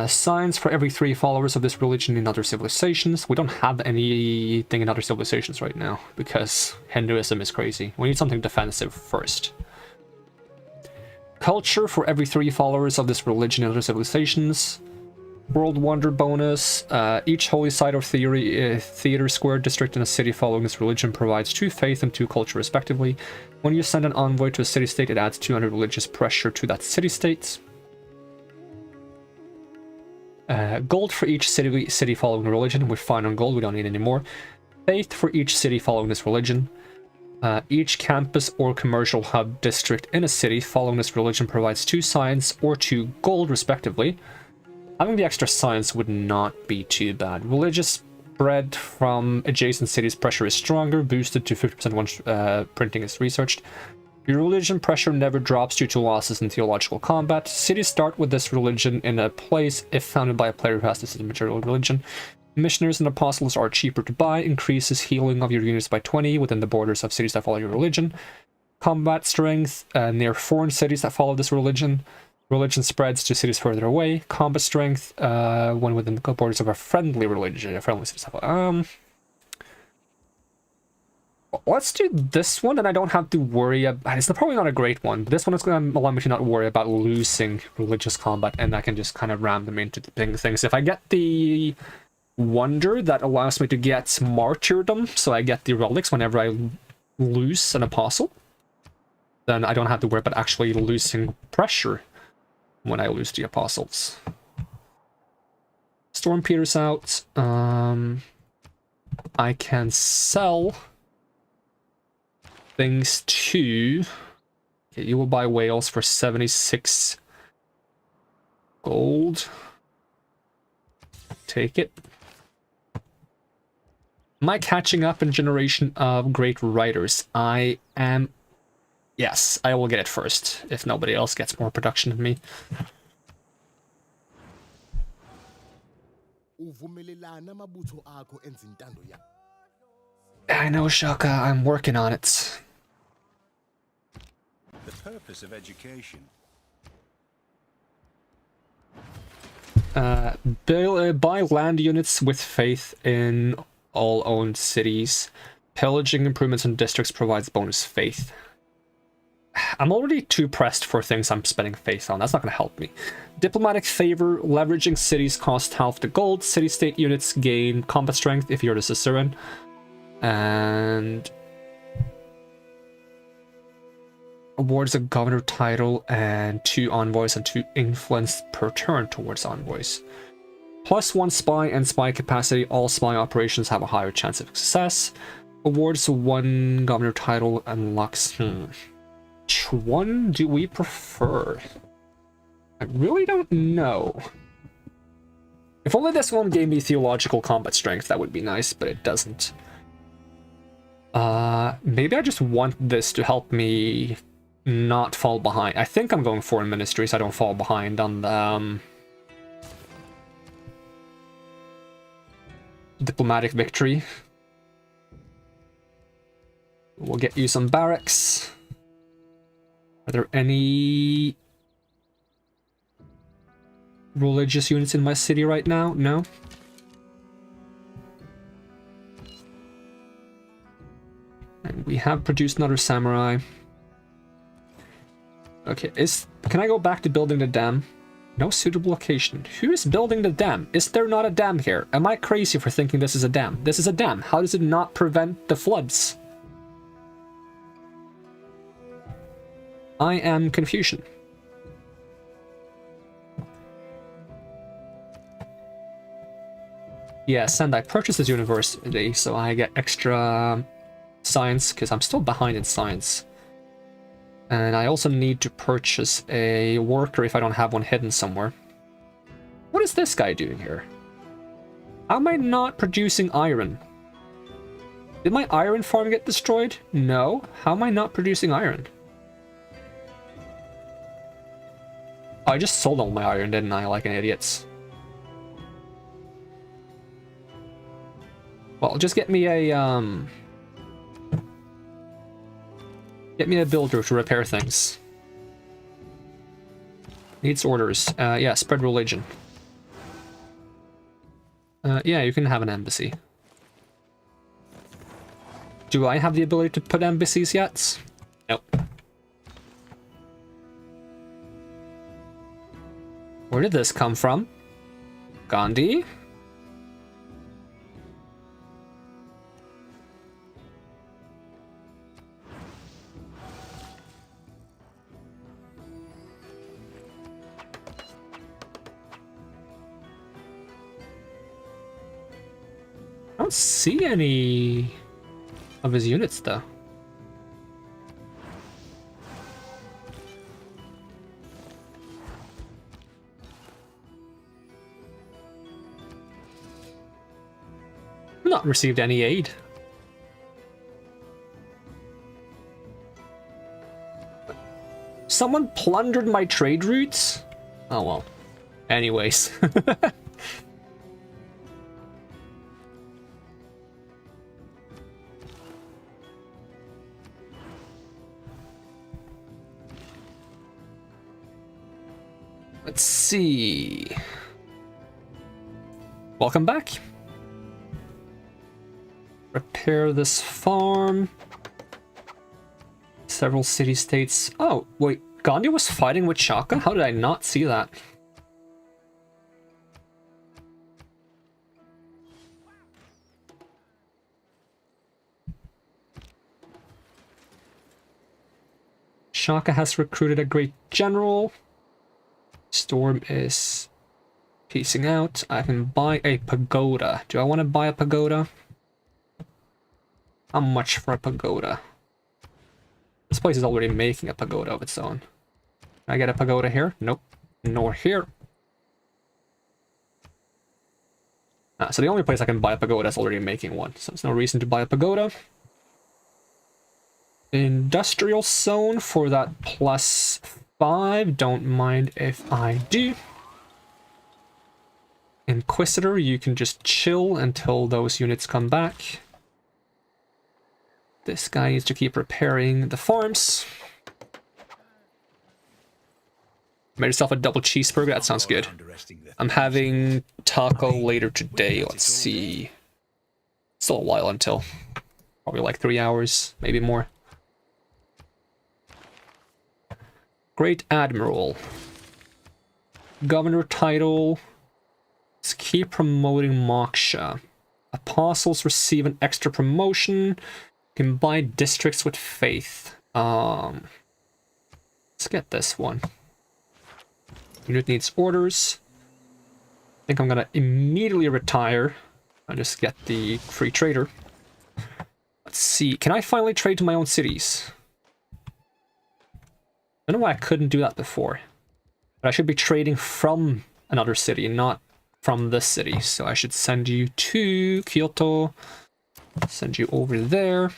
Signs for every 3 followers of this religion in other civilizations. We don't have anything in other civilizations right now, because Hinduism is crazy. We need something defensive first. Culture for every 3 followers of this religion in other civilizations. World Wonder bonus. Each holy site or theater, square, district in a city following this religion provides 2 faith and 2 culture respectively. When you send an envoy to a city-state, it adds 200 religious pressure to that city-state. Gold for each city following the religion. We're fine on gold, we don't need any more. Faith for each city following this religion. Each campus or commercial hub district in a city following this religion provides 2 science or 2 gold respectively. Having the extra science would not be too bad. Religious spread from adjacent cities pressure is stronger, boosted to 50% once printing is researched. Your religion pressure never drops due to losses in theological combat. Cities start with this religion in a place if founded by a player who has this as a material religion. Missionaries and apostles are cheaper to buy, increases healing of your units by 20 within the borders of cities that follow your religion. Combat strength near foreign cities that follow this religion. Religion spreads to cities further away. Combat strength when within the borders of a friendly religion. A friendly city. Let's do this one, and I don't have to worry about... It's probably not a great one, but this one is going to allow me to not worry about losing religious combat, and I can just kind of ram them into the things. If I get the wonder, that allows me to get martyrdom, so I get the relics whenever I lose an apostle, then I don't have to worry about actually losing pressure when I lose the apostles. Storm Peter's out. I can sell things to... Okay, you will buy whales for 76 gold. Take it. Am I catching up in generation of great writers? I am. Yes, I will get it first, if nobody else gets more production than me. I know, Shaka, I'm working on it. The purpose of education. Buy land units with faith in all owned cities. Pillaging improvements in districts provides bonus faith. I'm already too pressed for things I'm spending faith on. That's not going to help me. Diplomatic favor. Leveraging cities cost half the gold. City-state units gain combat strength if you're the suzerain. And... awards a governor title and 2 envoys and 2 influence per turn towards envoys. +1 spy and spy capacity. All spy operations have a higher chance of success. Awards 1 governor title and unlocks... Which one do we prefer? I really don't know. If only this one gave me theological combat strength, that would be nice, but it doesn't. Maybe I just want this to help me not fall behind. I think I'm going foreign ministry so I don't fall behind on the diplomatic victory. We'll get you some barracks. Are there any religious units in my city right now? No? And we have produced another samurai. Okay, can I go back to building the dam? No suitable location. Who is building the dam? Is there not a dam here? Am I crazy for thinking this is a dam? This is a dam. How does it not prevent the floods? I am confusion. Yes, and I purchased this university, so I get extra science, because I'm still behind in science. And I also need to purchase a worker if I don't have one hidden somewhere. What is this guy doing here? How am I not producing iron? Did my iron farm get destroyed? No. How am I not producing iron? Oh, I just sold all my iron, didn't I? Like an idiot. Well, just get me a, get me a builder to repair things. Needs orders. Yeah, spread religion. Yeah, you can have an embassy. Do I have the ability to put embassies yet? Nope. Where did this come from? Gandhi? I don't see any of his units, though. I've not received any aid. Someone plundered my trade routes? Oh well. Anyways. Let's see. Welcome back. Repair this farm. Several city-states. Oh, wait. Gandhi was fighting with Shaka? How did I not see that? Shaka has recruited a great general. Storm is piecing out. I can buy a pagoda. Do I want to buy a pagoda? How much for a pagoda? This place is already making a pagoda of its own. Can I get a pagoda here? Nope. Nor here. So the only place I can buy a pagoda is already making one. So there's no reason to buy a pagoda. Industrial zone for that +5. Don't mind if I do. Inquisitor, you can just chill until those units come back. This guy needs to keep repairing the farms. Made yourself a double cheeseburger, that sounds good. I'm having taco later today, let's see. Still a while until. Probably like 3 hours, maybe more. Great Admiral. Governor title. Let's keep promoting Moksha. Apostles receive an extra promotion. Can buy districts with faith. Let's get this one. Unit needs orders. I think I'm gonna immediately retire. I'll just get the free trader. Let's see. Can I finally trade to my own cities? I don't know why I couldn't do that before. But I should be trading from another city, not from this city. So I should send you to Kyoto. Send you over there.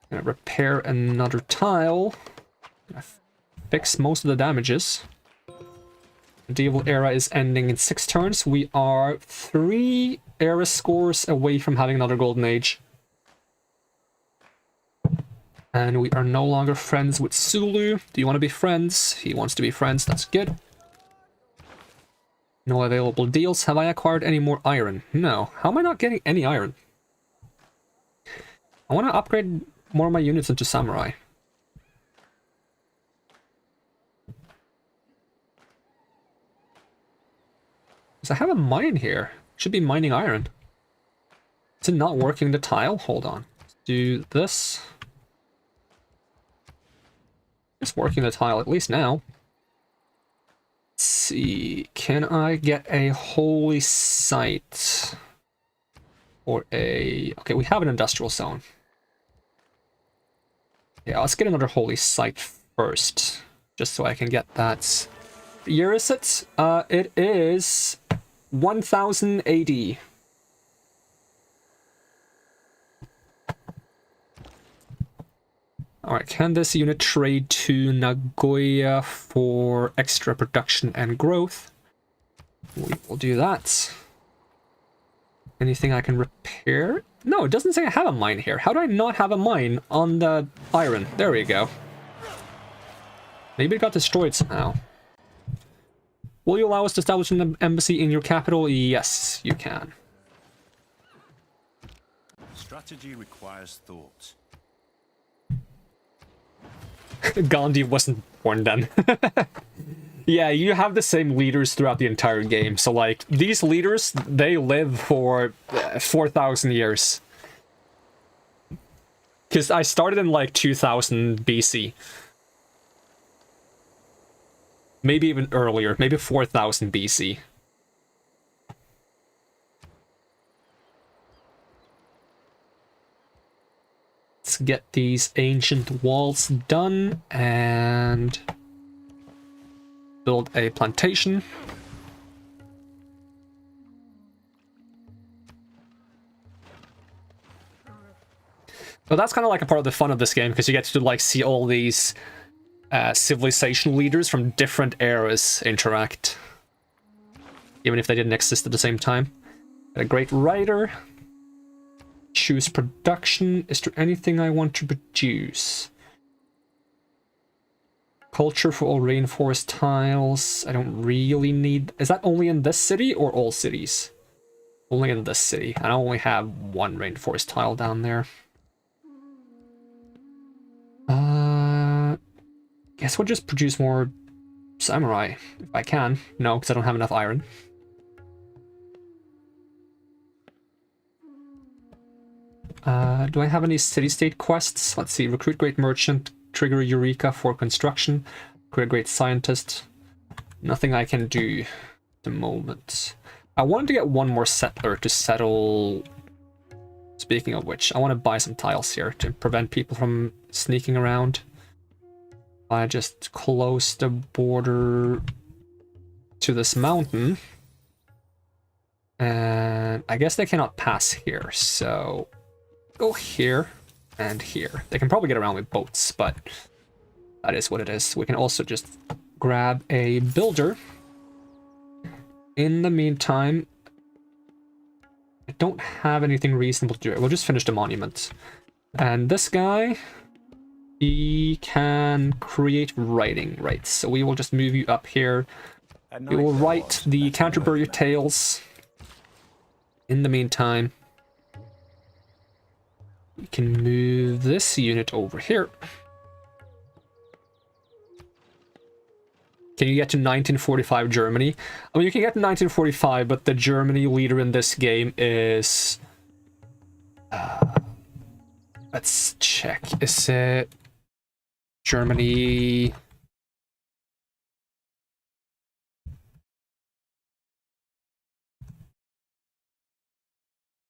I'm gonna repair another tile. Gonna fix most of the damages. Medieval era is ending in 6 turns. We are 3 era scores away from having another golden age. And we are no longer friends with Sulu. Do you want to be friends? He wants to be friends. That's good. No available deals. Have I acquired any more iron? No. How am I not getting any iron? I want to upgrade more of my units into samurai. Because I have a mine here. Should be mining iron. Is it not working the tile? Hold on. Let's do this. It's working the tile, at least now. Let's see. Can I get a holy site? Or a... Okay, we have an industrial zone. Yeah, let's get another holy site first. Just so I can get that. What year is it? It is 1000 AD. Alright, can this unit trade to Nagoya for extra production and growth? We will do that. Anything I can repair? No, it doesn't say I have a mine here. How do I not have a mine on the iron? There we go. Maybe it got destroyed somehow. Will you allow us to establish an embassy in your capital? Yes, you can. Strategy requires thought. Gandhi wasn't born then. Yeah, you have the same leaders throughout the entire game. So, like, these leaders, they live for 4,000 years. Because I started in, like, 2000 BC. Maybe even earlier. Maybe 4000 BC. Let's get these ancient walls done and build a plantation. So that's kind of like a part of the fun of this game, because you get to like see all these civilization leaders from different eras interact, even if they didn't exist at the same time. Got a great writer. Choose production. Is there anything I want to produce? Culture for all reinforced tiles. I don't really need... Is that only in this city or all cities? Only in this city. I only have one reinforced tile down there. Guess we'll just produce more samurai if I can. No, because I don't have enough iron. Do I have any city-state quests? Let's see. Recruit great merchant, trigger Eureka for construction, create great scientist. Nothing I can do at the moment. I wanted to get one more settler to settle. Speaking of which, I want to buy some tiles here to prevent people from sneaking around. I just close the border to this mountain. And I guess they cannot pass here, so go here and here. They can probably get around with boats, but that is what it is. We can also just grab a builder. In the meantime, I don't have anything reasonable to do. We'll just finish the monument. And this guy, he can create writing, right? So we will just move you up here. We will write the Canterbury Tales. In the meantime, we can move this unit over here. Can you get to 1945 Germany? I mean, you can get to 1945, but the Germany leader in this game is... let's check. Is it Germany?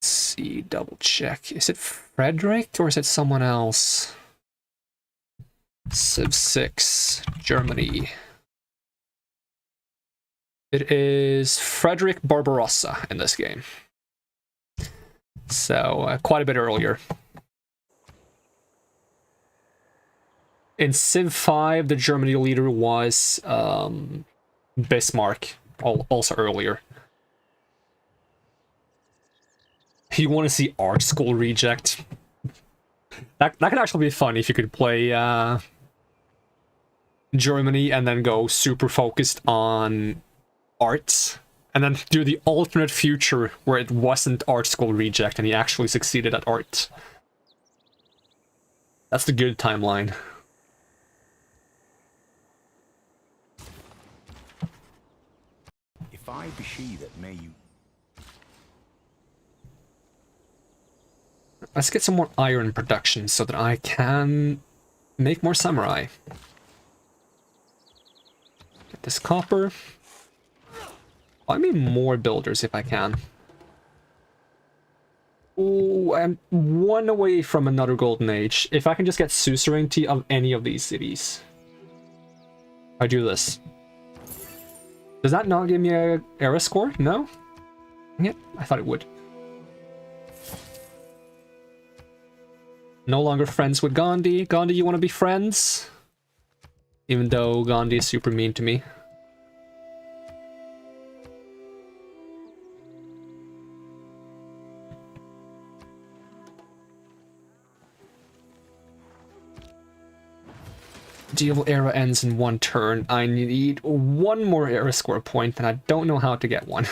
Let's see, double check. Is it Frederick or is it someone else? Civ 6, Germany. It is Frederick Barbarossa in this game. So, quite a bit earlier. In Civ 5, the Germany leader was Bismarck, also earlier. You want to see art school reject? That could actually be fun if you could play Germany and then go super focused on art, and then do the alternate future where it wasn't art school reject and he actually succeeded at art. That's the good timeline. If I be she that may you... Let's get some more iron production so that I can make more samurai. Get this copper. I mean more builders if I can. Ooh, I'm one away from another golden age. If I can just get suzerainty of any of these cities. I do this. Does that not give me a era score? No? Yeah, I thought it would. No longer friends with Gandhi. Gandhi, you want to be friends? Even though Gandhi is super mean to me. Medieval era ends in one turn. I need one more era score point, and I don't know how to get one.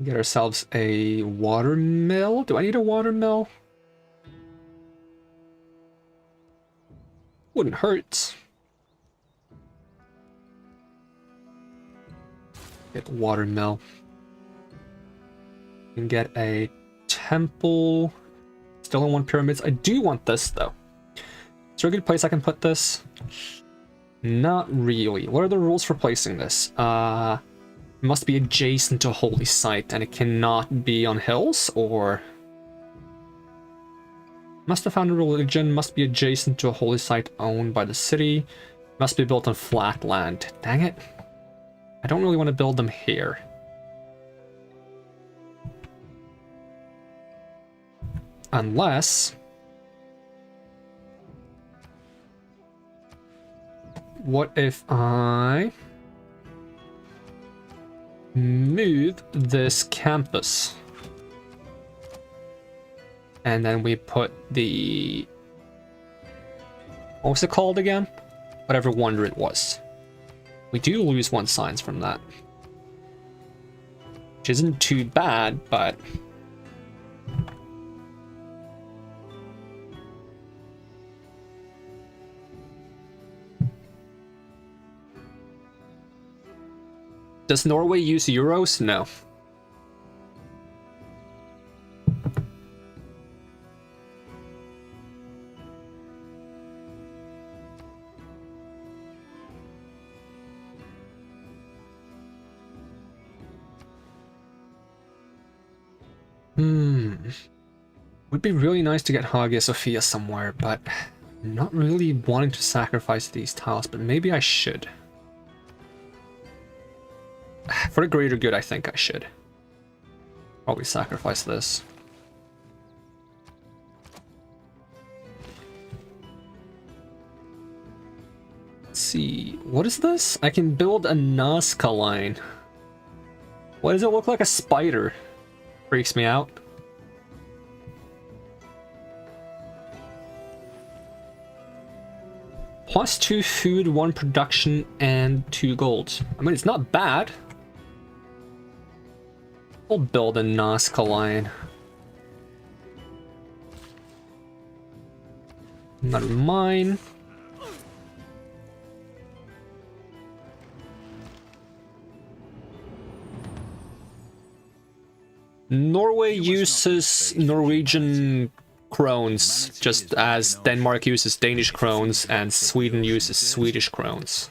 Get ourselves a watermill. Do I need a watermill? Wouldn't hurt. Get watermill. And get a temple. Still in one pyramids. I do want this though. Is there a good place I can put this? Not really. What are the rules for placing this? It must be adjacent to a holy site, and it cannot be on hills, or... Must have found a religion, must be adjacent to a holy site owned by the city, must be built on flat land. Dang it. I don't really want to build them here. Unless... what if I move this campus? And then we put the... what was it called again? Whatever wonder it was. We do lose 1 science from that. Which isn't too bad, but... Does Norway use euros? No. Would be really nice to get Hagia Sophia somewhere, but I'm not really wanting to sacrifice these tiles, but maybe I should. For the greater good, I think I should. Probably sacrifice this. Let's see, what is this? I can build a Nazca line. Why does it look like a spider? Freaks me out. +2 food, 1 production, and 2 gold. I mean, it's not bad. We'll build a Nazca line. Another mine. Norway uses Norwegian krones, just as Denmark uses Danish krones and Sweden uses Swedish krones.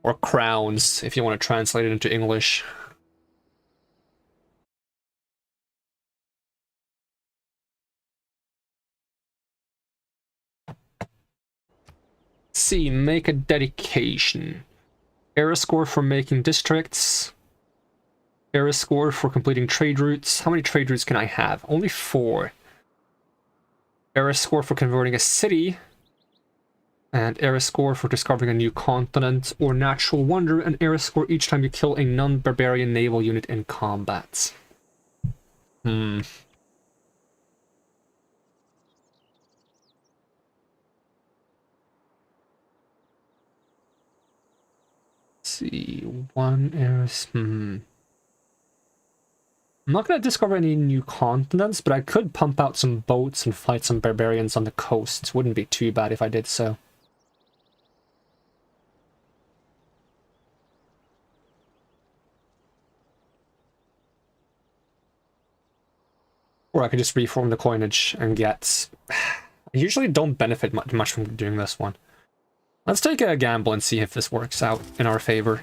Or crowns, if you want to translate it into English. Let's see, make a dedication. Era score for making districts. Era score for completing trade routes. How many trade routes can I have? Only 4. Era score for converting a city. And era score for discovering a new continent or natural wonder. And era score each time you kill a non-barbarian naval unit in combat. Let's see, 1 era... I'm not going to discover any new continents, but I could pump out some boats and fight some barbarians on the coast. Wouldn't be too bad if I did so. Or I could just reform the coinage and get... I usually don't benefit much from doing this one. Let's take a gamble and see if this works out in our favor.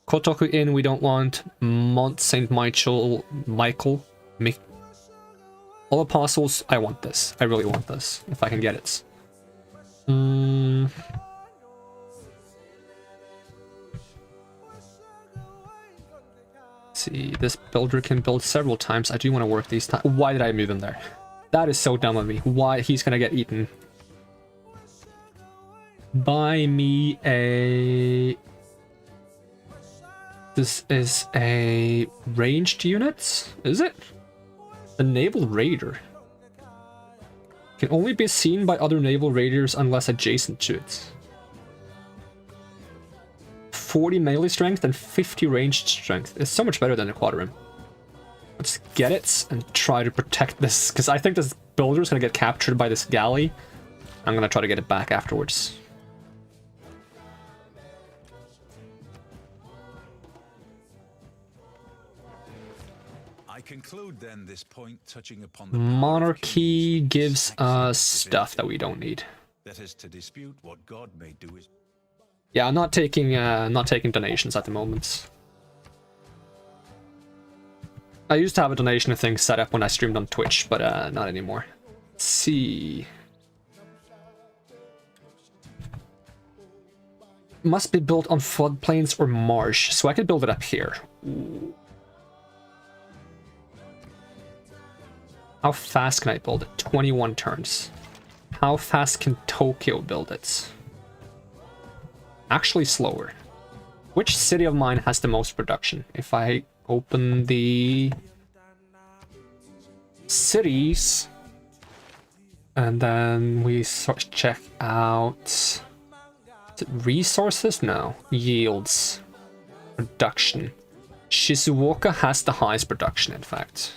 Kotoku Inn we don't want. Mont St. Michael. All Apostles, I want this. I really want this, if I can get it. See, this builder can build several times. I do want to work these times. Why did I move him there? That is so dumb of me. Why? He's gonna get eaten. Buy me a... This is a ranged unit, is it? A naval raider. Can only be seen by other naval raiders unless adjacent to it. 40 melee strength and 50 ranged strength. It's so much better than the Quadrim. Let's get it and try to protect this, because I think this builder is going to get captured by this galley. I'm going to try to get it back afterwards. Conclude then this point touching upon the monarchy gives us stuff that we don't need. That is to dispute what God may do is... Yeah, I'm not taking donations at the moment. I used to have a donation thing set up when I streamed on Twitch, but not anymore. Let's see. Must be built on floodplains or marsh, so I could build it up here. Ooh. How fast can I build it? 21 turns. how fast can Tokyo build it? Actually slower. Which city of mine has the most production? If I open the cities and then we check out, is it resources? No, yields, production. Shizuoka has the highest production, in fact.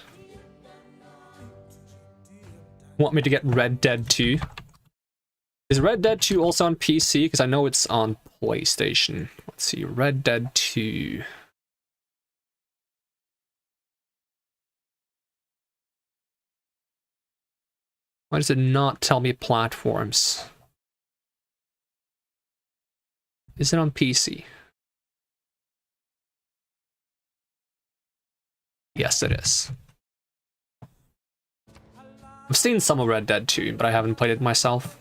Want me to get Red Dead 2? Is Red Dead 2 also on PC? Because I know it's on PlayStation. Let's see, Red Dead 2. Why does it not tell me platforms? Is it on PC? Yes, it is. I've seen some of Red Dead 2, but I haven't played it myself.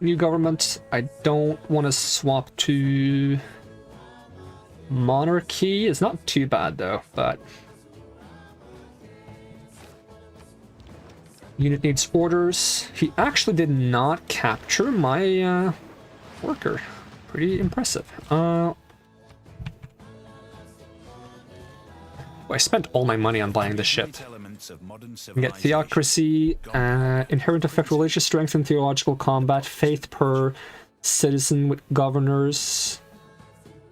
New government. I don't want to swap to monarchy. It's not too bad though, but unit needs orders. He actually did not capture my worker. Pretty impressive. I spent all my money on buying this ship. Get theocracy, inherent effect, religious strength and theological combat, faith per citizen with governors,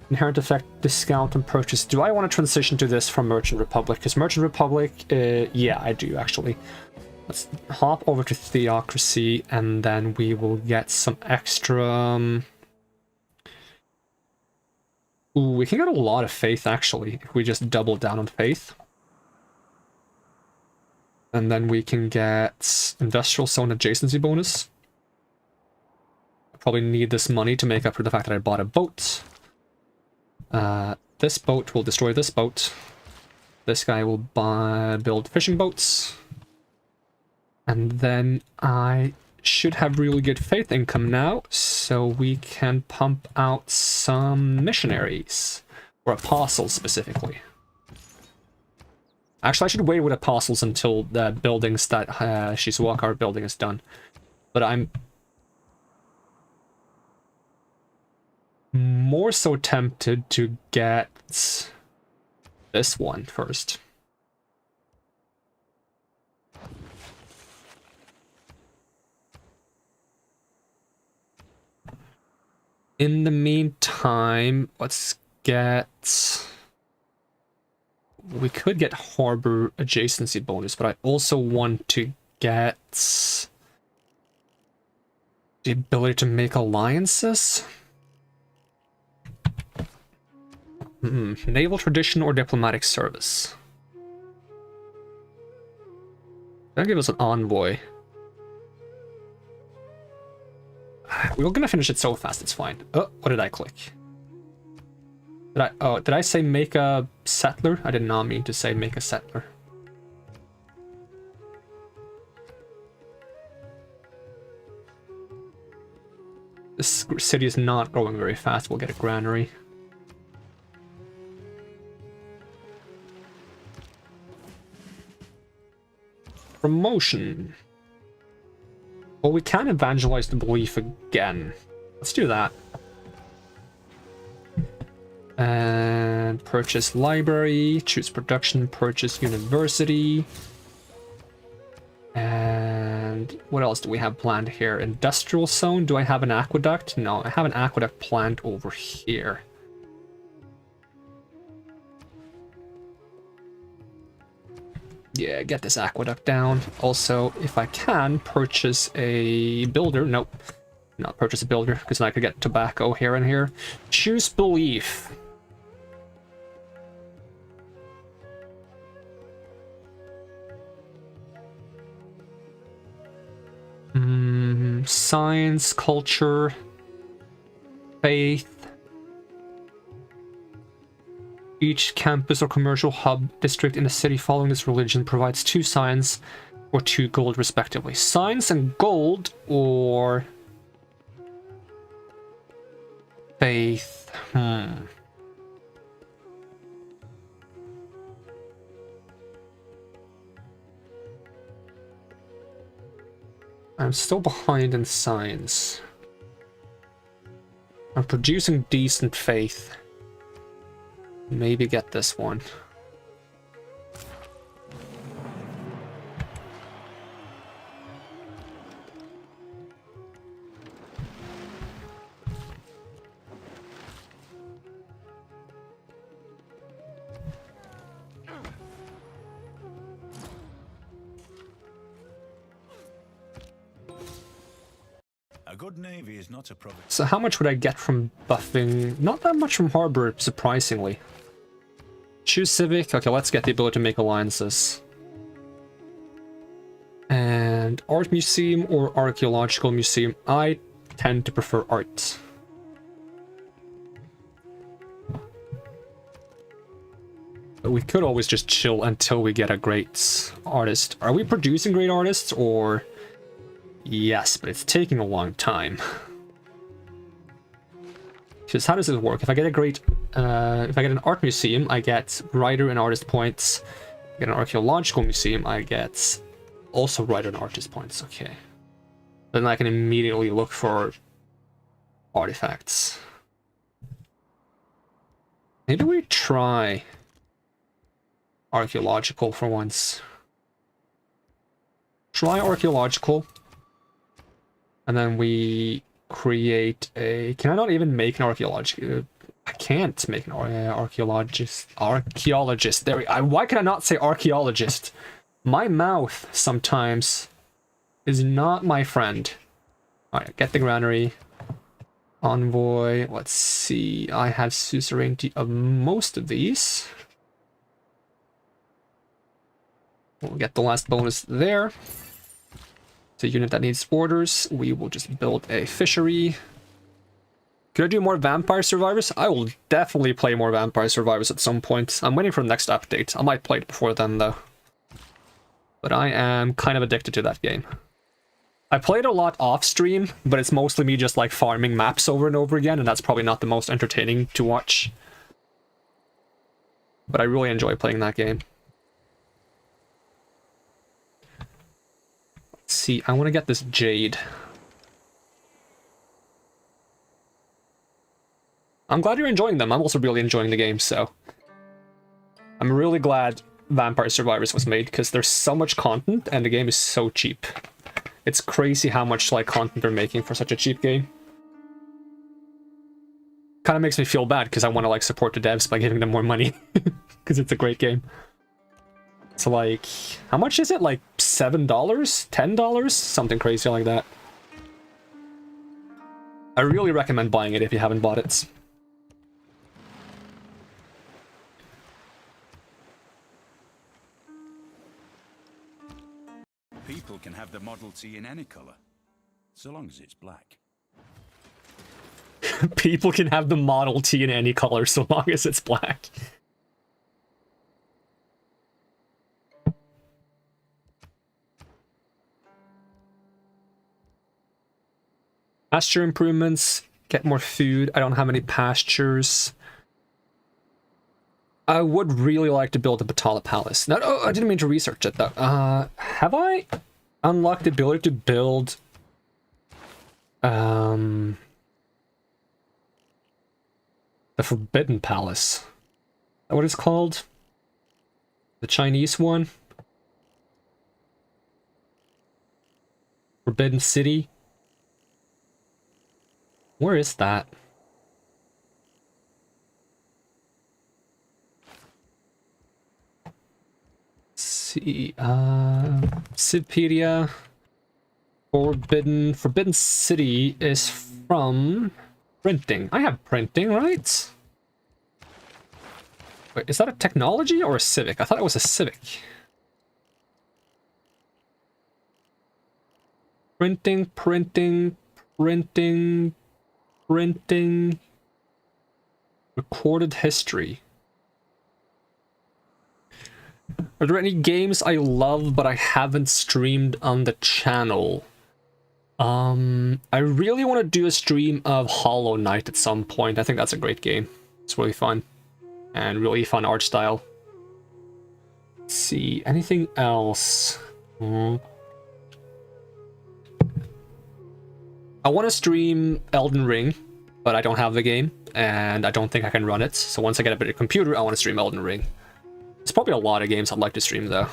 inherent effect, discount and purchase. Do I want to transition to this from Merchant Republic? Because Merchant Republic, yeah, I do actually. Let's hop over to theocracy and then we will get some extra... Ooh, we can get a lot of faith actually if we just double down on faith. And then we can get industrial zone adjacency bonus. I probably need this money to make up for the fact that I bought a boat. This boat will destroy this boat. This guy will build fishing boats. And then I should have really good faith income now, so we can pump out some missionaries, or apostles specifically. Actually, I should wait with apostles until the buildings that Shizuoka are building is done. But I'm more so tempted to get this one first. In the meantime, let's get... We could get harbor adjacency bonus, but I also want to get the ability to make alliances. Naval tradition or diplomatic service. That'll give us an envoy. We're gonna finish it so fast, it's fine. Oh, what did I click? Did I say make a settler? I did not mean to say make a settler. This city is not growing very fast. We'll get a granary. Promotion. Well, we can evangelize the belief again. Let's do that. And purchase library, choose production, purchase university. And what else do we have planned here? Industrial zone, do I have an aqueduct? No, I have an aqueduct planned over here. Yeah, get this aqueduct down. Also, if I can, purchase a builder. Nope, not purchase a builder, because then I could get tobacco here and here. Choose belief. Science, culture, faith. Each campus or commercial hub district in a city following this religion provides 2 science or 2 gold respectively. Science and gold or faith. I'm still behind in science. I'm producing decent faith. Maybe get this one. A good navy is not a province. So how much would I get from buffing? Not that much from Harbor, surprisingly. Choose Civic. Okay, let's get the ability to make alliances. And Art Museum or Archaeological Museum. I tend to prefer art. But we could always just chill until we get a great artist. Are we producing great artists or... Yes, but it's taking a long time. Because how does this work? If I get a great, if I get an art museum, I get writer and artist points. If I get an archaeological museum, I get also writer and artist points. Okay. Then I can immediately look for artifacts. Maybe we try archaeological for once. Try archaeological. And then we create a... Can I not even make an archaeologist? I can't make an archaeologist. Archaeologist. There we... Why can I not say archaeologist? My mouth sometimes is not my friend. Alright, get the granary. Envoy. Let's see. I have suzerainty of most of these. We'll get the last bonus there. It's a unit that needs orders. We will just build a fishery. Could I do more Vampire Survivors? I will definitely play more Vampire Survivors at some point. I'm waiting for the next update. I might play it before then, though. But I am kind of addicted to that game. I played a lot off stream, but it's mostly me just like farming maps over and over again, and that's probably not the most entertaining to watch. But I really enjoy playing that game. See, I want to get this jade. I'm glad you're enjoying them. I'm also really enjoying the game, so... I'm really glad Vampire Survivors was made, because there's so much content, and the game is so cheap. It's crazy how much, like, content they're making for such a cheap game. Kind of makes me feel bad, because I want to, like, support the devs by giving them more money. Because it's a great game. So, like, how much is it? Like, $7? $10? Something crazy like that. I really recommend buying it if you haven't bought it. People can have the Model T in any color, so long as it's black. People can have the Model T in any color, so long as it's black. Pasture improvements, get more food. I don't have any pastures. I would really like to build a Batala Palace. No, I didn't mean to research it though. Have I unlocked the ability to build the Forbidden Palace? Is that what it's called? The Chinese one? Forbidden City? Where is that? Let's see, Civpedia. Forbidden City is from printing. I have printing, right? Wait, is that a technology or a civic? I thought it was a civic. Printing. Recorded history. Are there any games I love but I haven't streamed on the channel? I really want to do a stream of Hollow Knight at some point. I think that's a great game. It's really fun. And really fun art style. Let's see, anything else? I want to stream Elden Ring, but I don't have the game, and I don't think I can run it. So once I get a better computer, I want to stream Elden Ring. There's probably a lot of games I'd like to stream, though.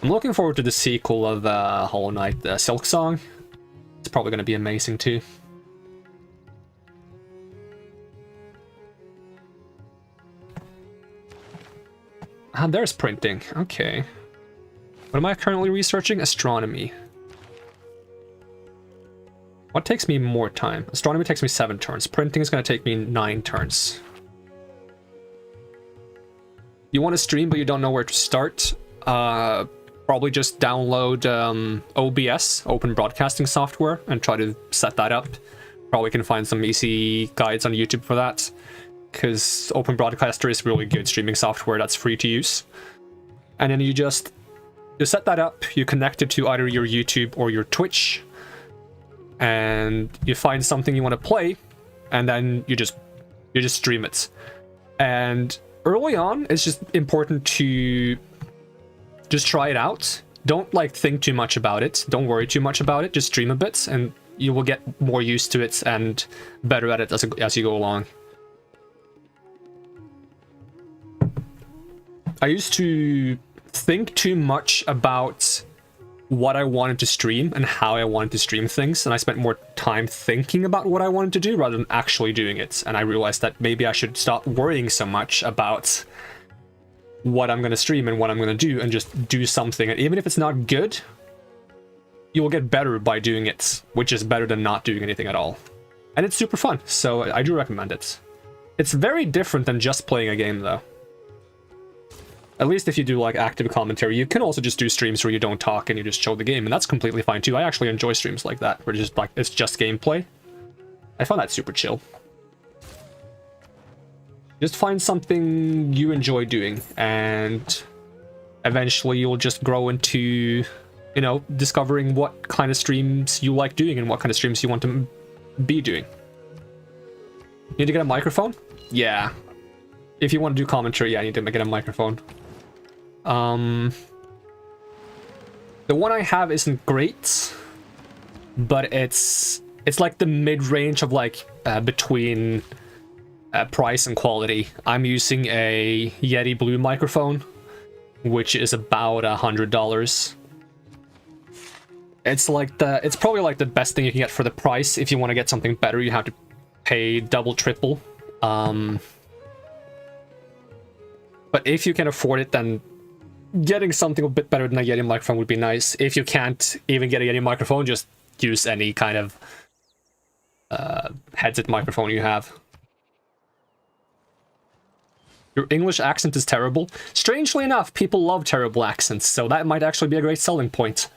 I'm looking forward to the sequel of Hollow Knight, the Silk Song. It's probably going to be amazing, too. Ah, there's printing. Okay. What am I currently researching? Astronomy. What takes me more time? Astronomy takes me 7 turns. Printing is going to take me 9 turns. You want to stream but you don't know where to start? Probably just download OBS, Open Broadcasting Software, and try to set that up. Probably can find some easy guides on YouTube for that, because Open Broadcaster is really good streaming software that's free to use. And then you set that up, you connect it to either your YouTube or your Twitch, and you find something you want to play, and then you just stream it. And early on, it's just important to just try it out. Don't think too much about it. Don't worry too much about it. Just stream a bit, and you will get more used to it and better at it as you go along. I used to think too much about what I wanted to stream and how I wanted to stream things, and I spent more time thinking about what I wanted to do rather than actually doing it. And I realized that maybe I should stop worrying so much about what I'm going to stream and what I'm going to do, and just do something. And even if it's not good, you will get better by doing it, which is better than not doing anything at all. And it's super fun, so I do recommend it. It's very different than just playing a game, though. At least if you do active commentary. You can also just do streams where you don't talk and you just show the game, and that's completely fine too. I actually enjoy streams like that, where it's just gameplay. I find that super chill. Just find something you enjoy doing, and eventually you'll just grow into, discovering what kind of streams you like doing and what kind of streams you want to be doing. You need to get a microphone? Yeah. If you want to do commentary, yeah, I need to get a microphone. The one I have isn't great, but it's like the mid-range of between price and quality. I'm using a Yeti Blue microphone, which is about $100. It's probably the best thing you can get for the price. If you want to get something better, you have to pay double, triple. But if you can afford it, then getting something a bit better than a Yeti microphone would be nice. If you can't even get a Yeti microphone, just use any kind of headset microphone you have. Your English accent is terrible. Strangely enough, people love terrible accents, so that might actually be a great selling point.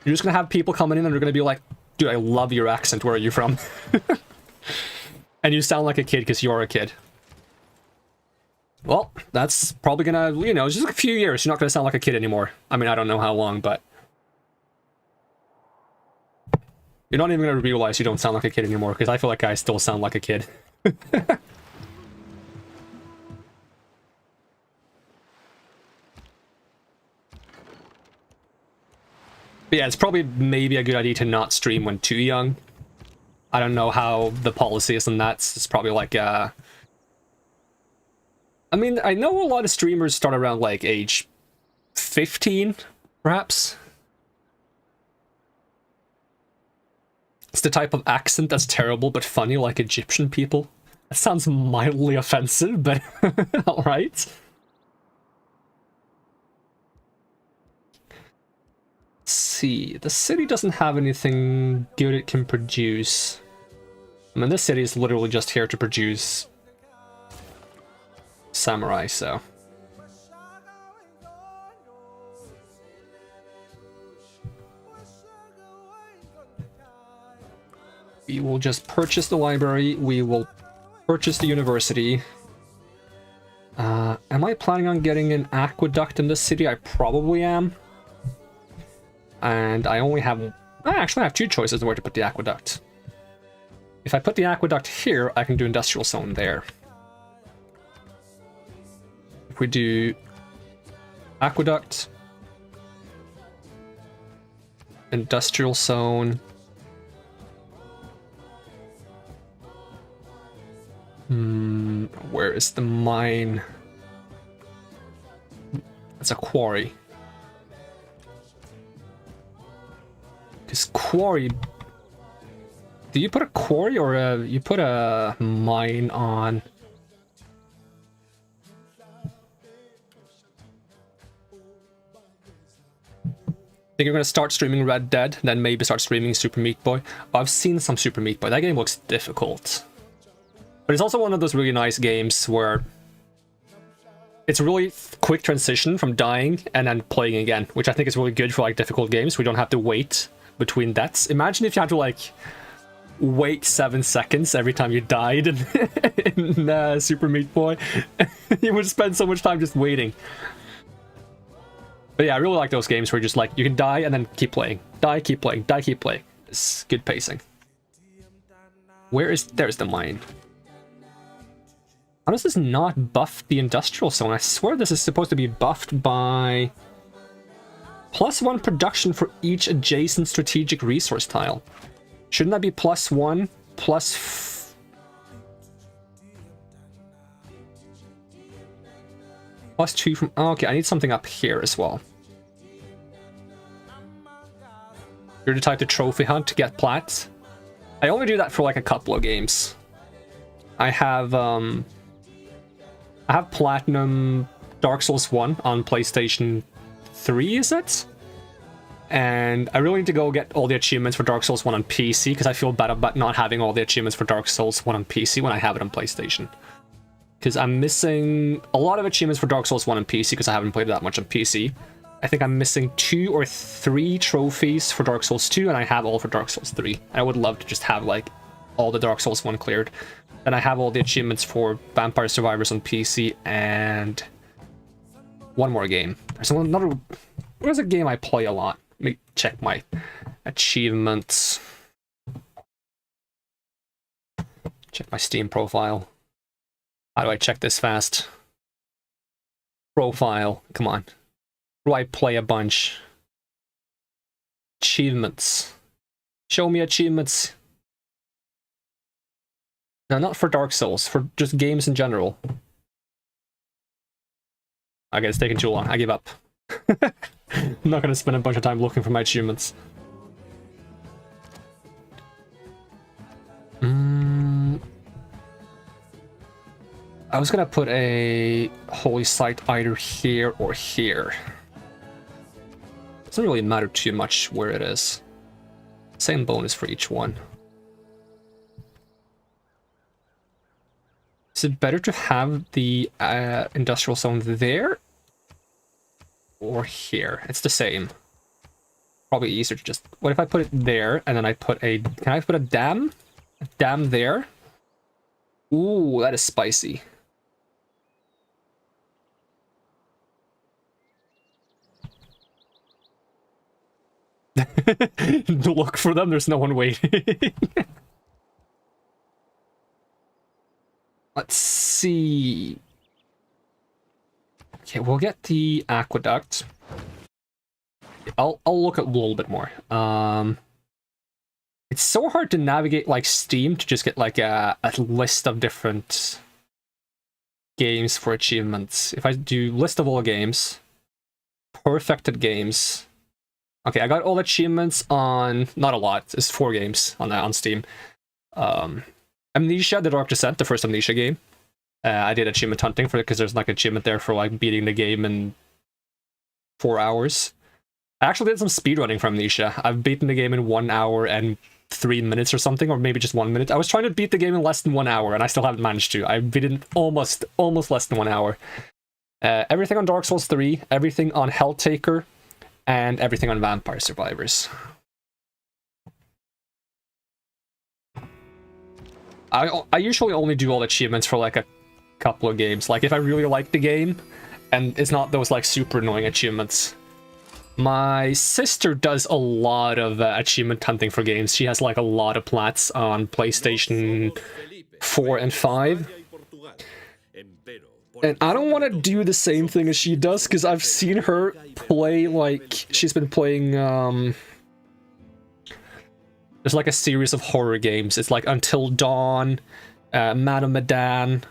You're just gonna have people coming in and they're gonna be like, dude, I love your accent, where are you from? And you sound like a kid because you're a kid. Well, that's probably gonna, just a few years, you're not gonna sound like a kid anymore. I mean, I don't know how long, but you're not even gonna realize you don't sound like a kid anymore, because I feel like I still sound like a kid. But yeah, it's probably maybe a good idea to not stream when too young. I don't know how the policy is on that. It's probably I mean, I know a lot of streamers start around age 15, perhaps. It's the type of accent that's terrible but funny, like Egyptian people. That sounds mildly offensive, but alright. Let's see, the city doesn't have anything good it can produce. I mean, this city is literally just here to produce samurai, so. We will just purchase the library, we will purchase the university. Am I planning on getting an aqueduct in this city? I probably am. And I only have... I actually have 2 choices of where to put the aqueduct. If I put the aqueduct here, I can do industrial zone there. If we do aqueduct, industrial zone, where is the mine? It's a quarry. Because quarry... Do you put a quarry or you put a mine on? Think you're gonna start streaming Red Dead, then maybe start streaming Super Meat Boy? Oh, I've seen some Super Meat Boy. That game looks difficult. But it's also one of those really nice games where it's a really quick transition from dying and then playing again, which I think is really good for like difficult games. We don't have to wait between deaths. Imagine if you had to like wait 7 seconds every time you died in Super Meat Boy. You would spend so much time just waiting. But yeah, I really like those games where just like you can die and then keep playing. Die, keep playing, die, keep playing. It's good pacing. There's the mine. How does this not buff the industrial zone? I swear this is supposed to be buffed by +1 production for each adjacent strategic resource tile. Shouldn't that be +1 plus +2 from... Oh, okay, I need something up here as well. You're the type to trophy hunt to get plats. I only do that for like a couple of games. I have Platinum Dark Souls 1 on PlayStation 3, is it? And I really need to go get all the achievements for Dark Souls 1 on PC, because I feel bad about not having all the achievements for Dark Souls 1 on PC when I have it on PlayStation. Because I'm missing a lot of achievements for Dark Souls 1 on PC, because I haven't played that much on PC. I think I'm missing 2 or 3 trophies for Dark Souls 2, and I have all for Dark Souls 3. I would love to just have, like, all the Dark Souls 1 cleared. And I have all the achievements for Vampire Survivors on PC, and one more game. There's another... There's a game I play a lot. Let me check my achievements. Check my Steam profile. How do I check this fast? Profile. Come on. Do I play a bunch? Achievements. Show me achievements. No, not for Dark Souls. For just games in general. Okay, it's taking too long. I give up. I'm not gonna spend a bunch of time looking for my achievements. I was gonna put a holy site either here or here. Doesn't really matter too much where it is. Same bonus for each one. Is it better to have the industrial zone there? Or here? It's the same. Probably easier to just... What if I put it there, and then I put a... Can I put a dam? A dam there? Ooh, that is spicy. Look for them, there's no one waiting. Let's see. Okay, we'll get the aqueduct. I'll look at a little bit more. It's so hard to navigate like Steam to just get like a list of different games for achievements. If I do list of all games, perfected games. Okay, I got all achievements on, not a lot, it's 4 games on Steam. Amnesia, The Dark Descent, the first Amnesia game. I did achievement hunting for it because there's like achievement there for like beating the game in 4 hours. I actually did some speedrunning for Amnesia. I've beaten the game in 1 hour and 3 minutes or something, or maybe just 1 minute. I was trying to beat the game in less than 1 hour, and I still haven't managed to. I beat it almost less than 1 hour. Everything on Dark Souls 3, everything on Helltaker, and everything on Vampire Survivors. I usually only do all achievements for like a couple of games. Like, if I really like the game, and it's not those, like, super annoying achievements. My sister does a lot of achievement hunting for games. She has, like, a lot of plats on PlayStation 4 and 5. And I don't want to do the same thing as she does, because I've seen her play, like, she's been playing, there's, like, a series of horror games. It's, like, Until Dawn, Madame Medan,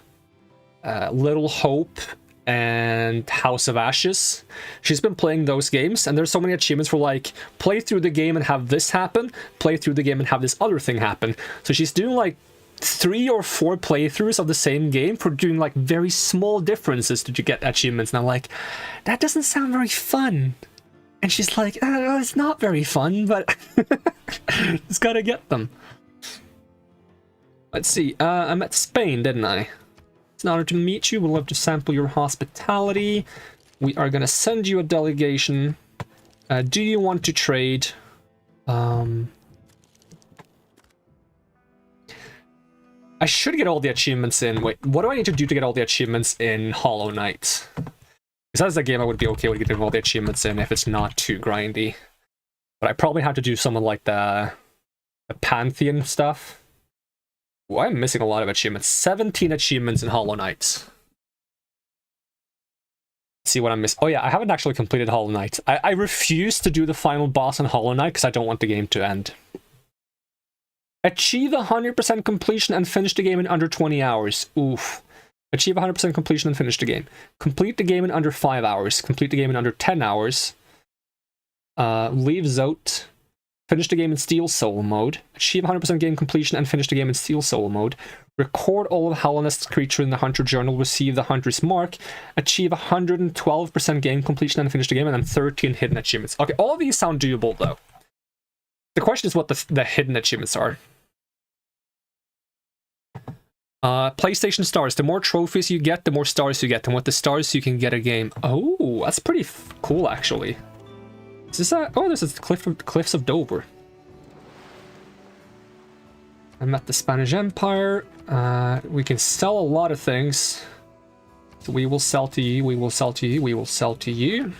Little Hope, and House of Ashes. She's been playing those games, and there's so many achievements for, like, play through the game and have this happen, play through the game and have this other thing happen. So she's doing, like, 3 or 4 playthroughs of the same game for doing, like, very small differences to get achievements. And I'm like, that doesn't sound very fun. And she's like, it's not very fun, but just gotta get them. Let's see, I met Spain, didn't I? It's an honor to meet you. We'd love to sample your hospitality. We are gonna send you a delegation. Do you want to trade? I should get all the achievements in. Wait, what do I need to do to get all the achievements in Hollow Knight? Because that's a game I would be okay with getting all the achievements in if it's not too grindy. But I probably have to do some of, like, the Pantheon stuff. Well, I'm missing a lot of achievements. 17 achievements in Hollow Knight. Let's see what I'm missing. Oh yeah, I haven't actually completed Hollow Knight. I refuse to do the final boss in Hollow Knight because I don't want the game to end. Achieve 100% completion and finish the game in under 20 hours. Oof. Achieve 100% completion and finish the game. Complete the game in under 5 hours. Complete the game in under 10 hours. Leave Zote. Finish the game in Steel Soul mode. Achieve 100% game completion and finish the game in Steel Soul mode. Record all of Hallownest's creature in the Hunter Journal. Receive the Hunter's Mark. Achieve 112% game completion and finish the game. And then 13 hidden achievements. Okay, all of these sound doable, though. The question is what the hidden achievements are. PlayStation stars. The more trophies you get, the more stars you get. And with the stars, you can get a game. Oh, that's pretty cool, actually. Is this a... Oh, this is the Cliffs of Dover. I met the Spanish Empire. We can sell a lot of things. So we will sell to you, we will sell to you, we will sell to you.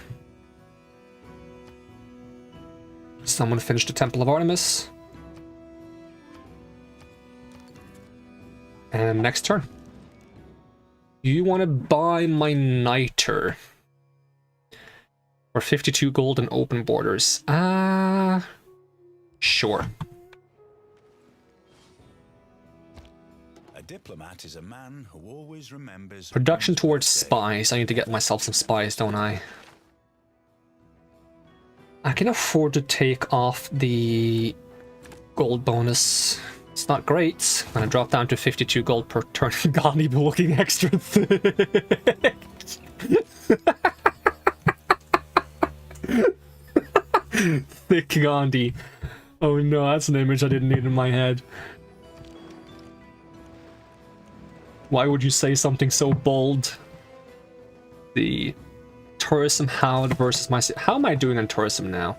Someone finished the Temple of Artemis. And next turn. You want to buy my Niter. For 52 gold and open borders. Sure. A diplomat is a man who always remembers. Production towards spies. I need to get myself some spies, don't I? I can afford to take off the gold bonus. It's not great. I'm gonna drop down to 52 gold per turn. Gandhi be looking extra thick. Thick Gandhi. Oh no, that's an image I didn't need in my head. Why would you say something so bold? The tourism hound versus my... How am I doing on tourism now?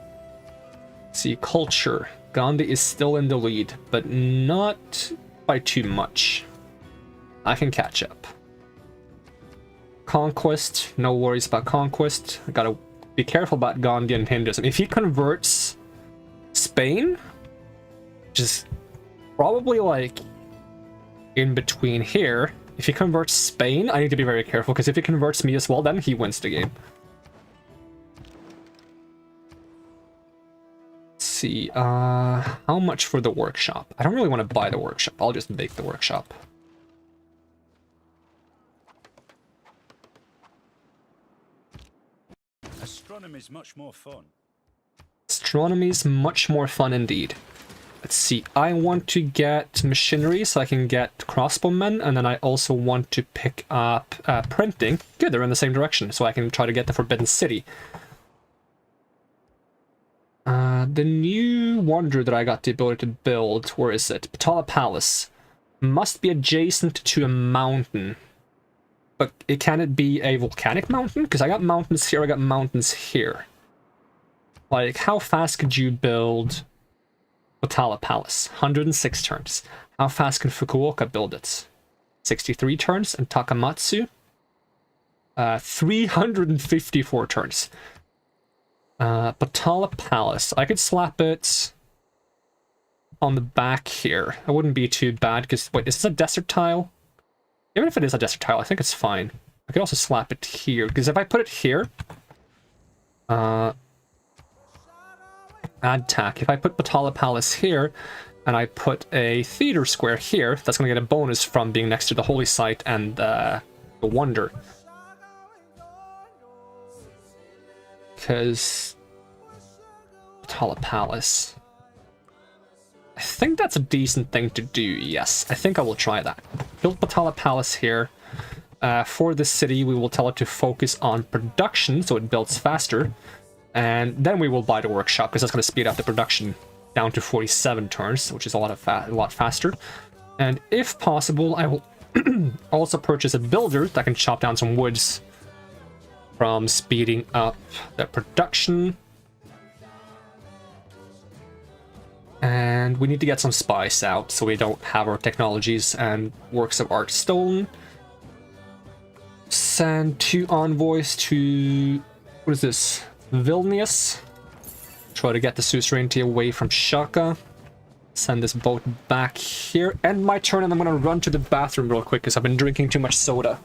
See, culture. Gandhi is still in the lead, but not by too much. I can catch up. Conquest. No worries about conquest. I gotta be careful about Gandhi and Hinduism. If he converts Spain, which is probably like in between here. If he converts Spain, I need to be very careful, because if he converts me as well, then he wins the game. Let's see, how much for the workshop? I don't really want to buy the workshop. I'll just make the workshop. Astronomy's much more fun. Astronomy's much more fun indeed. Let's see, I want to get machinery so I can get crossbowmen, and then I also want to pick up printing. Good, they're in the same direction, so I can try to get the Forbidden City. The new wonder that I got the ability to build, where is it? Patala Palace. Must be adjacent to a mountain. But can it be a volcanic mountain? Because I got mountains here, I got mountains here. Like, how fast could you build Patala Palace? 106 turns. How fast can Fukuoka build it? 63 turns, and Takamatsu 354 turns. Batala Palace. I could slap it on the back here. It wouldn't be too bad, because, wait, is this a desert tile? Even if it is a desert tile, I think it's fine. I could also slap it here, because if I put it here, add tack. If I put Batala Palace here, and I put a theater square here, that's going to get a bonus from being next to the holy site and the wonder. Because Batala Palace, I think that's a decent thing to do. Yes, I think I will try that. Build Batala Palace here. For this city, we will tell it to focus on production, so it builds faster. And then we will buy the workshop, because that's going to speed up the production down to 47 turns, which is a lot faster. And if possible, I will also purchase a builder that can chop down some woods from speeding up the production. And we need to get some spies out, so we don't have our technologies and works of art stolen. Send 2 envoys to, what is this, Vilnius. Try to get the suzerainty away from Shaka. Send this boat back here. End my turn, and I'm gonna run to the bathroom real quick, because I've been drinking too much soda.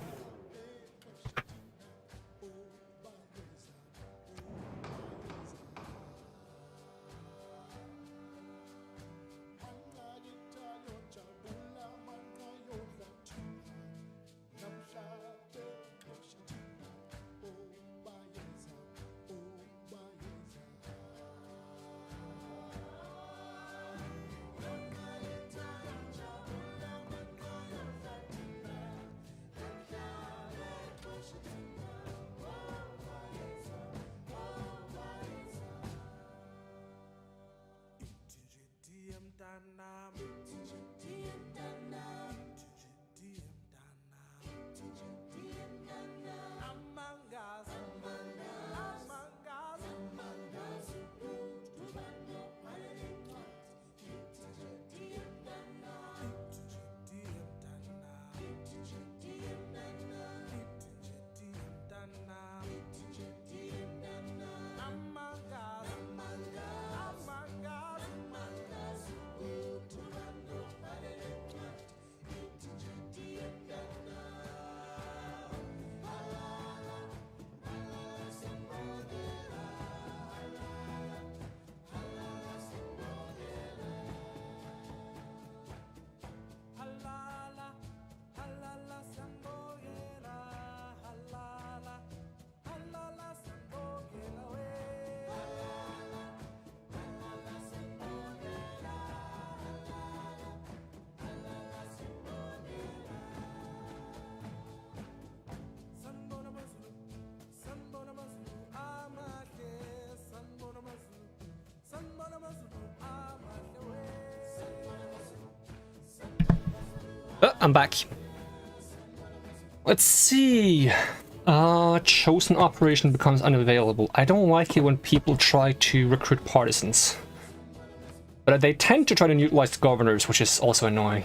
I'm back. Let's see. Chosen operation becomes unavailable. I don't like it when people try to recruit partisans. But they tend to try to utilize the governors, which is also annoying.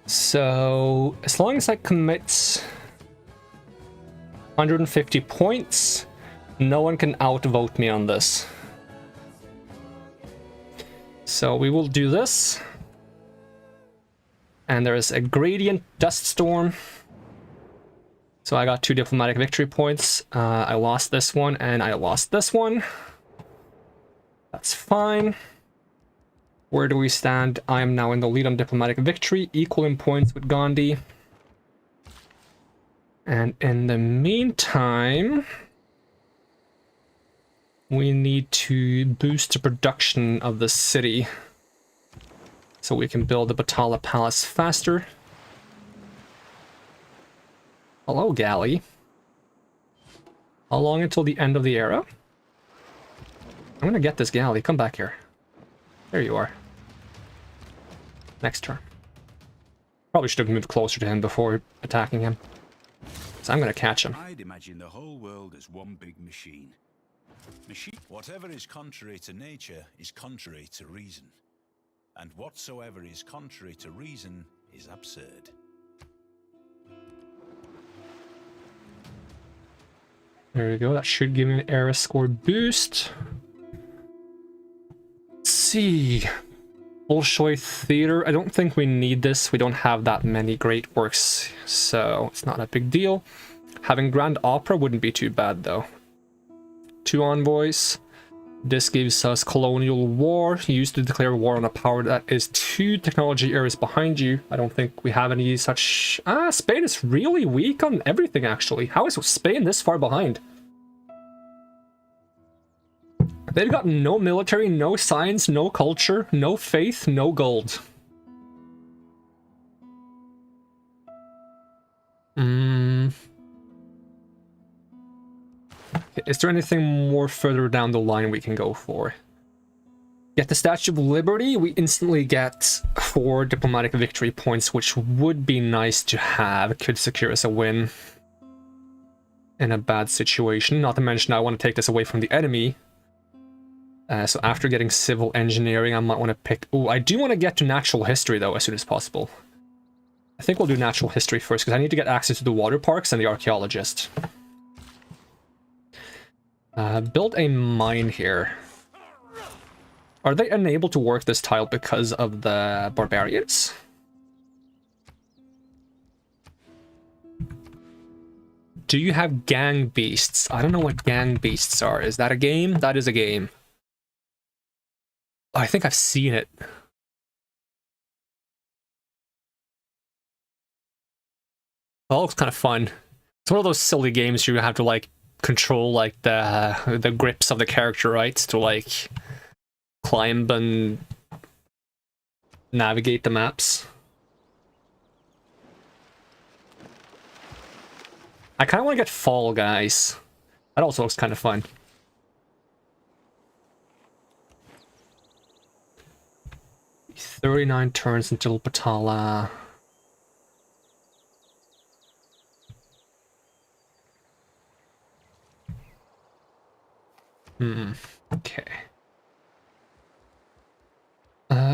So, as long as I commit 150 points, no one can outvote me on this. So we will do this. And there is a gradient dust storm. So I got 2 diplomatic victory points. I lost this one and I lost this one. That's fine. Where do we stand? I am now in the lead on diplomatic victory, equal in points with Gandhi. And in the meantime, we need to boost the production of the city so we can build the Batala Palace faster. Hello, galley. How long until the end of the era? I'm gonna get this galley. Come back here. There you are. Next turn. Probably should have moved closer to him before attacking him. So I'm gonna catch him. I'd imagine the whole world as one big machine. Whatever is contrary to nature is contrary to reason. And whatsoever is contrary to reason is absurd. There we go. That should give me an era score boost. Let's see. Bolshoi Theater. I don't think we need this. We don't have that many great works, so it's not a big deal. Having Grand Opera wouldn't be too bad, though. 2 envoys. This gives us Colonial War. You used to declare war on a power that is 2 technology eras behind you. I don't think we have any such... Spain is really weak on everything, actually. How is Spain this far behind? They've got no military, no science, no culture, no faith, no gold. Is there anything more further down the line we can go for? Get the Statue of Liberty. We instantly get 4 diplomatic victory points, which would be nice to have. It could secure us a win in a bad situation. Not to mention, I want to take this away from the enemy. So after getting civil engineering, I might want to pick... Oh, I do want to get to natural history, though, as soon as possible. I think we'll do natural history first, because I need to get access to the water parks and the archaeologist. Build a mine here. Are they unable to work this tile because of the barbarians? Do you have gang beasts? I don't know what gang beasts are. Is that a game? That is a game. Oh, I think I've seen it. Well, it looks kind of fun. It's one of those silly games you have to like control like the grips of the character, right? To like climb and navigate the maps. I kind of want to get Fall Guys. That also looks kind of fun. "39 turns until Patala." Okay.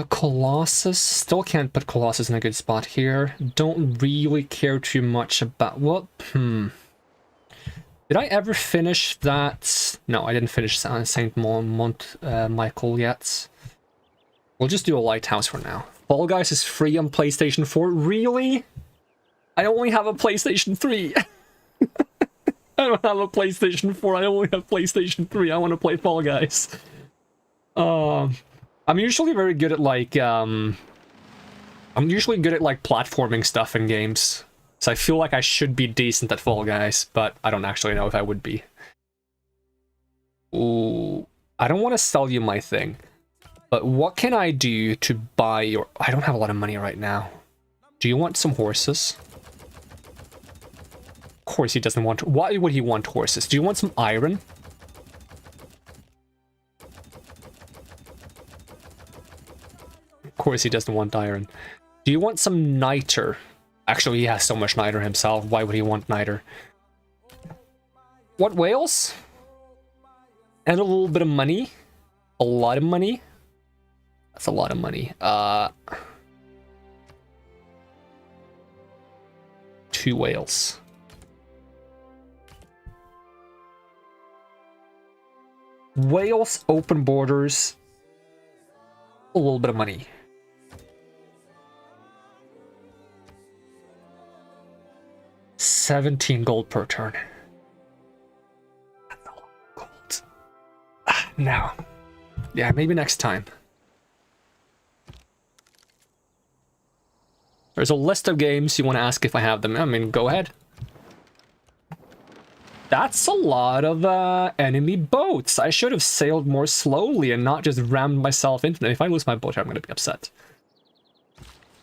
Colossus. Still can't put Colossus in a good spot here. Don't really care too much about... What? Did I ever finish that? No, I didn't finish Saint Michael yet. We'll just do a lighthouse for now. Fall Guys is free on PlayStation 4. Really? I only have a PlayStation 3. I don't have a PlayStation 4. I only have PlayStation 3. I want to play Fall Guys. I'm usually very good at like I'm usually good at like platforming stuff in games. So I feel like I should be decent at Fall Guys, but I don't actually know if I would be. Ooh, I don't want to sell you my thing. But what can I do to buy your... I don't have a lot of money right now. Do you want some horses? Of course he doesn't want... Why would he want horses? Do you want some iron? Of course he doesn't want iron. Do you want some niter? Actually, he has so much niter himself. Why would he want niter? What whales? And a little bit of money. A lot of money. That's a lot of money. 2 whales. Wales, open borders. A little bit of money. $17 gold per turn. That's a lot of gold. Now. Yeah, maybe next time. There's a list of games you want to ask if I have them. I mean, go ahead. That's a lot of enemy boats. I should have sailed more slowly and not just rammed myself into them. If I lose my boat, I'm going to be upset.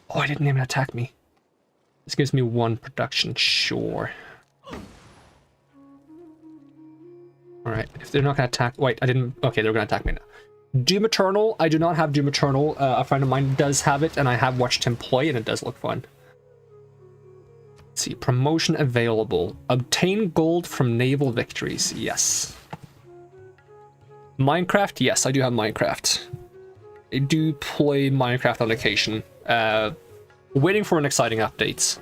Oh, I didn't even attack me. This gives me 1 production, sure. Alright, if they're not going to attack... Wait, I didn't... Okay, they're going to attack me now. Doom Eternal. I do not have Doom Eternal. A friend of mine does have it, and I have watched him play, and it does look fun. Let's see, promotion available. Obtain gold from naval victories. Yes. Minecraft? Yes, I do have Minecraft. I do play Minecraft on occasion. Waiting for an exciting update.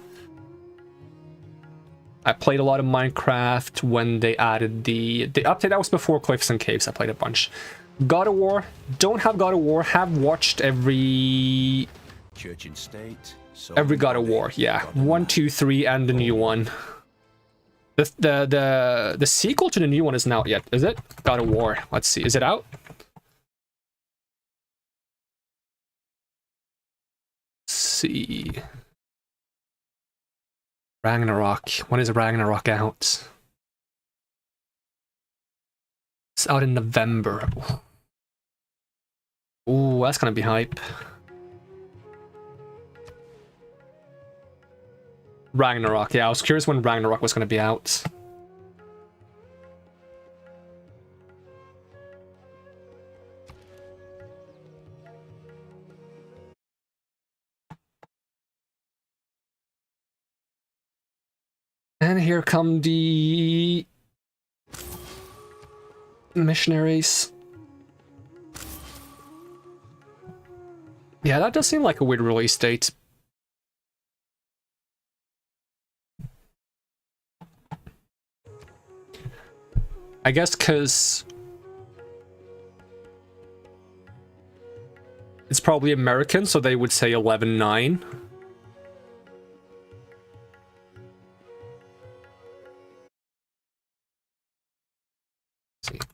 I played a lot of Minecraft when they added the update. That was before Cliffs and Caves. I played a bunch. God of War. Don't have God of War. Have watched every Church and State. every God of War. Yeah, 1, 2, 3, and the new one. The sequel to the new one isn't out yet, is it? God of War. Let's see. Is it out? Let's see. Ragnarok. When is Ragnarok out? It's out in November. Ooh, that's gonna be hype. Ragnarok. Yeah, I was curious when Ragnarok was gonna be out. And here come the missionaries. Yeah, that does seem like a weird release date. I guess because it's probably American, so they would say 11/9.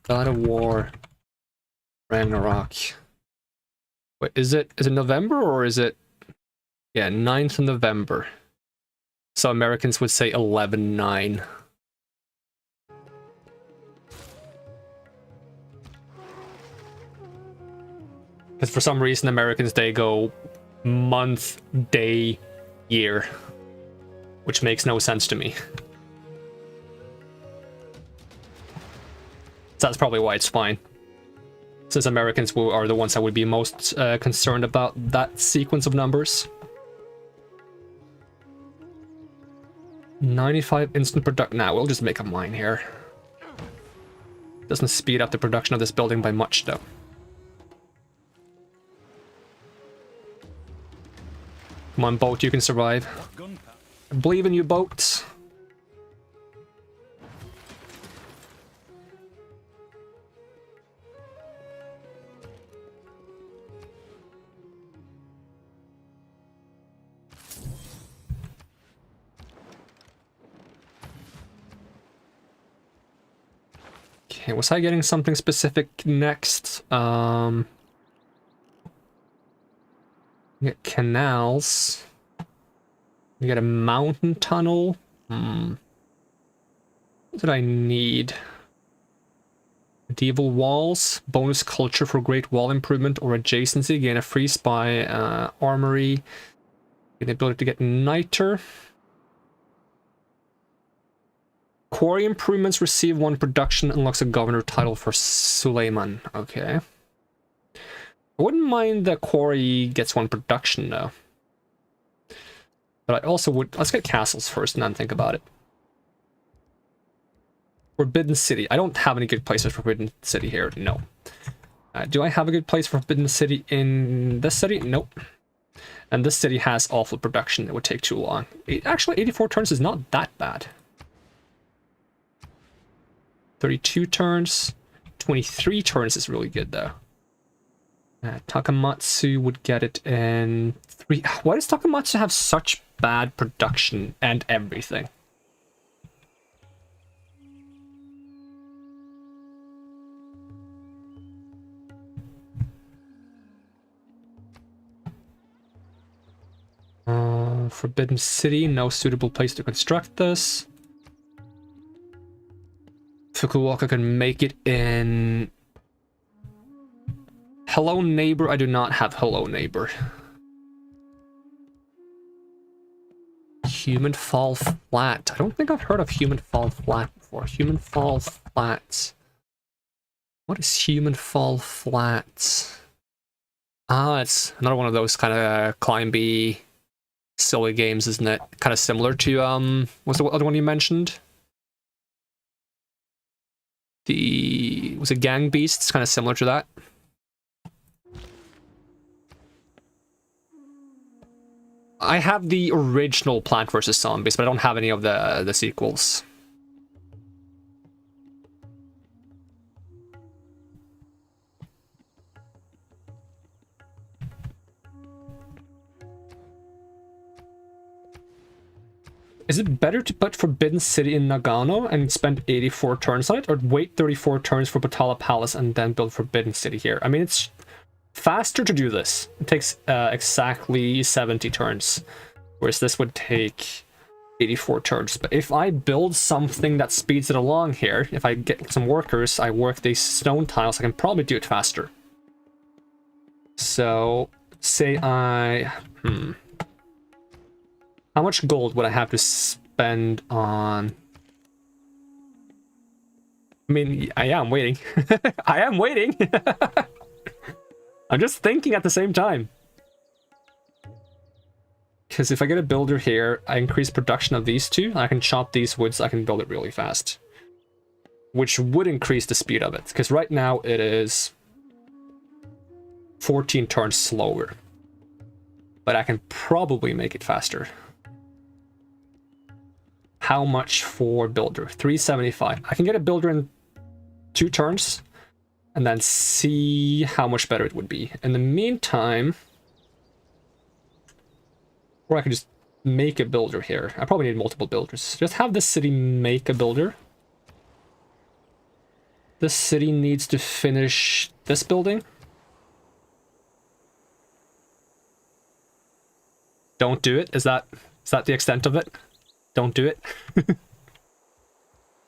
God of War, Ragnarok. Wait, is it November or is it? Yeah, 9th of November. So Americans would say 11/9. Because for some reason Americans, they go month, day, year, which makes no sense to me. So that's probably why it's fine. Since Americans are the ones that would be most concerned about that sequence of numbers. 95 instant production. Nah, we'll just make a mine here. Doesn't speed up the production of this building by much, though. Come on, boat, you can survive. I believe in you, boat. Okay, was I getting something specific next? We get canals. We get a mountain tunnel. What did I need? Medieval walls. Bonus culture for great wall improvement or adjacency. Gain a free spy armory. Get the ability to get niter. Quarry improvements. Receive 1 production. Unlocks a governor title for Suleiman. Okay. I wouldn't mind the quarry gets 1 production though. But I also would... Let's get castles first and then think about it. Forbidden City. I don't have any good places for Forbidden City here. No. Do I have a good place for Forbidden City in this city? Nope. And this city has awful production. It would take too long. Actually, 84 turns is not that bad. 32 turns. 23 turns is really good though. Takamatsu would get it in 3. Why does Takamatsu have such bad production and everything? Forbidden City, no suitable place to construct this. Fukuoka can make it in... Hello Neighbor. I do not have Hello Neighbor. Human Fall Flat. I don't think I've heard of Human Fall Flat before. Human Fall Flat. What is Human Fall Flat? Ah, it's another one of those kind of climby Silly games, isn't it? Kind of similar to what's the other one you mentioned? Was it Gang Beasts? Kind of similar to that. I have the original Plant vs. Zombies, but I don't have any of the sequels. Is it better to put Forbidden City in Nagano and spend 84 turns on it, or wait 34 turns for Potala Palace and then build Forbidden City here? I mean, it's faster to do this. It takes exactly 70 turns, whereas this would take 84 turns. But if I build something that speeds it along here, if I get some workers, I work these stone tiles, I can probably do it faster. So, say how much gold would I have to spend on... I mean, I am waiting. I am waiting! I'm just thinking at the same time. Because if I get a builder here, I increase production of these two, I can chop these woods, I can build it really fast. Which would increase the speed of it, because right now it is 14 turns slower. But I can probably make it faster. How much for builder? 375. I can get a builder in 2 turns and then see how much better it would be. In the meantime, or I could just make a builder here. I probably need multiple builders. Just have this city make a builder. This city needs to finish this building. Don't do it. Is that the extent of it? Don't do it.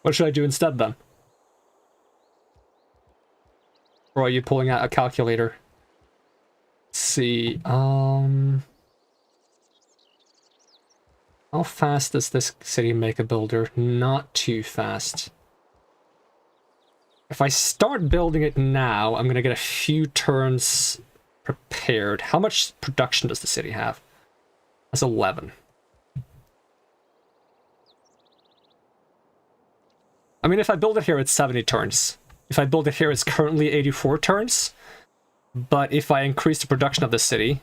What should I do instead then? Or are you pulling out a calculator? Let's see. How fast does this city make a builder? Not too fast. If I start building it now, I'm gonna get a few turns prepared. How much production does the city have? That's 11. I mean, if I build it here, it's 70 turns. If I build it here, it's currently 84 turns. But if I increase the production of the city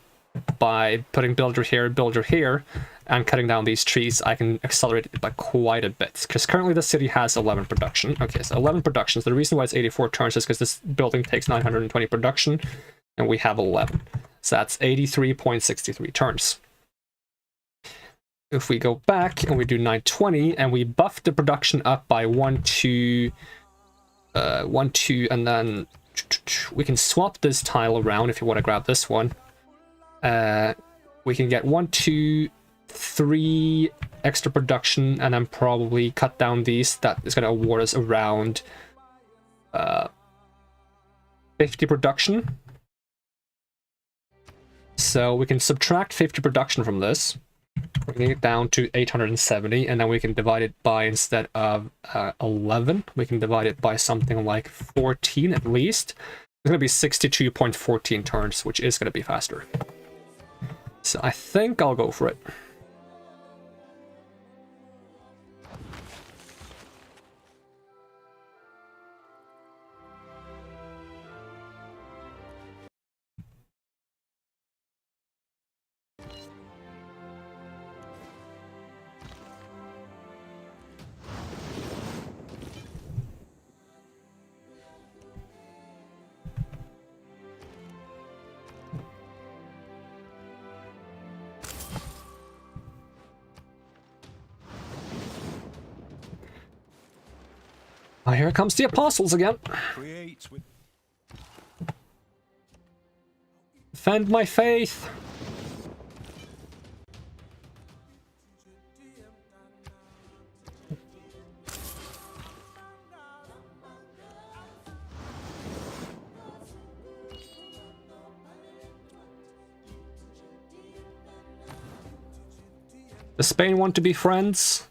by putting builder here, and cutting down these trees, I can accelerate it by quite a bit. Because currently the city has 11 production. Okay, so 11 productions. The reason why it's 84 turns is because this building takes 920 production, and we have 11. So that's 83.63 turns. If we go back and we do 920 and we buff the production up by 1, 2, and then we can swap this tile around if you want to grab this one. We can get 1, 2, 3 extra production and then probably cut down these. That is going to award us around 50 production. So we can subtract 50 production from this. We're going to get down to 870, and then we can divide it by, instead of 11, we can divide it by something like 14 at least. It's going to be 62.14 turns, which is going to be faster. So I think I'll go for it. Oh, here comes the apostles again. Defend my faith. Does Spain want to be friends?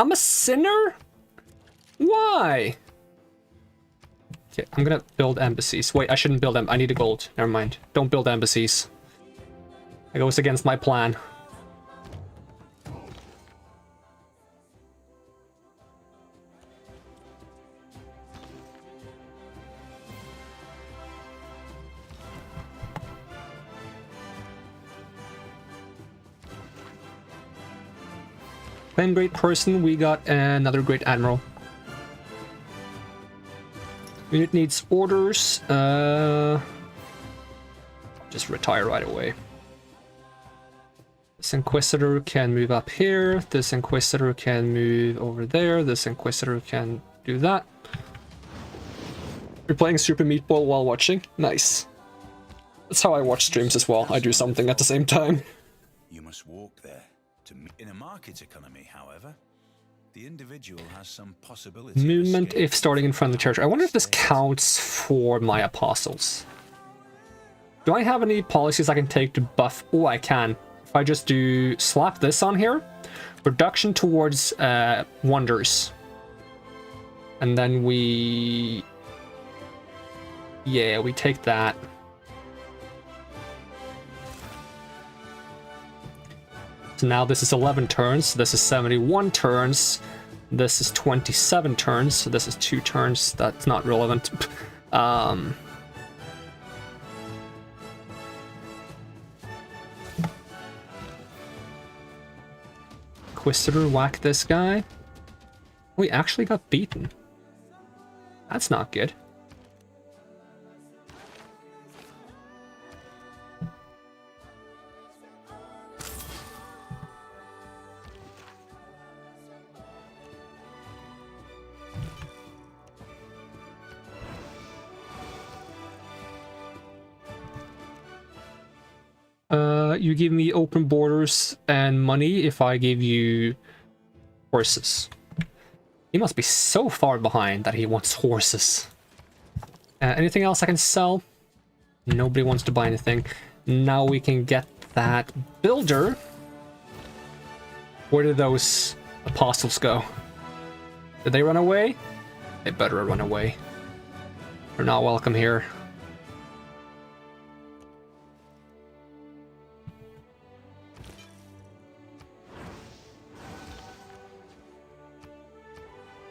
I'm a sinner? Why? Okay, I'm gonna build embassies. Wait, I shouldn't build them. I need a gold. Never mind. Don't build embassies. It goes against my plan. Same great person, we got another great admiral. Unit needs orders. Just retire right away. This Inquisitor can move up here. This Inquisitor can move over there. This Inquisitor can do that. You're playing Super Meatball while watching? Nice. That's how I watch streams as well. I do something at the same time. You must walk there. In a market economy, however, the individual has some possibility. Movement if starting in front of the church. I wonder if this counts for my apostles. Do I have any policies I can take to buff? Oh, I can. If I just do slap this on here, reduction towards wonders, and then we take that. So now this is 11 turns, this is 71 turns, this is 27 turns, so this is 2 turns. That's not relevant. Inquisitor, whack this guy. We actually got beaten. That's not good. You give me open borders and money if I give you horses. He must be so far behind that he wants horses. Anything else I can sell? Nobody wants to buy anything. Now we can get that builder. Where did those apostles go? Did they run away? They better run away. They're not welcome here.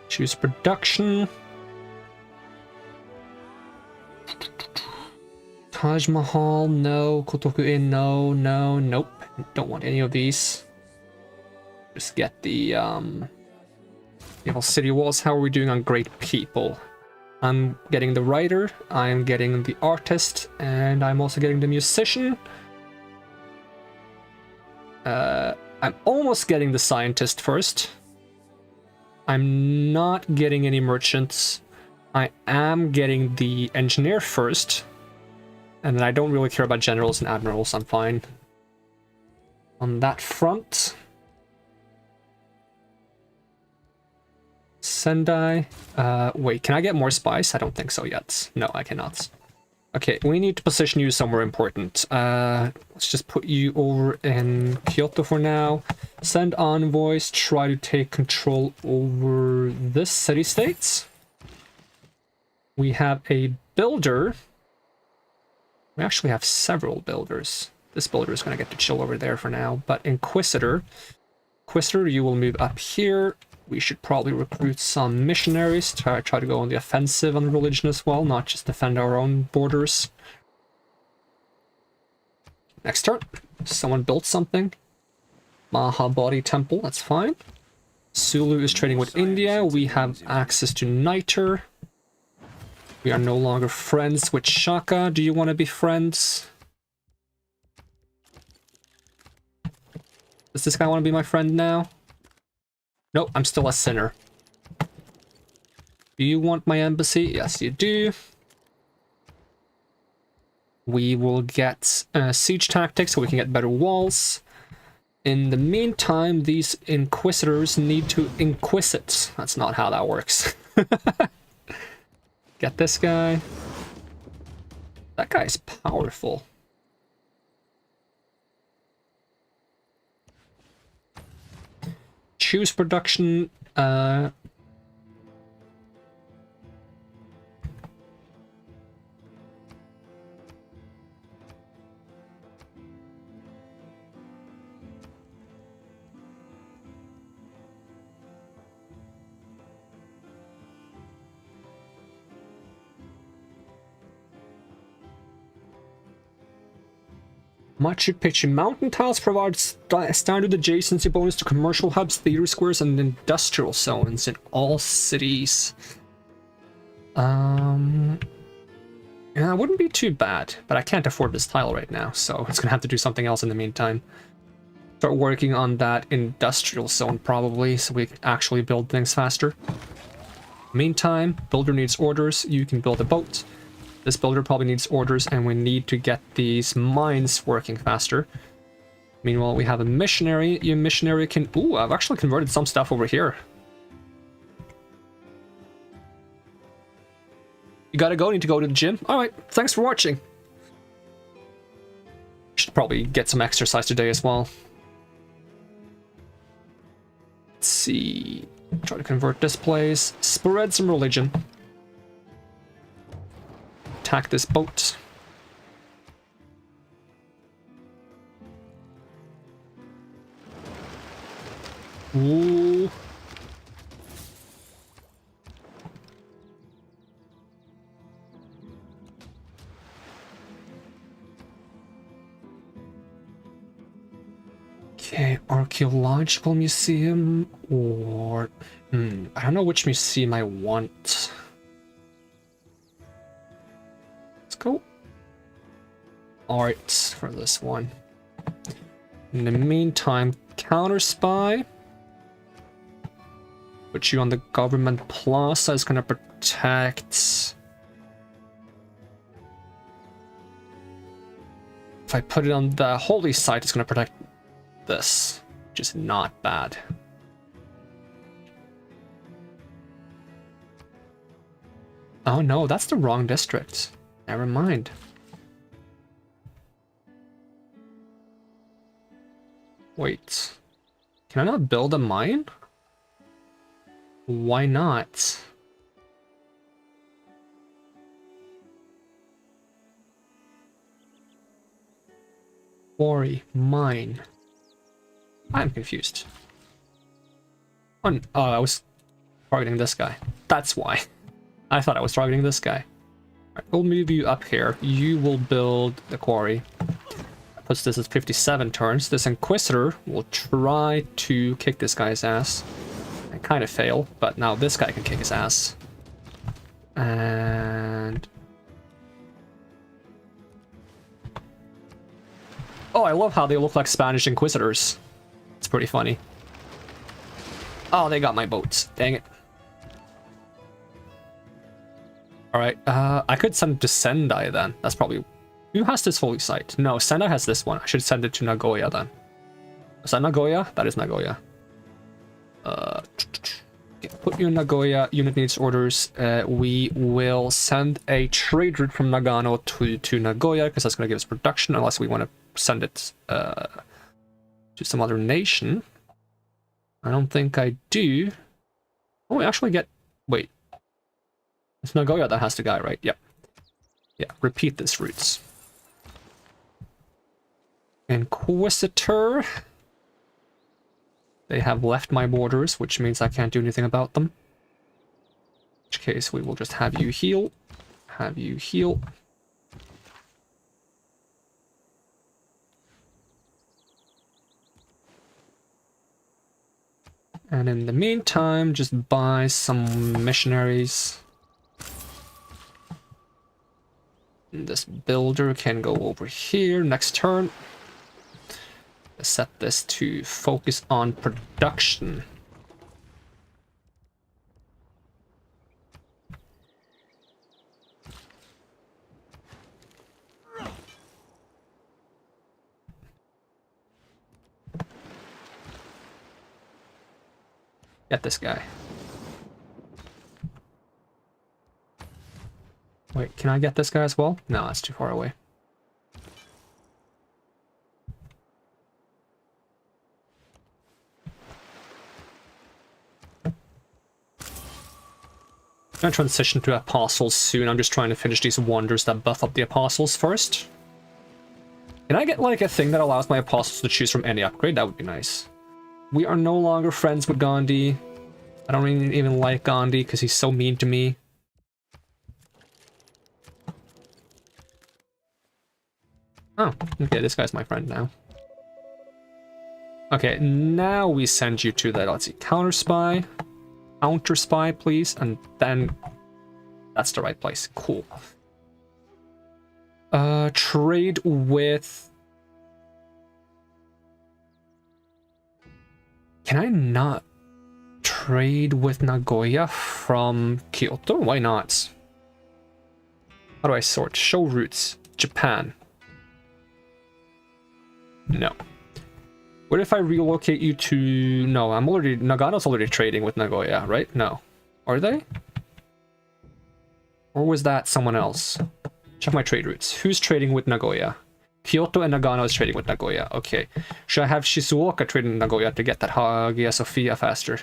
Choose production. Taj Mahal, no. Kotoku Inn, no, no, nope. Don't want any of these. Just get the Evil City Walls. How are we doing on great people? I'm getting the writer, I'm getting the artist, and I'm also getting the musician. I'm almost getting the scientist first. I'm not getting any merchants. I am getting the engineer first. And then I don't really care about generals and admirals, I'm fine. On that front. Sendai. Wait, can I get more spice? I don't think so yet. No, I cannot. Okay, we need to position you somewhere important. Let's just put you over in Kyoto for now. Send envoys, try to take control over this city-state. We have a builder. We actually have several builders. This builder is going to get to chill over there for now. But Inquisitor, you will move up here. We should probably recruit some missionaries to try to go on the offensive on religion as well, not just defend our own borders. Next turn. Someone built something. Mahabodhi Temple, that's fine. Sulu is trading with India. We have access to Niter. We are no longer friends with Shaka. Do you want to be friends? Does this guy want to be my friend now? Nope, I'm still a sinner. Do you want my embassy? Yes, you do. We will get siege tactics so we can get better walls. In the meantime, these inquisitors need to inquisit. That's not how that works. Get this guy. That guy's powerful. Choose production. Machu Picchu mountain tiles provide standard adjacency bonus to commercial hubs, theater squares, and industrial zones in all cities. Yeah, it wouldn't be too bad, but I can't afford this tile right now, so it's gonna have to do something else in the meantime. Start working on that industrial zone probably, so we can actually build things faster. Meantime, builder needs orders. You can build a boat. This builder probably needs orders, and we need to get these mines working faster. Meanwhile, we have a missionary. Your missionary can... Ooh, I've actually converted some stuff over here. You gotta go, need to go to the gym. Alright, thanks for watching. Should probably get some exercise today as well. Let's see. Try to convert this place. Spread some religion. Attack this boat. Ooh. Okay, archaeological museum or I don't know which museum I want. Let's go. Alright, for this one. In the meantime, counter spy. Put you on the government plaza is gonna protect. If I put it on the holy site, it's gonna protect this, which is not bad. Oh no, that's the wrong district. Never mind. Wait. Can I not build a mine? Why not? Quarry, mine. I'm confused. Oh, I was targeting this guy. That's why. I thought I was targeting this guy. Alright, we'll move you up here. You will build the quarry. That puts this at 57 turns. This Inquisitor will try to kick this guy's ass. I kind of fail, but now this guy can kick his ass. And... oh, I love how they look like Spanish Inquisitors. It's pretty funny. Oh, they got my boats. Dang it. Alright, I could send it to Sendai then. That's probably... who has this holy site? No, Sendai has this one. I should send it to Nagoya then. Is that Nagoya? That is Nagoya. Put you in Nagoya. Unit needs orders. We will send a trade route from Nagano to Nagoya, because that's going to give us production, unless we want to send it to some other nation. I don't think I do. Oh, we actually get... wait. It's Nagoya that has the guy, right? Yep. Yeah, repeat this routes. Inquisitor. They have left my borders, which means I can't do anything about them. In which case, we will just have you heal. Have you heal. And in the meantime, just buy some missionaries. And this builder can go over here next turn. Set this to focus on production. Get this guy. Wait, can I get this guy as well? No, that's too far away. I'm gonna transition to apostles soon. I'm just trying to finish these wonders that buff up the apostles first. Can I get like a thing that allows my apostles to choose from any upgrade? That would be nice. We are no longer friends with Gandhi. I don't even like Gandhi because he's so mean to me. Oh, okay, this guy's my friend now. Okay, now we send you to the, let's see, counter spy, please, and then that's the right place. Cool. Trade with... Can I not trade with Nagoya from Kyoto? Why not? How do I sort? Show routes. Japan. No. What if I relocate you to... No, I'm already... Nagano's already trading with Nagoya, right? No. Are they? Or was that someone else? Check my trade routes. Who's trading with Nagoya? Kyoto and Nagano is trading with Nagoya. Okay. Should I have Shizuoka trading with Nagoya to get that Hagia Sophia faster?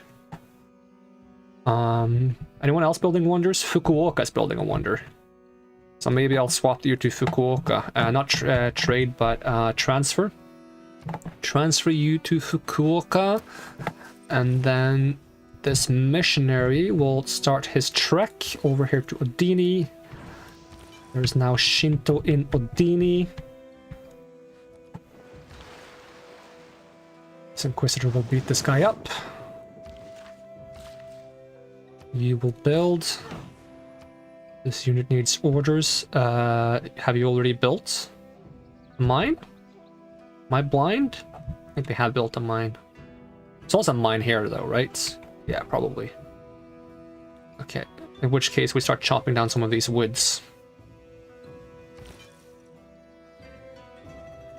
Anyone else building wonders? Fukuoka's building a wonder. So maybe I'll swap you to Fukuoka. Not trade, but transfer. Transfer you to Fukuoka. And then this missionary will start his trek over here to Odini. There's now Shinto in Odini. This Inquisitor will beat this guy up. You will build. This unit needs orders. Have you already built a mine? Am I blind? I think they have built a mine. It's also a mine here though, right? Yeah, probably. Okay, in which case we start chopping down some of these woods.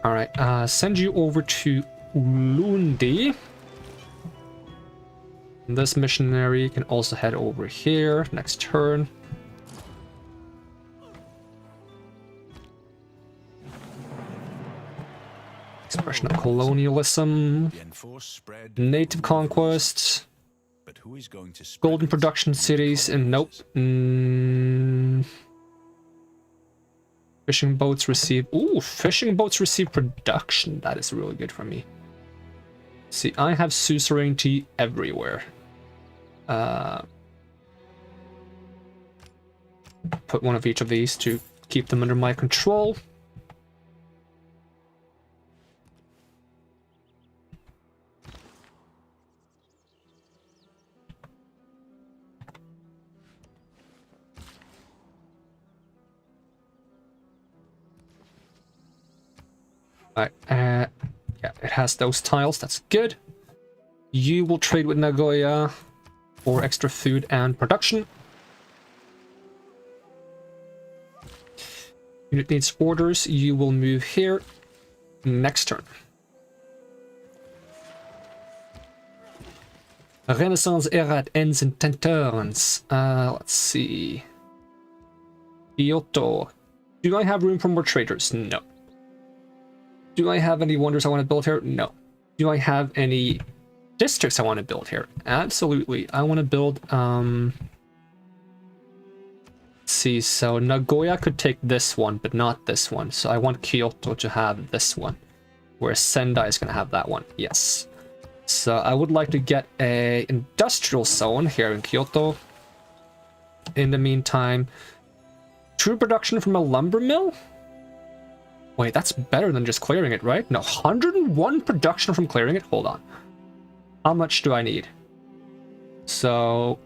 Alright, send you over to Ulundi. This missionary can also head over here next turn. Expression of colonialism, native conquest, golden production cities, and nope. Fishing boats receive... Ooh, fishing boats receive production. That is really good for me. See, I have suzerainty everywhere. Put one of each of these to keep them under my control. Alright, yeah, it has those tiles, that's good. You will trade with Nagoya for extra food and production. Unit needs orders, you will move here next turn. Renaissance era ends in 10 turns. Let's see. Kyoto. Do I have room for more traders? No. Do I have any wonders I want to build here? No. Do I have any districts I want to build here? Absolutely. I want to build, let's see, so Nagoya could take this one, but not this one. So I want Kyoto to have this one, whereas Sendai is going to have that one. Yes. So I would like to get a industrial zone here in Kyoto. In the meantime, true production from a lumber mill? Wait, that's better than just clearing it, right? No, 101 production from clearing it? Hold on. How much do I need? So...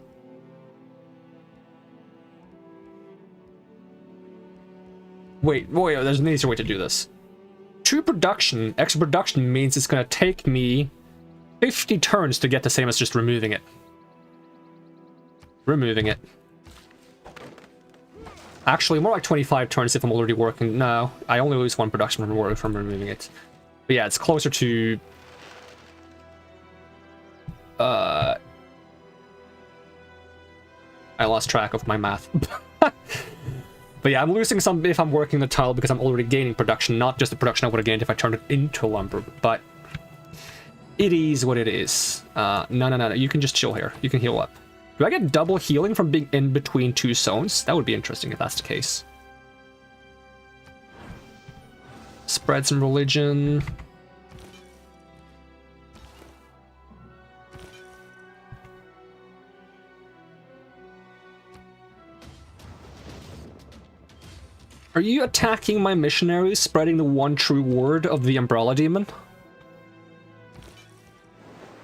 Wait, there's an easier way to do this. True production, extra production means it's going to take me 50 turns to get the same as just removing it. Removing it. Actually, more like 25 turns if I'm already working. No, I only lose 1 production from removing it. But yeah, it's closer to... I lost track of my math. But yeah, I'm losing some if I'm working the tile because I'm already gaining production, not just the production I would have gained if I turned it into lumber. But it is what it is. No. You can just chill here. You can heal up. Do I get double healing from being in between 2 zones? That would be interesting if that's the case. Spread some religion. Are you attacking my missionaries, spreading the one true word of the Umbrella Demon?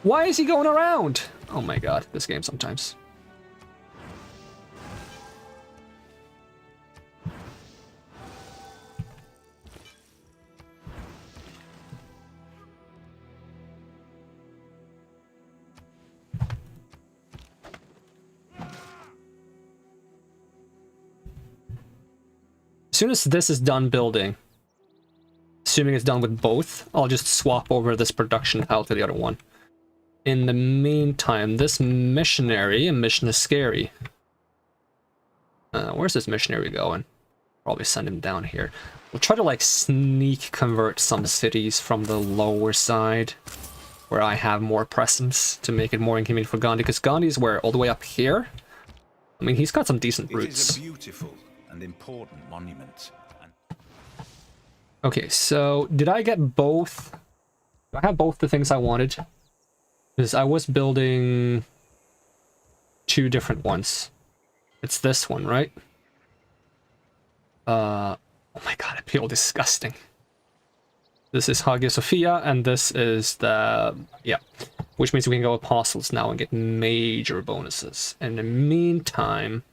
Why is he going around? Oh my god, this game sometimes. As soon as this is done building, assuming it's done with both, I'll just swap over this production tile to the other one. In the meantime, this missionary, a mission is scary. Where's this missionary going? Probably send him down here. We'll try to like sneak convert some cities from the lower side, where I have more presence to make it more inconvenient for Gandhi, because Gandhi is where? All the way up here? I mean, he's got some decent roots. It is a beautiful and important monument. Okay, so did I get both? Do I have both the things I wanted? Because I was building two different ones. It's this one, right? Oh my god, I feel disgusting. This is Hagia Sophia, and this is the... yeah. Which means we can go Apostles now and get major bonuses. In the meantime...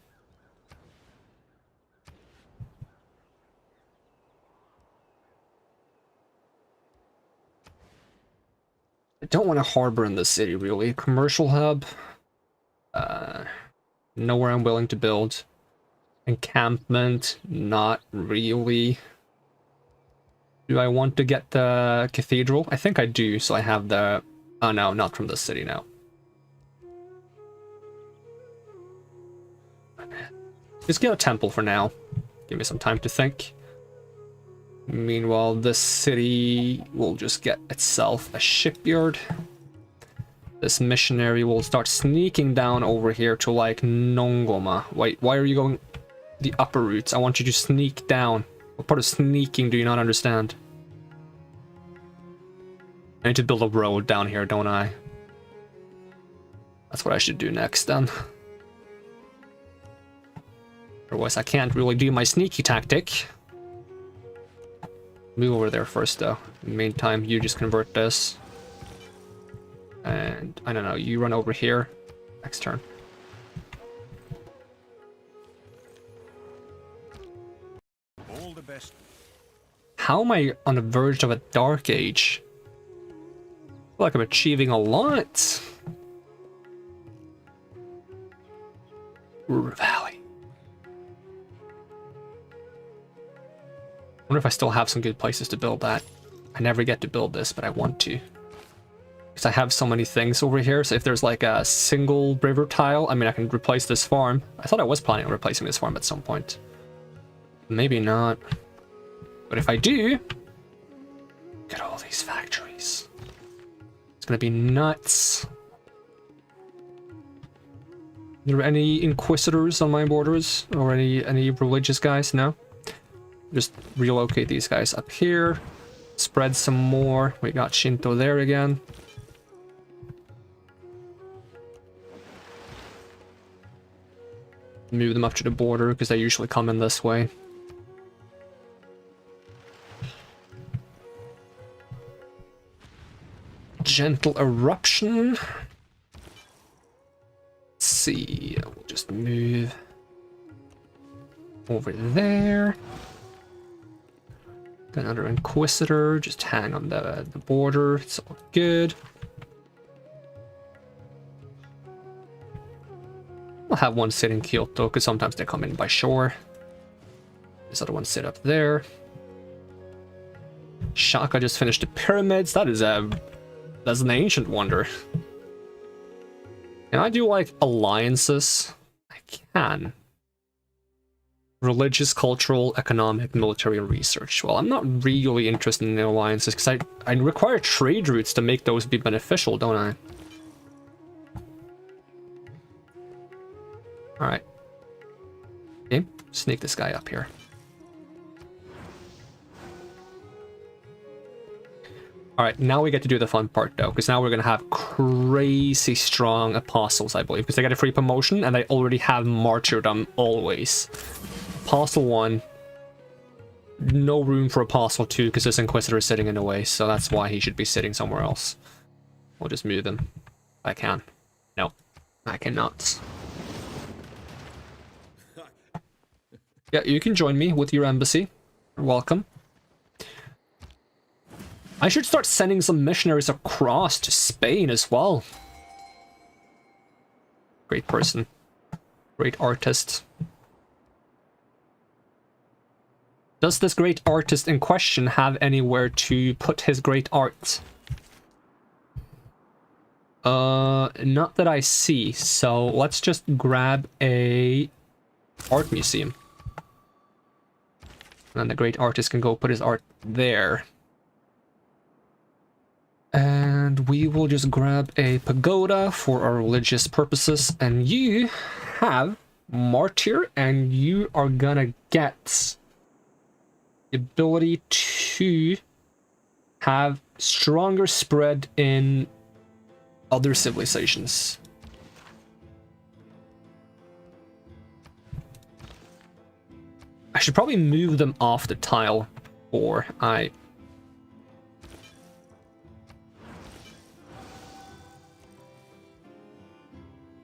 I don't want to harbor in this city, really. Commercial hub. Nowhere I'm willing to build. Encampment, not really. Do I want to get the cathedral? I think I do, so I have the... oh no, not from this city now. Just get a temple for now. Give me some time to think. Meanwhile, this city will just get itself a shipyard. This missionary will start sneaking down over here to like Nongoma. Wait, why are you going the upper routes? I want you to sneak down. What part of sneaking do you not understand? I need to build a road down here, don't I? That's what I should do next then. Otherwise I can't really do my sneaky tactic. Move over there first though. In the meantime, you just convert this. And, I don't know, you run over here. Next turn. All the best. How am I on the verge of a dark age? I feel like I'm achieving a lot. Ruhr Valley. I wonder if I still have some good places to build that. I never get to build this, but I want to. Because I have so many things over here, so if there's like a single river tile, I mean, I can replace this farm. I thought I was planning on replacing this farm at some point. Maybe not. But if I do, look at all these factories. It's gonna be nuts. Are there any inquisitors on my borders? Or any religious guys? No? Just relocate these guys up here. Spread some more. We got Shinto there again. Move them up to the border because they usually come in this way. Gentle eruption. Let's see. We'll just move over there. Got another Inquisitor, just hang on the border, it's all good. I'll have one sit in Kyoto, because sometimes they come in by shore. This other one sit up there. Shaka just finished the pyramids, that's an ancient wonder. Can I do, like, alliances? I can. Religious, cultural, economic, military, and research. Well, I'm not really interested in the alliances because I require trade routes to make those be beneficial, don't I? Alright. Okay, sneak this guy up here. Alright, now we get to do the fun part though, because now we're going to have crazy strong apostles, I believe, because they get a free promotion and they already have martyrdom always. Apostle 1 no room for Apostle 2 because this Inquisitor is sitting in the way, so that's why he should be sitting somewhere else. We'll just move him. I can. No, I cannot. Yeah, you can join me with your embassy. You're welcome. I should start sending some missionaries across to Spain as well. Great person. Great artist. Does this great artist in question have anywhere to put his great art? Not that I see, so let's just grab a art museum. And the great artist can go put his art there. And we will just grab a pagoda for our religious purposes. And you have Martyr, and you are gonna get the ability to have stronger spread in other civilizations. I should probably move them off the tile, or I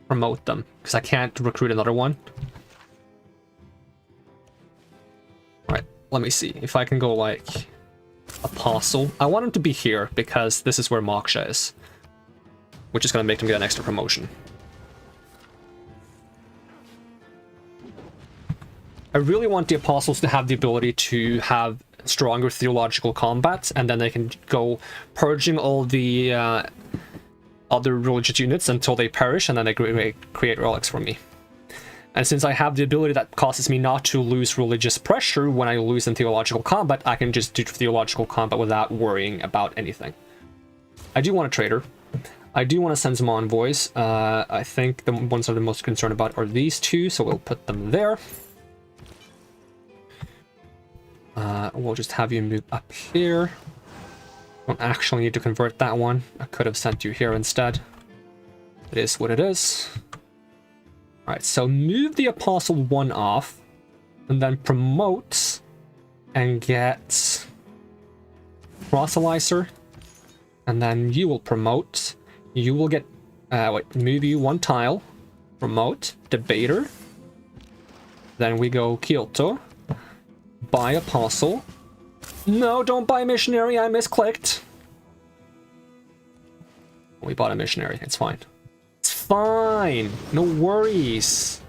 promote them, because I can't recruit another one. Alright, let me see if I can go like Apostle. I want him to be here because this is where Moksha is, which is going to make them get an extra promotion. I really want the Apostles to have the ability to have stronger theological combat, and then they can go purging all the other religious units until they perish, and then they create relics for me. And since I have the ability that causes me not to lose religious pressure when I lose in theological combat, I can just do theological combat without worrying about anything. I do want a trader. I do want to send some envoys. I think the ones I'm the most concerned about are these two, so we'll put them there. We'll just have you move up here. Don't actually need to convert that one. I could have sent you here instead. It is what it is. Alright, so move the Apostle 1 off, and then promote and get Proselyzer, and then you will promote. You will get, move you 1 tile, promote, Debater, then we go Kyoto, buy Apostle. No, don't buy Missionary, I misclicked. We bought a Missionary, it's fine. It's fine, no worries.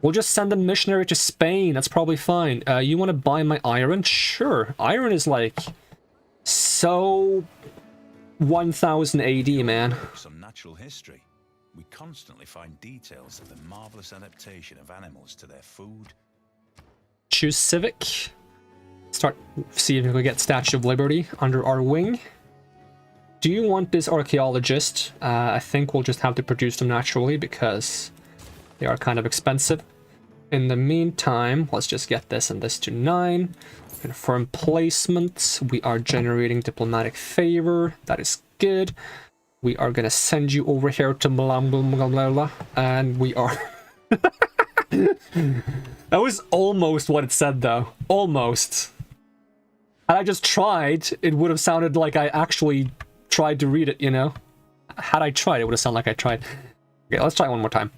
We'll just send a Missionary to Spain, that's probably fine. You want to buy my iron? Sure, iron is like so 1000 AD, man. Some natural history. We constantly find details of the marvelous adaptation of animals to their food. Choose Civic. Start seeing if we get Statue of Liberty under our wing. Do you want this archaeologist? I think we'll just have to produce them naturally because they are kind of expensive. In the meantime, let's just get this and this to 9. Confirm placement. We are generating diplomatic favor. That is good. We are gonna send you over here to Mlamblumglala, and we are. That was almost what it said, though. Almost. Had I just tried, it would have sounded like I actually tried to read it, you know? Had I tried, it would have sounded like I tried. Okay, let's try it one more time.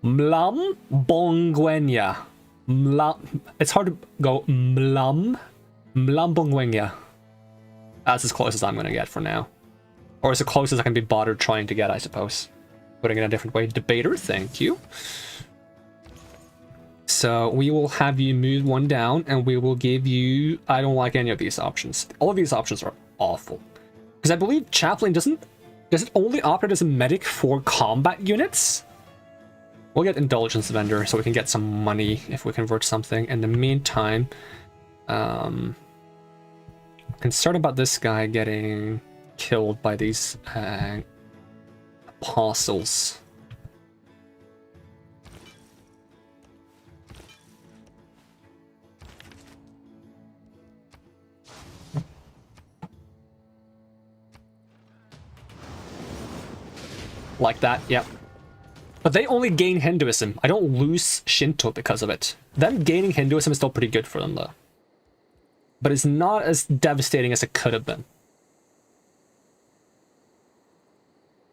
Mlam Bongwenya. It's hard to go Mlam Bongwenya. That's as close as I'm gonna get for now. Or as close as I can be bothered trying to get, I suppose. Putting it in a different way. Debater, thank you. So we will have you move 1 down, and we will give you... I don't like any of these options. All of these options are awful. Because I believe Chaplain does it only operate as a medic for combat units? We'll get Indulgence Vendor so we can get some money if we convert something. In the meantime, concerned about this guy getting killed by these apostles. Like that, yep. But they only gain Hinduism. I don't lose Shinto because of it. Them gaining Hinduism is still pretty good for them, though. but it's not as devastating as it could have been.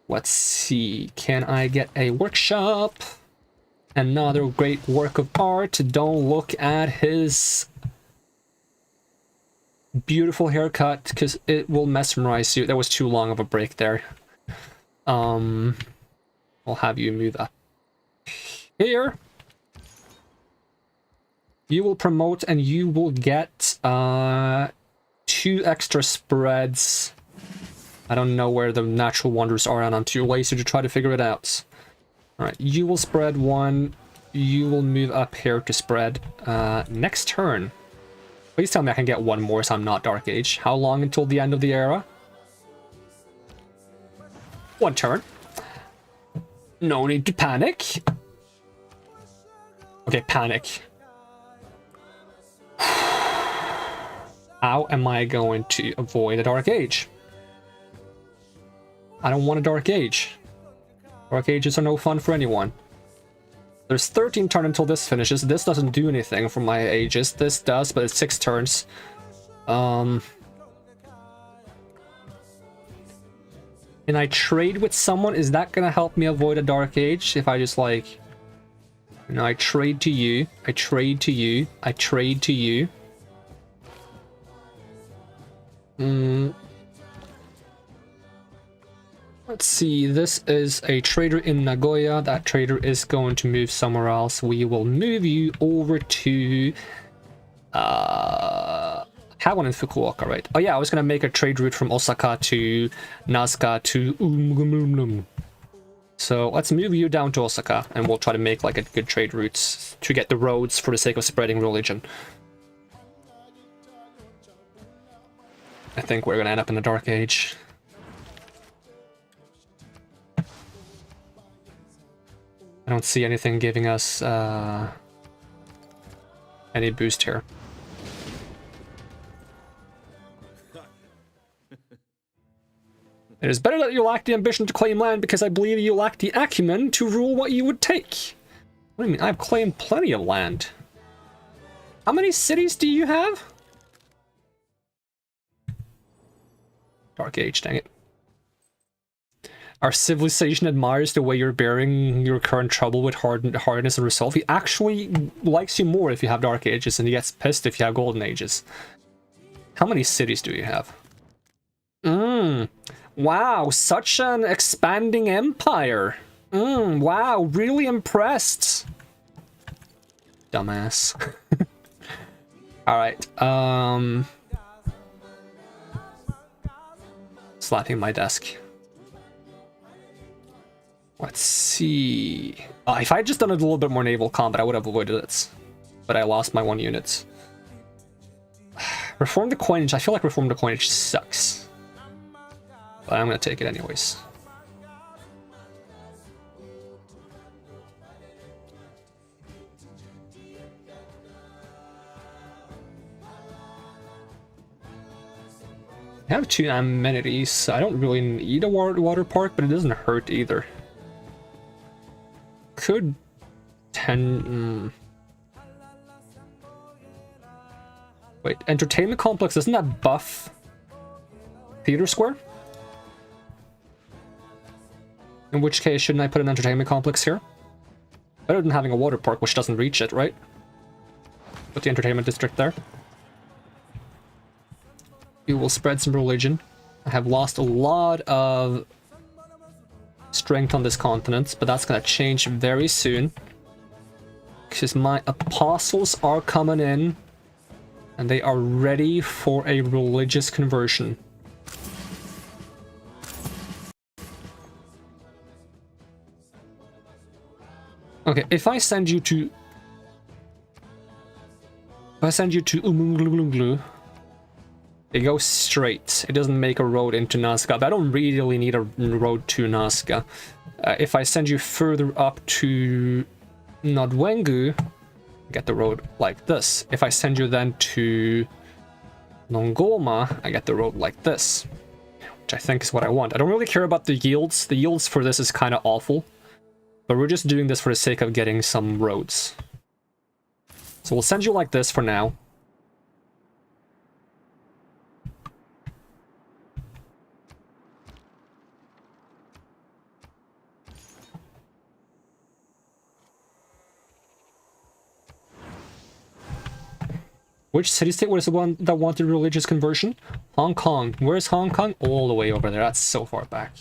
Let's see, can I get a workshop? Another great work of art. Don't look at his beautiful haircut, because it will mesmerize you. That was too long of a break there. I'll have you move up here. You will promote and you will get 2 extra spreads. I don't know where the natural wonders are, and I'm too lazy to try to figure it out. Alright, you will spread 1. You will move up here to spread. Next turn. Please tell me I can get 1 more so I'm not Dark Age. How long until the end of the era? 1 turn. No need to panic. Okay, panic. How am I going to avoid a Dark Age? I don't want a Dark Age. Dark Ages are no fun for anyone. There's 13 turns until this finishes. This doesn't do anything for my ages. This does, but it's 6 turns. Can I trade with someone? Is that gonna help me avoid a Dark Age? If I just like... You know, I trade to you. I trade to you. I trade to you. Let's see, this is a trader in Nagoya. That trader is going to move somewhere else. We will move you over to Kawan in Fukuoka, right? Oh yeah, I was gonna make a trade route from Osaka to Nazca to So let's move you down to Osaka, and we'll try to make like a good trade routes to get the roads for the sake of spreading religion. I think we're gonna end up in the Dark Age. I don't see anything giving us any boost here. It is better that you lack the ambition to claim land, because I believe you lack the acumen to rule what you would take. What do you mean? I've claimed plenty of land. How many cities do you have? Dark Age, dang it. Our civilization admires the way you're bearing your current trouble with hardness and resolve. He actually likes you more if you have Dark Ages, and he gets pissed if you have Golden Ages. How many cities do you have? Wow, such an expanding empire. Wow, really impressed. Dumbass. Alright, slapping my desk. Let's see. If I had just done a little bit more naval combat, I would have avoided it. But I lost my 1 unit. Reform the coinage. I feel like reform the coinage sucks. But I'm gonna take it anyways. I have 2 amenities. I don't really need a water park, but it doesn't hurt either. Could 10... Wait, entertainment complex, doesn't that buff Theater Square? In which case, shouldn't I put an entertainment complex here? Better than having a water park, which doesn't reach it, right? Put the entertainment district there. You will spread some religion. I have lost a lot of strength on this continent, but that's gonna change very soon. Because my apostles are coming in, and they are ready for a religious conversion. Okay, if I send you to... Umunglunglu, it goes straight. It doesn't make a road into Nazca, but I don't really need a road to Nazca. If I send you further up to Nodwengu, get the road like this. If I send you then to Nongoma, I get the road like this, which I think is what I want. I don't really care about the yields. The yields for this is kind of awful, but we're just doing this for the sake of getting some roads. So we'll send you like this for now. Which city-state was the one that wanted religious conversion? Hong Kong. Where's Hong Kong? All the way over there. That's so far back.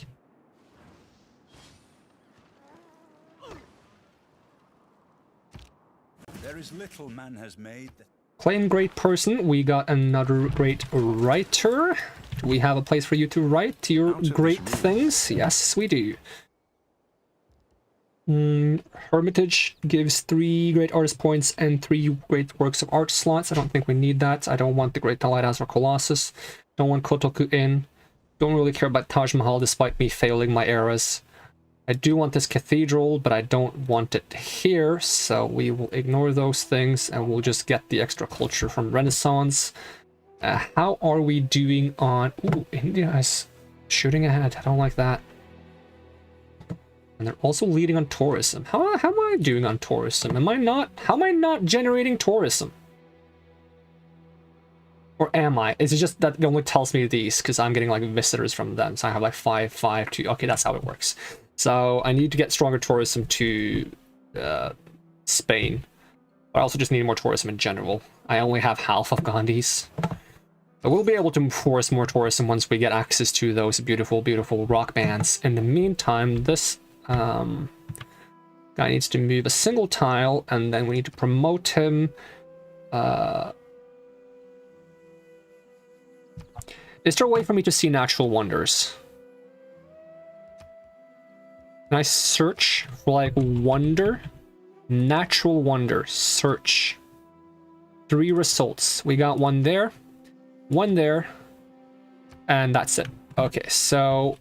There is little man has made that... Claim great person. We got another great writer. Do we have a place for you to write your great things? Yes, we do. Hermitage gives 3 great artist points and 3 great works of art slots. I don't think we need that. I don't want the Great Lighthouse or Colossus. Don't want Kotoku Inn. Don't really care about Taj Mahal despite me failing my eras. I do want this cathedral, but I don't want it here, so we will ignore those things and we'll just get the extra culture from Renaissance. How are we doing on... Ooh, India is shooting ahead. I don't like that. And they're also leading on tourism. How am I doing on tourism? How am I not generating tourism? Or am I? Is it just that it only tells me these because I'm getting like visitors from them? So I have like 5, 5, 2. Okay, that's how it works. So I need to get stronger tourism to Spain. But I also just need more tourism in general. I only have half of Gandhi's. But we'll be able to force more tourism once we get access to those beautiful, beautiful rock bands. In the meantime, this guy needs to move a single tile, and then we need to promote him. Is there a way for me to see natural wonders? Can I search for like wonder? Natural wonder, search. 3 results. We got 1 there, 1 there, and that's it. Okay, so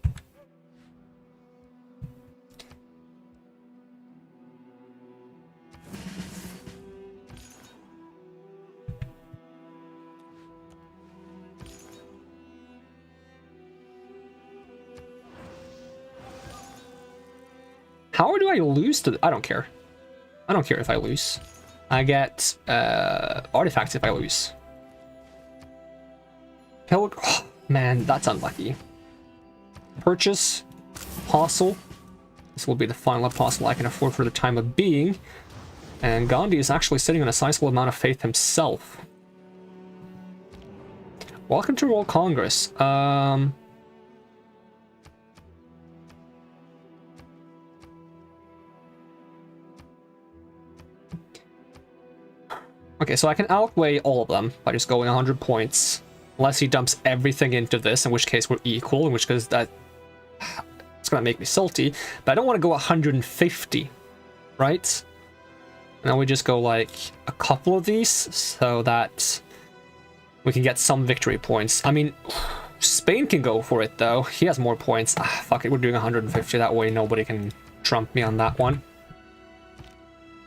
how do I lose to... I don't care. I don't care if I lose. I get artifacts if I lose. Oh, man, that's unlucky. Purchase. Apostle. This will be the final apostle I can afford for the time of being. And Gandhi is actually sitting on a sizable amount of faith himself. Welcome to World Congress. Okay, so I can outweigh all of them by just going 100 points. Unless he dumps everything into this, in which case we're equal, in which case that... it's gonna make me salty. But I don't want to go 150, right? Now we just go like a couple of these, so that we can get some victory points. I mean, Spain can go for it though. He has more points. Fuck it, we're doing 150, that way nobody can trump me on that one.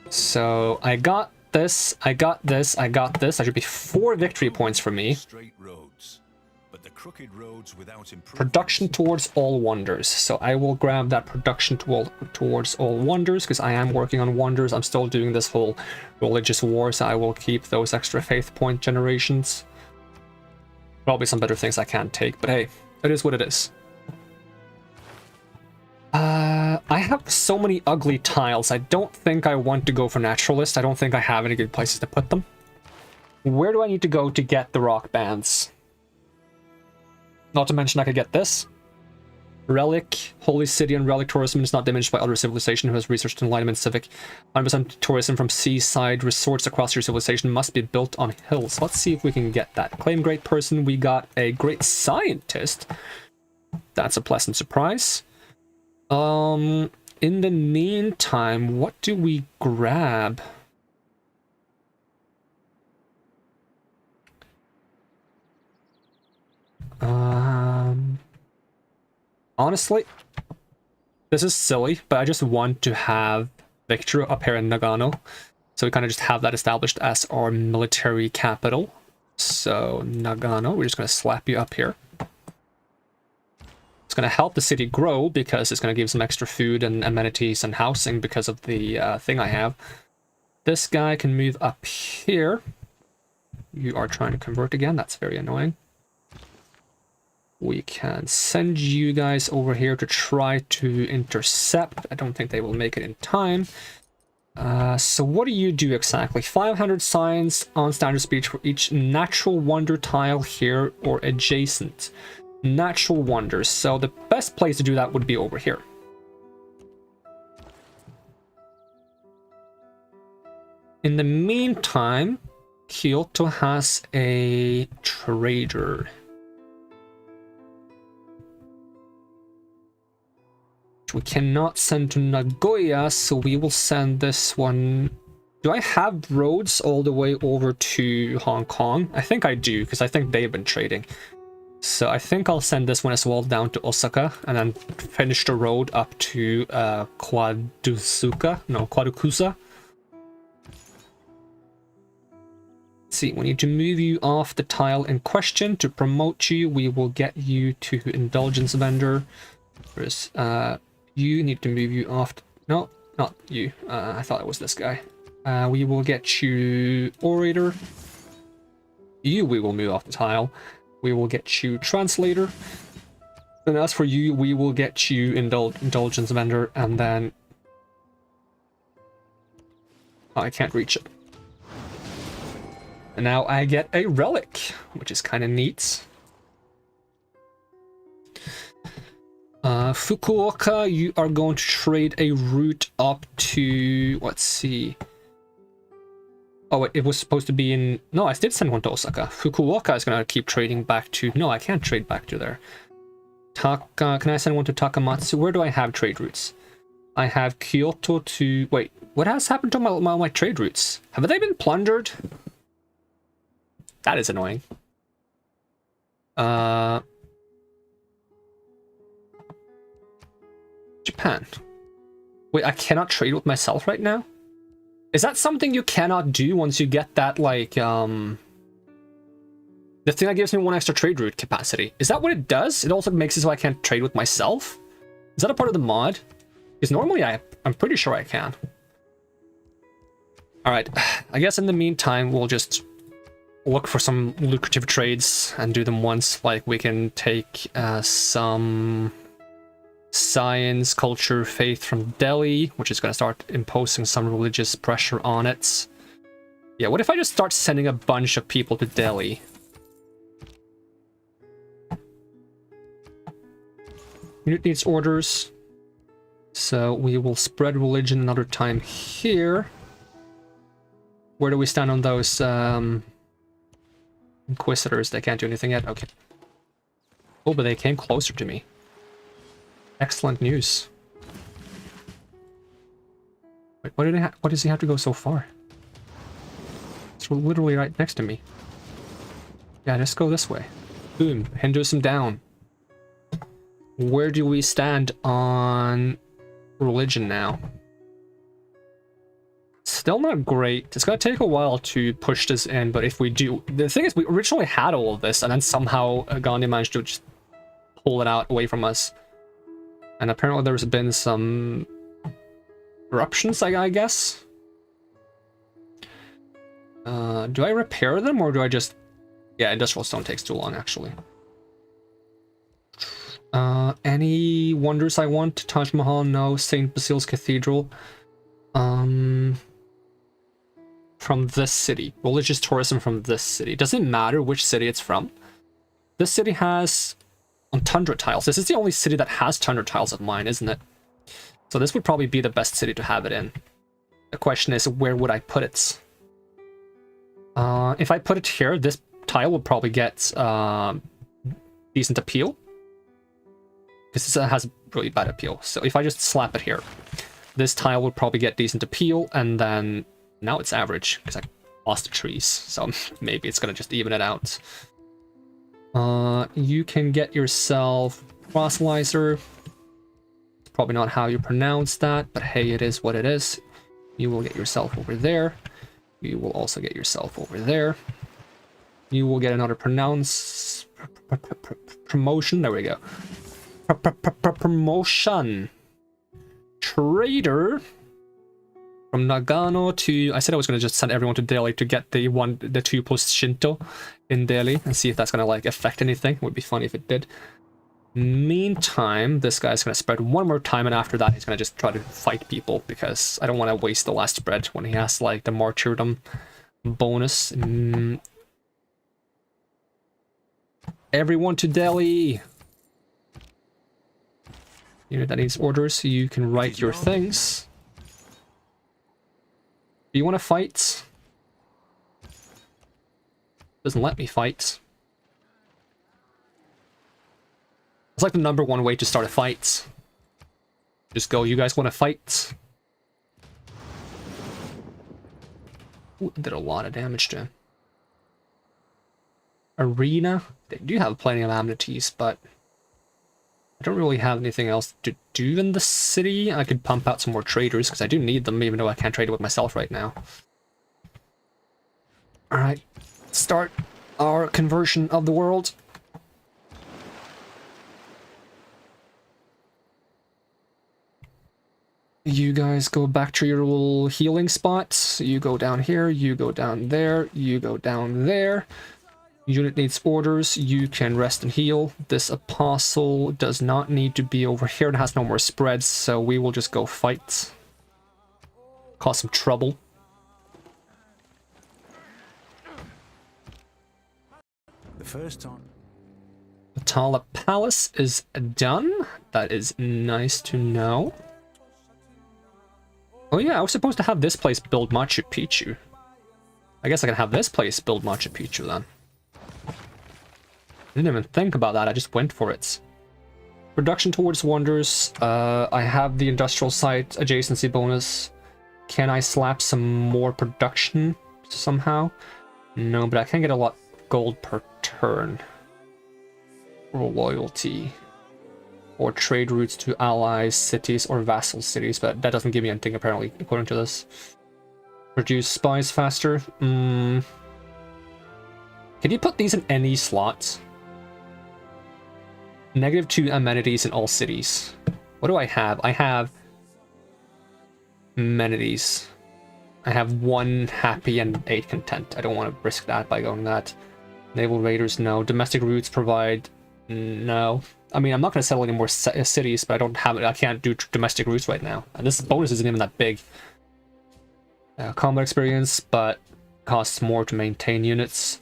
So I got this, I got this, I got this. That should be 4 victory points for me. Straight roads, but the crooked roads without Production towards all wonders. So I will grab that production towards all wonders, because I am working on wonders. I'm still doing this whole religious war, so I will keep those extra faith point generations. Probably some better things I can't take, but hey, it is what it is. I have so many ugly tiles. I don't think I want to go for naturalist. I don't think I have any good places to put them. Where do I need to go to get the rock bands? Not to mention I could get this. Relic, Holy City and Relic tourism is not diminished by other civilization who has researched enlightenment civic. 100% tourism from seaside resorts across your civilization must be built on hills. Let's see if we can get that. Claim great person, we got a great scientist. That's a pleasant surprise. In the meantime, what do we grab? Honestly, this is silly, but I just want to have Victor up here in Nagano. So we kind of just have that established as our military capital. So Nagano, we're just going to slap you up here. It's going to help the city grow because it's going to give some extra food and amenities and housing because of the thing I have. This guy can move up here. You are trying to convert again. That's very annoying. We can send you guys over here to try to intercept. I don't think they will make it in time. So what do you do exactly? 500 science on standard speed for each natural wonder tile here or adjacent. Natural wonders. So the best place to do that would be over here. In the meantime, Kyoto has a trader. We cannot send to Nagoya, so we will send this one. Do I have roads all the way over to Hong Kong? I think I do, because I think they've been trading. So I think I'll send this one as well down to Osaka, and then finish the road up to Kwadukusa. See, we need to move you off the tile in question. To promote you, we will get you to indulgence vendor. Whereas, you need to move you off. No, not you. I thought it was this guy. We will get you orator. You, we will move off the tile. We will get you translator. And as for you, we will get you indulgence vendor, and then I can't reach it. And now I get a relic, which is kind of neat. Fukuoka, you are going to trade a route up to, let's see. Oh, it was supposed to be in, no, I did send one to Osaka. Fukuoka is going to keep trading back to, no, I can't trade back to there. Can I send one to Takamatsu? Where do I have trade routes? I have Kyoto to, wait, what has happened to my trade routes? Have they been plundered? That is annoying. Japan. Wait, I cannot trade with myself right now? Is that something you cannot do once you get that, like, the thing that gives me one extra trade route capacity? Is that what it does? It also makes it so I can't trade with myself? Is that a part of the mod? Because normally I'm pretty sure I can. Alright, I guess in the meantime, we'll just look for some lucrative trades and do them once. Like, we can take some science, culture, faith from Delhi, which is going to start imposing some religious pressure on it. Yeah, what if I just start sending a bunch of people to Delhi? Unit needs orders. So we will spread religion another time here. Where do we stand on those inquisitors? They can't do anything yet? Okay. Oh, but they came closer to me. Excellent news. Wait, why does he have to go so far? It's literally right next to me. Yeah, just go this way. Boom, Hinduism down. Where do we stand on religion now? Still not great. It's gonna take a while to push this in, but if we do... The thing is, we originally had all of this, and then somehow Gandhi managed to just pull it out away from us. And apparently there's been some eruptions, I guess. Do I repair them, or do I just... Yeah, industrial stone takes too long, actually. Any wonders I want? Taj Mahal, no. St. Basil's Cathedral. From this city. Religious tourism from this city. Doesn't matter which city it's from. This city has... on tundra tiles. This is the only city that has tundra tiles of mine, isn't it? So this would probably be the best city to have it in. The question is, where would I put it? If I put it here, this tile will probably get decent appeal. Because this has really bad appeal. So if I just slap it here, this tile will probably get decent appeal, and then now it's average, because I lost the trees. So maybe it's gonna just even it out. You can get yourself fossilizer. Probably not how you pronounce that, but hey, it is what it is. You will get yourself over there. You will also get yourself over there. You will get another promotion. There we go. Promotion. Trader. From Nagano to... I said I was going to just send everyone to Delhi to get the 2+ Shinto in Delhi and see if that's going to, like, affect anything. It would be funny if it did. Meantime, this guy's gonna spread one more time, and after that he's gonna just try to fight people, because I don't want to waste the last spread when he has like the martyrdom bonus. Everyone to Delhi! Unit that needs orders, so you can write your things. Do you want to fight? Doesn't let me fight. It's like the #1 way to start a fight. Just go, you guys want to fight? Ooh, did a lot of damage to him. Arena? They do have plenty of amenities, but I don't really have anything else to do in the city. I could pump out some more traders, because I do need them, even though I can't trade it with myself right now. Alright, start our conversion of the world. You guys go back to your little healing spots. You go down here, you go down there, you go down there. Unit needs orders, you can rest and heal. This apostle does not need to be over here and has no more spreads, so we will just go fight. Cause some trouble. The first time. Atala Palace is done. That is nice to know. Oh yeah, I was supposed to have this place build Machu Picchu. I guess I can have this place build Machu Picchu then. I didn't even think about that, I just went for it. Production towards wonders. I have the industrial site adjacency bonus. Can I slap some more production somehow? No, but I can get a lot of gold per turn. Or loyalty. Or trade routes to allies, cities, or vassal cities, but that doesn't give me anything apparently, according to this. Produce spies faster. Can you put these in any slots? -2 amenities in all cities. What do I have? I have amenities. I have 1 happy and 8 content. I don't want to risk that by going that. Naval raiders, no. Domestic routes provide, no. I mean, I'm not going to settle any more cities, but I don't have it. I can't do domestic routes right now. And this bonus isn't even that big. Combat experience, but costs more to maintain units.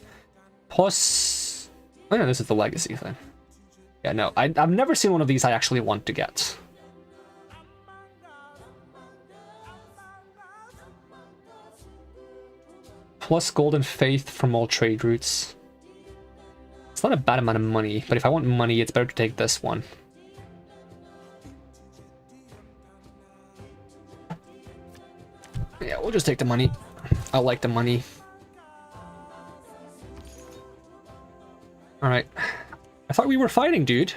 Plus, oh yeah, this is the legacy thing. Yeah, no, I've never seen one of these I actually want to get. Plus golden faith from all trade routes. It's not a bad amount of money, but if I want money, it's better to take this one. Yeah, we'll just take the money. I like the money. Alright. I thought we were fighting, dude.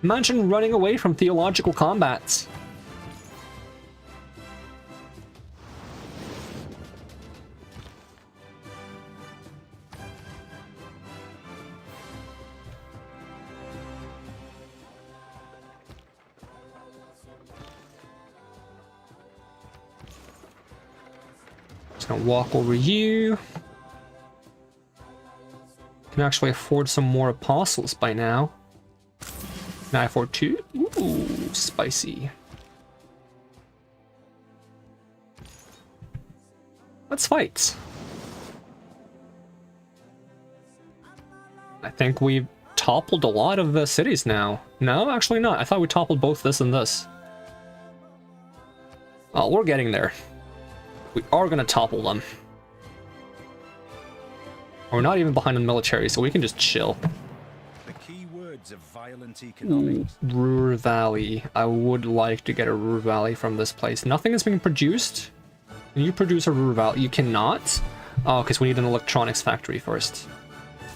Imagine running away from theological combats. Just gonna walk over you. Can actually afford some more apostles by now. Can I afford 2? Ooh, spicy. Let's fight. I think we've toppled a lot of the cities now. No, actually not. I thought we toppled both this and this. Oh, we're getting there. We are gonna topple them. We're not even behind on military, so we can just chill. The key words of violent economics. Ruhr Valley. I would like to get a Ruhr Valley from this place. Nothing is being produced. Can you produce a Ruhr Valley? You cannot? Oh, because we need an electronics factory first.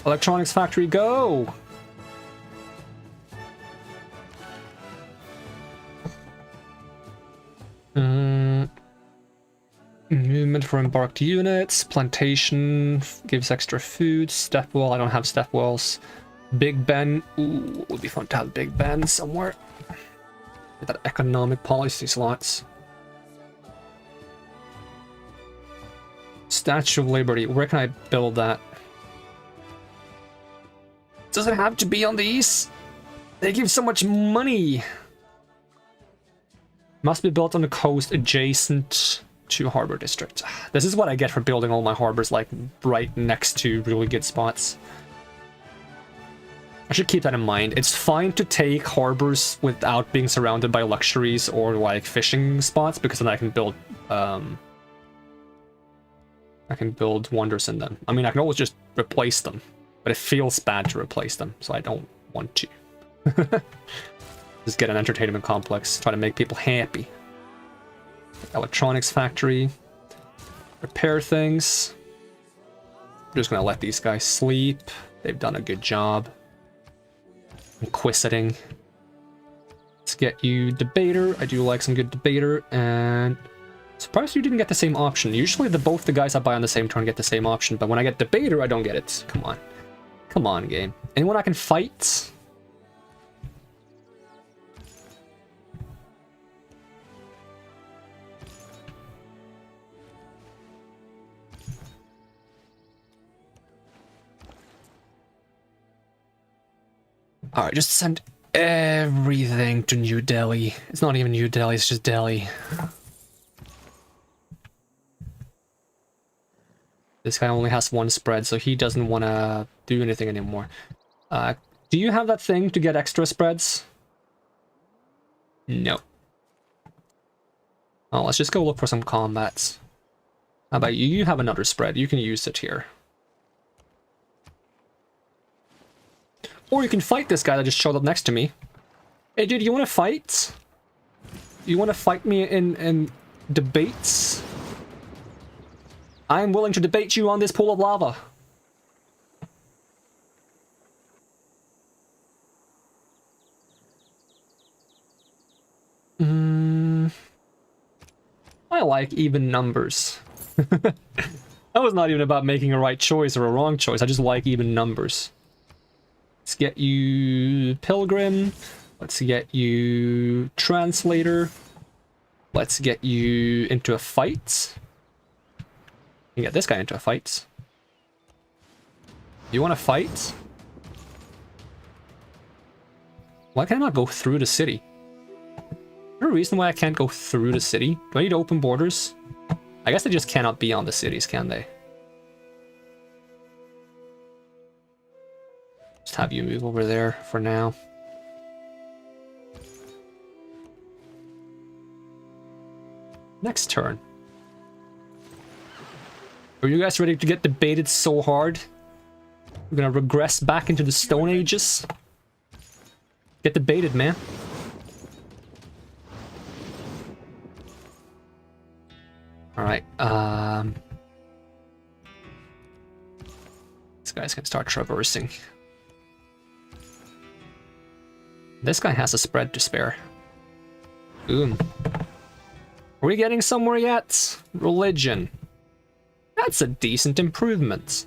Electronics factory, go! Movement for embarked units. Plantation gives extra food. Step wall. I don't have step walls. Big Ben. Ooh, it would be fun to have Big Ben somewhere. Get that economic policy slots. Statue of Liberty. Where can I build that? Does it have to be on the east? They give so much money. Must be built on the coast adjacent to Harbor District. This is what I get for building all my harbors like right next to really good spots. I should keep that in mind. It's fine to take harbors without being surrounded by luxuries or like fishing spots, because then I can build wonders in them. I mean, I can always just replace them, but it feels bad to replace them, so I don't want to. Just get an entertainment complex, try to make people happy. Electronics factory. Repair things. I'm just gonna let these guys sleep. They've done a good job. Inquisiting. Let's get you debater. I do like some good debater, and surprised you didn't get the same option. Usually both the guys I buy on the same turn get the same option, but when I get debater, I don't get it. Come on. Come on, game. Anyone I can fight? Alright, just send everything to New Delhi. It's not even New Delhi, it's just Delhi. This guy only has one spread, so he doesn't want to do anything anymore. Do you have that thing to get extra spreads? No. Oh, let's just go look for some combats. How about you? You have another spread. You can use it here. Or you can fight this guy that just showed up next to me. Hey, dude, you want to fight? You want to fight me in debates? I'm willing to debate you on this pool of lava. I like even numbers. That was not even about making a right choice or a wrong choice. I just like even numbers. Let's get you Pilgrim. Let's get you Translator. Let's get you into a fight. You can get this guy into a fight. You want to fight? Why can I not go through the city? Is there a reason why I can't go through the city? Do I need open borders? I guess they just cannot be on the cities, can they? Just have you move over there for now. Next turn. Are you guys ready to get debated so hard? We're gonna regress back into the Stone Ages. Get debated, man. Alright, this guy's gonna start traversing. This guy has a spread to spare. Boom. Are we getting somewhere yet? Religion. That's a decent improvement.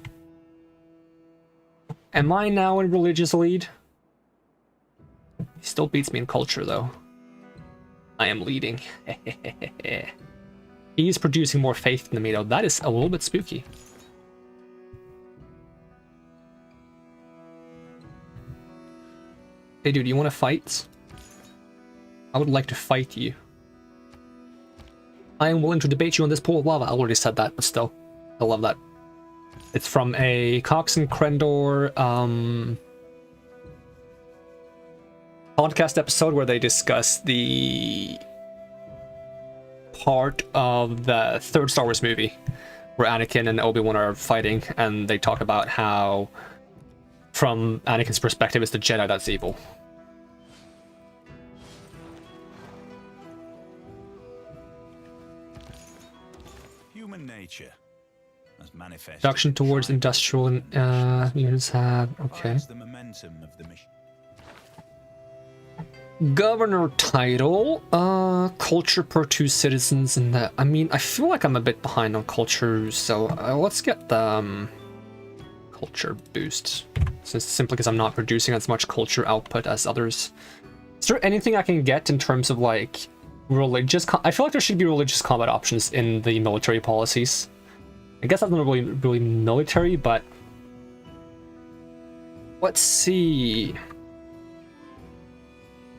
Am I now in religious lead? He still beats me in culture, though. I am leading. He's producing more faith than me, though. That is a little bit spooky. Hey, dude, you want to fight? I would like to fight you. I am willing to debate you on this pool of lava. I already said that, but still. I love that. It's from a Cox and Crendor podcast episode where they discuss the part of the third Star Wars movie where Anakin and Obi-Wan are fighting, and they talk about how from Anakin's perspective it's the Jedi that's evil. Human nature as manifest. Reduction towards industrial units have okay. The momentum of the mission. Governor title, culture per 2 citizens, and that. I mean, I feel like I'm a bit behind on culture, so let's get the culture boost. Simply because I'm not producing as much culture output as others. Is there anything I can get in terms of like religious? I feel like there should be religious combat options in the military policies. I guess that's not really military, but let's see.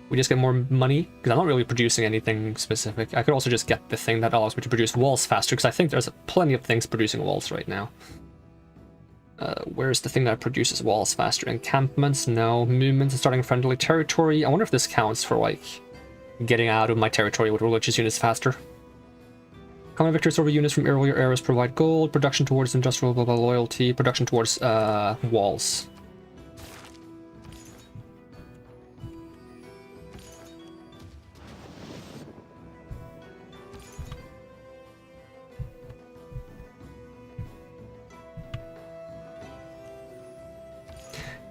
We just get more money because I'm not really producing anything specific. I could also just get the thing that allows me to produce walls faster because I think there's plenty of things producing walls right now. Where's the thing that produces walls faster? Encampments? No. Movements and starting friendly territory. I wonder if this counts for like getting out of my territory with religious units faster. Common victories over units from earlier eras provide gold. Production towards industrial blah, blah, loyalty. Production towards walls.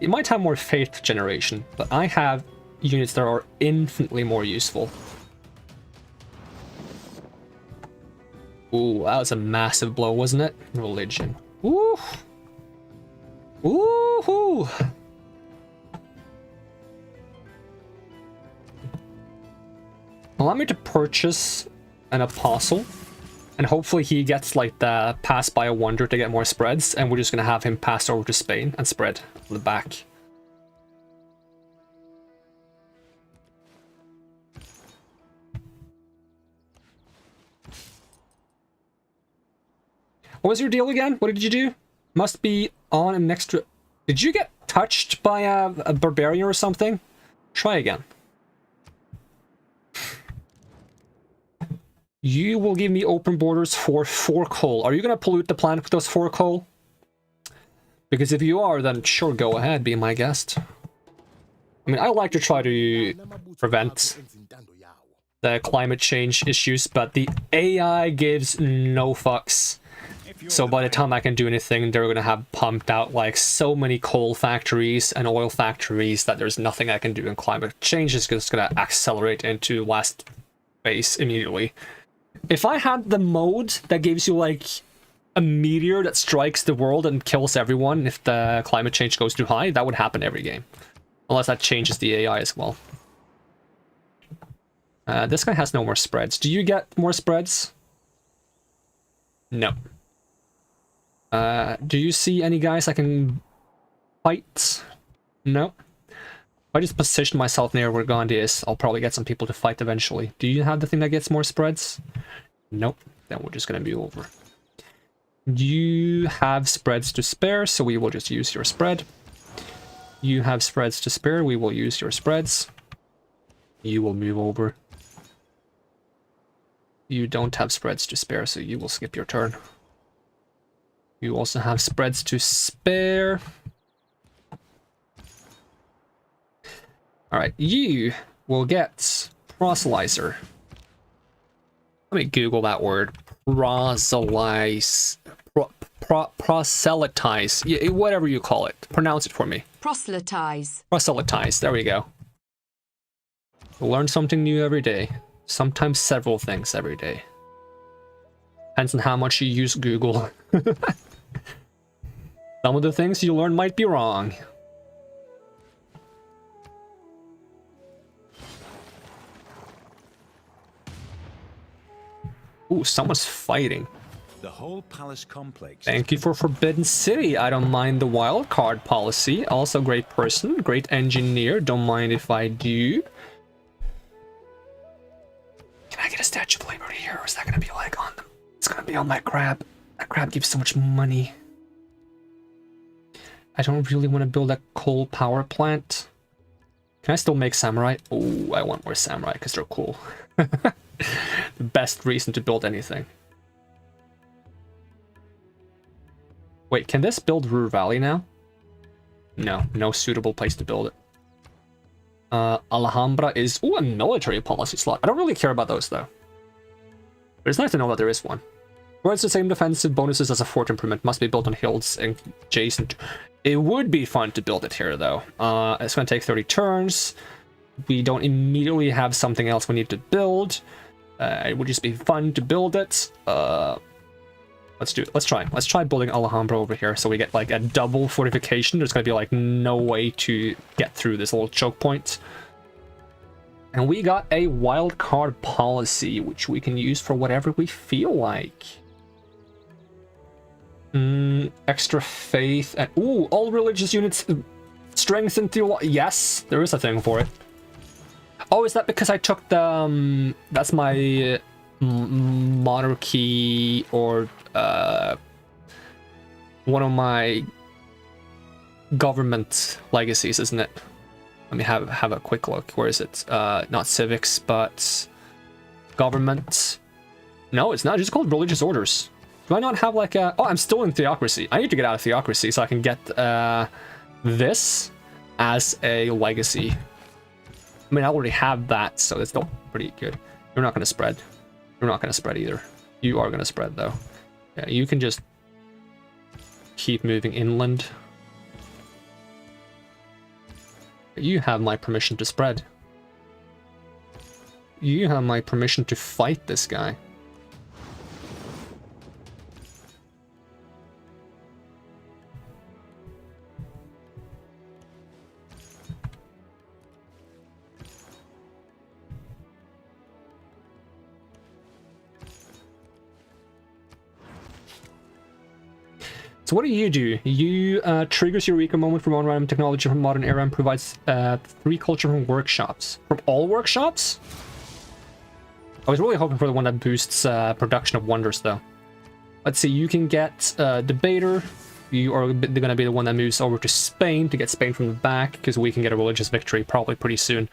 It might have more faith generation, but I have units that are infinitely more useful. Ooh, that was a massive blow, wasn't it? Religion. Woo! Woohoo! Allow me to purchase an apostle, and hopefully he gets like the pass by a wonder to get more spreads, and we're just gonna have him pass over to Spain and spread on the back. What was your deal again? What did you do? Must be on an extra... Did you get touched by a barbarian or something? Try again. You will give me open borders for 4 coal. Are you going to pollute the planet with those 4 coal? Because if you are, then sure, go ahead, be my guest. I mean, I like to try to prevent the climate change issues, but the AI gives no fucks. So by the time I can do anything, they're going to have pumped out like so many coal factories and oil factories that there's nothing I can do, and climate change is just going to accelerate into last phase immediately. If I had the mode that gives you like a meteor that strikes the world and kills everyone if the climate change goes too high, that would happen every game. Unless that changes the AI as well. This guy has no more spreads. Do you get more spreads? No. Do you see any guys I can fight? No. If I just position myself near where Gandhi is, I'll probably get some people to fight eventually. Do you have the thing that gets more spreads? Nope. Then we're just gonna be over. You have spreads to spare, so we will just use your spread. You have spreads to spare, we will use your spreads. You will move over. You don't have spreads to spare, so you will skip your turn. You also have spreads to spare. Alright, you will get proselytizer. Let me Google that word. Proselytize. Proselytize. Yeah, whatever you call it. Pronounce it for me. Proselytize. Proselytize. There we go. Learn something new every day. Sometimes several things every day. Depends on how much you use Google. Some of the things you learn might be wrong. Ooh, someone's fighting. The whole palace complex. Thank you for Forbidden City. I don't mind the wild card policy. Also great person, great engineer. Don't mind if I do. Can I get a Statue of Liberty here, or is that gonna be like on them? It's gonna be on that crab. That crab gives so much money. I don't really want to build a coal power plant. Can I still make samurai? Oh, I want more samurai because they're cool. The best reason to build anything. Wait, can this build Ruhr Valley now? No, no suitable place to build it. Alhambra is a military policy slot. I don't really care about those though. But it's nice to know that there is one. Where it's the same defensive bonuses as a fort improvement, must be built on hills adjacent. It would be fun to build it here though. It's going to take 30 turns. We don't immediately have something else we need to build. It would just be fun to build it. Let's do it. Let's try. Let's try building Alhambra over here so we get like a double fortification. There's going to be like no way to get through this little choke point. And we got a wild card policy, which we can use for whatever we feel like. Extra faith and ooh, all religious units strengthen theology. Yes, there is a thing for it. Oh, is that because I took the that's my monarchy or one of my government legacies, isn't it? Let me have a quick look. Where is it? Not civics, but government. No, it's not. It's just called religious orders. Do I not have like a... Oh, I'm still in theocracy. I need to get out of theocracy so I can get this as a legacy. I mean, I already have that, so it's still pretty good. You're not going to spread. You're not going to spread either. You are going to spread, though. Yeah, you can just keep moving inland. You have my permission to spread. You have my permission to fight this guy. So what do? You triggers Eureka moment from one random technology from modern era and provides free culture from workshops. From all workshops? I was really hoping for the one that boosts production of wonders, though. Let's see, you can get debater. You are going to be the one that moves over to Spain to get Spain from the back, because we can get a religious victory probably pretty soon,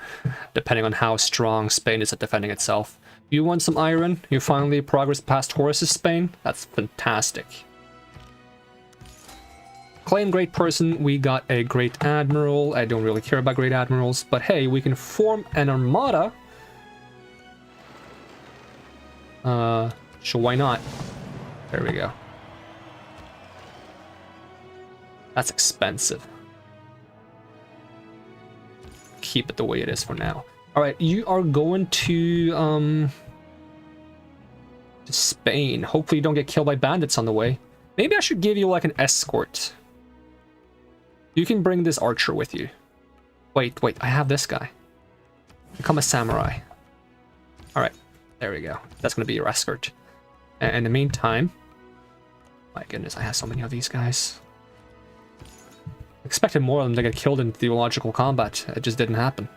depending on how strong Spain is at defending itself. You want some iron? You finally progress past Horus's Spain? That's fantastic. Claim great person, we got a great admiral. I don't really care about great admirals, but hey, we can form an armada. Sure, why not? There we go. That's expensive. Keep it the way it is for now. Alright, you are going to Spain. Hopefully you don't get killed by bandits on the way. Maybe I should give you like an escort. You can bring this archer with you. Wait, I have this guy. Become a samurai. Alright, there we go. That's going to be your escort. And in the meantime... My goodness, I have so many of these guys. Expected more of them to get killed in theological combat. It just didn't happen.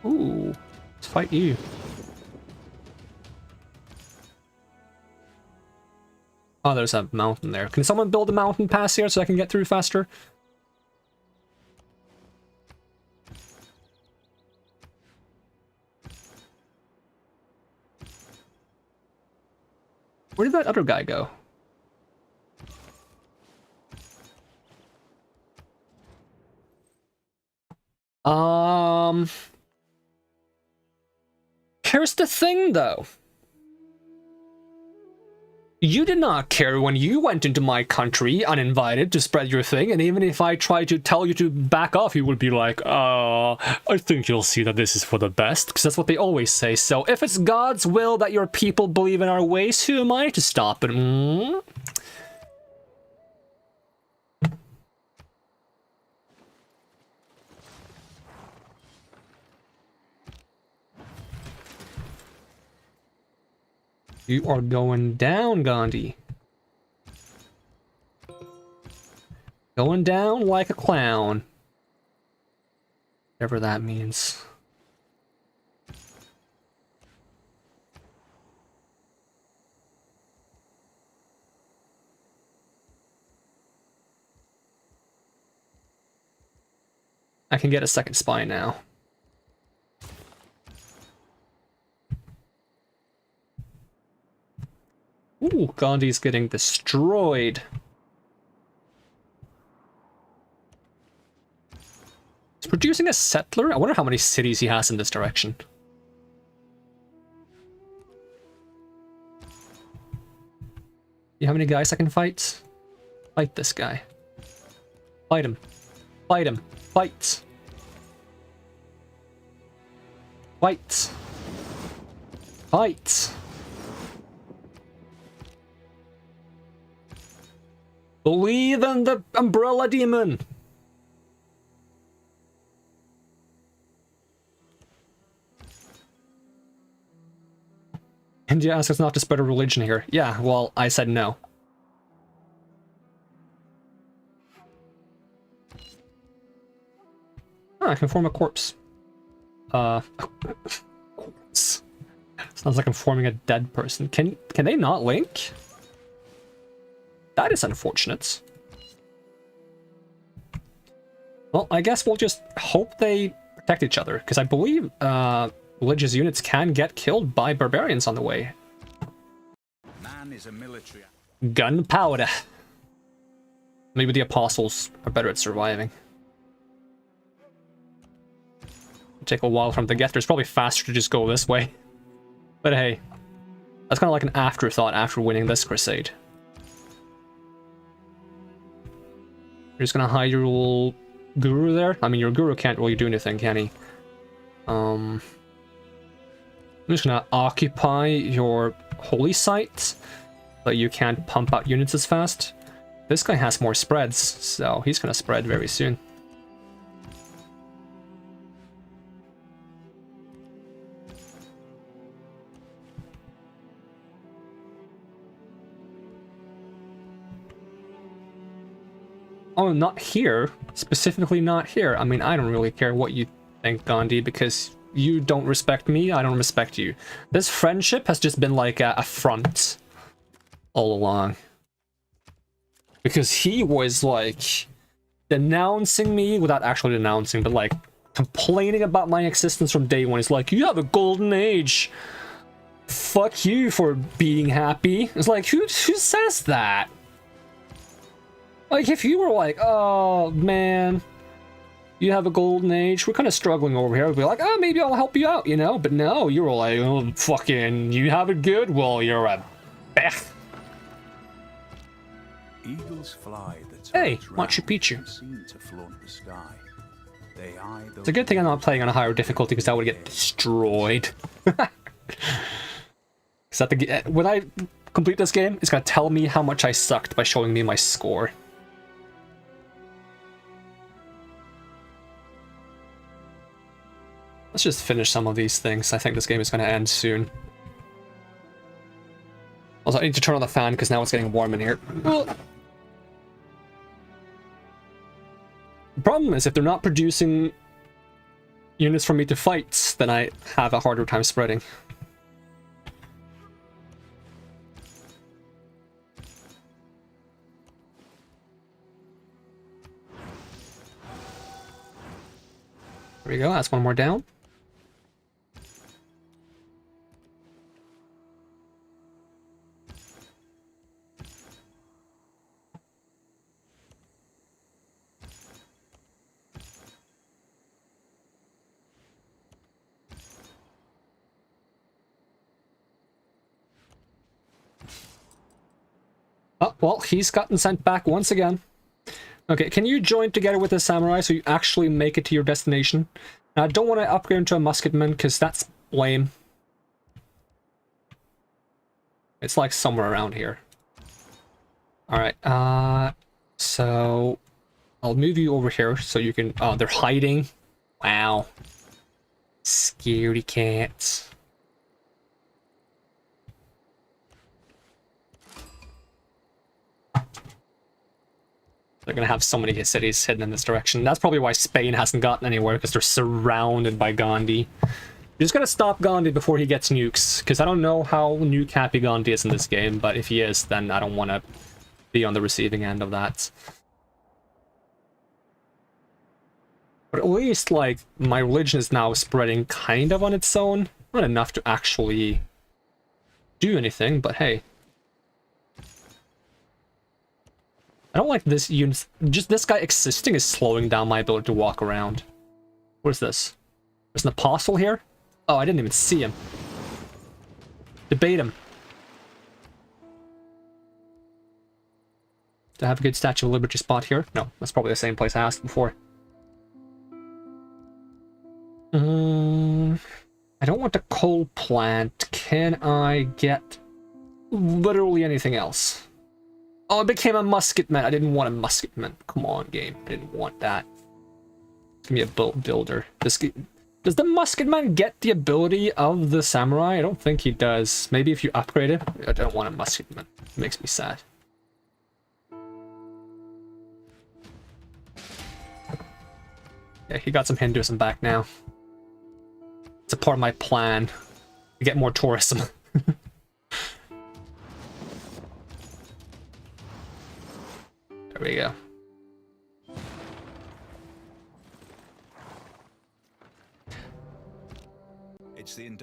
Ooh, let's fight you. Oh, there's a mountain there. Can someone build a mountain pass here so I can get through faster? Where did that other guy go? Here's the thing, though. You did not care when you went into my country uninvited to spread your thing, and even if I tried to tell you to back off, you would be like, I think you'll see that this is for the best, because that's what they always say. So if it's God's will that your people believe in our ways, who am I to stop it? You are going down, Gandhi. Going down like a clown. Whatever that means. I can get a second spy now. Ooh, Gandhi's getting destroyed. He's producing a settler? I wonder how many cities he has in this direction. You have any guys I can fight? Fight this guy. Fight him. Fight him. Fight. Fight. Fight. Believe in the umbrella demon. India asks us not to spread a religion here. Yeah, well, I said no. Oh, I can form a corpse. Corpse. Sounds like I'm forming a dead person. Can they not link? That is unfortunate. Well, I guess we'll just hope they protect each other, because I believe religious units can get killed by barbarians on the way. Man is a military. Gunpowder. Maybe the apostles are better at surviving. It'll take a while for them to get there. It's probably faster to just go this way. But hey, that's kind of like an afterthought after winning this crusade. You're just gonna hide your little guru there? I mean, your guru can't really do anything, can he? I'm just gonna occupy your holy site, but you can't pump out units as fast. This guy has more spreads, so he's gonna spread very soon. Oh, not here. Specifically not here. I mean, I don't really care what you think, Gandhi, because you don't respect me, I don't respect you. This friendship has just been like a front all along. Because he was like denouncing me without actually denouncing, but like complaining about my existence from day one. He's like, you have a golden age. Fuck you for being happy. It's like, who says that? Like, if you were like, oh, man, you have a golden age, we're kind of struggling over here, I'd be like, oh, maybe I'll help you out, you know? But no, you were like, oh, fucking, you have it good? Well, you're a bech. Eagles fly the Hey, Machu Picchu. seem to flaunt the sky. They eye It's a good thing I'm not playing on a higher difficulty, because I would get destroyed. When I complete this game, it's going to tell me how much I sucked by showing me my score. Let's just finish some of these things. I think this game is going to end soon. Also, I need to turn on the fan because now it's getting warm in here. The problem is if they're not producing units for me to fight, then I have a harder time spreading. There we go, that's one more down. Oh, well, he's gotten sent back once again. Okay, can you join together with the samurai so you actually make it to your destination? I don't want to upgrade into a musketman because that's lame. It's like somewhere around here. Alright, so I'll move you over here so you can... Oh, they're hiding. Wow. Scaredy cats. They're gonna have so many cities hidden in this direction. That's probably why Spain hasn't gotten anywhere, because they're surrounded by Gandhi. You just gotta stop Gandhi before he gets nukes, because I don't know how nuke happy Gandhi is in this game, but if he is, then I don't want to be on the receiving end of that. But at least, like, my religion is now spreading kind of on its own. Not enough to actually do anything, but hey. I don't like this unit. Just this guy existing is slowing down my ability to walk around. What is this? There's an apostle here? Oh, I didn't even see him. Debate him. Do I have a good Statue of Liberty spot here? No, that's probably the same place I asked before. I don't want a coal plant. Can I get literally anything else? Oh, it became a musketman. I didn't want a musketman. Come on, game. I didn't want that. Give me a builder. Does the musketman get the ability of the samurai? I don't think he does. Maybe if you upgrade it. I don't want a musketman. It makes me sad. Yeah, he got some Hinduism back now. It's a part of my plan to get more tourism. There we go.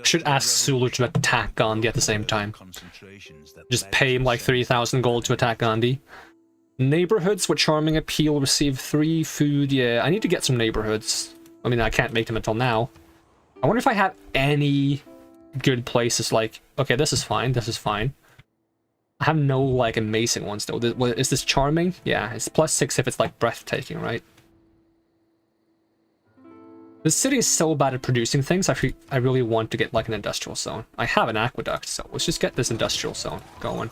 Should ask Sulu to attack Gandhi at the same time. Just pay him like 3,000 gold to attack Gandhi. Neighborhoods with charming appeal receive 3 food. Yeah, I need to get some neighborhoods. I mean, I can't make them until now. I wonder if I have any good places like... Okay, this is fine. This is fine. I have no, like, amazing ones, though. Is this charming? Yeah, it's +6 if it's, like, breathtaking, right? The city is so bad at producing things, I really want to get, like, an industrial zone. I have an aqueduct, so let's just get this industrial zone going.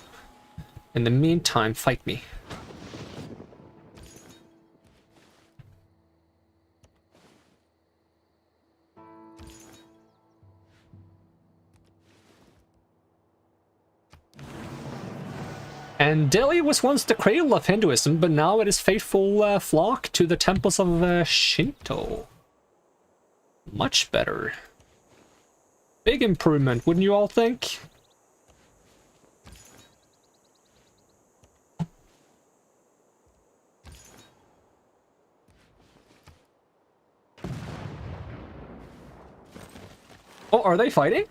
In the meantime, fight me. And Delhi was once the cradle of Hinduism, but now it is faithful flock to the temples of Shinto. Much better. Big improvement, wouldn't you all think? Oh, are they fighting?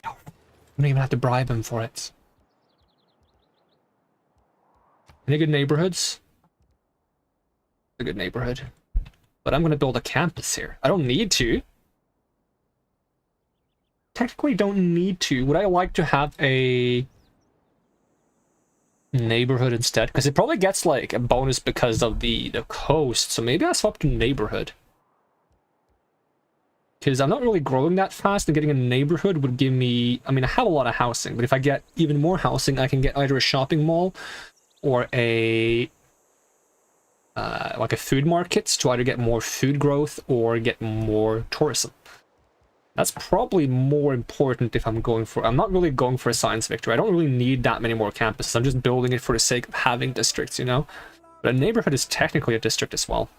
I don't even have to bribe him for it. Any good neighborhoods? A good neighborhood. But I'm gonna build a campus here. I don't need to. Technically don't need to. Would I like to have a neighborhood instead? Because it probably gets like a bonus because of the coast. So maybe I swap to neighborhood. Because I'm not really growing that fast, and getting a neighborhood would give me... I mean, I have a lot of housing, but if I get even more housing, I can get either a shopping mall or a... like a food market to either get more food growth or get more tourism. That's probably more important if I'm going for... I'm not really going for a science victory. I don't really need that many more campuses. I'm just building it for the sake of having districts, you know? But a neighborhood is technically a district as well.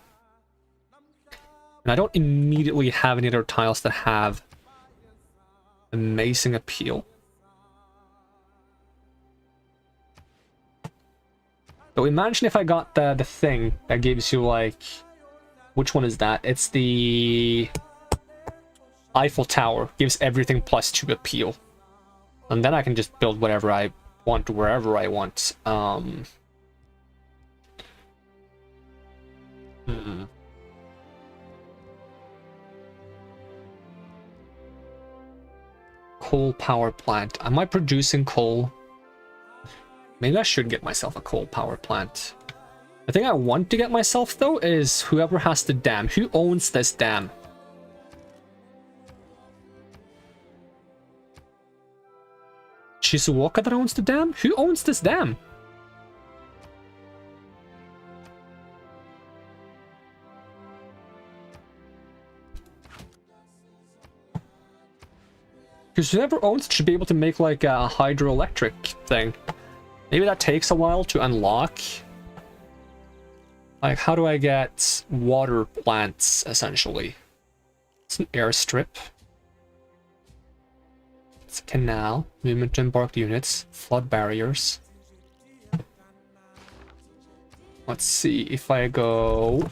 And I don't immediately have any other tiles that have amazing appeal. But imagine if I got the thing that gives you like... Which one is that? It's the Eiffel Tower. Gives everything +2 appeal. And then I can just build whatever I want wherever I want. Coal power plant. Am I producing coal? Maybe I should get myself a coal power plant. The thing I want to get myself, though, is whoever has the dam. Who owns this dam? Shizuoka that owns the dam? Who owns this dam? Because whoever owns it should be able to make like a hydroelectric thing. Maybe that takes a while to unlock. Like, how do I get water plants, essentially? It's an airstrip. It's a canal, movement to embarked units, flood barriers. Let's see if I go...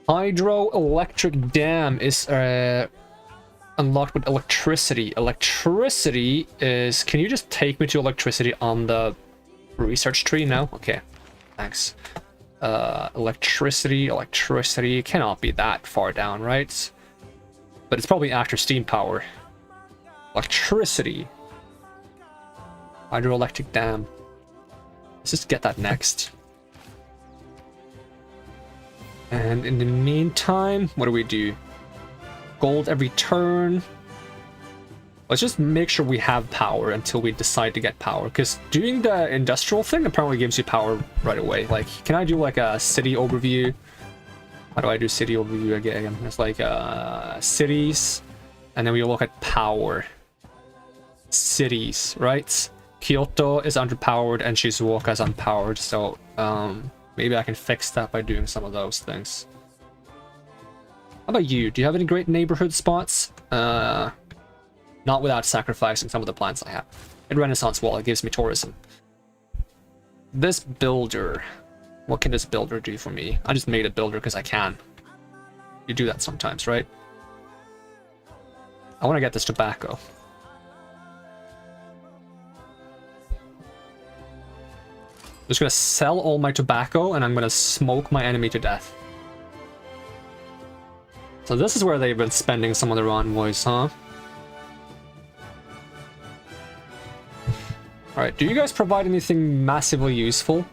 Hydroelectric dam is unlocked with electricity. Electricity is... Can you just take me to electricity on the research tree now? Okay, thanks. Electricity cannot be that far down, right? But it's probably after steam power. Electricity. Hydroelectric dam. Let's just get that next. And in the meantime, what do we do? Gold every turn. Let's just make sure we have power until we decide to get power, because doing the industrial thing apparently gives you power right away. Like, can I do like a city overview? How do I do city overview again? It's like cities, and then we look at power. Cities, right? Kyoto is underpowered and Shizuoka is unpowered, so maybe I can fix that by doing some of those things. How about you? Do you have any great neighborhood spots? Not without sacrificing some of the plants I have. And Renaissance Wall, it gives me tourism. This builder. What can this builder do for me? I just made a builder because I can. You do that sometimes, right? I want to get this tobacco. I'm just going to sell all my tobacco and I'm going to smoke my enemy to death. So this is where they've been spending some of their envoys, huh? Alright, do you guys provide anything massively useful?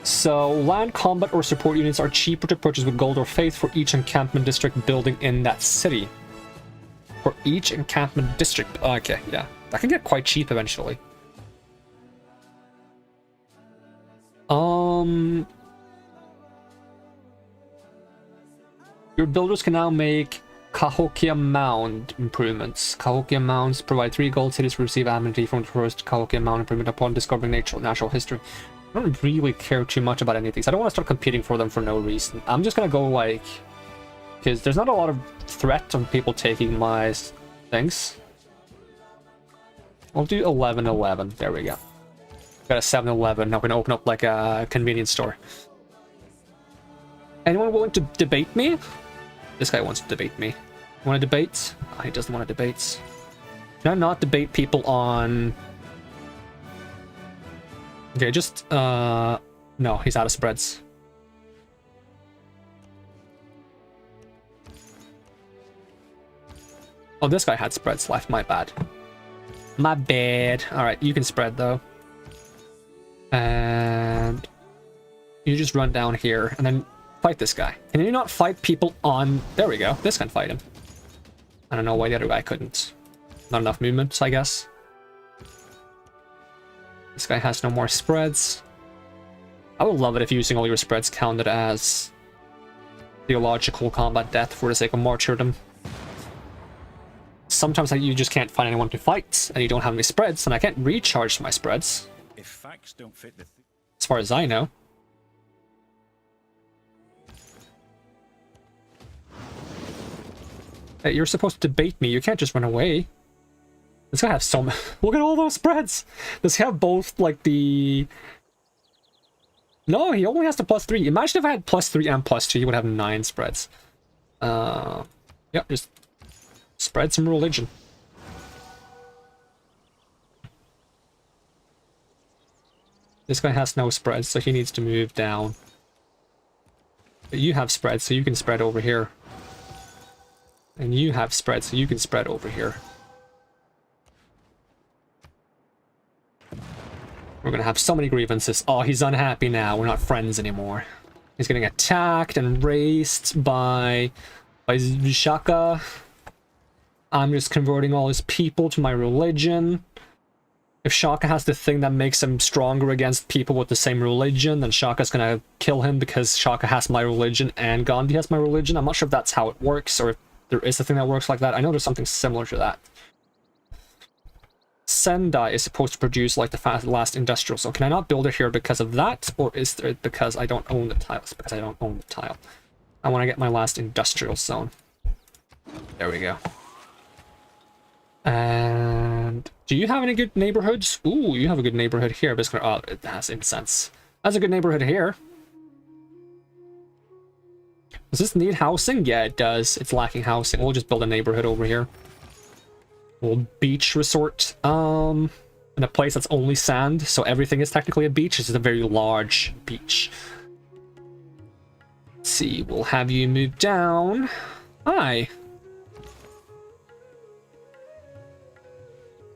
So, land, combat, or support units are cheaper to purchase with gold or faith for each encampment district building in that city. For each encampment district. Okay, yeah. That can get quite cheap eventually. Your builders can now make Cahokia Mound improvements. Cahokia Mounds provide 3 gold cities to receive amenity from the first Cahokia Mound improvement upon discovering natural history. I don't really care too much about any of these. I don't want to start competing for them for no reason. I'm just gonna go like... because there's not a lot of threat of people taking my things. I'll do 11-11. There we go. Got a 7-Eleven. Now we can open up like a convenience store. Anyone willing to debate me? This guy wants to debate me. Want to debate? Oh, he doesn't want to debate. Can I not debate people on... Okay, just, no, he's out of spreads. Oh, this guy had spreads left, my bad. My bad. Alright, you can spread, though. And... you just run down here, and then fight this guy. Can you not fight people on... there we go, this can fight him. I don't know why the other guy couldn't. Not enough movement, I guess. This guy has no more spreads. I would love it if using all your spreads counted as theological combat death for the sake of martyrdom. Sometimes you just can't find anyone to fight, and you don't have any spreads, and I can't recharge my spreads. If facts don't fit the as far as I know. Hey, you're supposed to debate me, you can't just run away. This guy has so many... look at all those spreads! Does he have both, like, the... no, he only has the +3. Imagine if I had +3 and +2, he would have 9 spreads. Yeah, just spread some religion. This guy has no spreads, so he needs to move down. But you have spreads, so you can spread over here. And you have spreads, so you can spread over here. We're gonna have so many grievances. Oh, he's unhappy now. We're not friends anymore. He's getting attacked and raced by Shaka. I'm just converting all his people to my religion. If Shaka has the thing that makes him stronger against people with the same religion, then Shaka's gonna kill him because Shaka has my religion and Gandhi has my religion. I'm not sure if that's how it works or if there is a thing that works like that. I know there's something similar to that. Sendai is supposed to produce like the last industrial zone. Can I not build it here because of that? Or is it because I don't own the tile? It's because I don't own the tile. I want to get my last industrial zone. There we go. And do you have any good neighborhoods? Ooh, you have a good neighborhood here. But it's gonna, oh, it has incense. That's a good neighborhood here. Does this need housing? Yeah, it does. It's lacking housing. We'll just build a neighborhood over here. Little beach resort. In a place that's only sand, so everything is technically a beach. This is a very large beach. Let's see, we'll have you move down. Hi.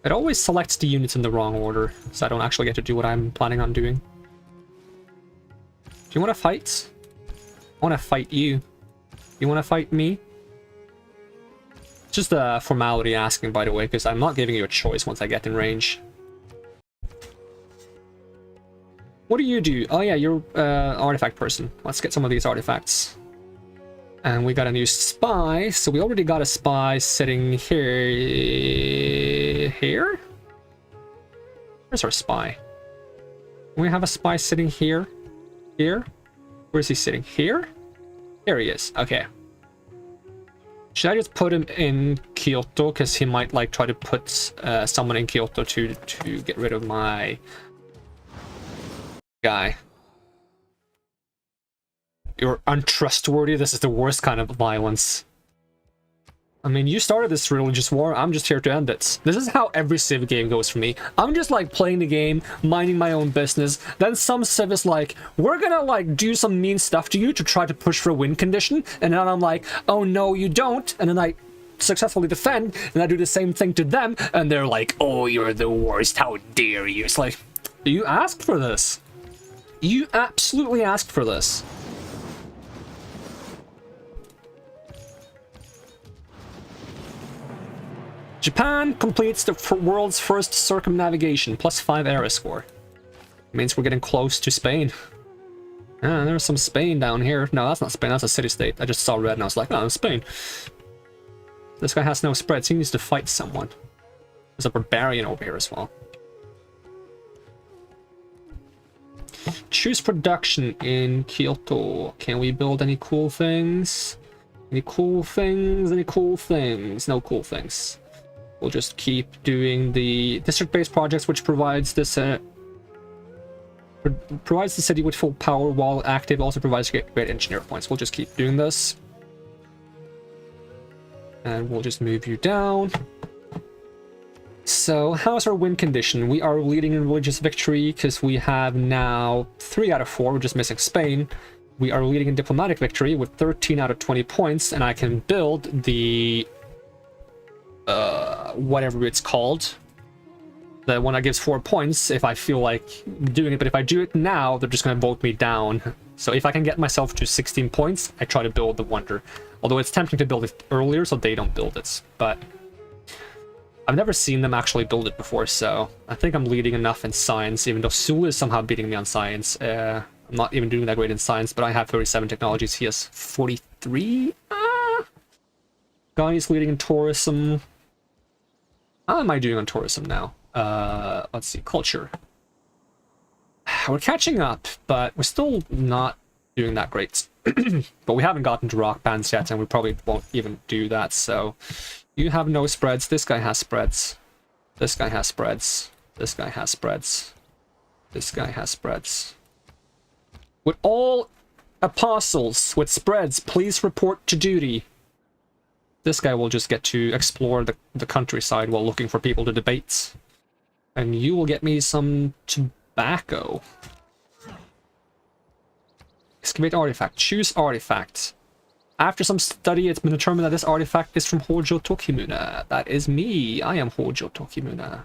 It always selects the units in the wrong order, so I don't actually get to do what I'm planning on doing. Do you want to fight? I want to fight you. You want to fight me? Just a formality asking, by the way, because I'm not giving you a choice once I get in range. What do you do? Oh yeah, you're artifact person. Let's get some of these artifacts. And we got a new spy, so we already got a spy sitting here. Here? Where's our spy? We have a spy sitting here. Here? Where is he sitting? Here? There he is. Okay. Should I just put him in Kyoto? Because he might like try to put someone in Kyoto to get rid of my guy. You're untrustworthy. This is the worst kind of violence. I mean, you started this religious war. I'm just here to end it. This is how every Civ game goes for me. I'm just like playing the game, minding my own business. Then some Civ is like, we're gonna like do some mean stuff to you to try to push for a win condition. And then I'm like, oh no, you don't. And then I successfully defend, and I do the same thing to them. And they're like, oh, you're the worst. How dare you? It's like, you asked for this. You absolutely asked for this. Japan completes the world's first circumnavigation, +5 era score. Means we're getting close to Spain. Ah, there's some Spain down here. No, that's not Spain, that's a city-state. I just saw red and I was like, oh, it's Spain. This guy has no spreads, he needs to fight someone. There's a barbarian over here as well. Choose production in Kyoto. Can we build any cool things? Any cool things? Any cool things? No cool things. We'll just keep doing the district-based projects, which provides this provides the city with full power while active. Also provides great engineer points. We'll just keep doing this, and we'll just move you down. So, how's our win condition? We are leading in religious victory because we have now 3 out of 4. We're just missing Spain. We are leading in diplomatic victory with 13 out of 20 points, and I can build the whatever it's called, the one that gives 4 points if I feel like doing it. But if I do it now, they're just going to vote me down. So if I can get myself to 16 points, I try to build the wonder. Although it's tempting to build it earlier so they don't build it, but I've never seen them actually build it before, so I think I'm leading enough in science, even though Sul is somehow beating me on science. I'm not even doing that great in science, but I have 37 technologies. He has 43? Ghani's leading in tourism. How am I doing on tourism now? Let's see, culture. We're catching up, but we're still not doing that great. But we haven't gotten to rock bands yet, and we probably won't even do that, so... You have no spreads. This guy has spreads. This guy has spreads. This guy has spreads. This guy has spreads. Would all apostles with spreads please report to duty? This guy will just get to explore the countryside while looking for people to debate. And you will get me some tobacco. Excavate artifact. Choose artifact. After some study, it's been determined that this artifact is from Hojo Tokimuna. That is me. I am Hojo Tokimuna.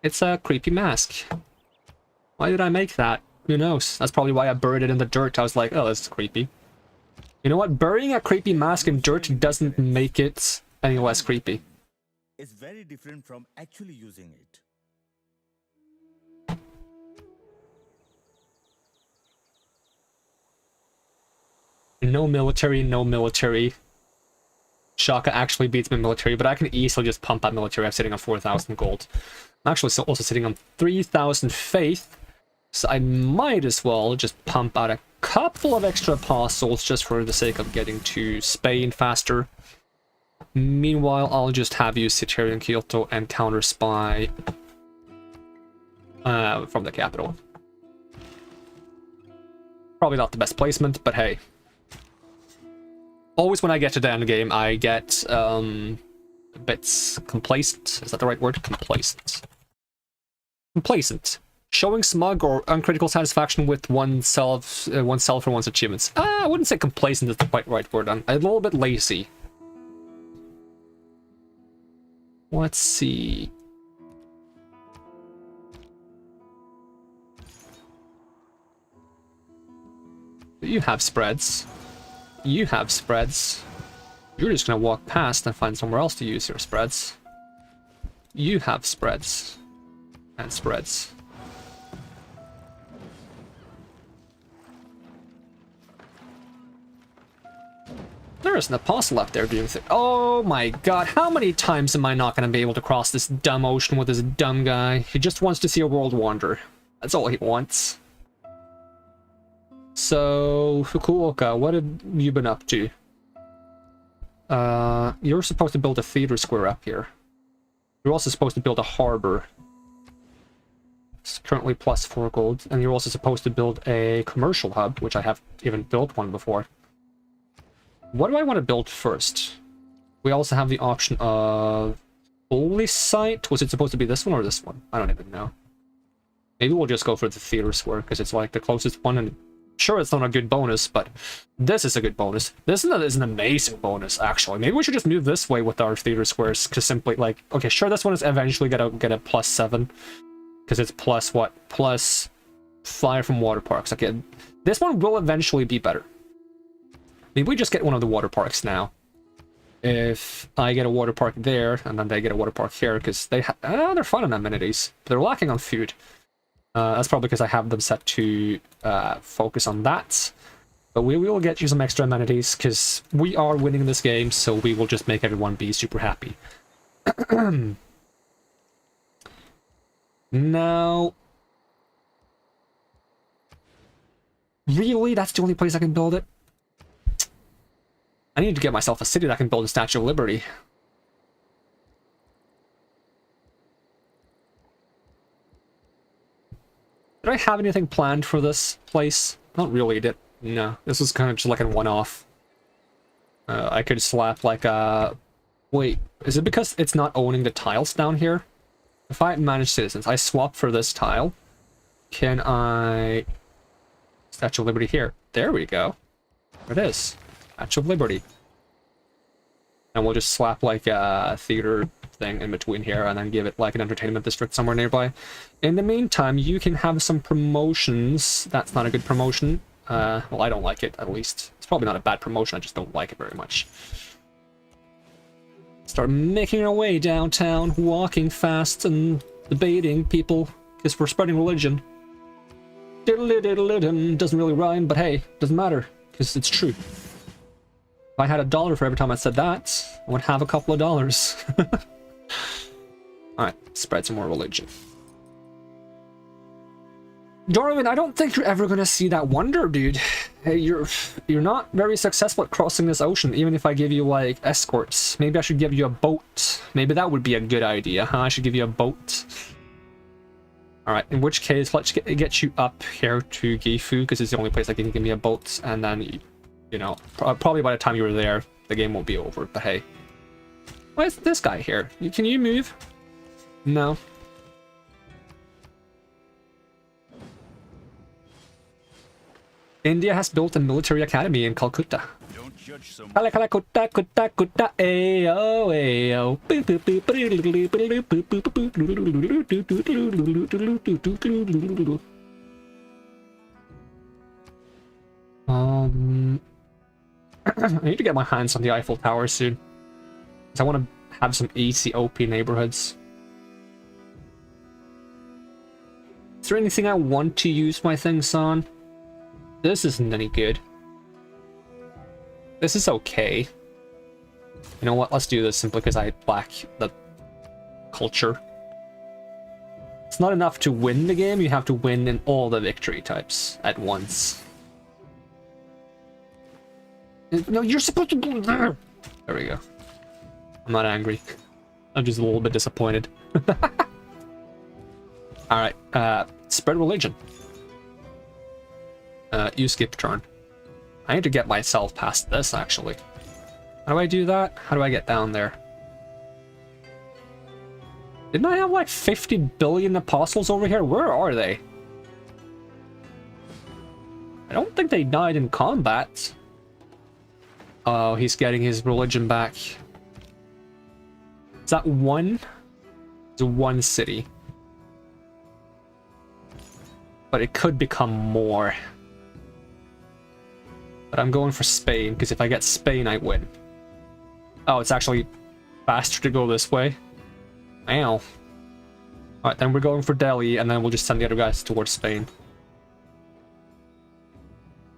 It's a creepy mask. Why did I make that? Who knows? That's probably why I buried it in the dirt. I was like, oh, this is creepy. You know what? Burying a creepy mask in dirt doesn't make it any less creepy. It's very different from actually using it. No military, no military. Shaka actually beats me military, but I can easily just pump out military. I'm sitting on 4,000 gold. I'm actually also sitting on 3,000 faith, so I might as well just pump out a couple of extra apostles just for the sake of getting to Spain faster. Meanwhile, I'll just have you sit here in Kyoto and counter spy from the capital. Probably not the best placement, but hey. Always when I get to the end game, I get a bit complacent. Is that the right word? Complacent. Complacent. Showing smug or uncritical satisfaction with oneself or one's achievements. I wouldn't say complacent is the quite right word. I'm a little bit lazy. Let's see. You have spreads. You have spreads. You're just gonna walk past and find somewhere else to use your spreads. You have spreads. And spreads. There is an apostle up there doing things. Oh my god, how many times am I not gonna be able to cross this dumb ocean with this dumb guy? He just wants to see a world wander. That's all he wants. So, Fukuoka, what have you been up to? You're supposed to build a theater square up here. You're also supposed to build a harbor. It's currently plus 4 gold. And you're also supposed to build a commercial hub, which I haven't even built one before. What do I want to build first? We also have the option of Holy Site. Was it supposed to be this one or this one? I don't even know. Maybe we'll just go for the theater square because it's like the closest one, and sure, it's not a good bonus, but this is a good bonus. This is an amazing bonus, actually. Maybe we should just move this way with our theater squares, because simply, like, okay, sure, this one is eventually gonna get a plus 7, because it's plus what? Plus 5 from water parks. Okay, this one will eventually be better. Maybe we just get one of the water parks now. If I get a water park there, and then they get a water park here, because they're fun on amenities, but they're lacking on food. That's probably because I have them set to focus on that. But we will get you some extra amenities, because we are winning this game, so we will just make everyone be super happy. Now... Really? That's the only place I can build it? I need to get myself a city that can build a Statue of Liberty. Did I have anything planned for this place? Not really, no. This was kind of just like a one-off. I could slap like a... Wait, is it because it's not owning the tiles down here? If I manage citizens, I swap for this tile. Can I... Statue of Liberty here. There we go. There it is. Statue of Liberty. And we'll just slap like a theater thing in between here and then give it like an entertainment district somewhere nearby. In the meantime, you can have some promotions. That's not a good promotion. Well, I don't like it, at least. It's probably not a bad promotion, I just don't like it very much. Start making our way downtown, walking fast and debating people, because we're spreading religion. Diddle-diddle-diddle, doesn't really rhyme, but hey, doesn't matter, because it's true. If I had $1 for every time I said that, I would have a couple of dollars. Alright, spread some more religion. Darwin, I don't think you're ever gonna see that wonder, dude. Hey, you're not very successful at crossing this ocean, even if I give you, like, escorts. Maybe I should give you a boat. Maybe that would be a good idea, huh? I should give you a boat. Alright, in which case, let's get you up here to Gifu, because it's the only place that can give me a boat, and then... You know, probably by the time you're there, the game won't be over, but hey. Why is this guy here? Can you move? No. India has built a military academy in Calcutta. Don't judge someone. Calcutta, ayo, ayo. I need to get my hands on the Eiffel Tower soon. Because I want to have some easy OP neighborhoods. Is there anything I want to use my things on? This isn't any good. This is okay. You know what? Let's do this simply because I lack the culture. It's not enough to win the game, you have to win in all the victory types at once. No, you're supposed to go there! There we go. I'm not angry. I'm just a little bit disappointed. Alright, spread religion. You skip turn. I need to get myself past this, actually. How do I do that? How do I get down there? Didn't I have like 50 billion apostles over here? Where are they? I don't think they died in combat. Oh, he's getting his religion back. Is that one? It's one city. But it could become more. But I'm going for Spain, because if I get Spain, I win. Oh, it's actually faster to go this way. Ow. Alright, then we're going for Delhi, and then we'll just send the other guys towards Spain.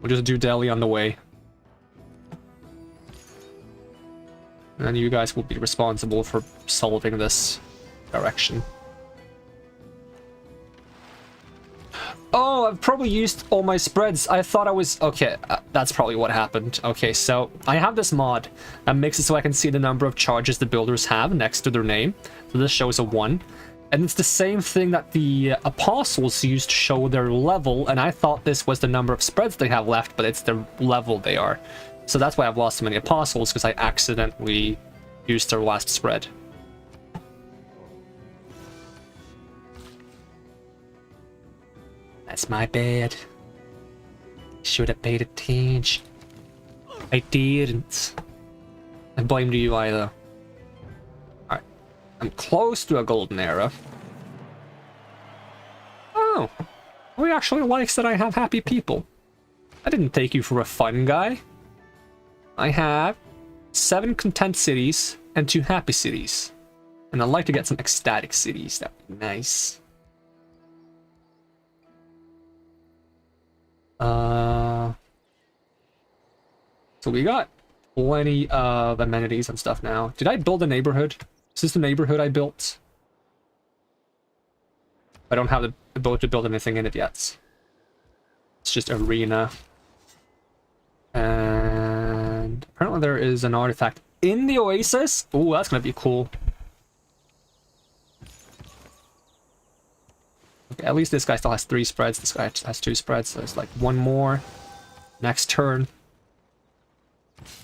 We'll just do Delhi on the way. And then you guys will be responsible for solving this direction. Oh, I've probably used all my spreads. I thought I was... Okay, that's probably what happened. Okay, so I have this mod that makes it so I can see the number of charges the builders have next to their name. So this shows a 1. And it's the same thing that the apostles used to show their level, and I thought this was the number of spreads they have left, but it's the level they are. So that's why I've lost so many apostles, because I accidentally used their last spread. That's my bad. Should have paid attention. I didn't. I blamed you either. Alright. I'm close to a golden era. Oh. He actually likes that I have happy people. I didn't take you for a fun guy. I have 7 content cities and 2 happy cities. And I'd like to get some ecstatic cities. That would be nice. So we got plenty of amenities and stuff now. Did I build a neighborhood? Is this the neighborhood I built? I don't have the ability to build anything in it yet. It's just arena. And apparently there is an artifact in the oasis. Ooh, that's gonna be cool. Okay, at least this guy still has 3 spreads. This guy has 2 spreads. So there's like 1 more next turn.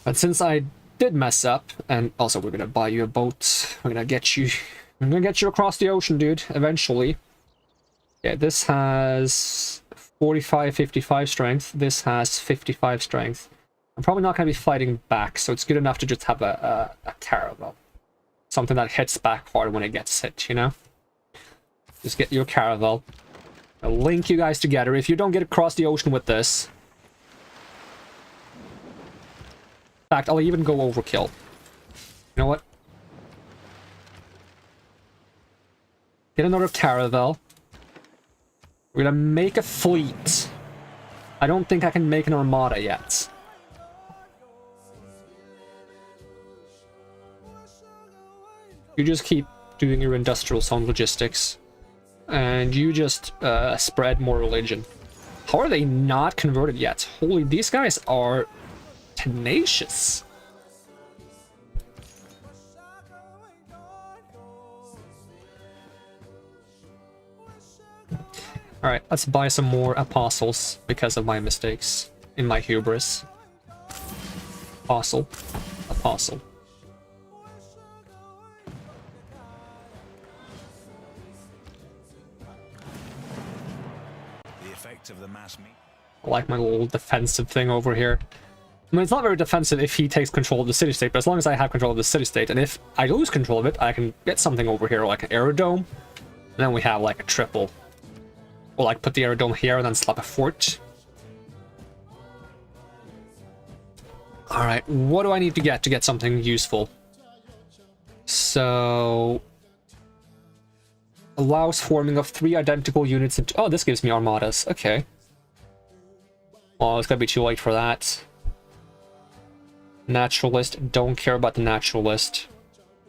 But since I did mess up, and also we're gonna buy you a boat. We're gonna get you across the ocean, dude, eventually. Yeah, this has 45, 55 strength. This has 55 strength. I'm probably not gonna be fighting back, so it's good enough to just have a caravel. Something that hits back hard when it gets hit, you know? Just get your caravel. I'll link you guys together. If you don't get across the ocean with this... In fact, I'll even go overkill. You know what? Get another caravel. We're gonna make a fleet. I don't think I can make an armada yet. You just keep doing your industrial zone logistics. And you just spread more religion. How are they not converted yet? Holy, these guys are tenacious. Alright, let's buy some more apostles because of my mistakes in my hubris. Apostle. Apostle. Of the mass meat. I like my little defensive thing over here. I mean, it's not very defensive if he takes control of the city-state, but as long as I have control of the city-state, and if I lose control of it, I can get something over here, like an aerodrome, and then we have, like, a triple. Or, like, put the aerodrome here and then slap a fort. Alright, what do I need to get something useful? So... Allows forming of 3 identical units into... Oh, this gives me armadas. Okay. Well, it's gonna be too late for that. Naturalist. Don't care about the naturalist.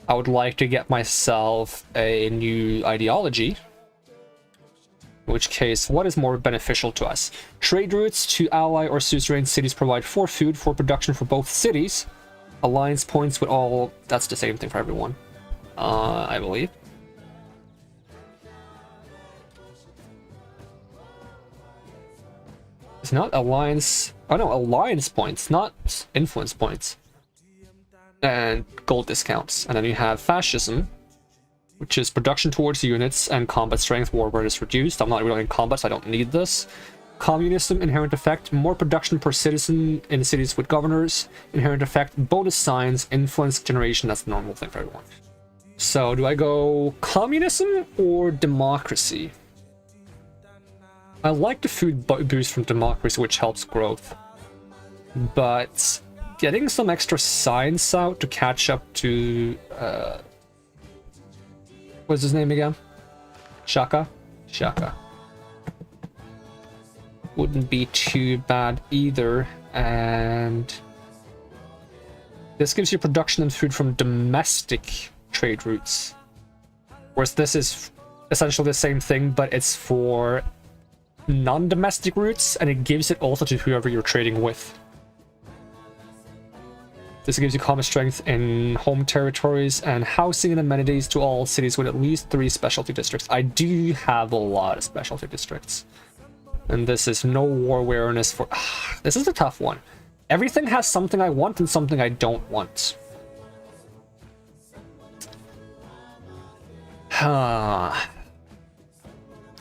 I would like to get myself a new ideology. In which case, what is more beneficial to us? Trade routes to ally or suzerain cities provide 4 food for production for both cities. Alliance points with all... That's the same thing for everyone. I believe. It's not alliance... Oh no, alliance points, not influence points. And gold discounts. And then you have fascism, which is production towards units and combat strength where is reduced. I'm not really in combat, so I don't need this. Communism, inherent effect, more production per citizen in cities with governors. Inherent effect, bonus signs, influence generation. That's the normal thing for everyone. So do I go communism or democracy? I like the food boost from democracy, which helps growth. But getting some extra science out to catch up to what's his name again? Shaka? Shaka. Wouldn't be too bad either, and this gives you production and food from domestic trade routes. Whereas this is essentially the same thing, but it's for non-domestic routes, and it gives it also to whoever you're trading with. This gives you combat strength in home territories and housing and amenities to all cities with at least 3 specialty districts. I do have a lot of specialty districts. And this is no war awareness for... this is a tough one. Everything has something I want and something I don't want.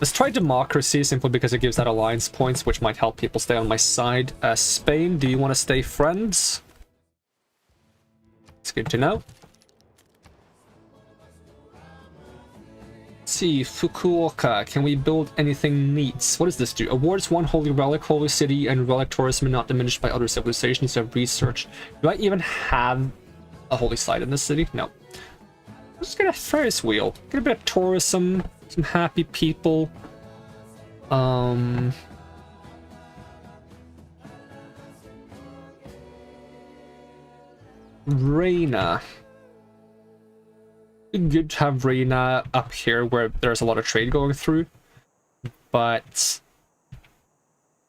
Let's try democracy simply because it gives that alliance points, which might help people stay on my side. Spain, do you want to stay friends? It's good to know. Let's see, Fukuoka, can we build anything neat? What does this do? Awards 1 holy relic, holy city, and relic tourism not diminished by other civilizations of research. Do I even have a holy site in this city? No. Let's get a Ferris wheel. Get a bit of tourism, some happy people. Reina. Good to have Reina up here where there's a lot of trade going through, but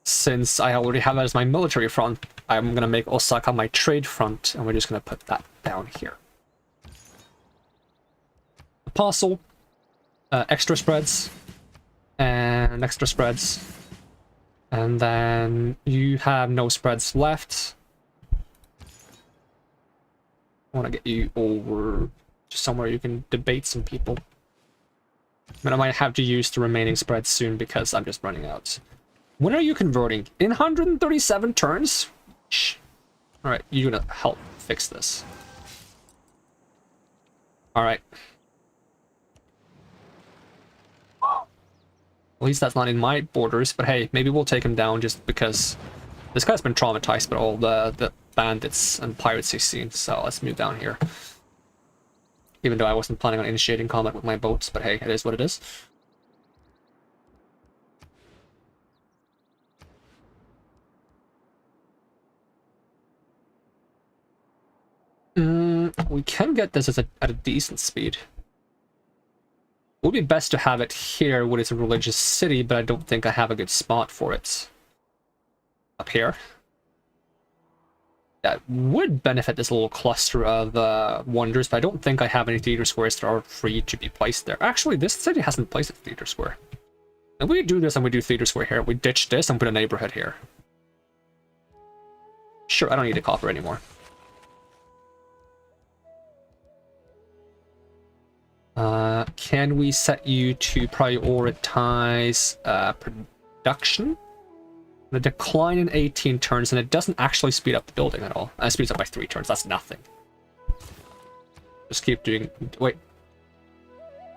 since I already have that as my military front, I'm gonna make Osaka my trade front, and we're just gonna put that down here. Apostle, extra spreads, and extra spreads, and then you have no spreads left. I want to get you over somewhere you can debate some people. But I might have to use the remaining spreads soon because I'm just running out. When are you converting? In 137 turns? Shh. Alright, you're gonna help fix this. Alright. At least that's not in my borders, but hey, maybe we'll take him down just because this guy's been traumatized by all the bandits and pirates he's seen, so let's move down here. Even though I wasn't planning on initiating combat with my boats, but hey, it is what it is. We can get this at a decent speed. It would be best to have it here when it's a religious city, but I don't think I have a good spot for it. Up here. That would benefit this little cluster of wonders, but I don't think I have any theater squares that are free to be placed there. Actually, this city hasn't placed a theater square. And we do this and we do theater square here. We ditch this and put a neighborhood here. Sure, I don't need a copper anymore. Can we set you to prioritize production? The decline in 18 turns, and it doesn't actually speed up the building at all. It speeds up by 3 turns. That's nothing. Just keep doing... Wait.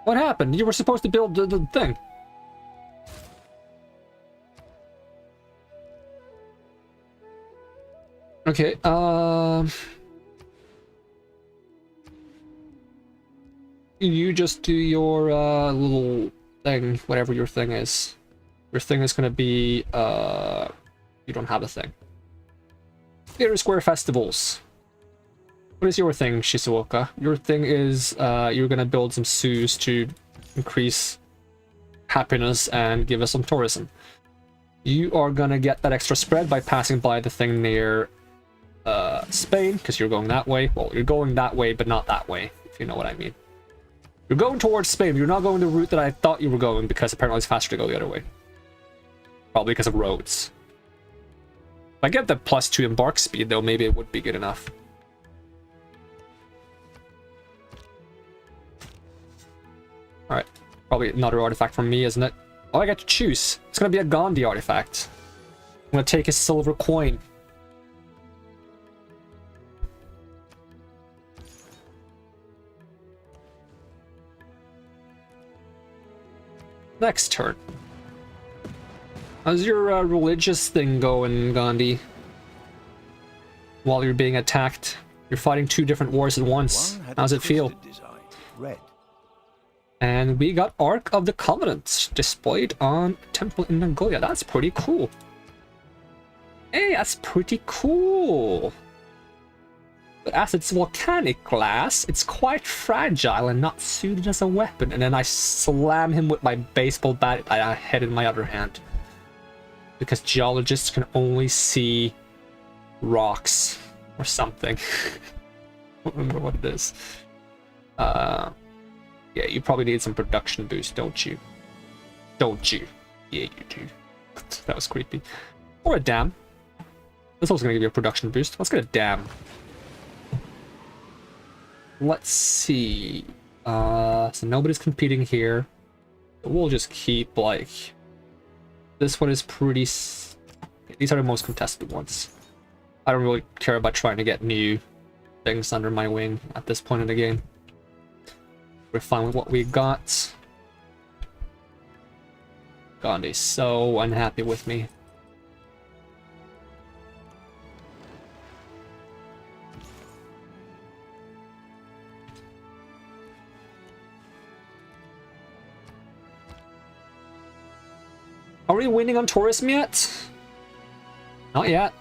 What happened? You were supposed to build the thing. Okay, you just do your little thing, whatever your thing is. Your thing is gonna be, you don't have a thing. Theater Square Festivals. What is your thing, Shizuoka? Your thing is, you're gonna build some zoos to increase happiness and give us some tourism. You are gonna get that extra spread by passing by the thing near, Spain, because you're going that way. Well, you're going that way, but not that way, if you know what I mean. You're going towards Spain, but you're not going the route that I thought you were going, because apparently it's faster to go the other way. Probably because of roads. If I get the +2 embark speed, though, maybe it would be good enough. Alright. Probably another artifact from me, isn't it? Oh, I get to choose. It's gonna be a Gandhi artifact. I'm gonna take his silver coin. Next turn. How's your religious thing going, Gandhi? while you're being attacked. You're fighting 2 different wars at once. How's it feel? Red. And we got Ark of the Covenant displayed on Temple in Nagoya. That's pretty cool. Hey, that's pretty cool. But as it's volcanic glass, it's quite fragile and not suited as a weapon. And then I slam him with my baseball bat I had in my other hand. Because geologists can only see rocks or something. I don't remember what it is. Yeah, you probably need some production boost, don't you? Don't you? Yeah, you do. That was creepy. Or a dam. That's also gonna give you a production boost. Let's get a dam. Let's see. So nobody's competing here. We'll just keep, like... This one is pretty... These are the most contested ones. I don't really care about trying to get new things under my wing at this point in the game. We're fine with what we got. Gandhi's so unhappy with me. Are we winning on tourism yet? Not yet.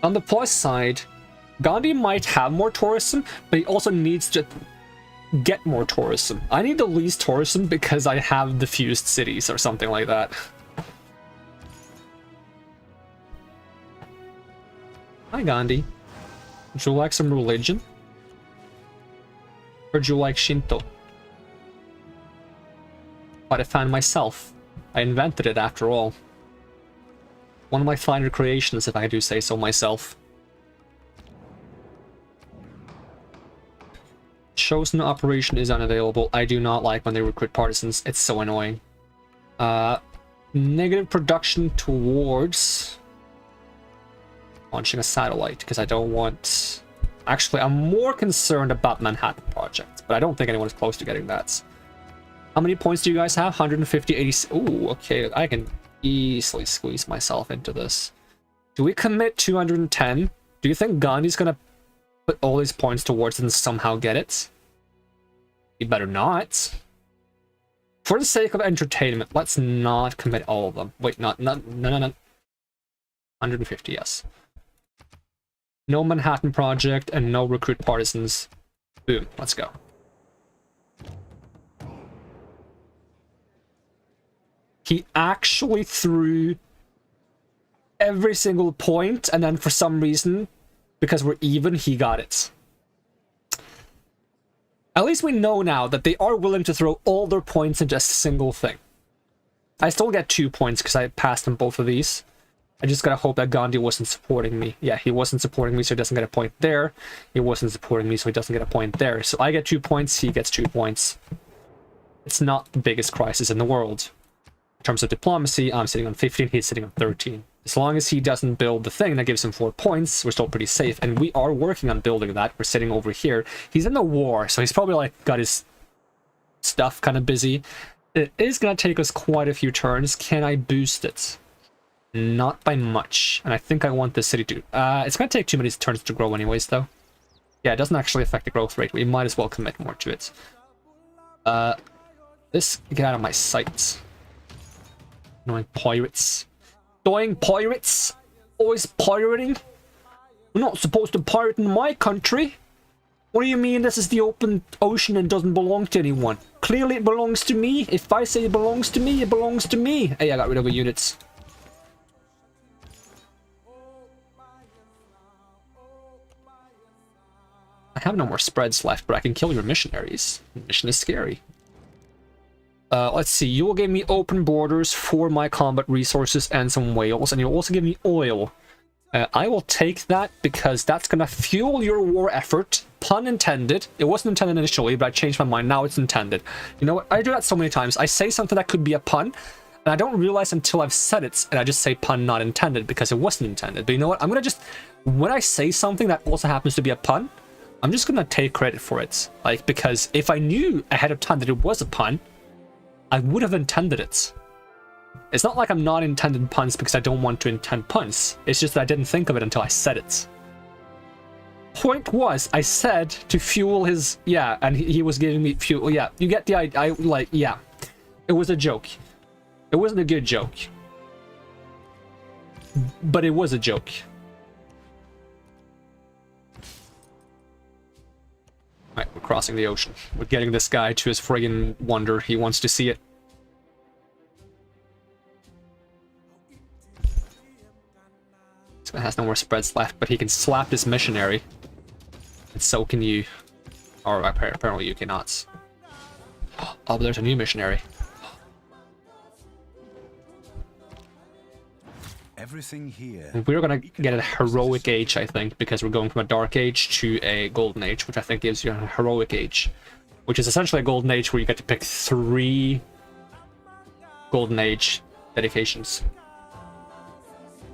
On the plus side, Gandhi might have more tourism, but he also needs to get more tourism. I need the least tourism because I have the fused cities or something like that. Hi, Gandhi. Would you like some religion? Or do you like Shinto? But I found myself. I invented it after all. One of my finer creations, if I do say so myself. Chosen operation is unavailable. I do not like when they recruit partisans. It's so annoying. Negative production towards launching a satellite, because I don't want... Actually, I'm more concerned about Manhattan Project, but I don't think anyone's close to getting that. How many points do you guys have? 150, 80... Ooh, okay, I can easily squeeze myself into this. Do we commit 210? Do you think Gandhi's gonna put all these points towards it and somehow get it? You better not. For the sake of entertainment, let's not commit all of them. Wait, no. 150, yes. No Manhattan Project and no recruit partisans. Boom, let's go. He actually threw every single point, and then for some reason, because we're even, he got it. At least we know now that they are willing to throw all their points into a single thing. I still get 2 points because I passed him both of these. I just gotta hope that Gandhi wasn't supporting me. Yeah, he wasn't supporting me, so he doesn't get a point there. He wasn't supporting me, so he doesn't get a point there. So I get 2 points, he gets 2 points. It's not the biggest crisis in the world. In terms of diplomacy, I'm sitting on 15, he's sitting on 13. As long as he doesn't build the thing that gives him 4 points, we're still pretty safe. And we are working on building that. We're sitting over here. He's in the war, so he's probably like got his stuff kind of busy. It is going to take us quite a few turns. Can I boost it? Not by much. And I think I want the city to... it's going to take too many turns to grow anyways, though. Yeah, it doesn't actually affect the growth rate. We might as well commit more to it. This... Get out of my sight. Annoying pirates. Annoying pirates! Always pirating! We're not supposed to pirate in my country! What do you mean this is the open ocean and doesn't belong to anyone? Clearly it belongs to me. If I say it belongs to me, it belongs to me. Hey, I got rid of the units. I have no more spreads left, but I can kill your missionaries. The mission is scary. Let's see, you will give me open borders for my combat resources and some whales, and you'll also give me oil. I will take that because that's gonna fuel your war effort. Pun intended. It wasn't intended initially, but I changed my mind. Now it's intended. You know what? I do that so many times. I say something that could be a pun, and I don't realize until I've said it, and I just say pun not intended because it wasn't intended. But you know what? I'm gonna just... When I say something that also happens to be a pun, I'm just gonna take credit for it. Like, because if I knew ahead of time that it was a pun, I would have intended it. It's not like I'm not intending puns because I don't want to intend puns. It's just that I didn't think of it until I said it. Point was, I said to fuel his... Yeah, and he was giving me fuel. Yeah, you get the idea. Like, yeah. It was a joke. It wasn't a good joke. But it was a joke. Right, we're crossing the ocean. We're getting this guy to his friggin' wonder. He wants to see it. This guy has no more spreads left, but he can slap this missionary. And so can you. Or apparently you cannot. Oh, but there's a new missionary. Everything here. We're gonna get a heroic age, I think, because we're going from a dark age to a golden age, which I think gives you a heroic age, which is essentially a golden age where you get to pick 3 golden age dedications.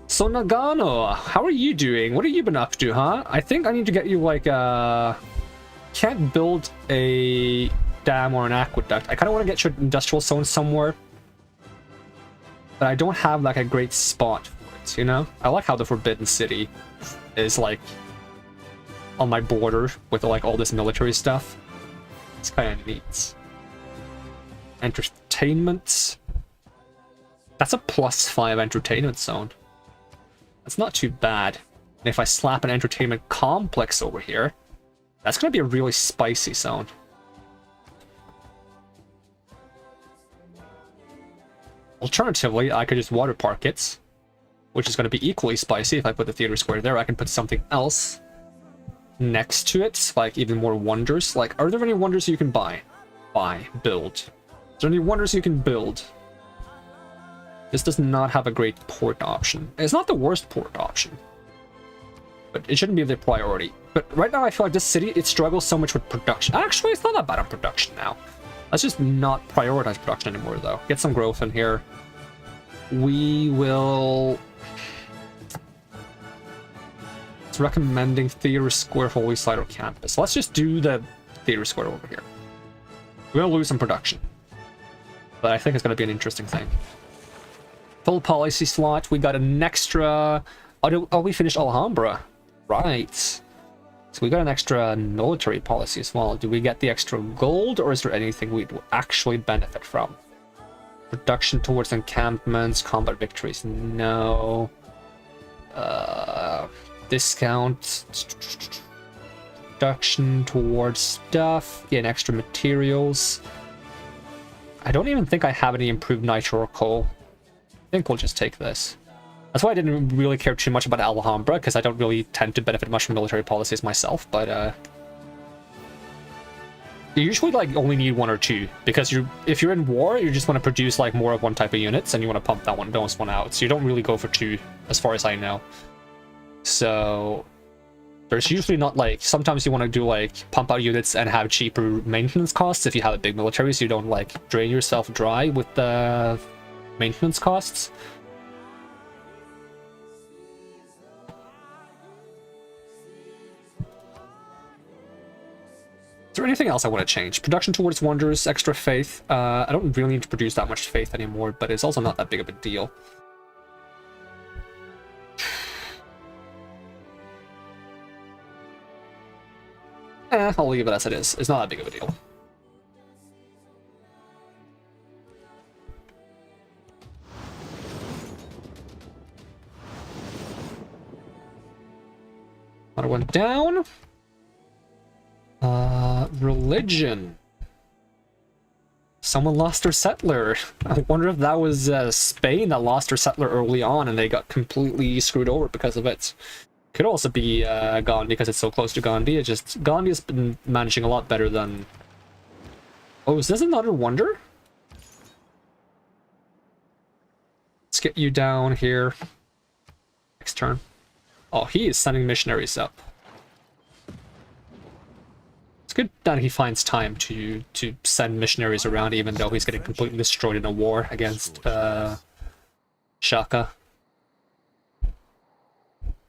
So Nagano, how are you doing? What have you been up to, huh? I think I need to get you like can't build a dam or an aqueduct. I kind of want to get your industrial zone somewhere, but I don't have like a great spot for it, you know? I like how the Forbidden City is like on my border with like all this military stuff. It's kind of neat. Entertainment. That's a +5 entertainment zone. That's not too bad. And if I slap an entertainment complex over here, that's going to be a really spicy zone. Alternatively, I could just water park it, which is going to be equally spicy. If I put the theater square there, I can put something else next to it, like even more wonders. Like, are there any wonders you can buy? Build. Is there any wonders you can build? This does not have a great port option. It's not the worst port option, but it shouldn't be the priority. But right now I feel like this city, it struggles so much with production. Actually, it's not that bad on production now. Let's just not prioritize production anymore, though. Get some growth in here. We will... It's recommending Theater Square, Holy Site, or Campus. Let's just do the Theater Square over here. We're going to lose some production, but I think it's going to be an interesting thing. Full policy slot. We got an extra... Oh, we finished Alhambra. Right. So we got an extra military policy as well. Do we get the extra gold, or is there anything we'd actually benefit from? Production towards encampments, combat victories. No. Discount. Production towards stuff. Gain extra materials. I don't even think I have any improved nitro or coal. I think we'll just take this. That's why I didn't really care too much about Alhambra, because I don't really tend to benefit much from military policies myself, but you usually like only need 1 or 2, because if you're in war, you just want to produce like more of one type of units, and you want to pump those one out, so you don't really go for 2, as far as I know. So there's usually not like, sometimes you want to do like pump out units and have cheaper maintenance costs if you have a big military, so you don't like drain yourself dry with the maintenance costs. Is there anything else I want to change? Production towards wonders, extra faith. I don't really need to produce that much faith anymore, but it's also not that big of a deal. I'll leave it as it is. It's not that big of a deal. Another one down. Religion. Someone lost their settler. I wonder if that was Spain that lost their settler early on and they got completely screwed over because of it. Could also be Gandhi because it's so close to Gandhi. It just, Gandhi has been managing a lot better than... Oh, is this another wonder? Let's get you down here. Next turn. Oh, he is sending missionaries up. It's good that he finds time to send missionaries around, even though he's getting completely destroyed in a war against Shaka.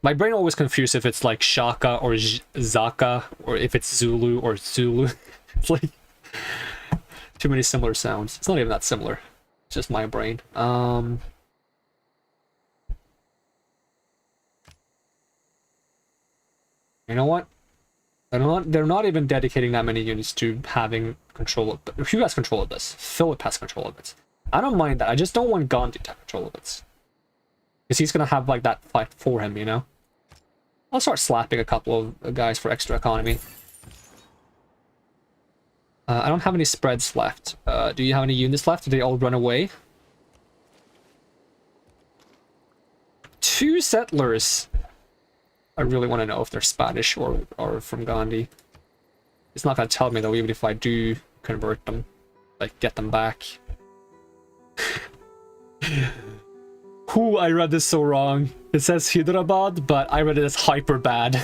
My brain always confused if it's like Shaka or Zaka, or if it's Zulu or Zulu. It's like too many similar sounds. It's not even that similar. just my brain. You know what? They're not even dedicating that many units to having control of it. Who has control of this? Philip has control of it. I don't mind that. I just don't want Gandhi to have control of it. Because he's gonna have like that fight for him, you know? I'll start slapping a couple of guys for extra economy. I don't have any spreads left. Do you have any units left? Did they all run away? 2 settlers. I really want to know if they're Spanish or from Gandhi. It's not going to tell me though, even if I do convert them. Like, get them back. Whew, I read this so wrong. It says Hyderabad, but I read it as hyper bad.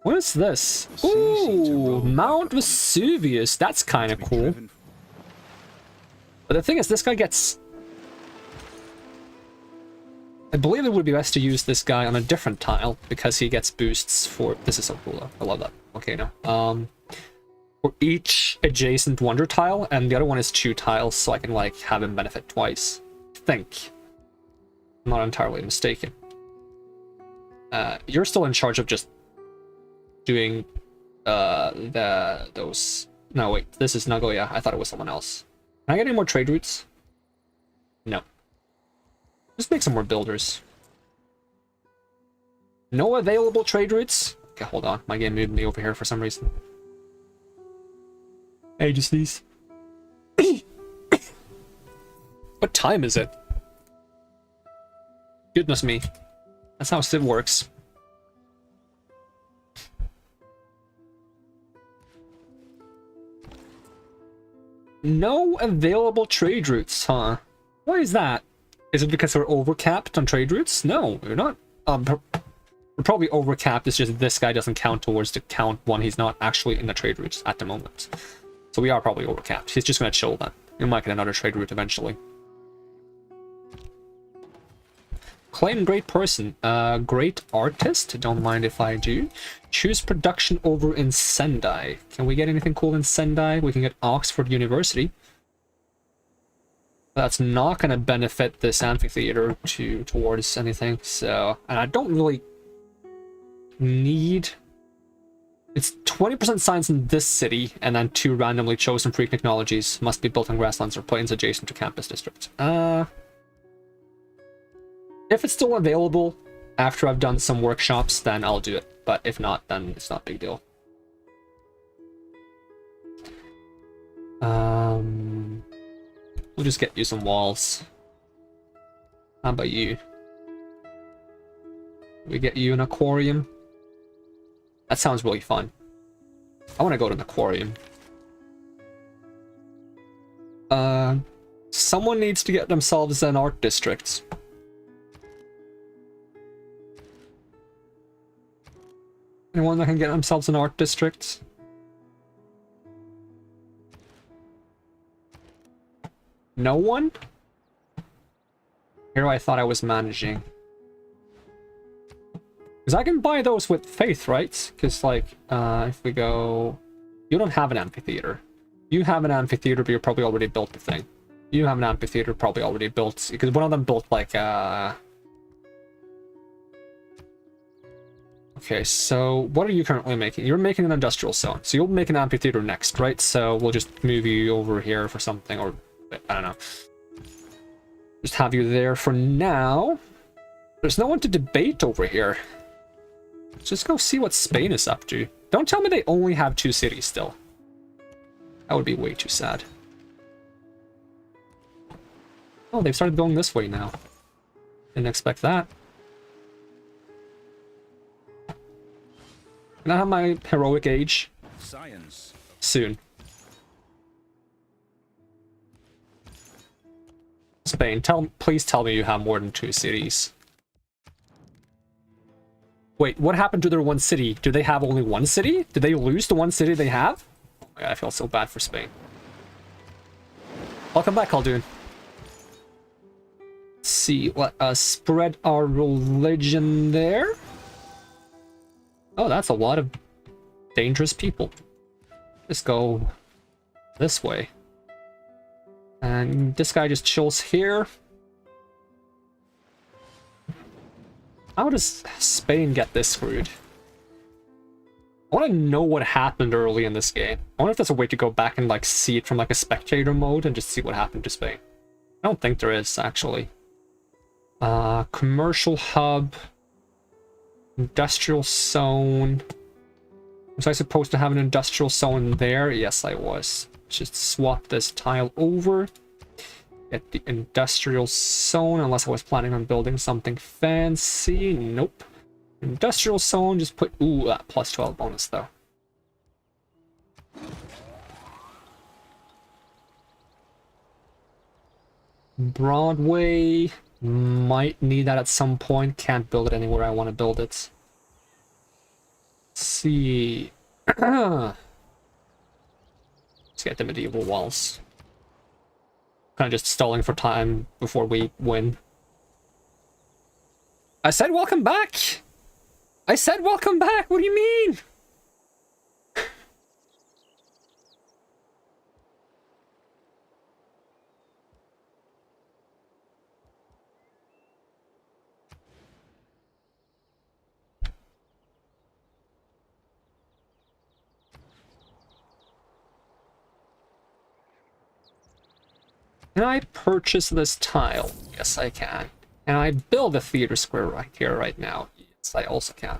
What is this? Ooh, Mount Vesuvius. That's kind of cool. But the thing is, this guy gets... I believe it would be best to use this guy on a different tile, because he gets boosts for... This is so cool though. I love that. Okay, now. For each adjacent wonder tile, and the other one is 2 tiles, so I can, like, have him benefit twice. I think. I'm not entirely mistaken. You're still in charge of just doing those... No, wait. This is Nagoya. I thought it was someone else. Can I get any more trade routes? No. Just make some more builders. No available trade routes? Okay, hold on. My game moved me over here for some reason. Hey, just these. What time is it? Goodness me. That's how Civ works. No available trade routes, huh? Why is that? Is it because we're overcapped on trade routes? No, we're not. We're probably overcapped. It's just this guy doesn't count towards the count one. He's not actually in the trade routes at the moment. So we are probably overcapped. He's just going to chill then. We might get another trade route eventually. Claim great person. Great artist. Don't mind if I do. Choose production over in Sendai. Can we get anything cool in Sendai? We can get Oxford University. That's not going to benefit this amphitheater towards anything. So, and I don't really need... It's 20% science in this city, and then 2 randomly chosen free technologies must be built on grasslands or plains adjacent to campus districts. If it's still available after I've done some workshops, then I'll do it. But if not, then it's not a big deal. We'll just get you some walls. How about you? We get you an aquarium. That sounds really fun. I want to go to an aquarium. Someone needs to get themselves an art district. Anyone that can get themselves an art district? No one? Here I thought I was managing. Because I can buy those with faith, right? Because, like, if we go... You don't have an amphitheater. You have an amphitheater, but you probably already built the thing. You have an amphitheater, probably already built... Because one of them built, like, Okay, so what are you currently making? You're making an industrial zone. So you'll make an amphitheater next, right? So we'll just move you over here for something, or... I don't know. Just have you there for now. There's no one to debate over here. Just go see what Spain is up to. Don't tell me they only have 2 cities still. That would be way too sad. Oh, they've started going this way now. Didn't expect that. Can I have my heroic age? Science. Soon. Spain, please tell me you have more than 2 cities. Wait, what happened to their 1 city? Do they have only 1 city? Did they lose the 1 city they have? Oh my God, I feel so bad for Spain. Welcome back, Khaldun. Let's see, let us spread our religion there. Oh, that's a lot of dangerous people. Let's go this way. And this guy just chills here. How does Spain get this screwed? I want to know what happened early in this game. I wonder if there's a way to go back and like see it from like a spectator mode and just see what happened to Spain. I don't think there is, actually. Commercial hub. Industrial zone. Was I supposed to have an industrial zone there? Yes, I was. Just swap this tile over. Get the industrial zone, unless I was planning on building something fancy. Nope. Industrial zone, just put... Ooh, that plus 12 bonus, though. Broadway. Might need that at some point. Can't build it anywhere I want to build it. Let's see. Let's get the medieval walls. Kind of just stalling for time before we win. I said welcome back! I said welcome back! What do you mean? Can I purchase this tile? Yes, I can. Can I build a theater square right here, right now? Yes, I also can.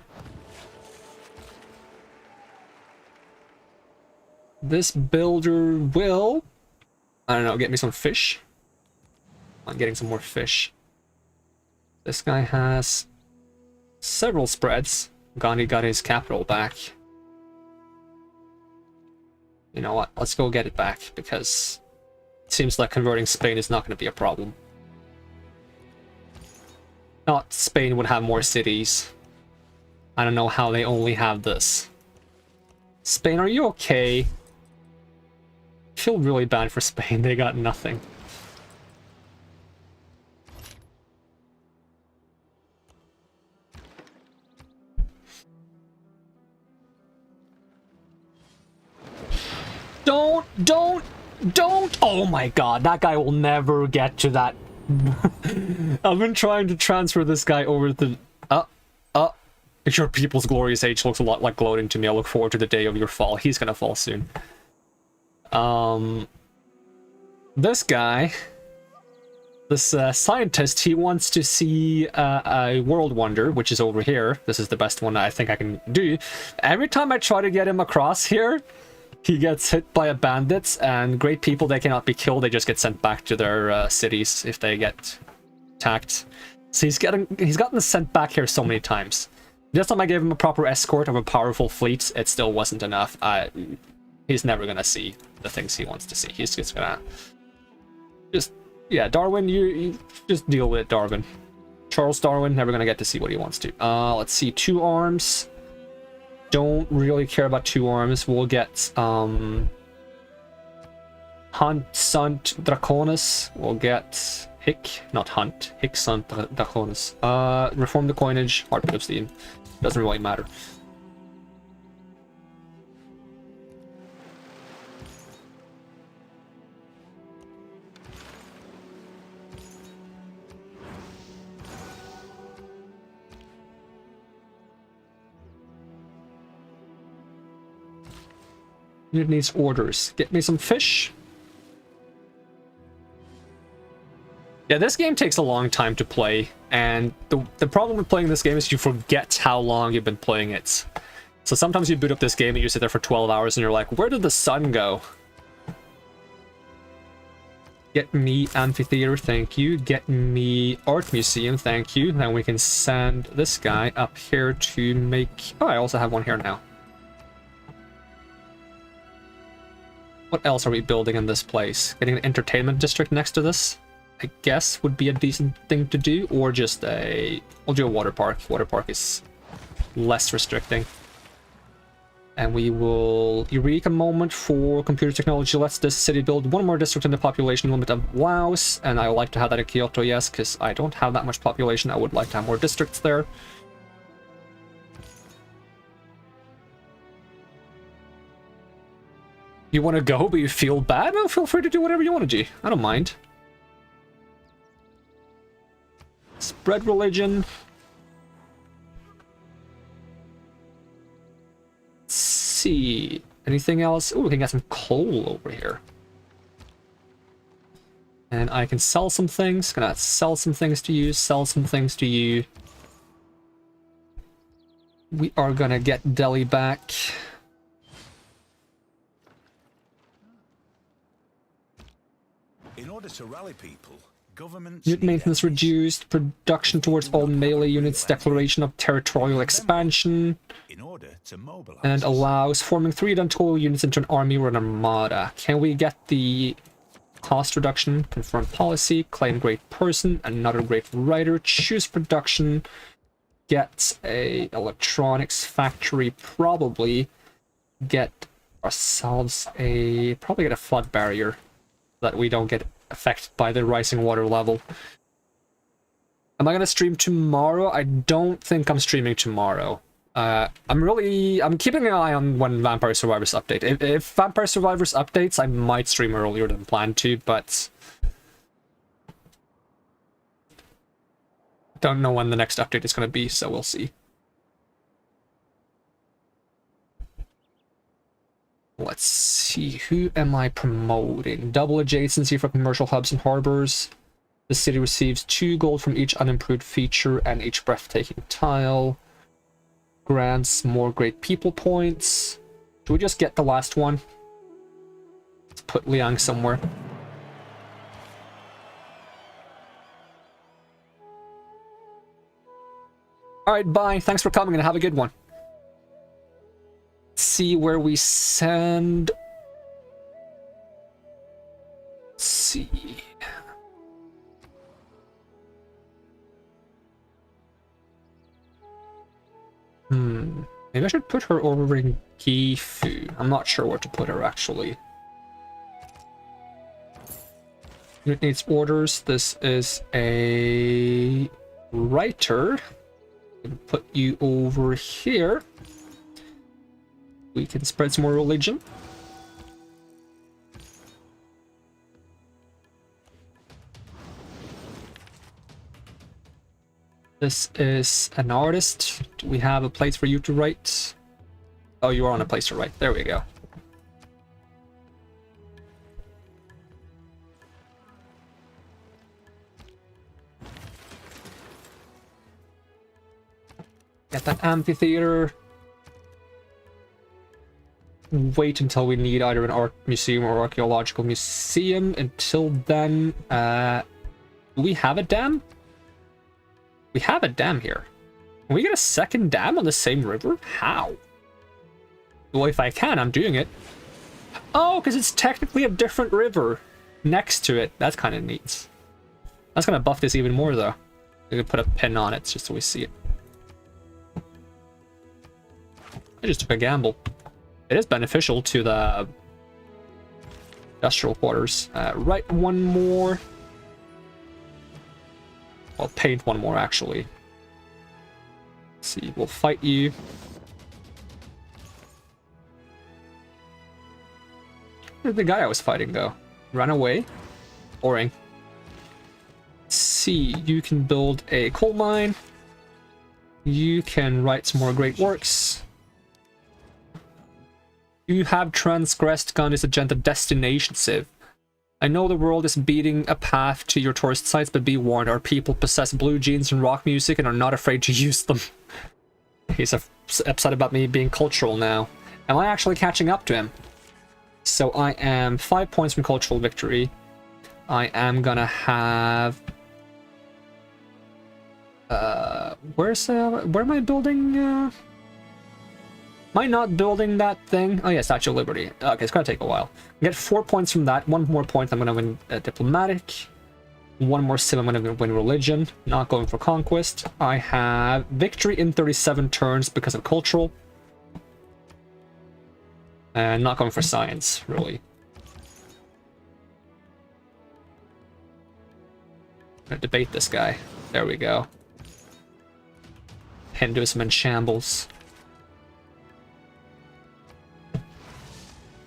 This builder will... I don't know, get me some fish. I'm getting some more fish. This guy has several spreads. Gandhi got his capital back. You know what? Let's go get it back, because... Seems like converting Spain is not going to be a problem. Not Spain would have more cities. I don't know how they only have this. Spain, are you okay? I feel really bad for Spain. They got nothing. Don't! Oh my god, that guy will never get to that. I've been trying to transfer this guy over to... Your people's glorious age looks a lot like gloating to me. I look forward to the day of your fall. He's gonna fall soon. This guy... This scientist, he wants to see a world wonder, which is over here. This is the best one I think I can do. Every time I try to get him across here, he gets hit by a bandits, and great people, they cannot be killed. They just get sent back to their cities if they get attacked. So he's gotten sent back here so many times. This time I gave him a proper escort of a powerful fleet, it still wasn't enough. He's never gonna see the things he wants to see. He's just gonna... Yeah, Darwin, you just deal with it, Darwin. Charles Darwin, never gonna get to see what he wants to. Let's see, 2 arms. Don't really care about 2 arms. We'll get Hunt, Sant, Draconis. We'll get Hick, not Hunt. Hick, Sant, Draconis. Reform the coinage. Heartbeat of Steam. Doesn't really matter. It needs orders. Get me some fish. Yeah, this game takes a long time to play, and the problem with playing this game is you forget how long you've been playing it. So sometimes you boot up this game and you sit there for 12 hours and you're like, where did the sun go? Get me amphitheater, thank you. Get me art museum, thank you. Then we can send this guy up here to make... Oh, I also have one here now. What else are we building in this place? Getting an entertainment district next to this, I guess, would be a decent thing to do. Or just a... We'll do a water park. Water park is less restricting. And we will... Eureka moment for computer technology. Let's this city build one more district in the population limit of Laos. And I would like to have that in Kyoto, yes, because I don't have that much population. I would like to have more districts there. You want to go, but you feel bad? No, feel free to do whatever you want to do. I don't mind. Spread religion. Let's see. Anything else? Oh, we can get some coal over here. And I can sell some things. Gonna sell some things to you, sell some things to you. We are gonna get Delhi back. In order to rally people, governments Unit maintenance reduced, production towards all melee units, declaration of territorial expansion, in order to mobilize and allows forming 3 identical units into an army or an armada. Can we get the cost reduction? Confirm policy, claim great person, another great writer, choose production, get a electronics factory, probably get ourselves a, probably get a flood barrier that we don't get affected by the rising water level. Am I gonna stream tomorrow? I don't think I'm streaming tomorrow. I'm keeping an eye on when Vampire Survivors update. If Vampire Survivors updates, I might stream earlier than planned to, but don't know when the next update is gonna be, so we'll see. Let's see, who am I promoting? Double adjacency for commercial hubs and harbors. The city receives 2 gold from each unimproved feature and each breathtaking tile. Grants more great people points. Should we just get the last one? Let's put Liang somewhere. Alright, bye. Thanks for coming and have a good one. See where we send. Let's see. Maybe I should put her over in Gifu. I'm not sure where to put her actually. Unit needs orders. This is a writer. Put you over here. We can spread some more religion. This is an artist. Do we have a place for you to write? Oh, you are on a place to write. There we go. Get that amphitheater. Wait until we need either an art museum or archaeological museum. Until then, do we have a dam? We have a dam here. Can we get a second dam on the same river? How? Well, if I can, I'm doing it. Oh, because it's technically a different river next to it. That's kind of neat. That's going to buff this even more, though. We could put a pin on it just so we see it. I just took a gamble. It is beneficial to the industrial quarters. Write one more. I'll paint one more, actually. Let's see, we'll fight you. Where's the guy I was fighting, though? Run away? Boring. Let's see, you can build a coal mine. You can write some more great works. You have transgressed Gandhi's agenda destination, Civ. I know the world is beating a path to your tourist sites, but be warned, our people possess blue jeans and rock music and are not afraid to use them. He's upset about me being cultural now. Am I actually catching up to him? So I am 5 points from cultural victory. I am gonna have... where am I building? Am I not building that thing? Oh yeah, Statue of Liberty. Okay, it's gonna take a while. Get 4 points from that. 1 more point, I'm gonna win diplomatic. 1 more civ, I'm gonna win religion. Not going for conquest. I have victory in 37 turns because of cultural. And not going for science, really. I'm gonna debate this guy. There we go. Hinduism in shambles.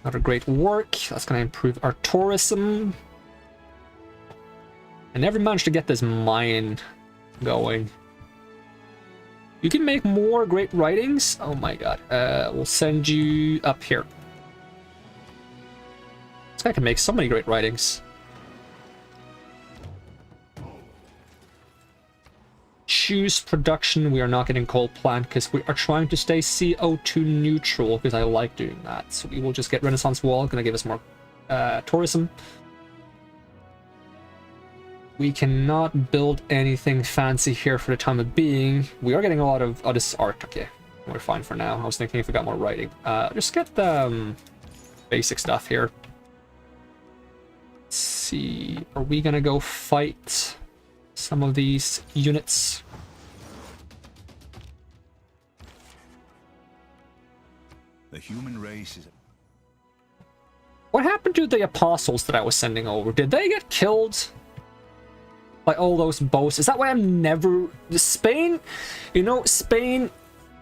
Another great work. That's going to improve our tourism. I never managed to get this mine going. You can make more great writings. Oh my god. We'll send you up here. This guy can make so many great writings. Choose production. We are not getting coal plant because we are trying to stay CO2 neutral because I like doing that. So we will just get Renaissance Wall. Gonna give us more tourism. We cannot build anything fancy here for the time of being. We are getting a lot of... Oh, this is art. Okay, we're fine for now. I was thinking if we got more writing. Just get the basic stuff here. Let's see. Are we gonna go fight some of these units? The human race is... What happened to the apostles that I was sending over? Did they get killed by all those boats? Is that why I'm never... Spain, you know, Spain,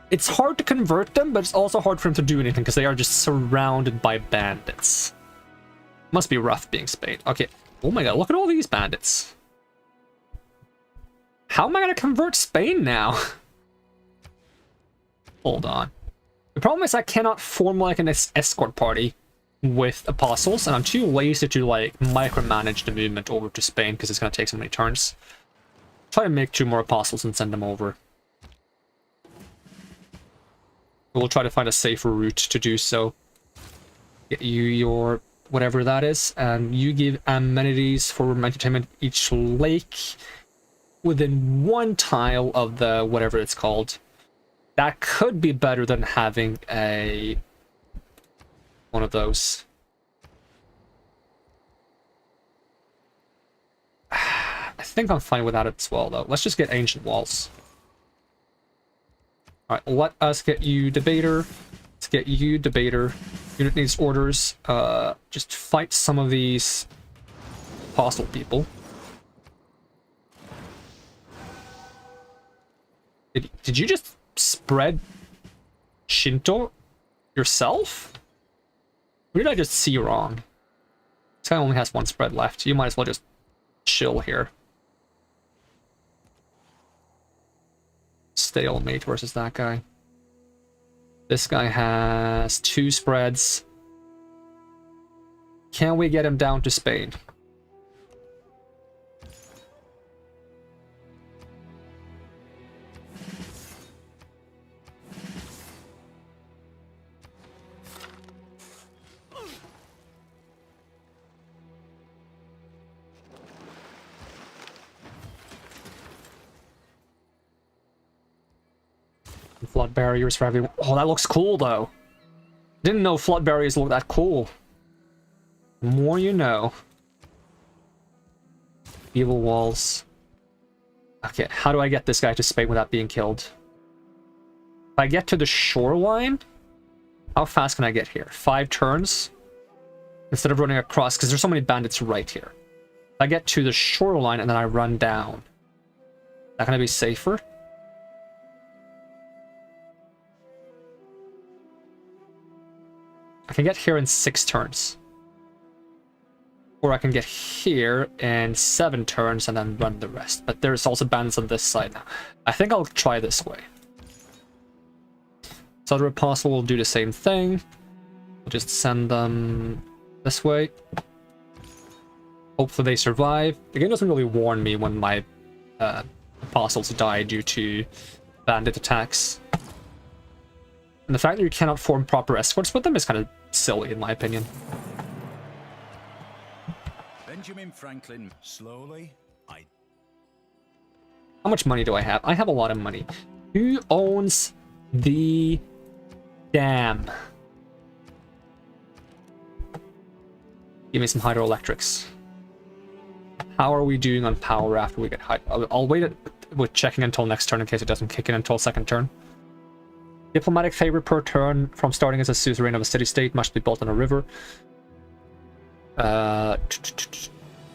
it's hard to convert them, but it's also hard for them to do anything because they are just surrounded by bandits. Must be rough being Spain. Okay. Oh my god, look at all these bandits. How am I going to convert Spain now? Hold on. The problem is I cannot form like an escort party with apostles, and I'm too lazy to like micromanage the movement over to Spain because it's going to take so many turns. Try to make 2 more apostles and send them over. We'll try to find a safer route to do so. Get you your whatever that is, and you give amenities for entertainment each lake within 1 tile of the whatever it's called. That could be better than having a one of those. I think I'm fine with that as well, though. Let's just get ancient walls. All right, let us get you debater. Let's get you debater. Unit needs orders. Just fight some of these hostile people. Did you just spread Shinto yourself? Or did I just see wrong? This guy only has 1 spread left. You might as well just chill here. Stalemate versus that guy. This guy has 2 spreads. Can we get him down to Spain? Flood barriers for everyone. Oh, that looks cool, though. Didn't know flood barriers look that cool. The more you know. Evil walls. Okay, how do I get this guy to Spain without being killed? If I get to the shoreline, how fast can I get here? 5 turns? Instead of running across, because there's so many bandits right here. If I get to the shoreline and then I run down, is that gonna be safer? I can get here in 6 turns. Or I can get here in 7 turns and then run the rest. But there's also bandits on this side now. I think I'll try this way. So the apostle will do the same thing. We'll just send them this way. Hopefully they survive. The game doesn't really warn me when my apostles die due to bandit attacks. And the fact that you cannot form proper escorts with them is kind of silly, in my opinion. Benjamin Franklin, slowly, How much money do I have? I have a lot of money. Who owns the dam? Give me some hydroelectrics. How are we doing on power after we get hydro? I'll wait with checking until next turn in case it doesn't kick in until 2nd turn. Diplomatic favor per turn from starting as a suzerain of a city-state must be built on a river.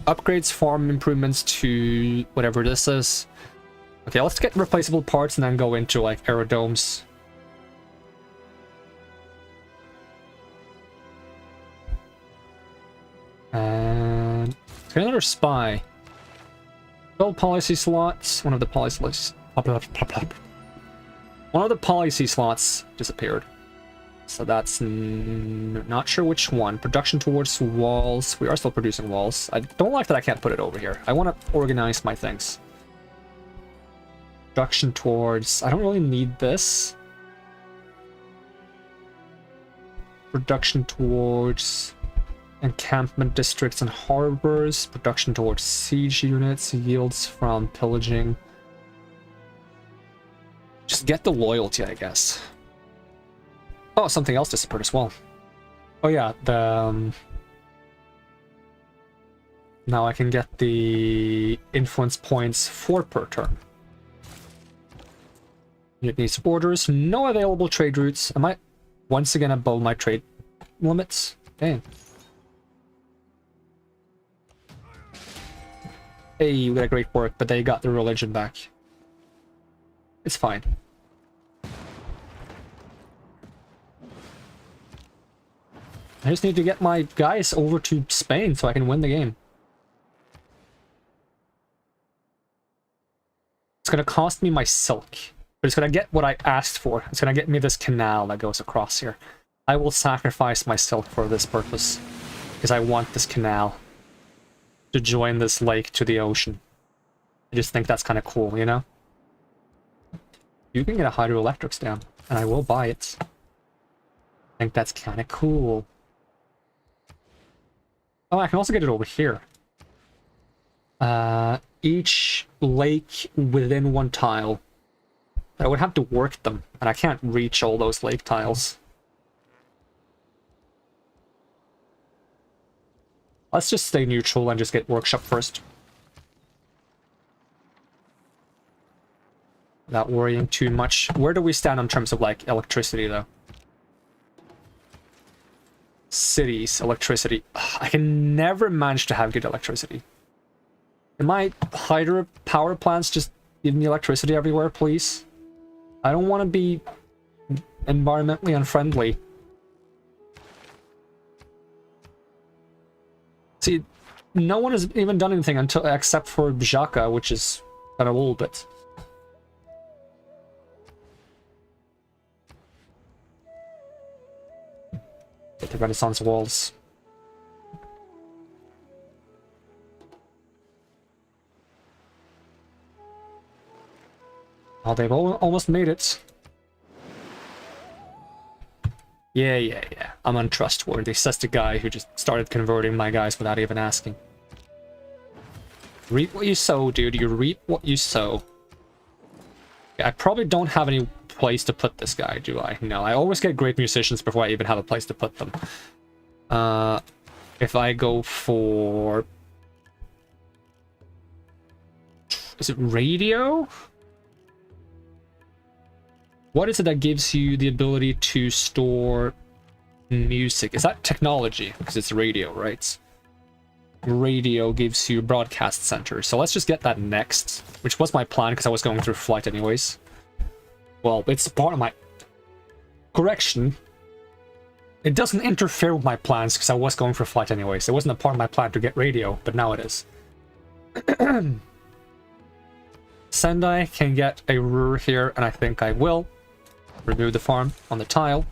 Upgrades, farm improvements to whatever this is. Okay, let's get replaceable parts and then go into like aerodomes. Let's get another spy. Build policy slots. One of the policy slots disappeared. So that's not sure which one. Production towards walls. We are still producing walls. I don't like that I can't put it over here. I want to organize my things. Production towards... I don't really need this. Production towards encampment districts and harbors. Production towards siege units. Yields from pillaging. Just get the loyalty, I guess. Oh, something else disappeared as well. Oh yeah, the... now I can get the influence points 4 per turn. Unit needs orders. No available trade routes. Am I once again above my trade limits? Dang. Hey, you got great work, but they got the religion back. It's fine. I just need to get my guys over to Spain so I can win the game. It's gonna cost me my silk, but it's gonna get what I asked for. It's gonna get me this canal that goes across here. I will sacrifice my silk for this purpose, because I want this canal to join this lake to the ocean. I just think that's kind of cool, you know? You can get a hydroelectric dam, and I will buy it. I think that's kind of cool. Oh, I can also get it over here. Each lake within one tile. But I would have to work them, and I can't reach all those lake tiles. Let's just stay neutral and just get workshop first. Without worrying too much. Where do we stand in terms of, like, electricity, though? Cities, electricity. Ugh, I can never manage to have good electricity. Can my hydro power plants just give me electricity everywhere, please? I don't want to be environmentally unfriendly. See, no one has even done anything until except for Bjaka, which is kind of a little bit. Get the Renaissance walls. Oh, they've almost made it. Yeah. I'm untrustworthy, says the guy who just started converting my guys without even asking. Reap what you sow, dude. You reap what you sow. Yeah, I probably don't have any place to put this guy, do I? No, I always get great musicians before I even have a place to put them. If I go for... is it radio? What is it that gives you the ability to store music? Is that technology? Because it's radio, right? Radio gives you broadcast center. So let's just get that next, which was my plan because I was going through flight anyways. Well, it's part of my... correction. It doesn't interfere with my plans because I was going for flight anyways. It wasn't a part of my plan to get radio, but now it is. Sendai can get a Ruhr here, and I think I will. Remove the farm on the tile.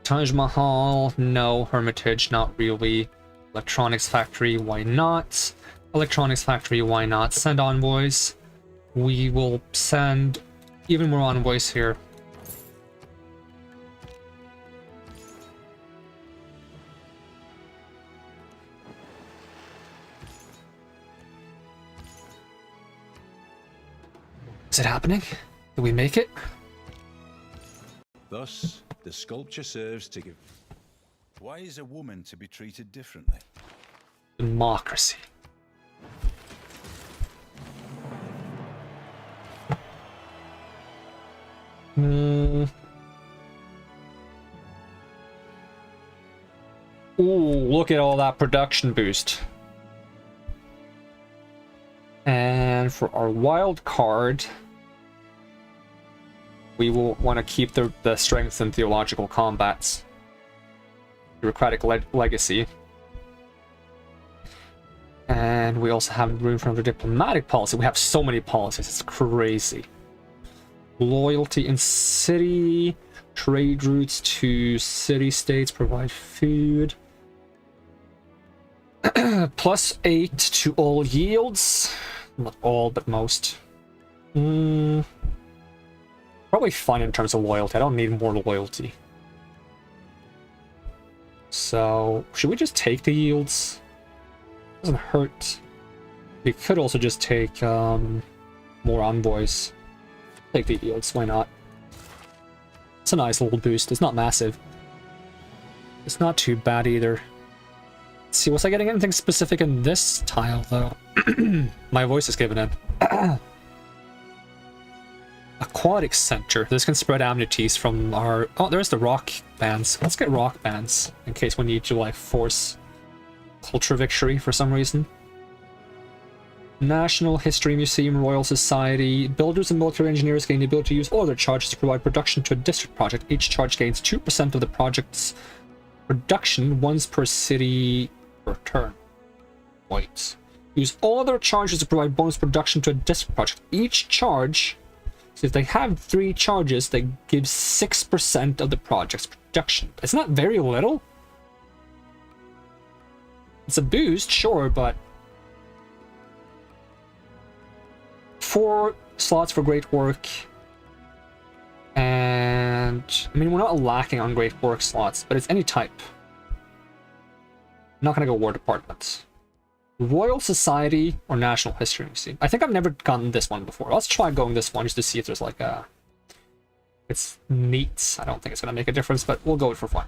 Taj Mahal, no. Hermitage, not really. Electronics Factory, why not? Electronics Factory, why not? Send envoys. We will send even more envoys here. Is it happening? Did we make it? Thus, the sculpture serves to give... Why is a woman to be treated differently? Democracy. Ooh, look at all that production boost. And for our wild card, we will want to keep the strength in theological combats. bureaucratic legacy. And we also have room for another diplomatic policy. We have so many policies, it's crazy. Loyalty in city, trade routes to city-states, provide food. +8 to all yields. Not all, but most. Probably fine in terms of loyalty. I don't need more loyalty. So, should we just take the yields? Doesn't hurt. We could also just take more envoys. Take the yields, why not? It's a nice little boost. It's not massive. It's not too bad either. Let's see, was I getting anything specific in this tile though? My voice is giving in. Aquatic Center. This can spread amenities from our... Oh, there's the rock bands. Let's get rock bands in case we need to like force culture victory for some reason. National History Museum, Royal Society. Builders and military engineers gain the ability to use all their charges to provide production to a district project. Each charge gains 2% of the project's production once per city per turn. Wait. Use all their charges to provide bonus production to a district project. Each charge... So if they have 3 charges, they give 6% of the project's production. It's not very little. It's a boost, sure, but 4 slots for great work. And I mean, we're not lacking on great work slots, but it's any type. I'm not gonna go War Department. Royal Society or National History Museum. I think I've never gotten this one before. Let's try going this one just to see if there's like a... It's neat. I don't think it's gonna make a difference, but we'll go it for fun.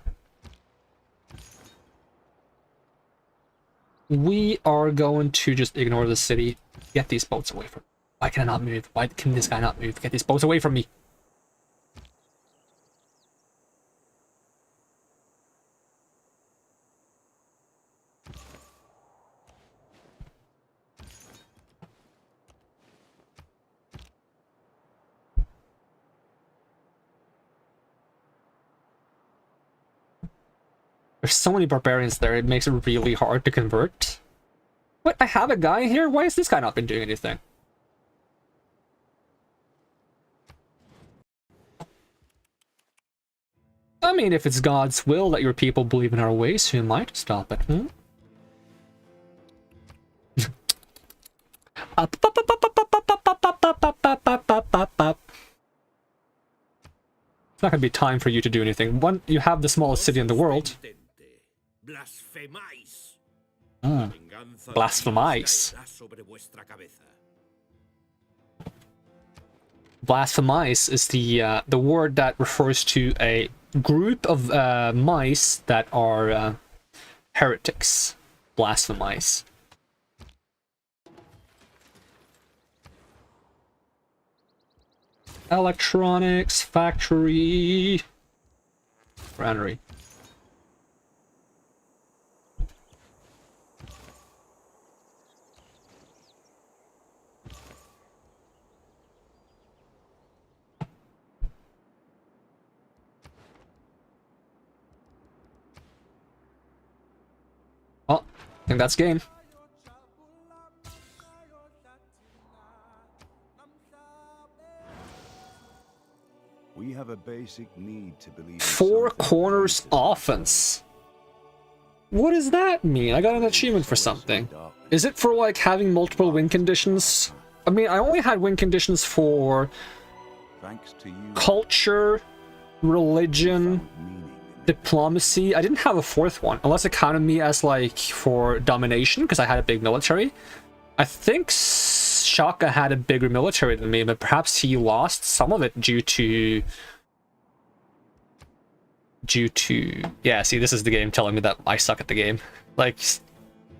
We are going to just ignore the city. Get these boats away from me. Why can I not move? Why can this guy not move? Get these boats away from me. There's so many barbarians there, it makes it really hard to convert. What? I have a guy here? Why has this guy not been doing anything? I mean, if it's God's will that your people believe in our ways, who might stop it, hmm? It's not gonna be time for you to do anything. One, you have the smallest city in the world. Blasphemize. Blasphemize is the word that refers to a group of mice that are heretics. Blasphemize. Electronics factory. Granary. Well, I think that's game. We have a basic need to believe. 4 corners offense. What does that mean? I got an achievement for something. Is it for like having multiple win conditions? I mean, I only had win conditions for culture, religion, diplomacy. I didn't have a 4th one, unless it counted me as like for domination, because I had a big military. I think Shaka had a bigger military than me, but perhaps he lost some of it due to... Yeah, see, this is the game telling me that I suck at the game. Like,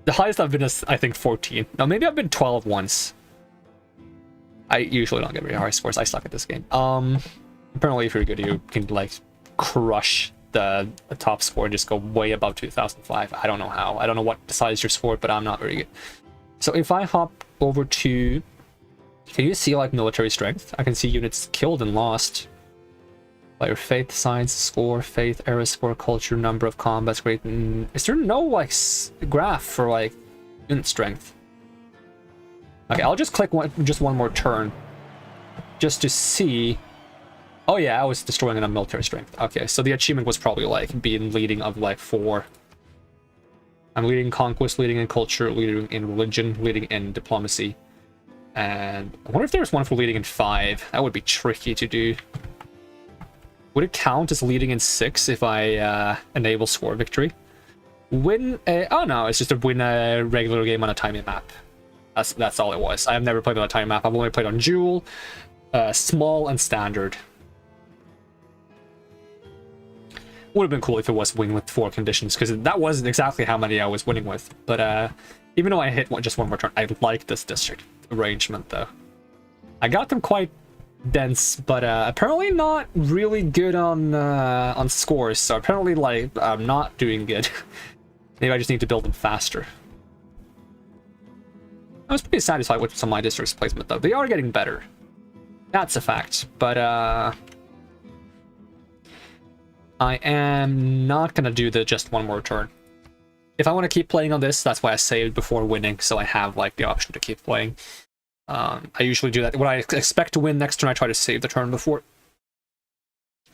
the highest I've been is, I think, 14. Now, maybe I've been 12 once. I usually don't get very high scores. I suck at this game. Apparently, if you're good, you can, like, crush the top score and just go way above 2005. I don't know how. I don't know what decides your score, but I'm not very good. So if I hop over to... Can you see, like, military strength? I can see units killed and lost. Player faith, science, score, faith, era score, culture, number of combats, great. Is there no like graph for like unit strength? Okay, I'll just click just one more turn, just to see. Oh yeah, I was destroying enough military strength. Okay, so the achievement was probably like being leading of like 4. I'm leading in conquest, leading in culture, leading in religion, leading in diplomacy. And I wonder if there's one for leading in 5. That would be tricky to do. Would it count as leading in 6 if I enable score victory? Win a... Oh no, it's just to win a regular game on a timing map. That's all it was. I've never played on a timing map. I've only played on duel, small, and standard. Would have been cool if it was win with 4 conditions, because that wasn't exactly how many I was winning with. But even though I hit just one more turn, I like this district arrangement though. I got them quite dense, but apparently not really good on scores. So apparently, like, I'm not doing good. Maybe I just need to build them faster. I was pretty satisfied with some of my district's placement though. They are getting better. That's a fact. But I am not gonna do the just one more turn. If I want to keep playing on this, that's why I saved before winning, so I have like the option to keep playing. I usually do that when I expect to win next turn. I try to save the turn before.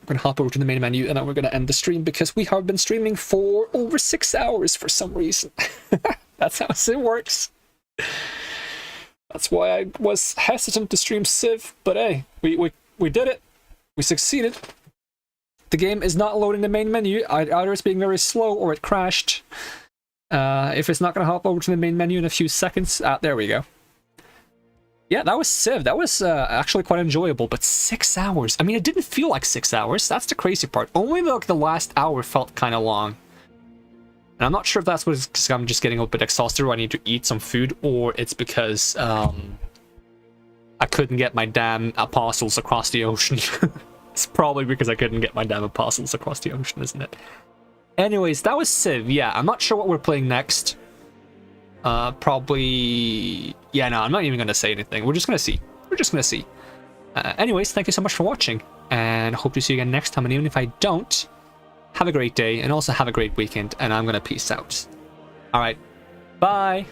I'm gonna hop over to the main menu and then we're gonna end the stream because we have been streaming for over 6 hours for some reason. That's how it works. That's why I was hesitant to stream Civ, but hey, we did it. We succeeded. The game is not loading the main menu. Either it's being very slow or it crashed. If it's not going to hop over to the main menu in a few seconds, there we go. Yeah, that was Civ. That was actually quite enjoyable, but 6 hours. I mean, it didn't feel like 6 hours. That's the crazy part. Only like the last hour felt kind of long. And I'm not sure if that's because I'm just getting a bit exhausted or I need to eat some food, or it's because I couldn't get my damn apostles across the ocean. It's probably because I couldn't get my damn apostles across the ocean, isn't it? Anyways, that was Civ. Yeah, I'm not sure what we're playing next. Probably... Yeah, no, I'm not even going to say anything. We're just going to see. We're just going to see. Anyways, thank you so much for watching, and I hope to see you again next time. And even if I don't, have a great day, and also have a great weekend, and I'm going to peace out. Alright, bye!